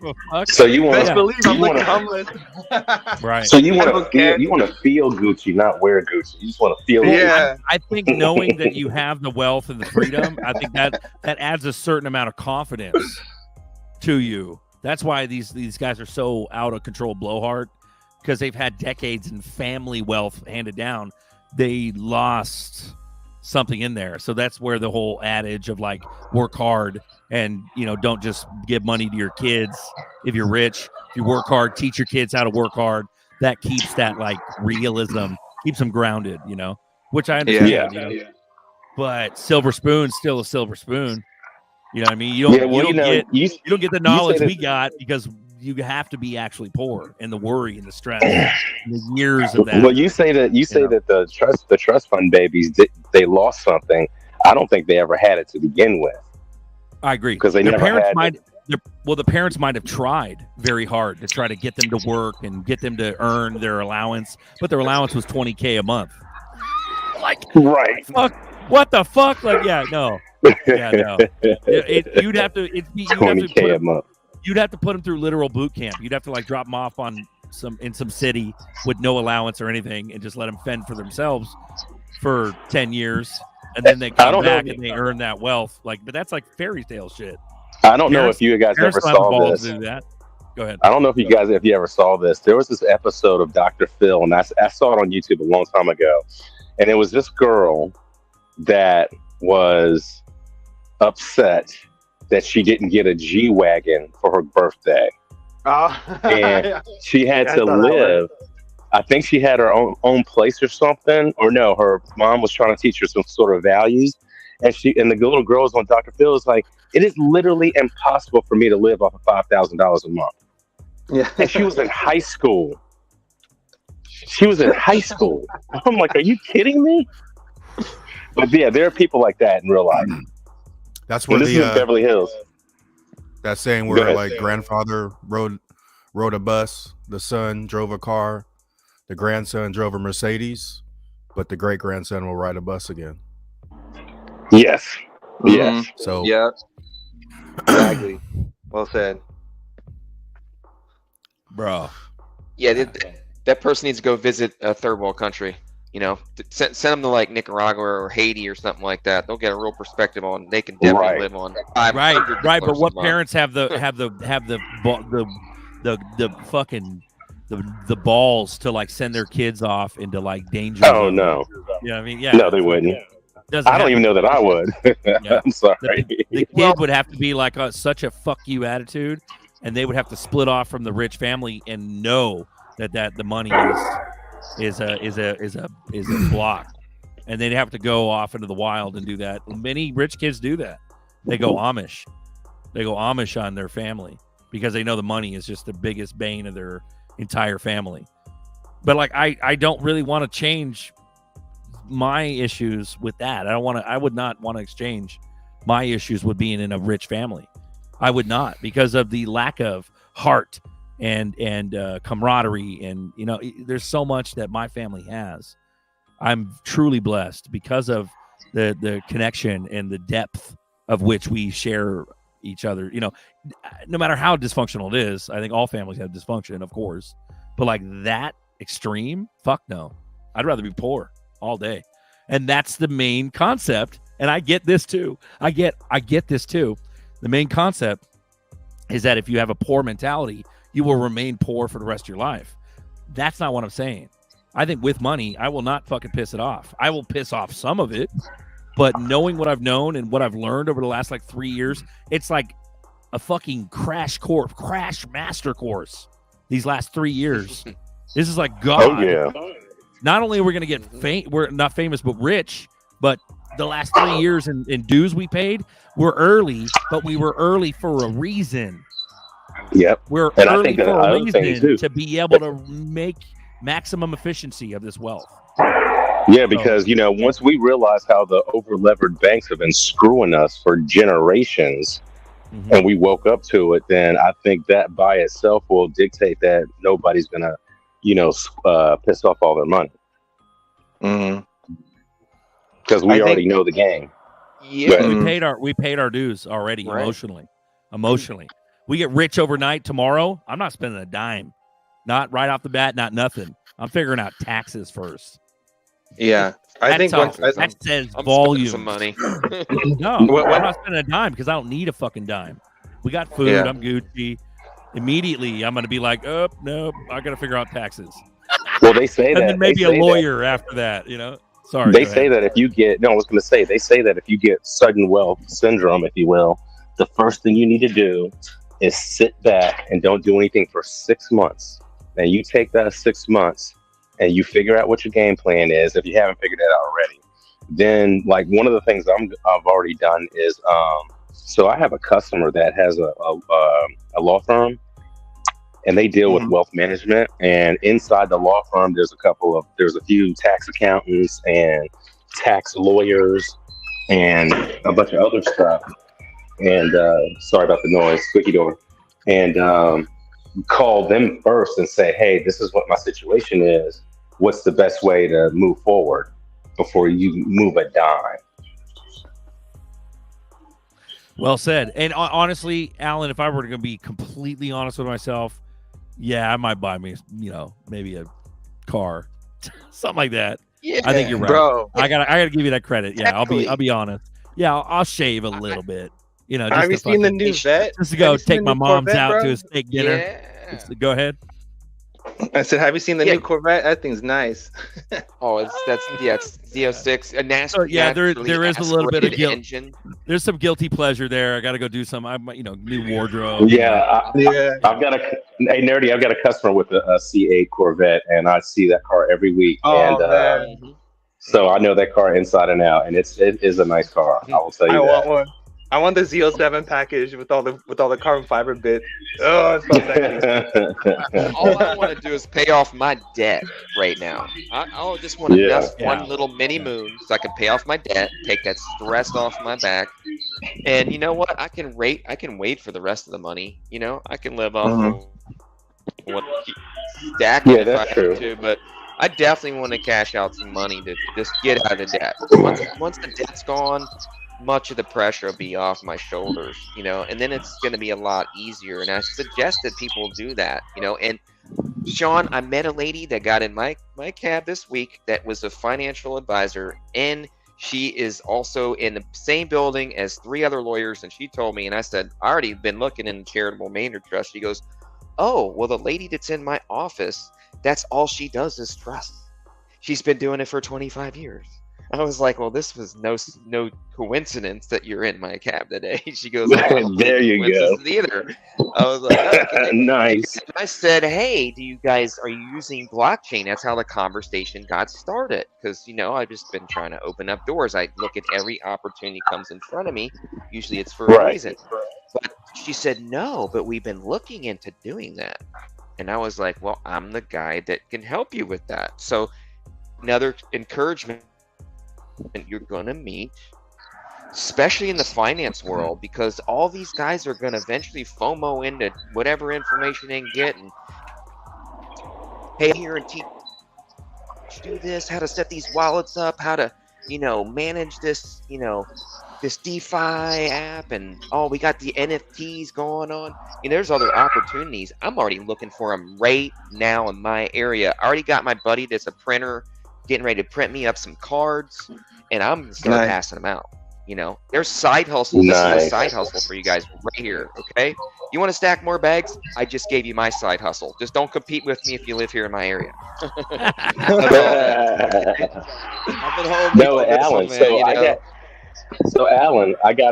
Speaker 8: So you want
Speaker 18: Best believe I'm looking homeless.
Speaker 2: Right.
Speaker 8: So you want to feel Gucci, not wear Gucci. You just want to feel.
Speaker 18: Yeah.
Speaker 2: I think knowing that you have the wealth and the freedom, I think that adds a certain amount of confidence to you. That's why these guys are so out of control blowhard, because they've had decades in family wealth handed down. They lost something in there. So that's where the whole adage of like work hard and don't just give money to your kids if you're rich. If you work hard, teach your kids how to work hard. That keeps that like realism, keeps them grounded, which I understand.
Speaker 8: Yeah.
Speaker 2: But silver spoon's still a silver spoon. You know what I mean? You don't get the knowledge we got because you have to be actually poor, and the worry and the stress, and the years of that.
Speaker 8: Well, you say that the trust fund babies, they lost something. I don't think they ever had it to begin with.
Speaker 2: I agree,
Speaker 8: because their
Speaker 2: parents might have tried very hard to try to get them to work and get them to earn their allowance, but their allowance was $20,000 a month. Like,
Speaker 8: right?
Speaker 2: Fuck, what the fuck? Like, yeah, no. You'd have to. You'd have to
Speaker 8: $20,000 a month.
Speaker 2: You'd have to put them through literal boot camp. You'd have to like drop them off on in some city with no allowance or anything, and just let them fend for themselves for 10 years, and then they come back and they earn that wealth. Like, but that's like fairy tale shit.
Speaker 8: I don't know if you guys ever saw this.
Speaker 2: Do that. Go ahead.
Speaker 8: I don't know if if you ever saw this. There was this episode of Dr. Phil, and I saw it on YouTube a long time ago, and it was this girl that was upset that she didn't get a G-Wagon for her birthday. And she had to live. I think she had her own place or something, or no, her mom was trying to teach her some sort of values. And the little girl was on Dr. Phil is like, it is literally impossible for me to live off of $5,000 a month.
Speaker 18: Yeah.
Speaker 8: And she was in high school. I'm like, are you kidding me? But yeah, there are people like that in real life.
Speaker 3: That's where
Speaker 8: this is Beverly Hills.
Speaker 3: That saying where like grandfather rode a bus, the son drove a car, the grandson drove a Mercedes, but the great grandson will ride a bus again.
Speaker 8: Yes. Yes.
Speaker 3: So
Speaker 18: yeah, exactly. Well said,
Speaker 2: bro.
Speaker 6: Yeah, that person needs to go visit a third world country. You know, send them to like Nicaragua or Haiti or something like that. They'll get a real perspective on. They can definitely live on.
Speaker 2: Right. But what parents have the fucking the balls to like send their kids off into like danger?
Speaker 8: Oh no.
Speaker 2: You know what I mean? Yeah.
Speaker 8: No, they wouldn't. I don't even know that I would.
Speaker 2: Yeah.
Speaker 8: I'm sorry.
Speaker 2: The kid would have to be like such a fuck you attitude, and they would have to split off from the rich family and know that the money is a block, and they'd have to go off into the wild and do that. Many rich kids do that. They go Amish. They go Amish on their family because they know the money is just the biggest bane of their entire family. But like, I don't really want to change my issues with that. I would not want to exchange my issues with being in a rich family. I would not, because of the lack of heart and camaraderie, and you know, there's so much that my family has. I'm truly blessed because of the connection and the depth of which we share each other. You know, no matter how dysfunctional it is, I think all families have dysfunction, of course, but like that extreme, fuck no. I'd rather be poor all day. And that's the main concept. And I get this too. I get this too. The main concept is that if you have a poor mentality, you will remain poor for the rest of your life. That's not what I'm saying. I think with money, I will not fucking piss it off. I will piss off some of it, but knowing what I've known and what I've learned over the last like 3 years, it's like a fucking crash master course. These last 3 years, this is like God.
Speaker 8: Oh yeah.
Speaker 2: Not only are we going to get we're not famous but rich, but the last 3 years in dues we paid, we're early, but we were early for a reason.
Speaker 8: Yep.
Speaker 2: We're
Speaker 8: and
Speaker 2: early
Speaker 8: I think
Speaker 2: for a reason
Speaker 8: too.
Speaker 2: to be able to make maximum efficiency of this wealth.
Speaker 8: Yeah, because you know, once we realize how the over-levered banks have been screwing us for generations, and we woke up to it, then I think that by itself will dictate that nobody's gonna, you know, piss off all their money. Because we already know the game.
Speaker 6: Yeah,
Speaker 2: we paid our dues already. Right. Emotionally. We get rich overnight tomorrow. I'm not spending a dime. Not right off the bat, not nothing. I'm figuring out taxes first.
Speaker 18: Yeah.
Speaker 2: That says volume.
Speaker 6: Some money.
Speaker 2: No, I'm not spending a dime because I don't need a fucking dime. We got food. I'm Gucci. Immediately, I'm going to be like, oh, no, I got to figure out taxes.
Speaker 8: Well, they say that.
Speaker 2: And then maybe a lawyer after that, you know? Sorry.
Speaker 8: They say that if you get, they say that if you get sudden wealth syndrome, if you will, the first thing you need to do is sit back and don't do anything for 6 months. And you take that 6 months and you figure out what your game plan is. If you haven't figured that out already, then like one of the things I've already done is, so I have a customer that has a law firm, and they deal with wealth management. And inside the law firm, there's a few tax accountants and tax lawyers and a bunch of other stuff. And sorry about the noise, squeaky door. And call them first and say, hey, this is what my situation is. What's the best way to move forward before you move a dime?
Speaker 2: Well said. And honestly, Alan, if I were to be completely honest with myself, yeah, I might buy me, maybe a car, something like that.
Speaker 18: Yeah,
Speaker 2: I think you're right.
Speaker 18: bro.
Speaker 2: I gotta give you that credit. Yeah,
Speaker 18: Exactly.
Speaker 2: I'll be honest. Yeah, I'll shave a little bit. Just
Speaker 18: Have you
Speaker 2: to
Speaker 18: seen the
Speaker 2: fucking,
Speaker 18: new vet?
Speaker 2: just to
Speaker 18: Have
Speaker 2: go
Speaker 18: you seen
Speaker 2: take
Speaker 18: the
Speaker 2: my
Speaker 18: new
Speaker 2: mom's
Speaker 18: Corvette,
Speaker 2: out to
Speaker 18: bro?
Speaker 2: a steak dinner.
Speaker 6: Yeah.
Speaker 2: Go ahead.
Speaker 18: I said, have you seen the new Corvette? That thing's nice.
Speaker 6: Oh, it's Z06, a
Speaker 2: So yeah, there is a little bit of
Speaker 6: aspirated
Speaker 2: guilt.
Speaker 6: engine.
Speaker 2: There's some guilty pleasure there. I got to go do some. New wardrobe.
Speaker 8: Yeah, I've got hey Nerdy, I've got a customer with a C8 Corvette, and I see that car every week.
Speaker 18: Oh,
Speaker 8: and
Speaker 18: man.
Speaker 8: so I know that car inside and out, and it is a nice car. I will tell you
Speaker 18: I
Speaker 8: that.
Speaker 18: want one. I want the Z07 package with all the carbon fiber bits. Oh, it's so sexy.
Speaker 6: All I want to do is pay off my debt right now. I just want to
Speaker 8: Yeah.
Speaker 6: nest one little mini moon so I can pay off my debt, take that stress off my back, and you know what? I can wait for the rest of the money. I can live off of what stack
Speaker 8: Yeah,
Speaker 6: if
Speaker 8: that's
Speaker 6: I
Speaker 8: true.
Speaker 6: have to, but I definitely want to cash out some money to just get out of debt. Once the debt's gone, much of the pressure will be off my shoulders, and then it's going to be a lot easier. And I suggest that people do that, and Sean, I met a lady that got in my cab this week that was a financial advisor, and she is also in the same building as 3 other lawyers. And she told me, and I said, I already been looking in the charitable Maynard trust. She goes, oh, well, the lady that's in my office, that's all she does is trust. She's been doing it for 25 years. I was like, well, this was no coincidence that you're in my cab today. She goes, oh,
Speaker 8: There you go.
Speaker 6: either. I was like, okay.
Speaker 8: Nice.
Speaker 6: I said, hey, are you using blockchain? That's how the conversation got started. Because, I've just been trying to open up doors. I look at every opportunity comes in front of me. Usually it's for a
Speaker 8: Right.
Speaker 6: reason. But she said, no, but we've been looking into doing that. And I was like, well, I'm the guy that can help you with that. So another encouragement you're going to meet, especially in the finance world, because all these guys are going to eventually FOMO into whatever information they can get and hey, here and teach do this, how to set these wallets up, how to manage this this DeFi app, and we got the NFTs going on. There's other opportunities. I'm already looking for them right now in my area. I already got my buddy that's a printer getting ready to print me up some cards, and I'm gonna start passing them out. There's side hustles. This is a
Speaker 8: Nice.
Speaker 6: side hustle for you guys right here. Okay, you want to stack more bags? I just gave you my side hustle. Just don't compete with me if you live here in my area.
Speaker 8: No, Alan. So Alan, I got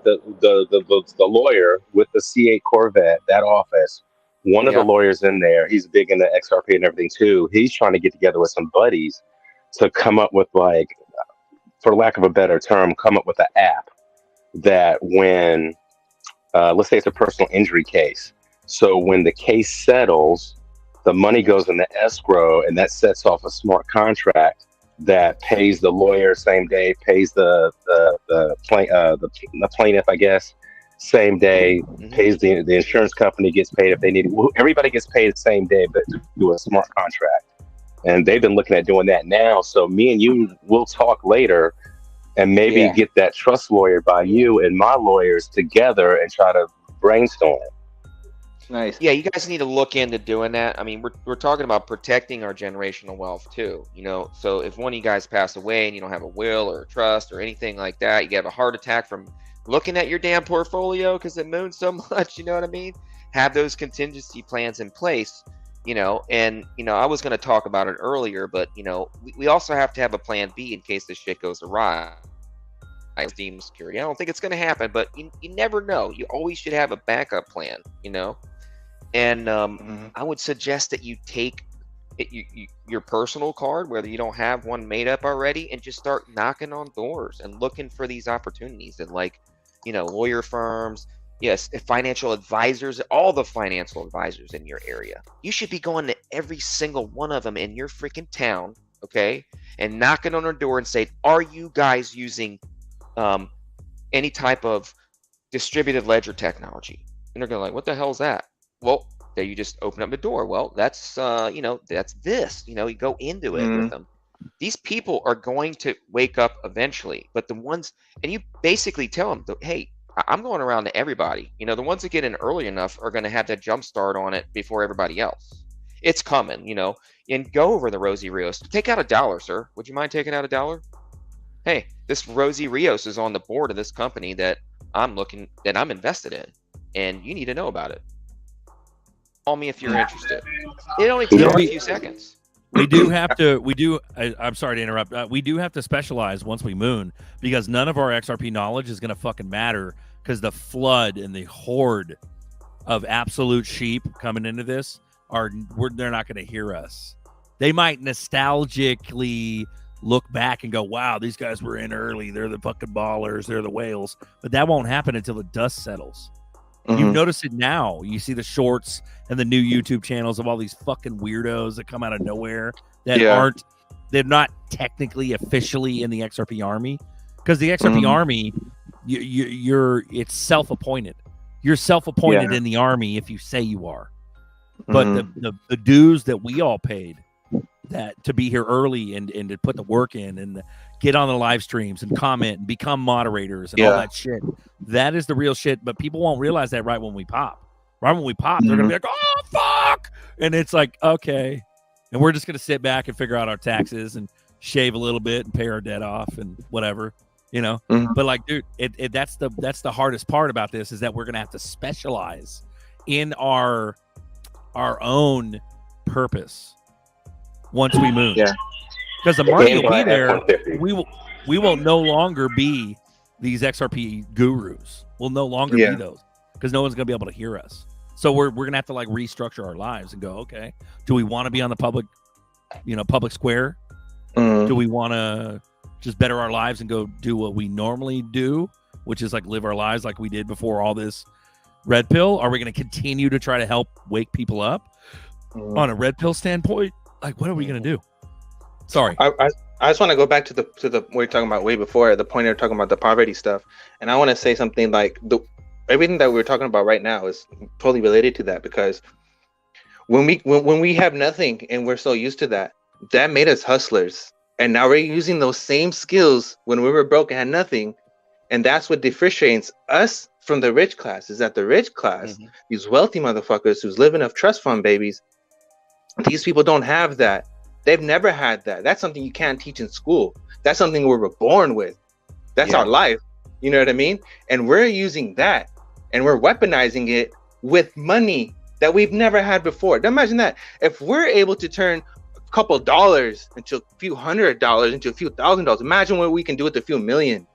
Speaker 8: the lawyer with the C8 Corvette, that office. One of the lawyers in there, he's big into XRP and everything too. He's trying to get together with some buddies to come up with, like, for lack of a better term, come up with an app that when, let's say it's a personal injury case. So when the case settles, the money goes in the escrow, and that sets off a smart contract that pays the lawyer same day, pays the plaintiff, I guess, same day, pays the insurance company, gets paid if they need it. Everybody gets paid the same day, but do a smart contract. And they've been looking at doing that now. So me and you will talk later and maybe get that trust lawyer by you and my lawyers together and try to brainstorm it.
Speaker 18: Nice.
Speaker 6: Yeah, you guys need to look into doing that. I mean, we're talking about protecting our generational wealth too. So if one of you guys pass away and you don't have a will or a trust or anything like that, you have a heart attack from looking at your damn portfolio because it moons so much. You know what I mean? Have those contingency plans in place. And I was going to talk about it earlier, but we also have to have a plan B in case this shit goes awry. Steam security. I don't think it's going to happen, but you never know. You always should have a backup plan. And I would suggest that you take your personal card, whether you don't have one made up already, and just start knocking on doors and looking for these opportunities. And lawyer firms, yes, financial advisors, all the financial advisors in your area. You should be going to every single one of them in your freaking town, okay? And knocking on their door and saying, are you guys using any type of distributed ledger technology? And they're going to like, what the hell is that? Well, there you just open up the door. Well, that's, that's this. You go into it with them. These people are going to wake up eventually, but the ones, and you basically tell them, hey, I'm going around to everybody. You know, the ones that get in early enough are going to have that jump start on it before everybody else. It's coming, you know. And go over the Rosie Rios. Take out $1, sir. Would you mind taking out $1? Hey, this Rosie Rios is on the board of this company that I'm invested in, and you need to know about it. Call me if you're interested. It only takes a few seconds.
Speaker 2: We do have to. I'm sorry to interrupt. We do have to specialize once we moon, because none of our XRP knowledge is going to fucking matter, because the flood and the horde of absolute sheep coming into this they're not going to hear us. They might nostalgically look back and go, wow, these guys were in early. They're the fucking ballers. They're the whales. But that won't happen until the dust settles. You notice it now. You see the shorts and the new YouTube channels of all these fucking weirdos that come out of nowhere that they're not technically officially in the XRP army, because the XRP army, it's self-appointed. You're self-appointed in the army if you say you are. But the dues that we all paid that to be here early and to put the work in and get on the live streams and comment and become moderators and all that shit, that is the real shit. But people won't realize that right when we pop. Right when we pop, they're gonna be like, oh fuck, and it's like, okay, and we're just gonna sit back and figure out our taxes and shave a little bit and pay our debt off and whatever, you know. But like, dude, that's the hardest part about this, is that we're gonna have to specialize in our own purpose once we move. Because the money will be there. We will no longer be these XRP gurus. We'll no longer be those, because no one's gonna be able to hear us. So we're gonna have to like restructure our lives and go, okay, do we want to be on the public square? Do we want to just better our lives and go do what we normally do, which is like live our lives like we did before all this red pill? Are we going to continue to try to help wake people up on a red pill standpoint? Like, what are we going to do? Sorry.
Speaker 18: I just want to go back to the what we were talking about way before, the point of talking about the poverty stuff. And I want to say something like everything that we're talking about right now is totally related to that, because when we have nothing and we're so used to that made us hustlers. And now we're using those same skills when we were broke and had nothing. And that's what differentiates us from the rich class, is that the rich class, these wealthy motherfuckers who's living off trust fund babies, these people don't have that. They've never had that. That's something you can't teach in school. That's something we were born with. That's our life. You know what I mean? And we're using that and we're weaponizing it with money that we've never had before. Imagine that. If we're able to turn a couple dollars into a few $100 into a few $1,000, imagine what we can do with a few million.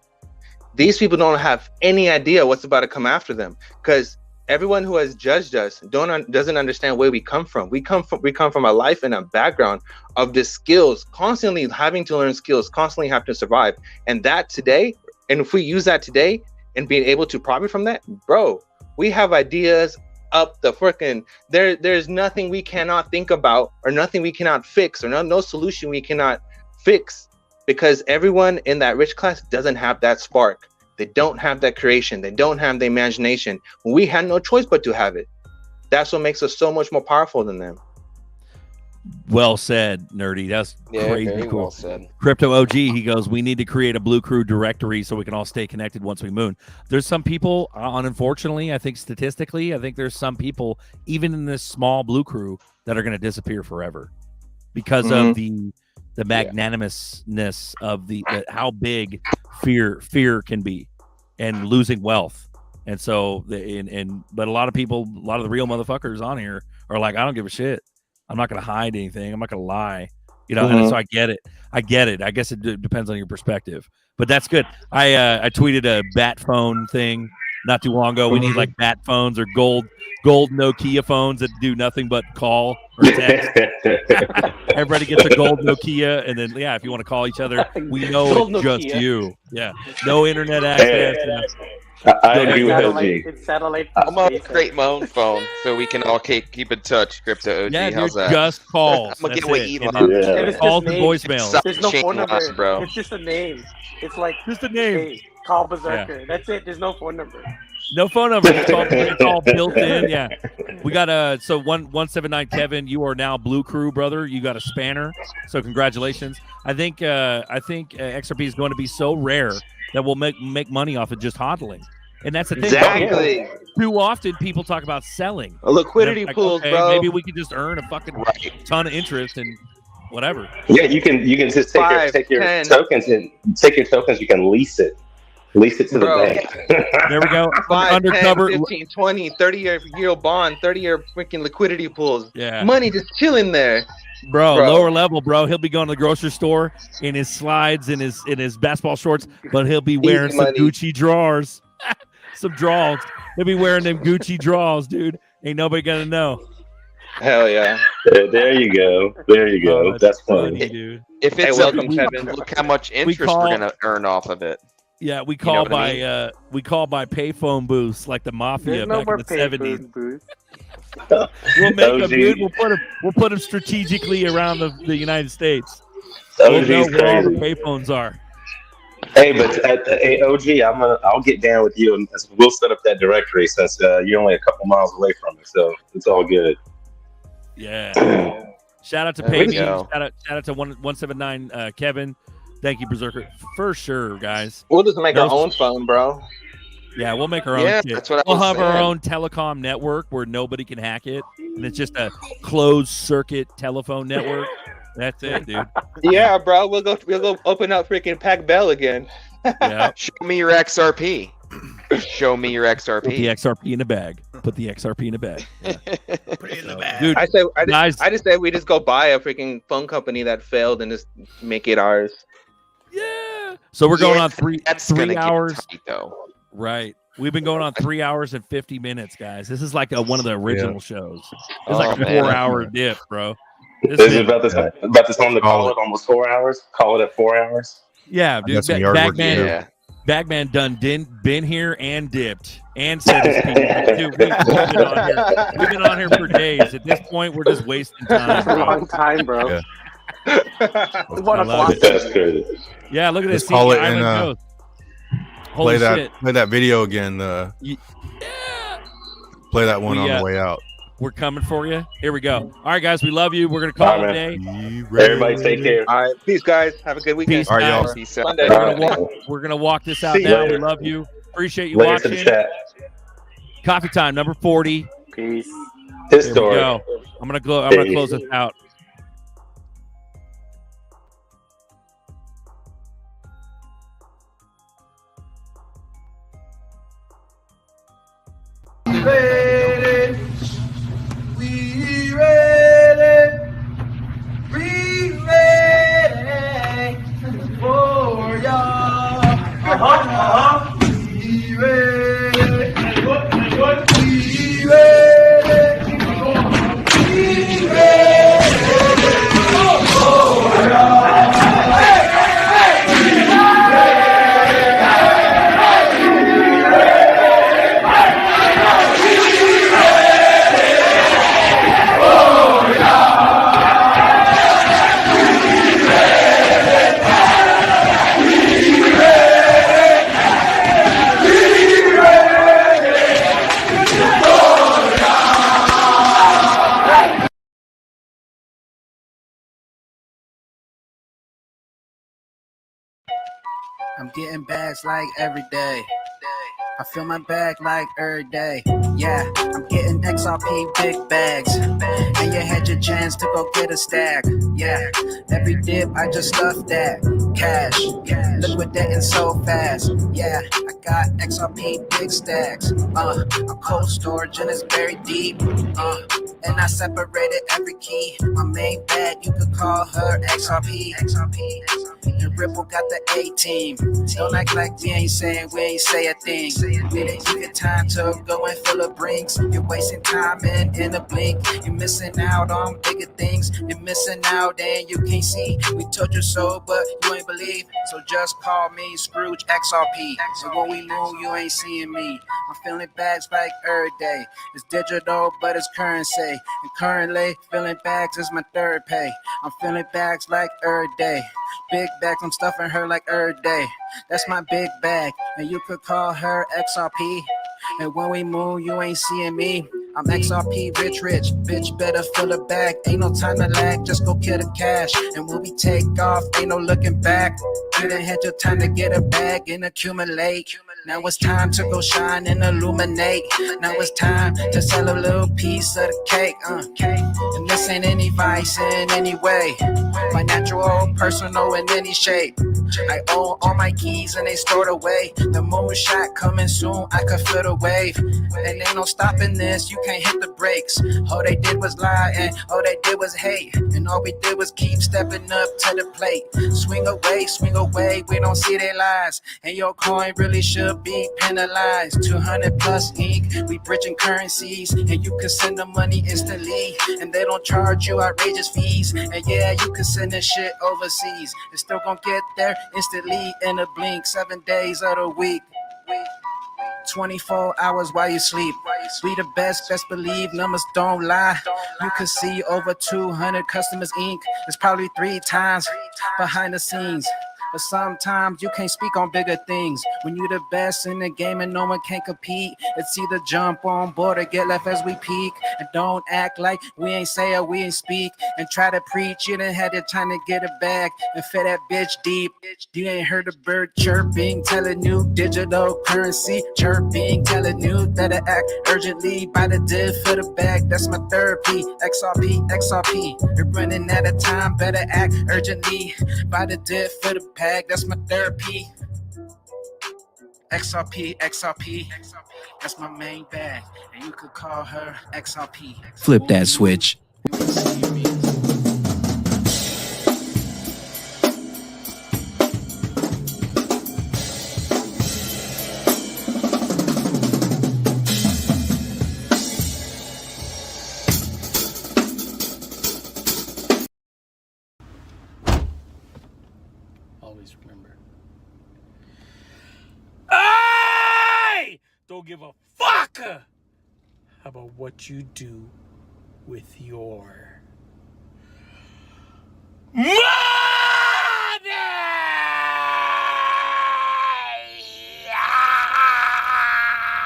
Speaker 18: These people don't have any idea what's about to come after them, because everyone who has judged us doesn't understand where we come from. We come from a life and a background of the skills, constantly having to learn skills, constantly have to survive. And that today, and if we use that today and being able to profit from that, bro, we have ideas up the freaking there's nothing we cannot think about, or nothing we cannot fix, or no solution we cannot fix. Because everyone in that rich class doesn't have that spark. They don't have that creation. They don't have the imagination. We had no choice but to have it. That's what makes us so much more powerful than them.
Speaker 2: Well said, Nerdy. That's crazy
Speaker 6: very
Speaker 2: cool.
Speaker 6: well said.
Speaker 2: Crypto OG, he goes, we need to create a Blue Crew directory so we can all stay connected once we moon. There's some people, unfortunately, I think statistically, I think there's some people, even in this small Blue Crew, that are going to disappear forever because of the magnanimousness of the how big fear can be, and losing wealth. And so but a lot of people, a lot of the real motherfuckers on here are like, I don't give a shit. I'm not going to hide anything. I'm not going to lie, you know. And so I get it. I guess it depends on your perspective, but that's good. I tweeted a bat phone thing not too long ago. We need like bat phones or gold Nokia phones that do nothing but call or text. Everybody gets a gold Nokia, and then if you want to call each other, we know it's just you. Yeah, no internet access.
Speaker 8: I agree with LG.
Speaker 20: It's satellite.
Speaker 6: I'm gonna create my own phone so we can all keep in touch. Crypto OG,
Speaker 2: yeah,
Speaker 6: how's that?
Speaker 2: Just calls.
Speaker 6: I'm gonna get with Elon.
Speaker 2: Calls and voicemails.
Speaker 20: There's no phone number,
Speaker 6: bro.
Speaker 20: It's just a name. It's like
Speaker 2: just a name.
Speaker 20: Hey, call BRZRKR. That's it. There's no phone number.
Speaker 2: No phone number. It's all built in. Yeah, we got so 179 Kevin. You are now Blue Crew, brother. You got a spanner. So congratulations. I think XRP is going to be so rare that we'll make money off of just hodling. And that's the thing.
Speaker 18: Exactly.
Speaker 2: Too often people talk about selling.
Speaker 18: Liquidity
Speaker 2: Like,
Speaker 18: pools,
Speaker 2: okay,
Speaker 18: bro.
Speaker 2: maybe we could just earn a fucking ton of interest and whatever.
Speaker 8: Yeah, you can just take your
Speaker 18: 10.
Speaker 8: tokens and take your tokens. You can lease it to the bank.
Speaker 2: There we go.
Speaker 18: 5,
Speaker 2: Undercover.
Speaker 18: 10, 15, 20, 30-year bond, 30-year freaking liquidity pools.
Speaker 2: Yeah.
Speaker 18: Money just chilling there.
Speaker 2: Bro, lower level, bro. He'll be going to the grocery store in his slides, in his basketball shorts, but he'll be wearing some Gucci drawers. Some draws. He'll be wearing them Gucci draws, dude. Ain't nobody gonna know.
Speaker 18: Hell yeah.
Speaker 8: There you go. There you go.
Speaker 2: Oh,
Speaker 8: that's
Speaker 2: funny,
Speaker 8: funny.
Speaker 2: dude.
Speaker 6: If it's
Speaker 18: welcome,
Speaker 6: look
Speaker 18: Kevin.
Speaker 6: how much interest we're gonna earn off of it.
Speaker 2: Yeah, we
Speaker 6: You
Speaker 2: call
Speaker 6: know what
Speaker 2: by
Speaker 6: I mean?
Speaker 2: we call by payphone booths like the mafia
Speaker 20: There's no
Speaker 2: back
Speaker 20: more
Speaker 2: in the 70s.
Speaker 20: booth.
Speaker 2: We'll make them,
Speaker 8: OG.
Speaker 2: dude. We'll put them strategically around the United States.
Speaker 8: OG's
Speaker 2: We'll know where all the
Speaker 8: crazy.
Speaker 2: payphones are.
Speaker 8: Hey, but hey, OG, I'll get down with you, and we'll set up that directory since you're only a couple miles away from it, so it's all good.
Speaker 2: Yeah. Shout out to
Speaker 6: There we
Speaker 2: Payme.
Speaker 6: go.
Speaker 2: Shout out to 179 Kevin. Thank you, Berserker, for sure, guys.
Speaker 18: We'll just make our
Speaker 2: Those-
Speaker 18: own phone, bro.
Speaker 2: Yeah, we'll make our own
Speaker 6: Yeah,
Speaker 2: shit.
Speaker 6: that's what I
Speaker 2: We'll
Speaker 6: was
Speaker 2: have our
Speaker 6: saying.
Speaker 2: own telecom network where nobody can hack it, and it's just a closed circuit telephone network. That's it, dude.
Speaker 18: Yeah, bro. We'll go open up freaking Pac Bell again.
Speaker 2: Yeah.
Speaker 6: Show me your XRP. Show me your
Speaker 2: Put the
Speaker 6: XRP.
Speaker 2: XRP in a bag. Put the XRP in a bag. Yeah.
Speaker 17: Put it in the
Speaker 2: So,
Speaker 17: bag.
Speaker 2: dude,
Speaker 18: I just say we just go buy a freaking phone company that failed and just make it ours.
Speaker 2: yeah. So we're going
Speaker 6: Yeah,
Speaker 2: on three
Speaker 6: gonna get
Speaker 2: hours.
Speaker 6: tight, though.
Speaker 2: Right. We've been going on 3 hours and 50 minutes, guys. This is like one of the original shows. It's like
Speaker 6: Oh,
Speaker 2: a
Speaker 6: man.
Speaker 2: 4-hour dip, bro.
Speaker 8: Is it about this time to call it almost 4 hours? Call it at 4 hours?
Speaker 2: Yeah,
Speaker 3: I
Speaker 2: dude.
Speaker 3: got some yard work to do.
Speaker 6: Yeah.
Speaker 2: Bagman done been here and dipped and said his piece. Dude, we've been on here for days. At this point, we're just wasting time.
Speaker 20: It's a
Speaker 2: Bro.
Speaker 20: long time, bro.
Speaker 3: Yeah.
Speaker 20: What
Speaker 2: I
Speaker 20: a
Speaker 2: love
Speaker 20: block.
Speaker 8: That's crazy.
Speaker 2: Yeah, look at this.
Speaker 3: Just call it
Speaker 2: Island
Speaker 3: and,
Speaker 2: Ghost. Holy shit.
Speaker 3: Play that video again. Play that one on the way out.
Speaker 2: We're coming for you. Here we go. All right, guys, we love you. We're going to call
Speaker 8: All
Speaker 2: it a
Speaker 8: right,
Speaker 2: day.
Speaker 8: Everybody take care.
Speaker 18: All right, peace, guys. Have a good weekend.
Speaker 2: Peace,
Speaker 3: All right,
Speaker 2: guys.
Speaker 3: y'all.
Speaker 6: Peace out.
Speaker 18: Sunday.
Speaker 2: We're gonna walk this out
Speaker 8: See you
Speaker 2: now.
Speaker 8: later.
Speaker 2: We love you. Appreciate you
Speaker 8: Later to the
Speaker 2: watching.
Speaker 8: chat.
Speaker 2: Coffee time number 40.
Speaker 20: Peace.
Speaker 2: Here we
Speaker 8: Historic.
Speaker 2: go. I'm gonna close this out.
Speaker 9: Ready, we ready, we ready for y'all. We ready, we ready, we ready for y'all.
Speaker 5: I'm getting bags like every day. I fill my bag like every day. Yeah, I'm getting XRP big bags. And you had your chance to go get a stack. Yeah, every dip I just stuffed that. Cash, liquidating so fast. Yeah, I got XRP big stacks. A cold storage and it's very deep. And I separated every key. My main bag, you could call her XRP. And Ripple got the A-team. Don't act like we ain't say a thing. Didn't give you time to go and fill the brinks. You're wasting time in a blink. You're missing out on bigger things. You're missing out and you can't see. We told you so, but you ain't believe. So just call me Scrooge XRP. And when we move, you ain't seeing me. I'm feeling bags like every day. It's digital, but it's currency. And currently, feeling bags is my third pay. I'm feeling bags like every day. Big bags, I'm stuffing her like every day. That's my big bag, and you could call her XRP. And when we move, you ain't seeing me. I'm XRP rich, bitch, better fill the bag. Ain't no time to lag, just go get the cash. And when we take off, ain't no looking back. You done had your time to get a bag and accumulate. Now it's time to go shine and illuminate. Now it's time to sell a little piece of the cake. And this ain't any vice in any way. Financial or personal in any shape. I own all my keys and they stored away. The moonshot coming soon, I could feel the wave. And ain't no stopping this, you can't hit the brakes. All they did was lie and all they did was hate. And all we did was keep stepping up to the plate. Swing away, we don't see their lies. And your coin really should be penalized. 200 plus ink, we bridging currencies. And you can send the money instantly. And they don't charge you outrageous fees. And yeah, you can send this shit overseas. It's still gonna get there instantly in a blink. 7 days of the week. 24 hours while you sleep. We the best believe numbers don't lie. You can see over 200 customers ink. It's probably 3 times behind the scenes. But sometimes you can't speak on bigger things. When you the best in the game and no one can compete, it's either jump on board or get left as we peak. And don't act like we ain't say or we ain't speak. And try to preach, you done had your time to get it back and fed that bitch deep. You ain't heard a bird chirping, telling you digital currency chirping, telling you better act urgently by the div for the bag. That's my therapy. XRP. You're running out of time, better act urgently by the div for the bag. That's my therapy. XRP. That's my main bag, and you could call her XRP.
Speaker 21: Flip that switch.
Speaker 22: Always remember. I don't give a fuck about what you do with your